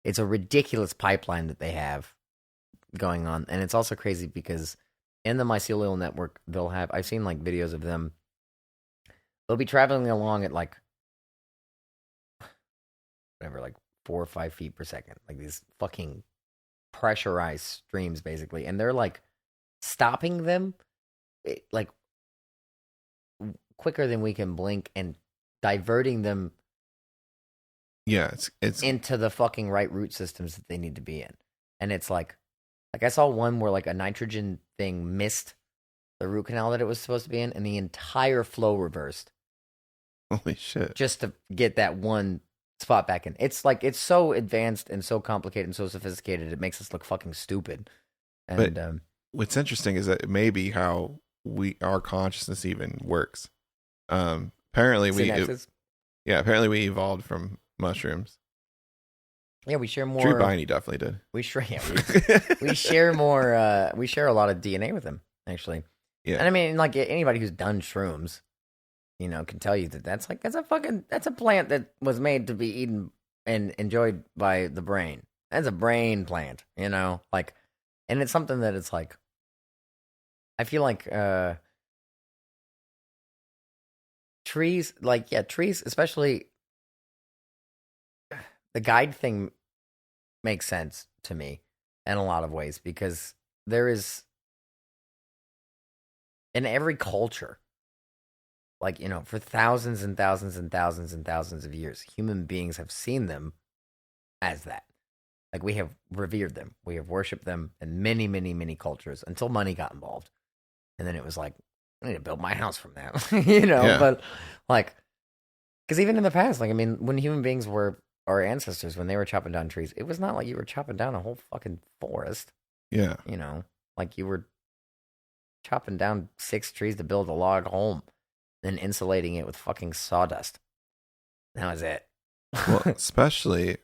Speaker 3: it's a ridiculous pipeline that they have going on. And it's also crazy because in the mycelial network, they'll have, I've seen, like, videos of them. They'll be traveling along at, like, whatever, like 4 or 5 feet per second. Like, these fucking pressurized streams, basically, and they're like stopping them like quicker than we can blink and diverting them
Speaker 2: it's
Speaker 3: into the fucking right root systems that they need to be in. And it's like I saw one where like a nitrogen thing missed the root canal that it was supposed to be in, and the entire flow reversed.
Speaker 2: Holy shit.
Speaker 3: Just to get that one spot back in. It's like, it's so advanced and so complicated and so sophisticated, it makes us look fucking stupid. And
Speaker 2: but what's interesting is that it may be how our consciousness even works. Apparently we evolved from mushrooms.
Speaker 3: Yeah, we share more.
Speaker 2: Drew Biney definitely did.
Speaker 3: We share more. We share a lot of DNA with them, actually.
Speaker 2: Yeah,
Speaker 3: and I mean, like anybody who's done shrooms, you know, can tell you that that's a plant that was made to be eaten and enjoyed by the brain. That's a brain plant, you know? Like, and it's something that it's like, I feel like trees, like, yeah, trees, especially the guide thing makes sense to me in a lot of ways, because there is, in every culture, like, you know, for thousands and thousands and thousands and thousands of years, human beings have seen them as that. Like, we have revered them. We have worshipped them in many, many, many cultures until money got involved. And then it was like, I need to build my house from that, you know?
Speaker 2: Yeah.
Speaker 3: But, like, because even in the past, like, I mean, when human beings were our ancestors, when they were chopping down trees, it was not like you were chopping down a whole fucking forest.
Speaker 2: Yeah.
Speaker 3: You know? Like, you were chopping down 6 trees to build a log home, then insulating it with fucking sawdust. That was it.
Speaker 2: Well, especially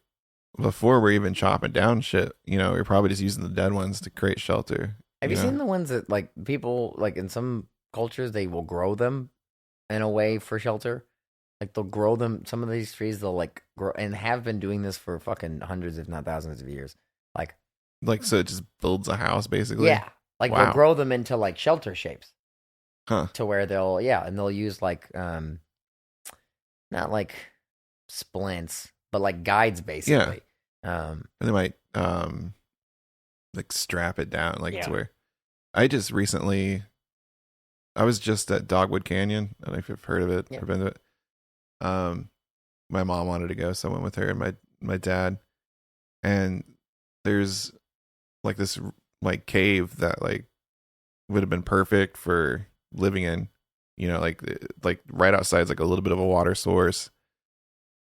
Speaker 2: before we're even chopping down shit, you know, we're probably just using the dead ones to create shelter.
Speaker 3: Have you
Speaker 2: know?
Speaker 3: seen the ones that, like, people, like, in some cultures, they will grow them in a way for shelter? Like, they'll grow them, some of these trees, they'll, like, grow, and have been doing this for fucking hundreds, if not thousands of years. Like,
Speaker 2: so it just builds a house, basically?
Speaker 3: yeah. Like,
Speaker 2: Wow.
Speaker 3: they'll grow them into, like, shelter shapes.
Speaker 2: Huh.
Speaker 3: To where they'll, yeah, and they'll use, like, not, like, splints, but, like, guides, basically.
Speaker 2: And they might, like, strap it down, like,
Speaker 3: Yeah.
Speaker 2: to where... I just recently... I was just at Dogwood Canyon. I don't know if you've heard of it or been to it. My mom wanted to go, so I went with her and my dad. And there's, like, this, like, cave that, like, would have been perfect for living in, you know, like right outside is like a little bit of a water source.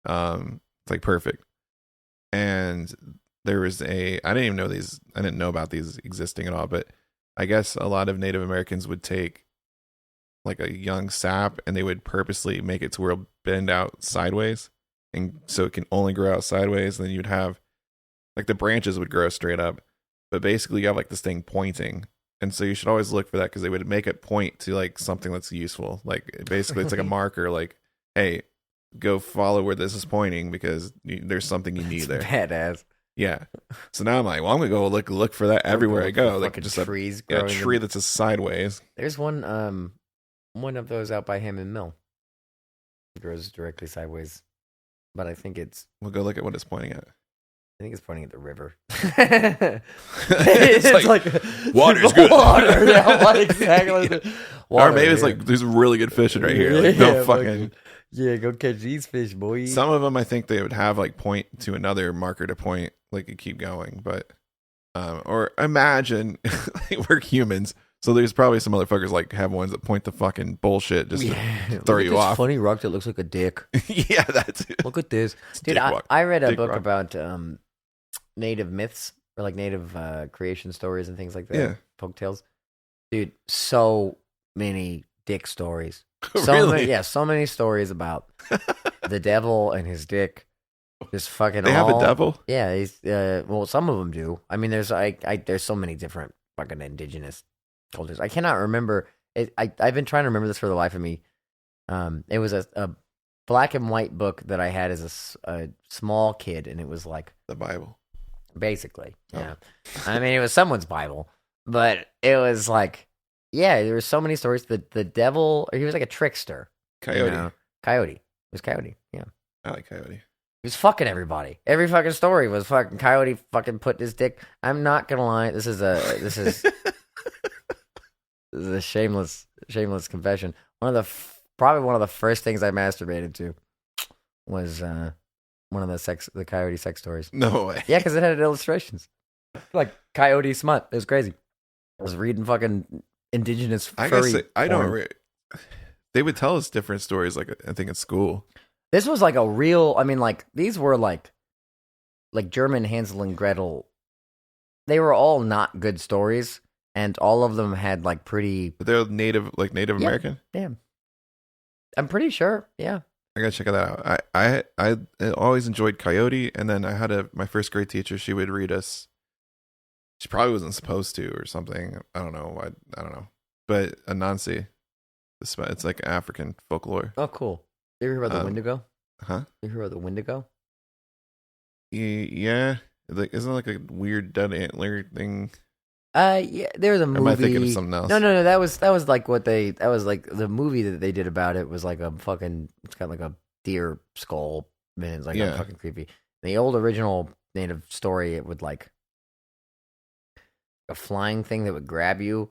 Speaker 2: It's like perfect. And there was I didn't know about these existing at all, but I guess a lot of Native Americans would take like a young sap and they would purposely make it to where it'll bend out sideways, and so it can only grow out sideways. And then you'd have like the branches would grow straight up, but basically you have like this thing pointing. And so you should always look for that, because they would make it point to like something that's useful. Like basically it's like a marker, like, hey, go follow where this is pointing, because there's something you need there.
Speaker 3: Badass.
Speaker 2: Yeah. So now I'm like, well, I'm gonna go look for that everywhere I go. Like just
Speaker 3: trees
Speaker 2: a
Speaker 3: growing
Speaker 2: tree
Speaker 3: in-
Speaker 2: that's a sideways.
Speaker 3: There's one of those out by Hammond Mill. It grows directly sideways, but I think it's...
Speaker 2: We'll go look at what it's pointing at.
Speaker 3: I think it's pointing at the river.
Speaker 2: it's like water's good.
Speaker 3: Water, yeah, like, exactly.
Speaker 2: Yeah.
Speaker 3: Water
Speaker 2: Or maybe it's
Speaker 3: here.
Speaker 2: like there's really good fishing right here. Like, no fucking...
Speaker 3: Yeah, go catch these fish, boy.
Speaker 2: Some of them I think they would have like point to another marker to point, like you keep going, but or imagine like, we're humans, so there's probably some motherfuckers like have ones that point to fucking bullshit just to throw
Speaker 3: Look at
Speaker 2: you
Speaker 3: this
Speaker 2: off.
Speaker 3: funny rock that looks like a dick.
Speaker 2: Yeah, that's it.
Speaker 3: Look at this, dude.
Speaker 2: Dick rock.
Speaker 3: I read a
Speaker 2: Dick
Speaker 3: book
Speaker 2: rock.
Speaker 3: about native myths, or like native creation stories and things like that.
Speaker 2: Yeah.
Speaker 3: Folktales, dude. So many dick stories. So
Speaker 2: Really?
Speaker 3: many, yeah, so many stories about the devil and his dick. Just fucking.
Speaker 2: They have a devil?
Speaker 3: Yeah, he's well, some of them do. I mean, there's there's so many different fucking indigenous cultures. I cannot remember. I've been trying to remember this for the life of me. It was a black and white book that I had as a small kid, and it was like
Speaker 2: the Bible,
Speaker 3: basically.
Speaker 2: Oh.
Speaker 3: Yeah, I mean, it was someone's Bible, but it was like, yeah, there were so many stories. The devil, or he was like a trickster.
Speaker 2: Coyote.
Speaker 3: You know? Coyote. It was Coyote. Yeah.
Speaker 2: I like Coyote.
Speaker 3: He was fucking everybody. Every fucking story was fucking Coyote fucking put his dick. I'm not gonna lie. This is this is a shameless confession. Probably one of the first things I masturbated to was one of the Coyote sex stories.
Speaker 2: No way.
Speaker 3: Yeah, because it had illustrations like Coyote smut. It was crazy. I was reading fucking indigenous furry.
Speaker 2: I guess I don't.
Speaker 3: porn.
Speaker 2: They would tell us different stories, like I think at school.
Speaker 3: This was like a real. I mean, like these were like German Hansel and Gretel. They were all not good stories, and all of them had like pretty.
Speaker 2: But they're Native American.
Speaker 3: Yeah, I'm pretty sure. Yeah,
Speaker 2: I gotta check that out. I always enjoyed Coyote, and then I had my first grade teacher. She would read us. She probably wasn't supposed to, or something. I don't know. I don't know. But Anansi, it's like African folklore.
Speaker 3: Oh, cool. You ever hear about the Wendigo?
Speaker 2: Huh?
Speaker 3: You hear about the Wendigo?
Speaker 2: Yeah. Like, isn't it like a weird dead antler thing?
Speaker 3: Yeah, there was a movie.
Speaker 2: Am I thinking of something else?
Speaker 3: No. That was like that was like the movie that they did about it was like a fucking. It's got like a deer skull, and it's like fucking creepy. The old original native story, it would like a flying thing that would grab you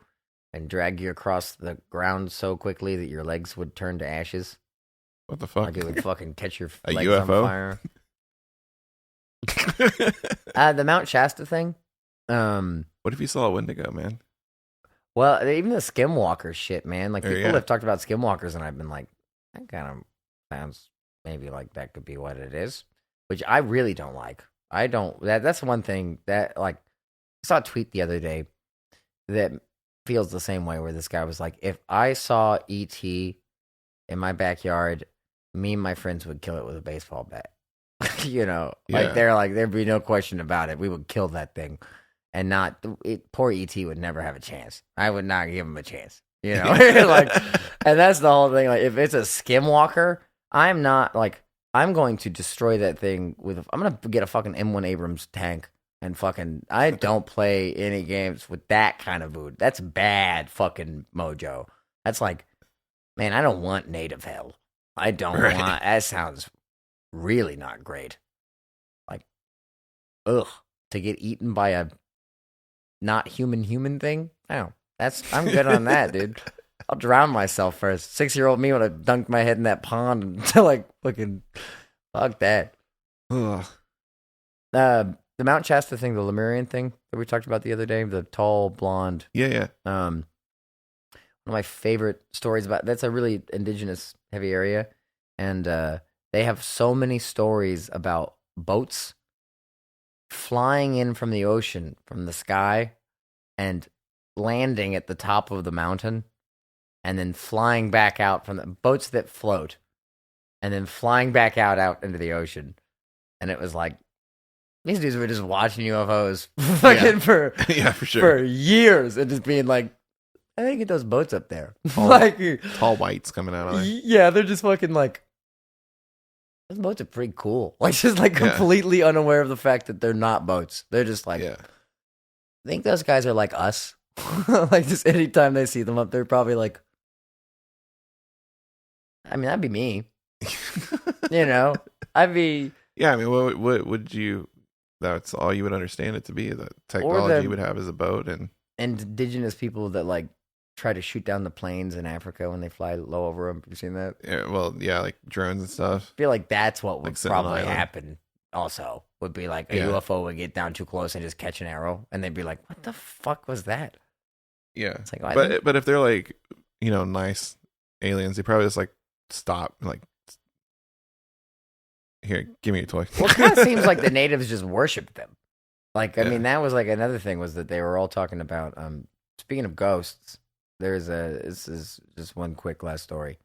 Speaker 3: and drag you across the ground so quickly that your legs would turn to ashes.
Speaker 2: What the fuck?
Speaker 3: Like it would fucking catch your
Speaker 2: A
Speaker 3: legs
Speaker 2: UFO?
Speaker 3: on fire. The Mount Shasta thing.
Speaker 2: What if you saw a Wendigo, man?
Speaker 3: Well, even the skinwalker shit, man. Like people
Speaker 2: yeah.
Speaker 3: have talked about skinwalkers, and I've been like, that kind of sounds maybe like that could be what it is, which I really don't like. I don't. That's one thing that like I saw a tweet the other day that feels the same way. Where this guy was like, if I saw E.T. in my backyard, me and my friends would kill it with a baseball bat. You know, like they're like there'd be no question about it. We would kill that thing. And not poor E.T. would never have a chance. I would not give him a chance. You know, like, and that's the whole thing. Like, if it's a skinwalker, I'm not like I'm going to destroy that thing with. I'm gonna get a fucking M1 Abrams tank and fucking. I don't play any games with that kind of mood. That's bad fucking mojo. That's like, man, I don't want native hell. I don't want. That sounds really not great. Like, ugh, to get eaten by a not human thing? No, I'm good on that, dude. I'll drown myself first. 6-year-old me would have dunked my head in that pond until like fucking fuck that.
Speaker 2: Ugh.
Speaker 3: The Mount Shasta thing, the Lemurian thing that we talked about the other day, the tall blonde.
Speaker 2: Yeah.
Speaker 3: One of my favorite stories about that's a really indigenous heavy area, and they have so many stories about boats flying in from the ocean, from the sky, and landing at the top of the mountain, and then flying back out from the boats that float, and then flying back out into the ocean. And it was like, these dudes were just watching UFOs fucking for
Speaker 2: sure.
Speaker 3: for years, and just being like, I think get those boats up there.
Speaker 2: Tall whites coming out of there.
Speaker 3: Yeah, they're just fucking like, those boats are pretty cool. Like, just like completely unaware of the fact that they're not boats. They're just like, I think those guys are like us. Like, just anytime they see them up, they're probably like, I mean, that'd be me. You know, I'd be.
Speaker 2: Yeah, I mean, what would you? That's all you would understand it to be. That technology you would have as a boat and
Speaker 3: indigenous people that like try to shoot down the planes in Africa when they fly low over them. Have you seen that?
Speaker 2: Yeah, well, yeah, like drones and stuff.
Speaker 3: I feel like that's what would
Speaker 2: Like sitting on
Speaker 3: probably
Speaker 2: an island.
Speaker 3: happen. Also, would be like a UFO would get down too close and just catch an arrow, and they'd be like, "What the fuck was that?"
Speaker 2: Yeah,
Speaker 3: it's like,
Speaker 2: but if they're like, you know, nice aliens, they probably just like stop, like, here, give me a toy.
Speaker 3: Well, it kind of seems like the natives just worshipped them. Like, I mean, that was like another thing was that they were all talking about. Speaking of ghosts, this is just one quick last story.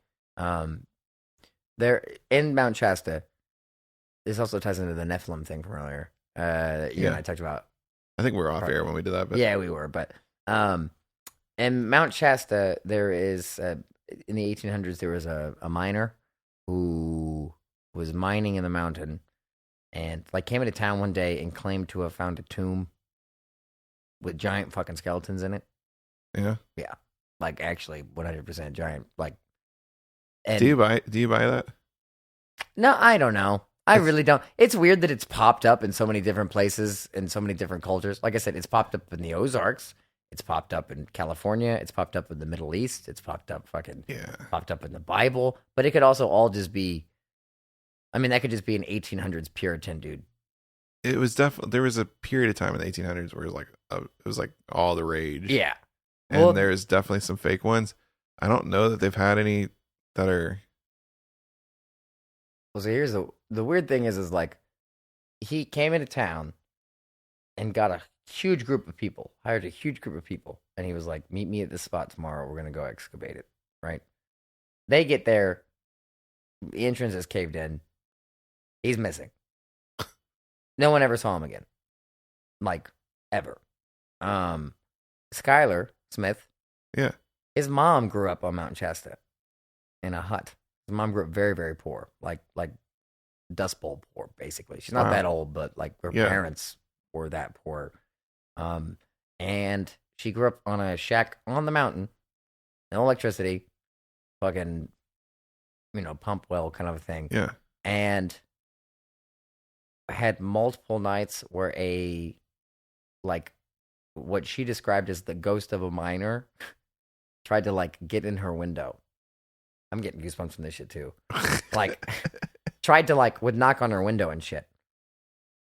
Speaker 3: There in Mount Shasta, this also ties into the Nephilim thing from earlier. You and I talked about.
Speaker 2: I think we were off air when we did that. But
Speaker 3: yeah, we were. But in Mount Shasta, there is in the 1800s there was a miner who was mining in the mountain, and like came into town one day and claimed to have found a tomb with giant fucking skeletons in it.
Speaker 2: Yeah.
Speaker 3: Yeah. Like actually 100% giant. Like, and
Speaker 2: do you buy that?
Speaker 3: No, I don't know. I really don't. It's weird that it's popped up in so many different places in so many different cultures. Like I said, it's popped up in the Ozarks. It's popped up in California. It's popped up in the Middle East. It's popped up popped up in the Bible. But it could also all just be, I mean, that could just be an 1800s Puritan dude.
Speaker 2: It was definitely, there was a period of time in the 1800s where it was like all the rage.
Speaker 3: Yeah.
Speaker 2: And
Speaker 3: Well,
Speaker 2: there's definitely some fake ones. I don't know that they've had any that are.
Speaker 3: Well, so here's the weird thing is like, he came into town and got a huge group of people, hired a huge group of people. And he was like, meet me at this spot tomorrow. We're going to go excavate it. Right. They get there. The entrance is caved in. He's missing. No one ever saw him again. Like, ever. Skylar Smith.
Speaker 2: Yeah.
Speaker 3: His mom grew up on Mount Shasta in a hut. His mom grew up very, very poor. Like Dust Bowl poor, basically. She's not that old, but like her parents were that poor. And she grew up on a shack on the mountain, no electricity, fucking, pump well kind of a thing.
Speaker 2: Yeah.
Speaker 3: And had multiple nights where what she described as the ghost of a miner tried to like get in her window. I'm getting goosebumps from this shit too. Like, tried to like would knock on her window and shit.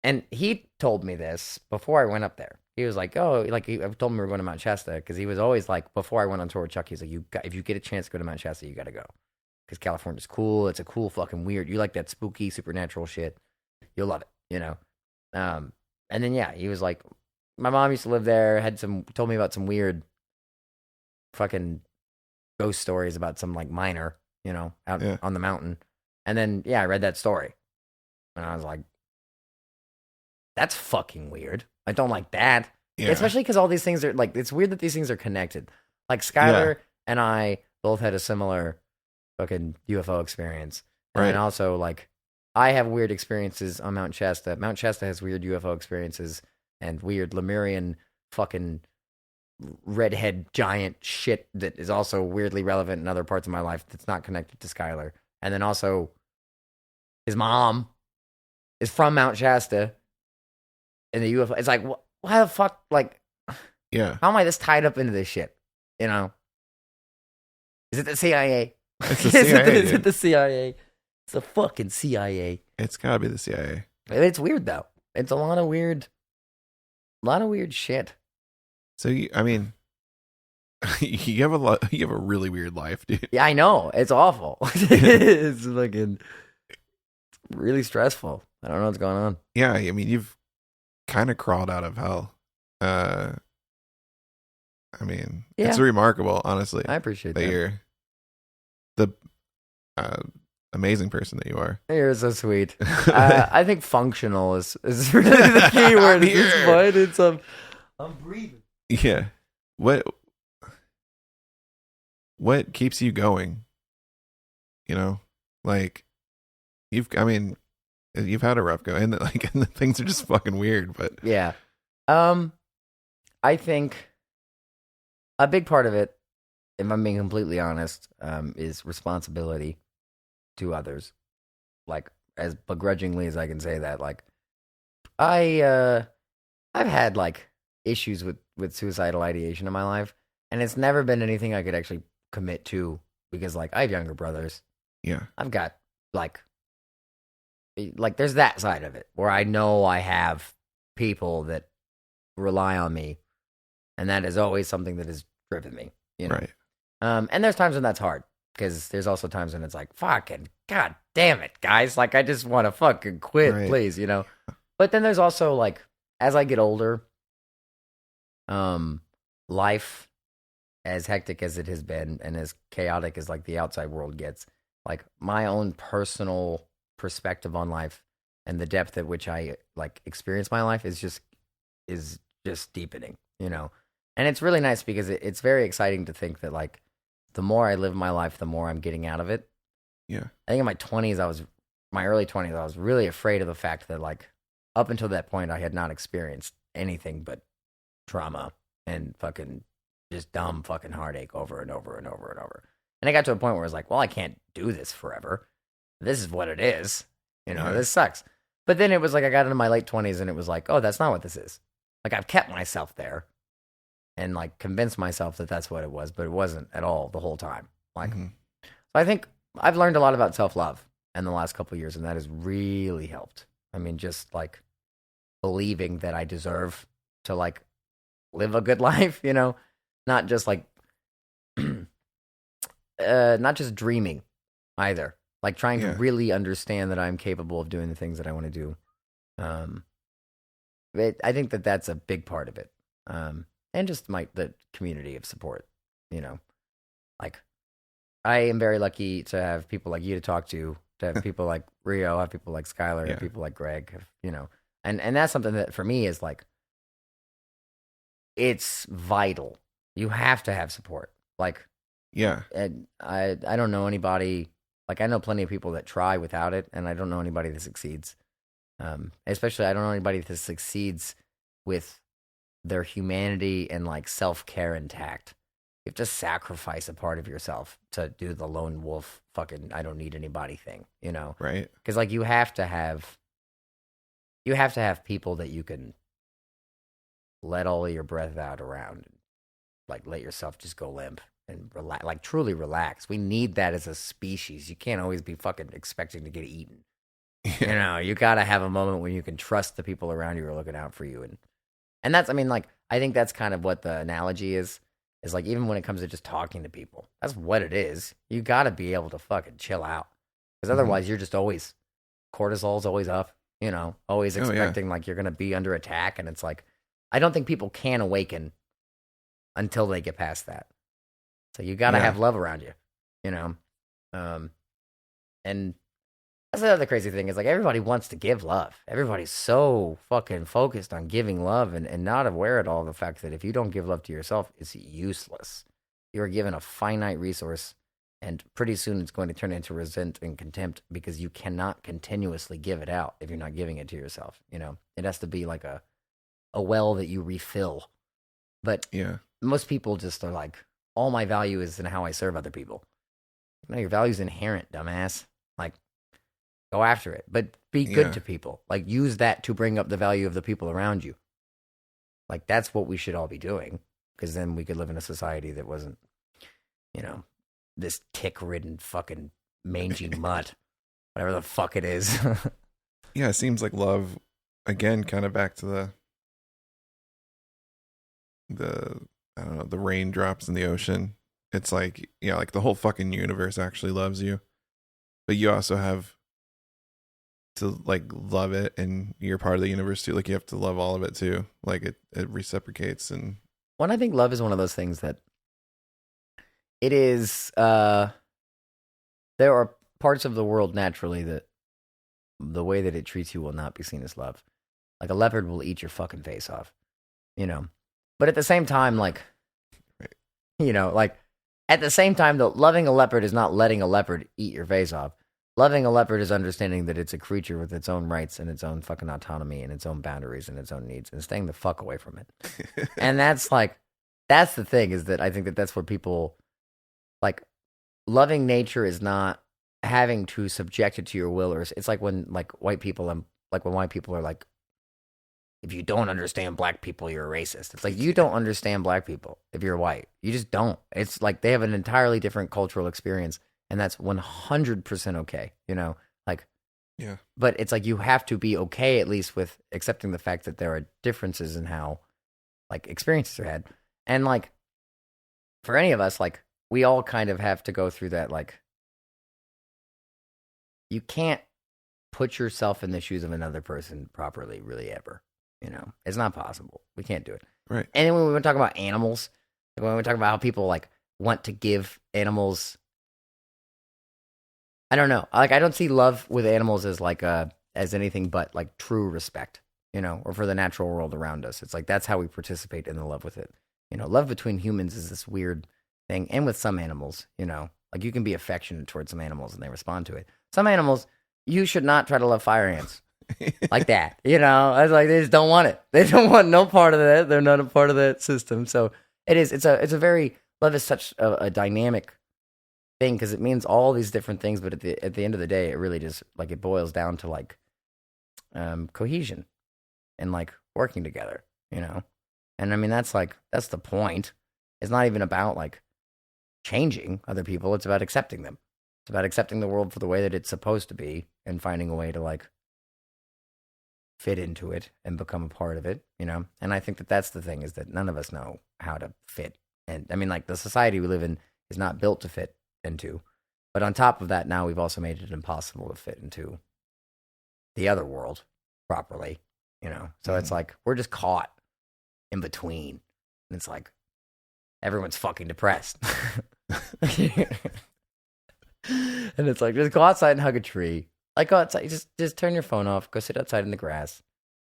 Speaker 3: And he told me this before I went up there. He was like, "Oh, like I told him we were going to Mount Shasta," because he was always like, before I went on tour with Chuck, he's like, if you get a chance to go to Mount Shasta, you got to go, because California's cool. It's a cool fucking weird. You like that spooky supernatural shit, you'll love it, And then he was like, my mom used to live there. Told me about some weird fucking ghost stories about some like miner, out on the mountain. And then I read that story, and I was like, that's fucking weird. I don't like that. Yeah. Especially because all these things are like, it's weird that these things are connected. Like Skylar and I both had a similar fucking UFO experience. Right. And also like, I have weird experiences on Mount Shasta. Mount Shasta has weird UFO experiences and weird Lemurian fucking redhead giant shit that is also weirdly relevant in other parts of my life that's not connected to Skylar. And then also, his mom is from Mount Shasta. And the UFO, it's like, why the fuck, like, how am I this tied up into this shit, Is it the CIA?
Speaker 2: It's the CIA.
Speaker 3: Is it the CIA? It's the fucking CIA.
Speaker 2: It's gotta be the CIA.
Speaker 3: It's weird, though. It's a lot of weird shit.
Speaker 2: So, you have a really weird life, dude.
Speaker 3: Yeah, I know. It's awful. It's fucking really stressful. I don't know what's going on.
Speaker 2: Yeah, you've kind of crawled out of hell. It's remarkable, honestly.
Speaker 3: I appreciate that.
Speaker 2: You're the amazing person that you are.
Speaker 3: You're so sweet. I think functional is really the key word at this point. I'm breathing.
Speaker 2: Yeah. What keeps you going? Like you've had a rough go, and the things are just fucking weird. But
Speaker 3: yeah, I think a big part of it, if I'm being completely honest, is responsibility to others. Like, as begrudgingly as I can say that, like, I've had like issues with suicidal ideation in my life, and it's never been anything I could actually commit to, because like I have younger brothers.
Speaker 2: Yeah,
Speaker 3: I've got like there's that side of it where I know I have people that rely on me, and that is always something that has driven me,
Speaker 2: Right.
Speaker 3: And there's times when that's hard, because there's also times when it's like, fucking god damn it, guys, like I just want to fucking quit, please, But then there's also like, as I get older, life, as hectic as it has been and as chaotic as like the outside world gets, like my own personal perspective on life and the depth at which I like experience my life is just deepening, And it's really nice, because it's very exciting to think that like the more I live my life, the more I'm getting out of it.
Speaker 2: Yeah.
Speaker 3: I think in my early 20s, I was really afraid of the fact that like up until that point, I had not experienced anything but trauma and fucking just dumb fucking heartache over and over and over and over. And I got to a point where I was like, well, I can't do this forever. This is what it is. This sucks. But then it was like I got into my late 20s, and it was like, oh, that's not what this is. Like, I've kept myself there and like convinced myself that that's what it was, but it wasn't at all the whole time. Like, So I think I've learned a lot about self-love in the last couple of years, and that has really helped. Just like believing that I deserve to like live a good life, not just like, not just dreaming either. Like trying to really understand that I'm capable of doing the things that I want to do. I think that that's a big part of it. And just the community of support, Like, I am very lucky to have people like you to talk to have people like Rio, have people like Skylar, have people like Greg, And that's something that for me is like, it's vital. You have to have support. Like,
Speaker 2: yeah.
Speaker 3: And I don't know anybody Like, I know plenty of people that try without it, and I don't know anybody that succeeds. Especially, I don't know anybody that succeeds with their humanity and, like, self-care intact. You have to sacrifice a part of yourself to do the lone wolf fucking I don't need anybody thing, you know?
Speaker 2: Right.
Speaker 3: Because, like, you have to have people that you can let all of your breath out around. Like, let yourself just go limp and relax, like, truly relax. We need that as a species. You can't always be fucking expecting to get eaten. You know, you got to have a moment when you can trust the people around you are looking out for you. And that's, I mean, like, I think that's kind of what the analogy is like, even when it comes to just talking to people, that's what it is. You got to be able to fucking chill out. Because otherwise, you're just always, cortisol's always up, you know, always expecting like you're going to be under attack. And it's like, I don't think people can awaken until they get past that. So you got to have love around you, you know? And that's the other crazy thing is like everybody wants to give love. Everybody's so fucking focused on giving love and not aware at all of the fact that if you don't give love to yourself, it's useless. You are given a finite resource and pretty soon it's going to turn into resent and contempt because you cannot continuously give it out if you're not giving it to yourself. You know, it has to be like a well that you refill. But most people just are like, all my value is in how I serve other people. No, your value is inherent, dumbass. Like, go after it, but be good to people. Like, use that to bring up the value of the people around you. Like, that's what we should all be doing, because then we could live in a society that wasn't, you know, this tick-ridden fucking mangy mutt, whatever the fuck it is.
Speaker 2: Yeah, it seems like love, again, kind of back to the I don't know, the raindrops in the ocean. It's like, yeah, like the whole fucking universe actually loves you, but you also have to like love it, and you're part of the universe too. Like you have to love all of it too. Like it reciprocates. And
Speaker 3: I think love is one of those things that it is. There are parts of the world naturally that the way that it treats you will not be seen as love. Like a leopard will eat your fucking face off, you know. But at the same time, like, you know, like at the same time, though, loving a leopard is not letting a leopard eat your face off. Loving a leopard is understanding that it's a creature with its own rights and its own fucking autonomy and its own boundaries and its own needs and staying the fuck away from it. And that's like, that's the thing is that I think that that's where people, like, loving nature is not having to subject it to your will. Or it's like when, like, white people are like, if you don't understand black people, you're a racist. It's like, you don't understand black people if you're white. You just don't. It's like they have an entirely different cultural experience. And that's 100% okay, you know? Like,
Speaker 2: yeah.
Speaker 3: But it's like you have to be okay at least with accepting the fact that there are differences in how, like, experiences are had. And, like, for any of us, like, we all kind of have to go through that, like, you can't put yourself in the shoes of another person properly, really, ever. You know? It's not possible. We can't do it.
Speaker 2: Right.
Speaker 3: And then when we talk about animals, like when we talk about how people, like, want to give animals... I don't know. Like, I don't see love with animals as like as anything but like true respect, you know, or for the natural world around us. It's like that's how we participate in the love with it. You know, love between humans is this weird thing, and with some animals, you know, like you can be affectionate towards some animals and they respond to it. Some animals, you should not try to love fire ants like that. You know, I was like, they just don't want it. They don't want no part of that. They're not a part of that system. So it's a very, love is such a dynamic thing because it means all these different things, but at the end of the day, it really just like it boils down to like cohesion and like working together, you know. And I mean that's the point. It's not even about like changing other people. It's about accepting them. It's about accepting the world for the way that it's supposed to be and finding a way to like fit into it and become a part of it, you know. And I think that that's the thing is that none of us know how to fit. And I mean, like the society we live in is not built to fit into. But on top of that, now we've also made it impossible to fit into the other world properly, you know? So it's like, we're just caught in between. And it's like, everyone's fucking depressed. And it's like, just go outside and hug a tree. Like, go outside, just turn your phone off, go sit outside in the grass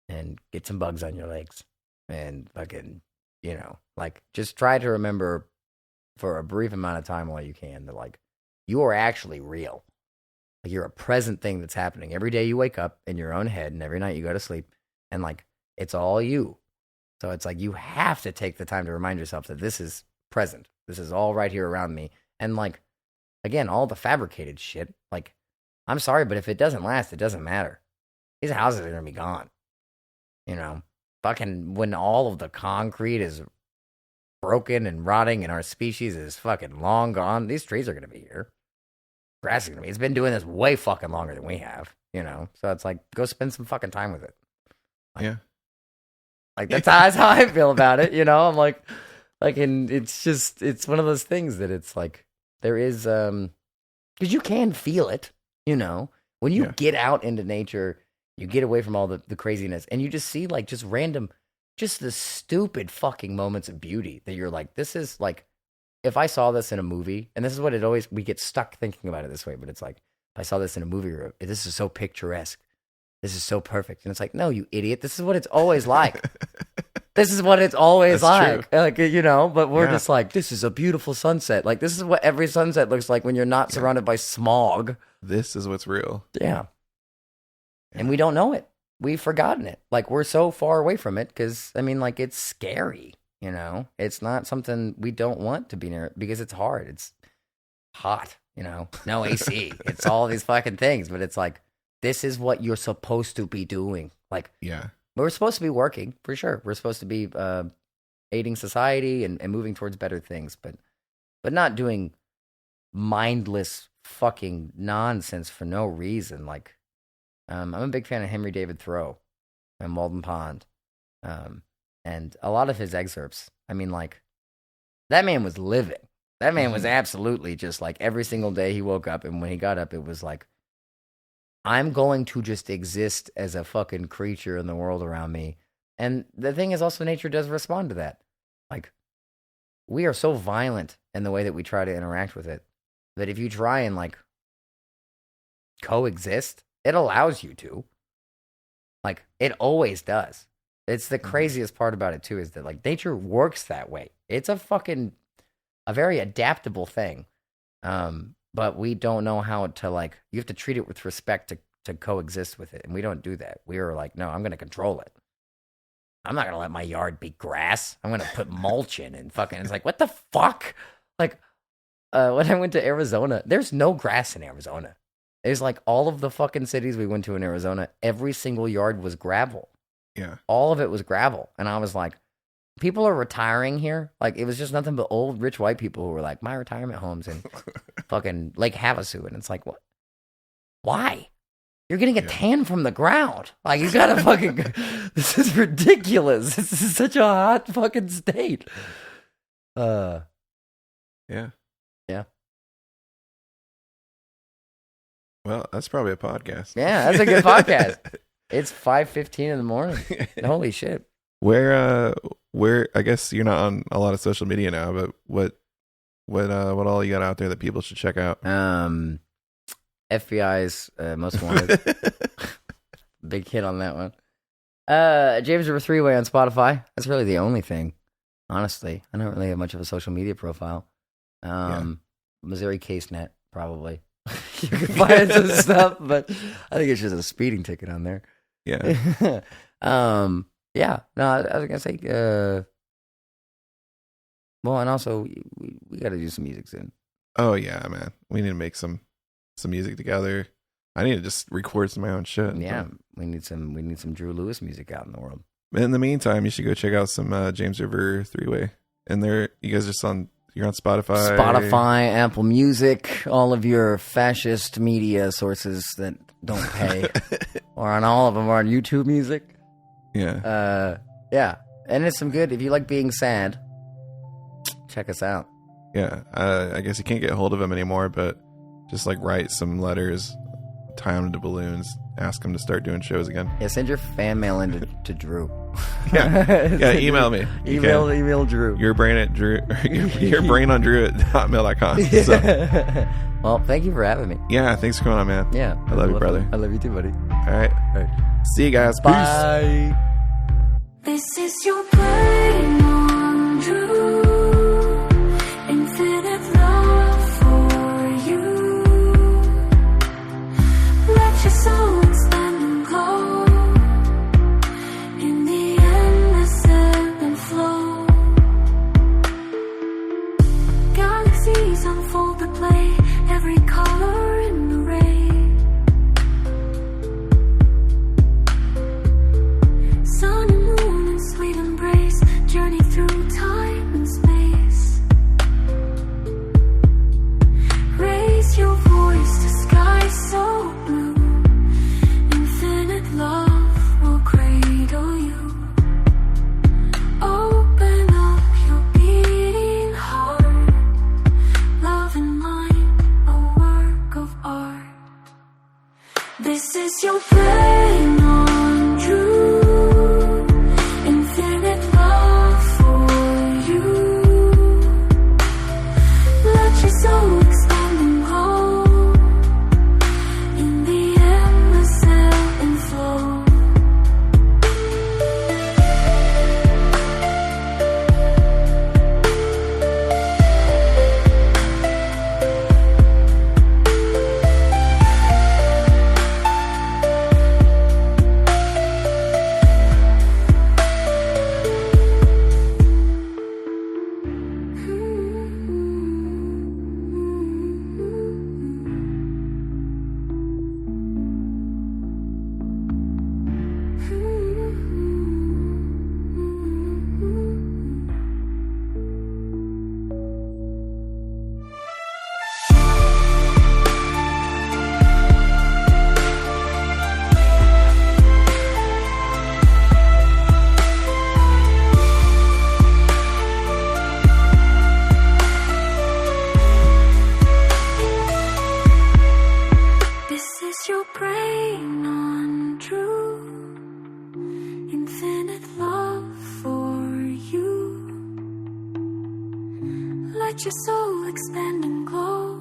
Speaker 3: and get some bugs on your legs. And fucking, you know, like, just try to remember for a brief amount of time while you can that, like, you are actually real. Like you're a present thing that's happening. Every day you wake up in your own head and every night you go to sleep and like it's all you. So it's like you have to take the time to remind yourself that this is present. This is all right here around me. And like, again, all the fabricated shit, like, I'm sorry, but if it doesn't last, it doesn't matter. These houses are going to be gone. You know, fucking when all of the concrete is broken and rotting and our species is fucking long gone, these trees are going to be here. Grass is going to be. It's been doing this way fucking longer than we have, you know? So it's like, go spend some fucking time with it. Like,
Speaker 2: yeah.
Speaker 3: Like, that's how I feel about it, you know? I'm like, and it's just, it's one of those things that it's like, there is, because you can feel it, you know? When you get out into nature, you get away from all the craziness, and you just see, like, just random, just the stupid fucking moments of beauty that you're like, this is, like, if I saw this in a movie, and this is what it always, we get stuck thinking about it this way, but it's like, if I saw this in a movie, this is so picturesque. This is so perfect. And it's like, no, you idiot. This is what it's always like. This is what it's always like. True. Like, you know, but we're just like, this is a beautiful sunset. Like, this is what every sunset looks like when you're not surrounded by smog.
Speaker 2: This is what's real.
Speaker 3: Yeah. And we don't know it. We've forgotten it. Like, we're so far away from it because, I mean, like, it's scary, you know? It's not something we don't want to be near because it's hard. It's hot, you know? No AC. It's all these fucking things, but it's like, this is what you're supposed to be doing. Like, we're supposed to be working, for sure. We're supposed to be aiding society and moving towards better things, but not doing mindless fucking nonsense for no reason. Like, I'm a big fan of Henry David Thoreau and Walden Pond. And a lot of his excerpts, I mean, like, that man was living. That man was absolutely just like every single day he woke up, and when he got up, it was like, I'm going to just exist as a fucking creature in the world around me. And the thing is also, nature does respond to that. Like, we are so violent in the way that we try to interact with it, that if you try and, like, coexist, it allows you to. Like, it always does. It's the craziest part about it, too, is that, like, nature works that way. It's a very adaptable thing. But we don't know how to, like, you have to treat it with respect to coexist with it. And we don't do that. We are like, no, I'm going to control it. I'm not going to let my yard be grass. I'm going to put mulch in and fucking, it's like, what the fuck? Like, when I went to Arizona, there's no grass in Arizona. There's like all of the fucking cities we went to in Arizona, every single yard was gravel.
Speaker 2: Yeah.
Speaker 3: All of it was gravel. And I was like, people are retiring here. Like, it was just nothing but old, rich white people who were like, my retirement home's in fucking Lake Havasu. And it's like, what? Why? You're getting a tan from the ground. Like, you gotta fucking, this is ridiculous. This is such a hot fucking state.
Speaker 2: Yeah.
Speaker 3: Yeah.
Speaker 2: Well, that's probably a podcast.
Speaker 3: Yeah, that's a good podcast. It's 5:15 in the morning. Holy shit.
Speaker 2: Where I guess you're not on a lot of social media now, but what all you got out there that people should check out?
Speaker 3: FBI's Most Wanted. Big hit on that one. James River Three-Way on Spotify. That's really the only thing, honestly. I don't really have much of a social media profile. Missouri CaseNet, probably. You can find some stuff, but I think it's just a speeding ticket on there.
Speaker 2: Yeah.
Speaker 3: Yeah, no, I was gonna say, well, and also we got to do some music soon.
Speaker 2: Oh yeah, man, we need to make some music together. I need to just record some of my own shit.
Speaker 3: Yeah, we need some Drew Lewis music out in the world.
Speaker 2: In the meantime, you should go check out some James River Three-Way. And there, you guys you're on Spotify,
Speaker 3: Apple Music, all of your fascist media sources that don't pay, or on all of them, or on YouTube Music.
Speaker 2: Yeah.
Speaker 3: Yeah. And it's some good. If you like being sad, check us out.
Speaker 2: Yeah. I guess you can't get a hold of him anymore, but just like write some letters, tie them to balloons, ask him to start doing shows again.
Speaker 3: Yeah. Send your fan mail in to Drew.
Speaker 2: Yeah. Email me.
Speaker 3: Email Drew.
Speaker 2: Your brain on Drew at hotmail.com. So.
Speaker 3: Well, thank you for having me.
Speaker 2: Yeah. Thanks for coming on, man.
Speaker 3: Yeah.
Speaker 2: I love you, brother.
Speaker 3: I love you too, buddy.
Speaker 2: All right. See you guys.
Speaker 3: Bye.
Speaker 19: This is your brain on Drew. Infinite love for you. Let your soul expand and glow in the endless ebb and flow. Galaxies unfold to play, every color in the ray. Sun and moon in sweet embrace, journey through time and space. Raise your voice to sky so blue, infinite love will cradle you. Open up your beating heart, love and mind, a work of art. This is your brain on true, infinite love for you. Let your soul expand and grow in the endless ebb and flow. This is your brain on true, infinite love for you. Let your soul expand and glow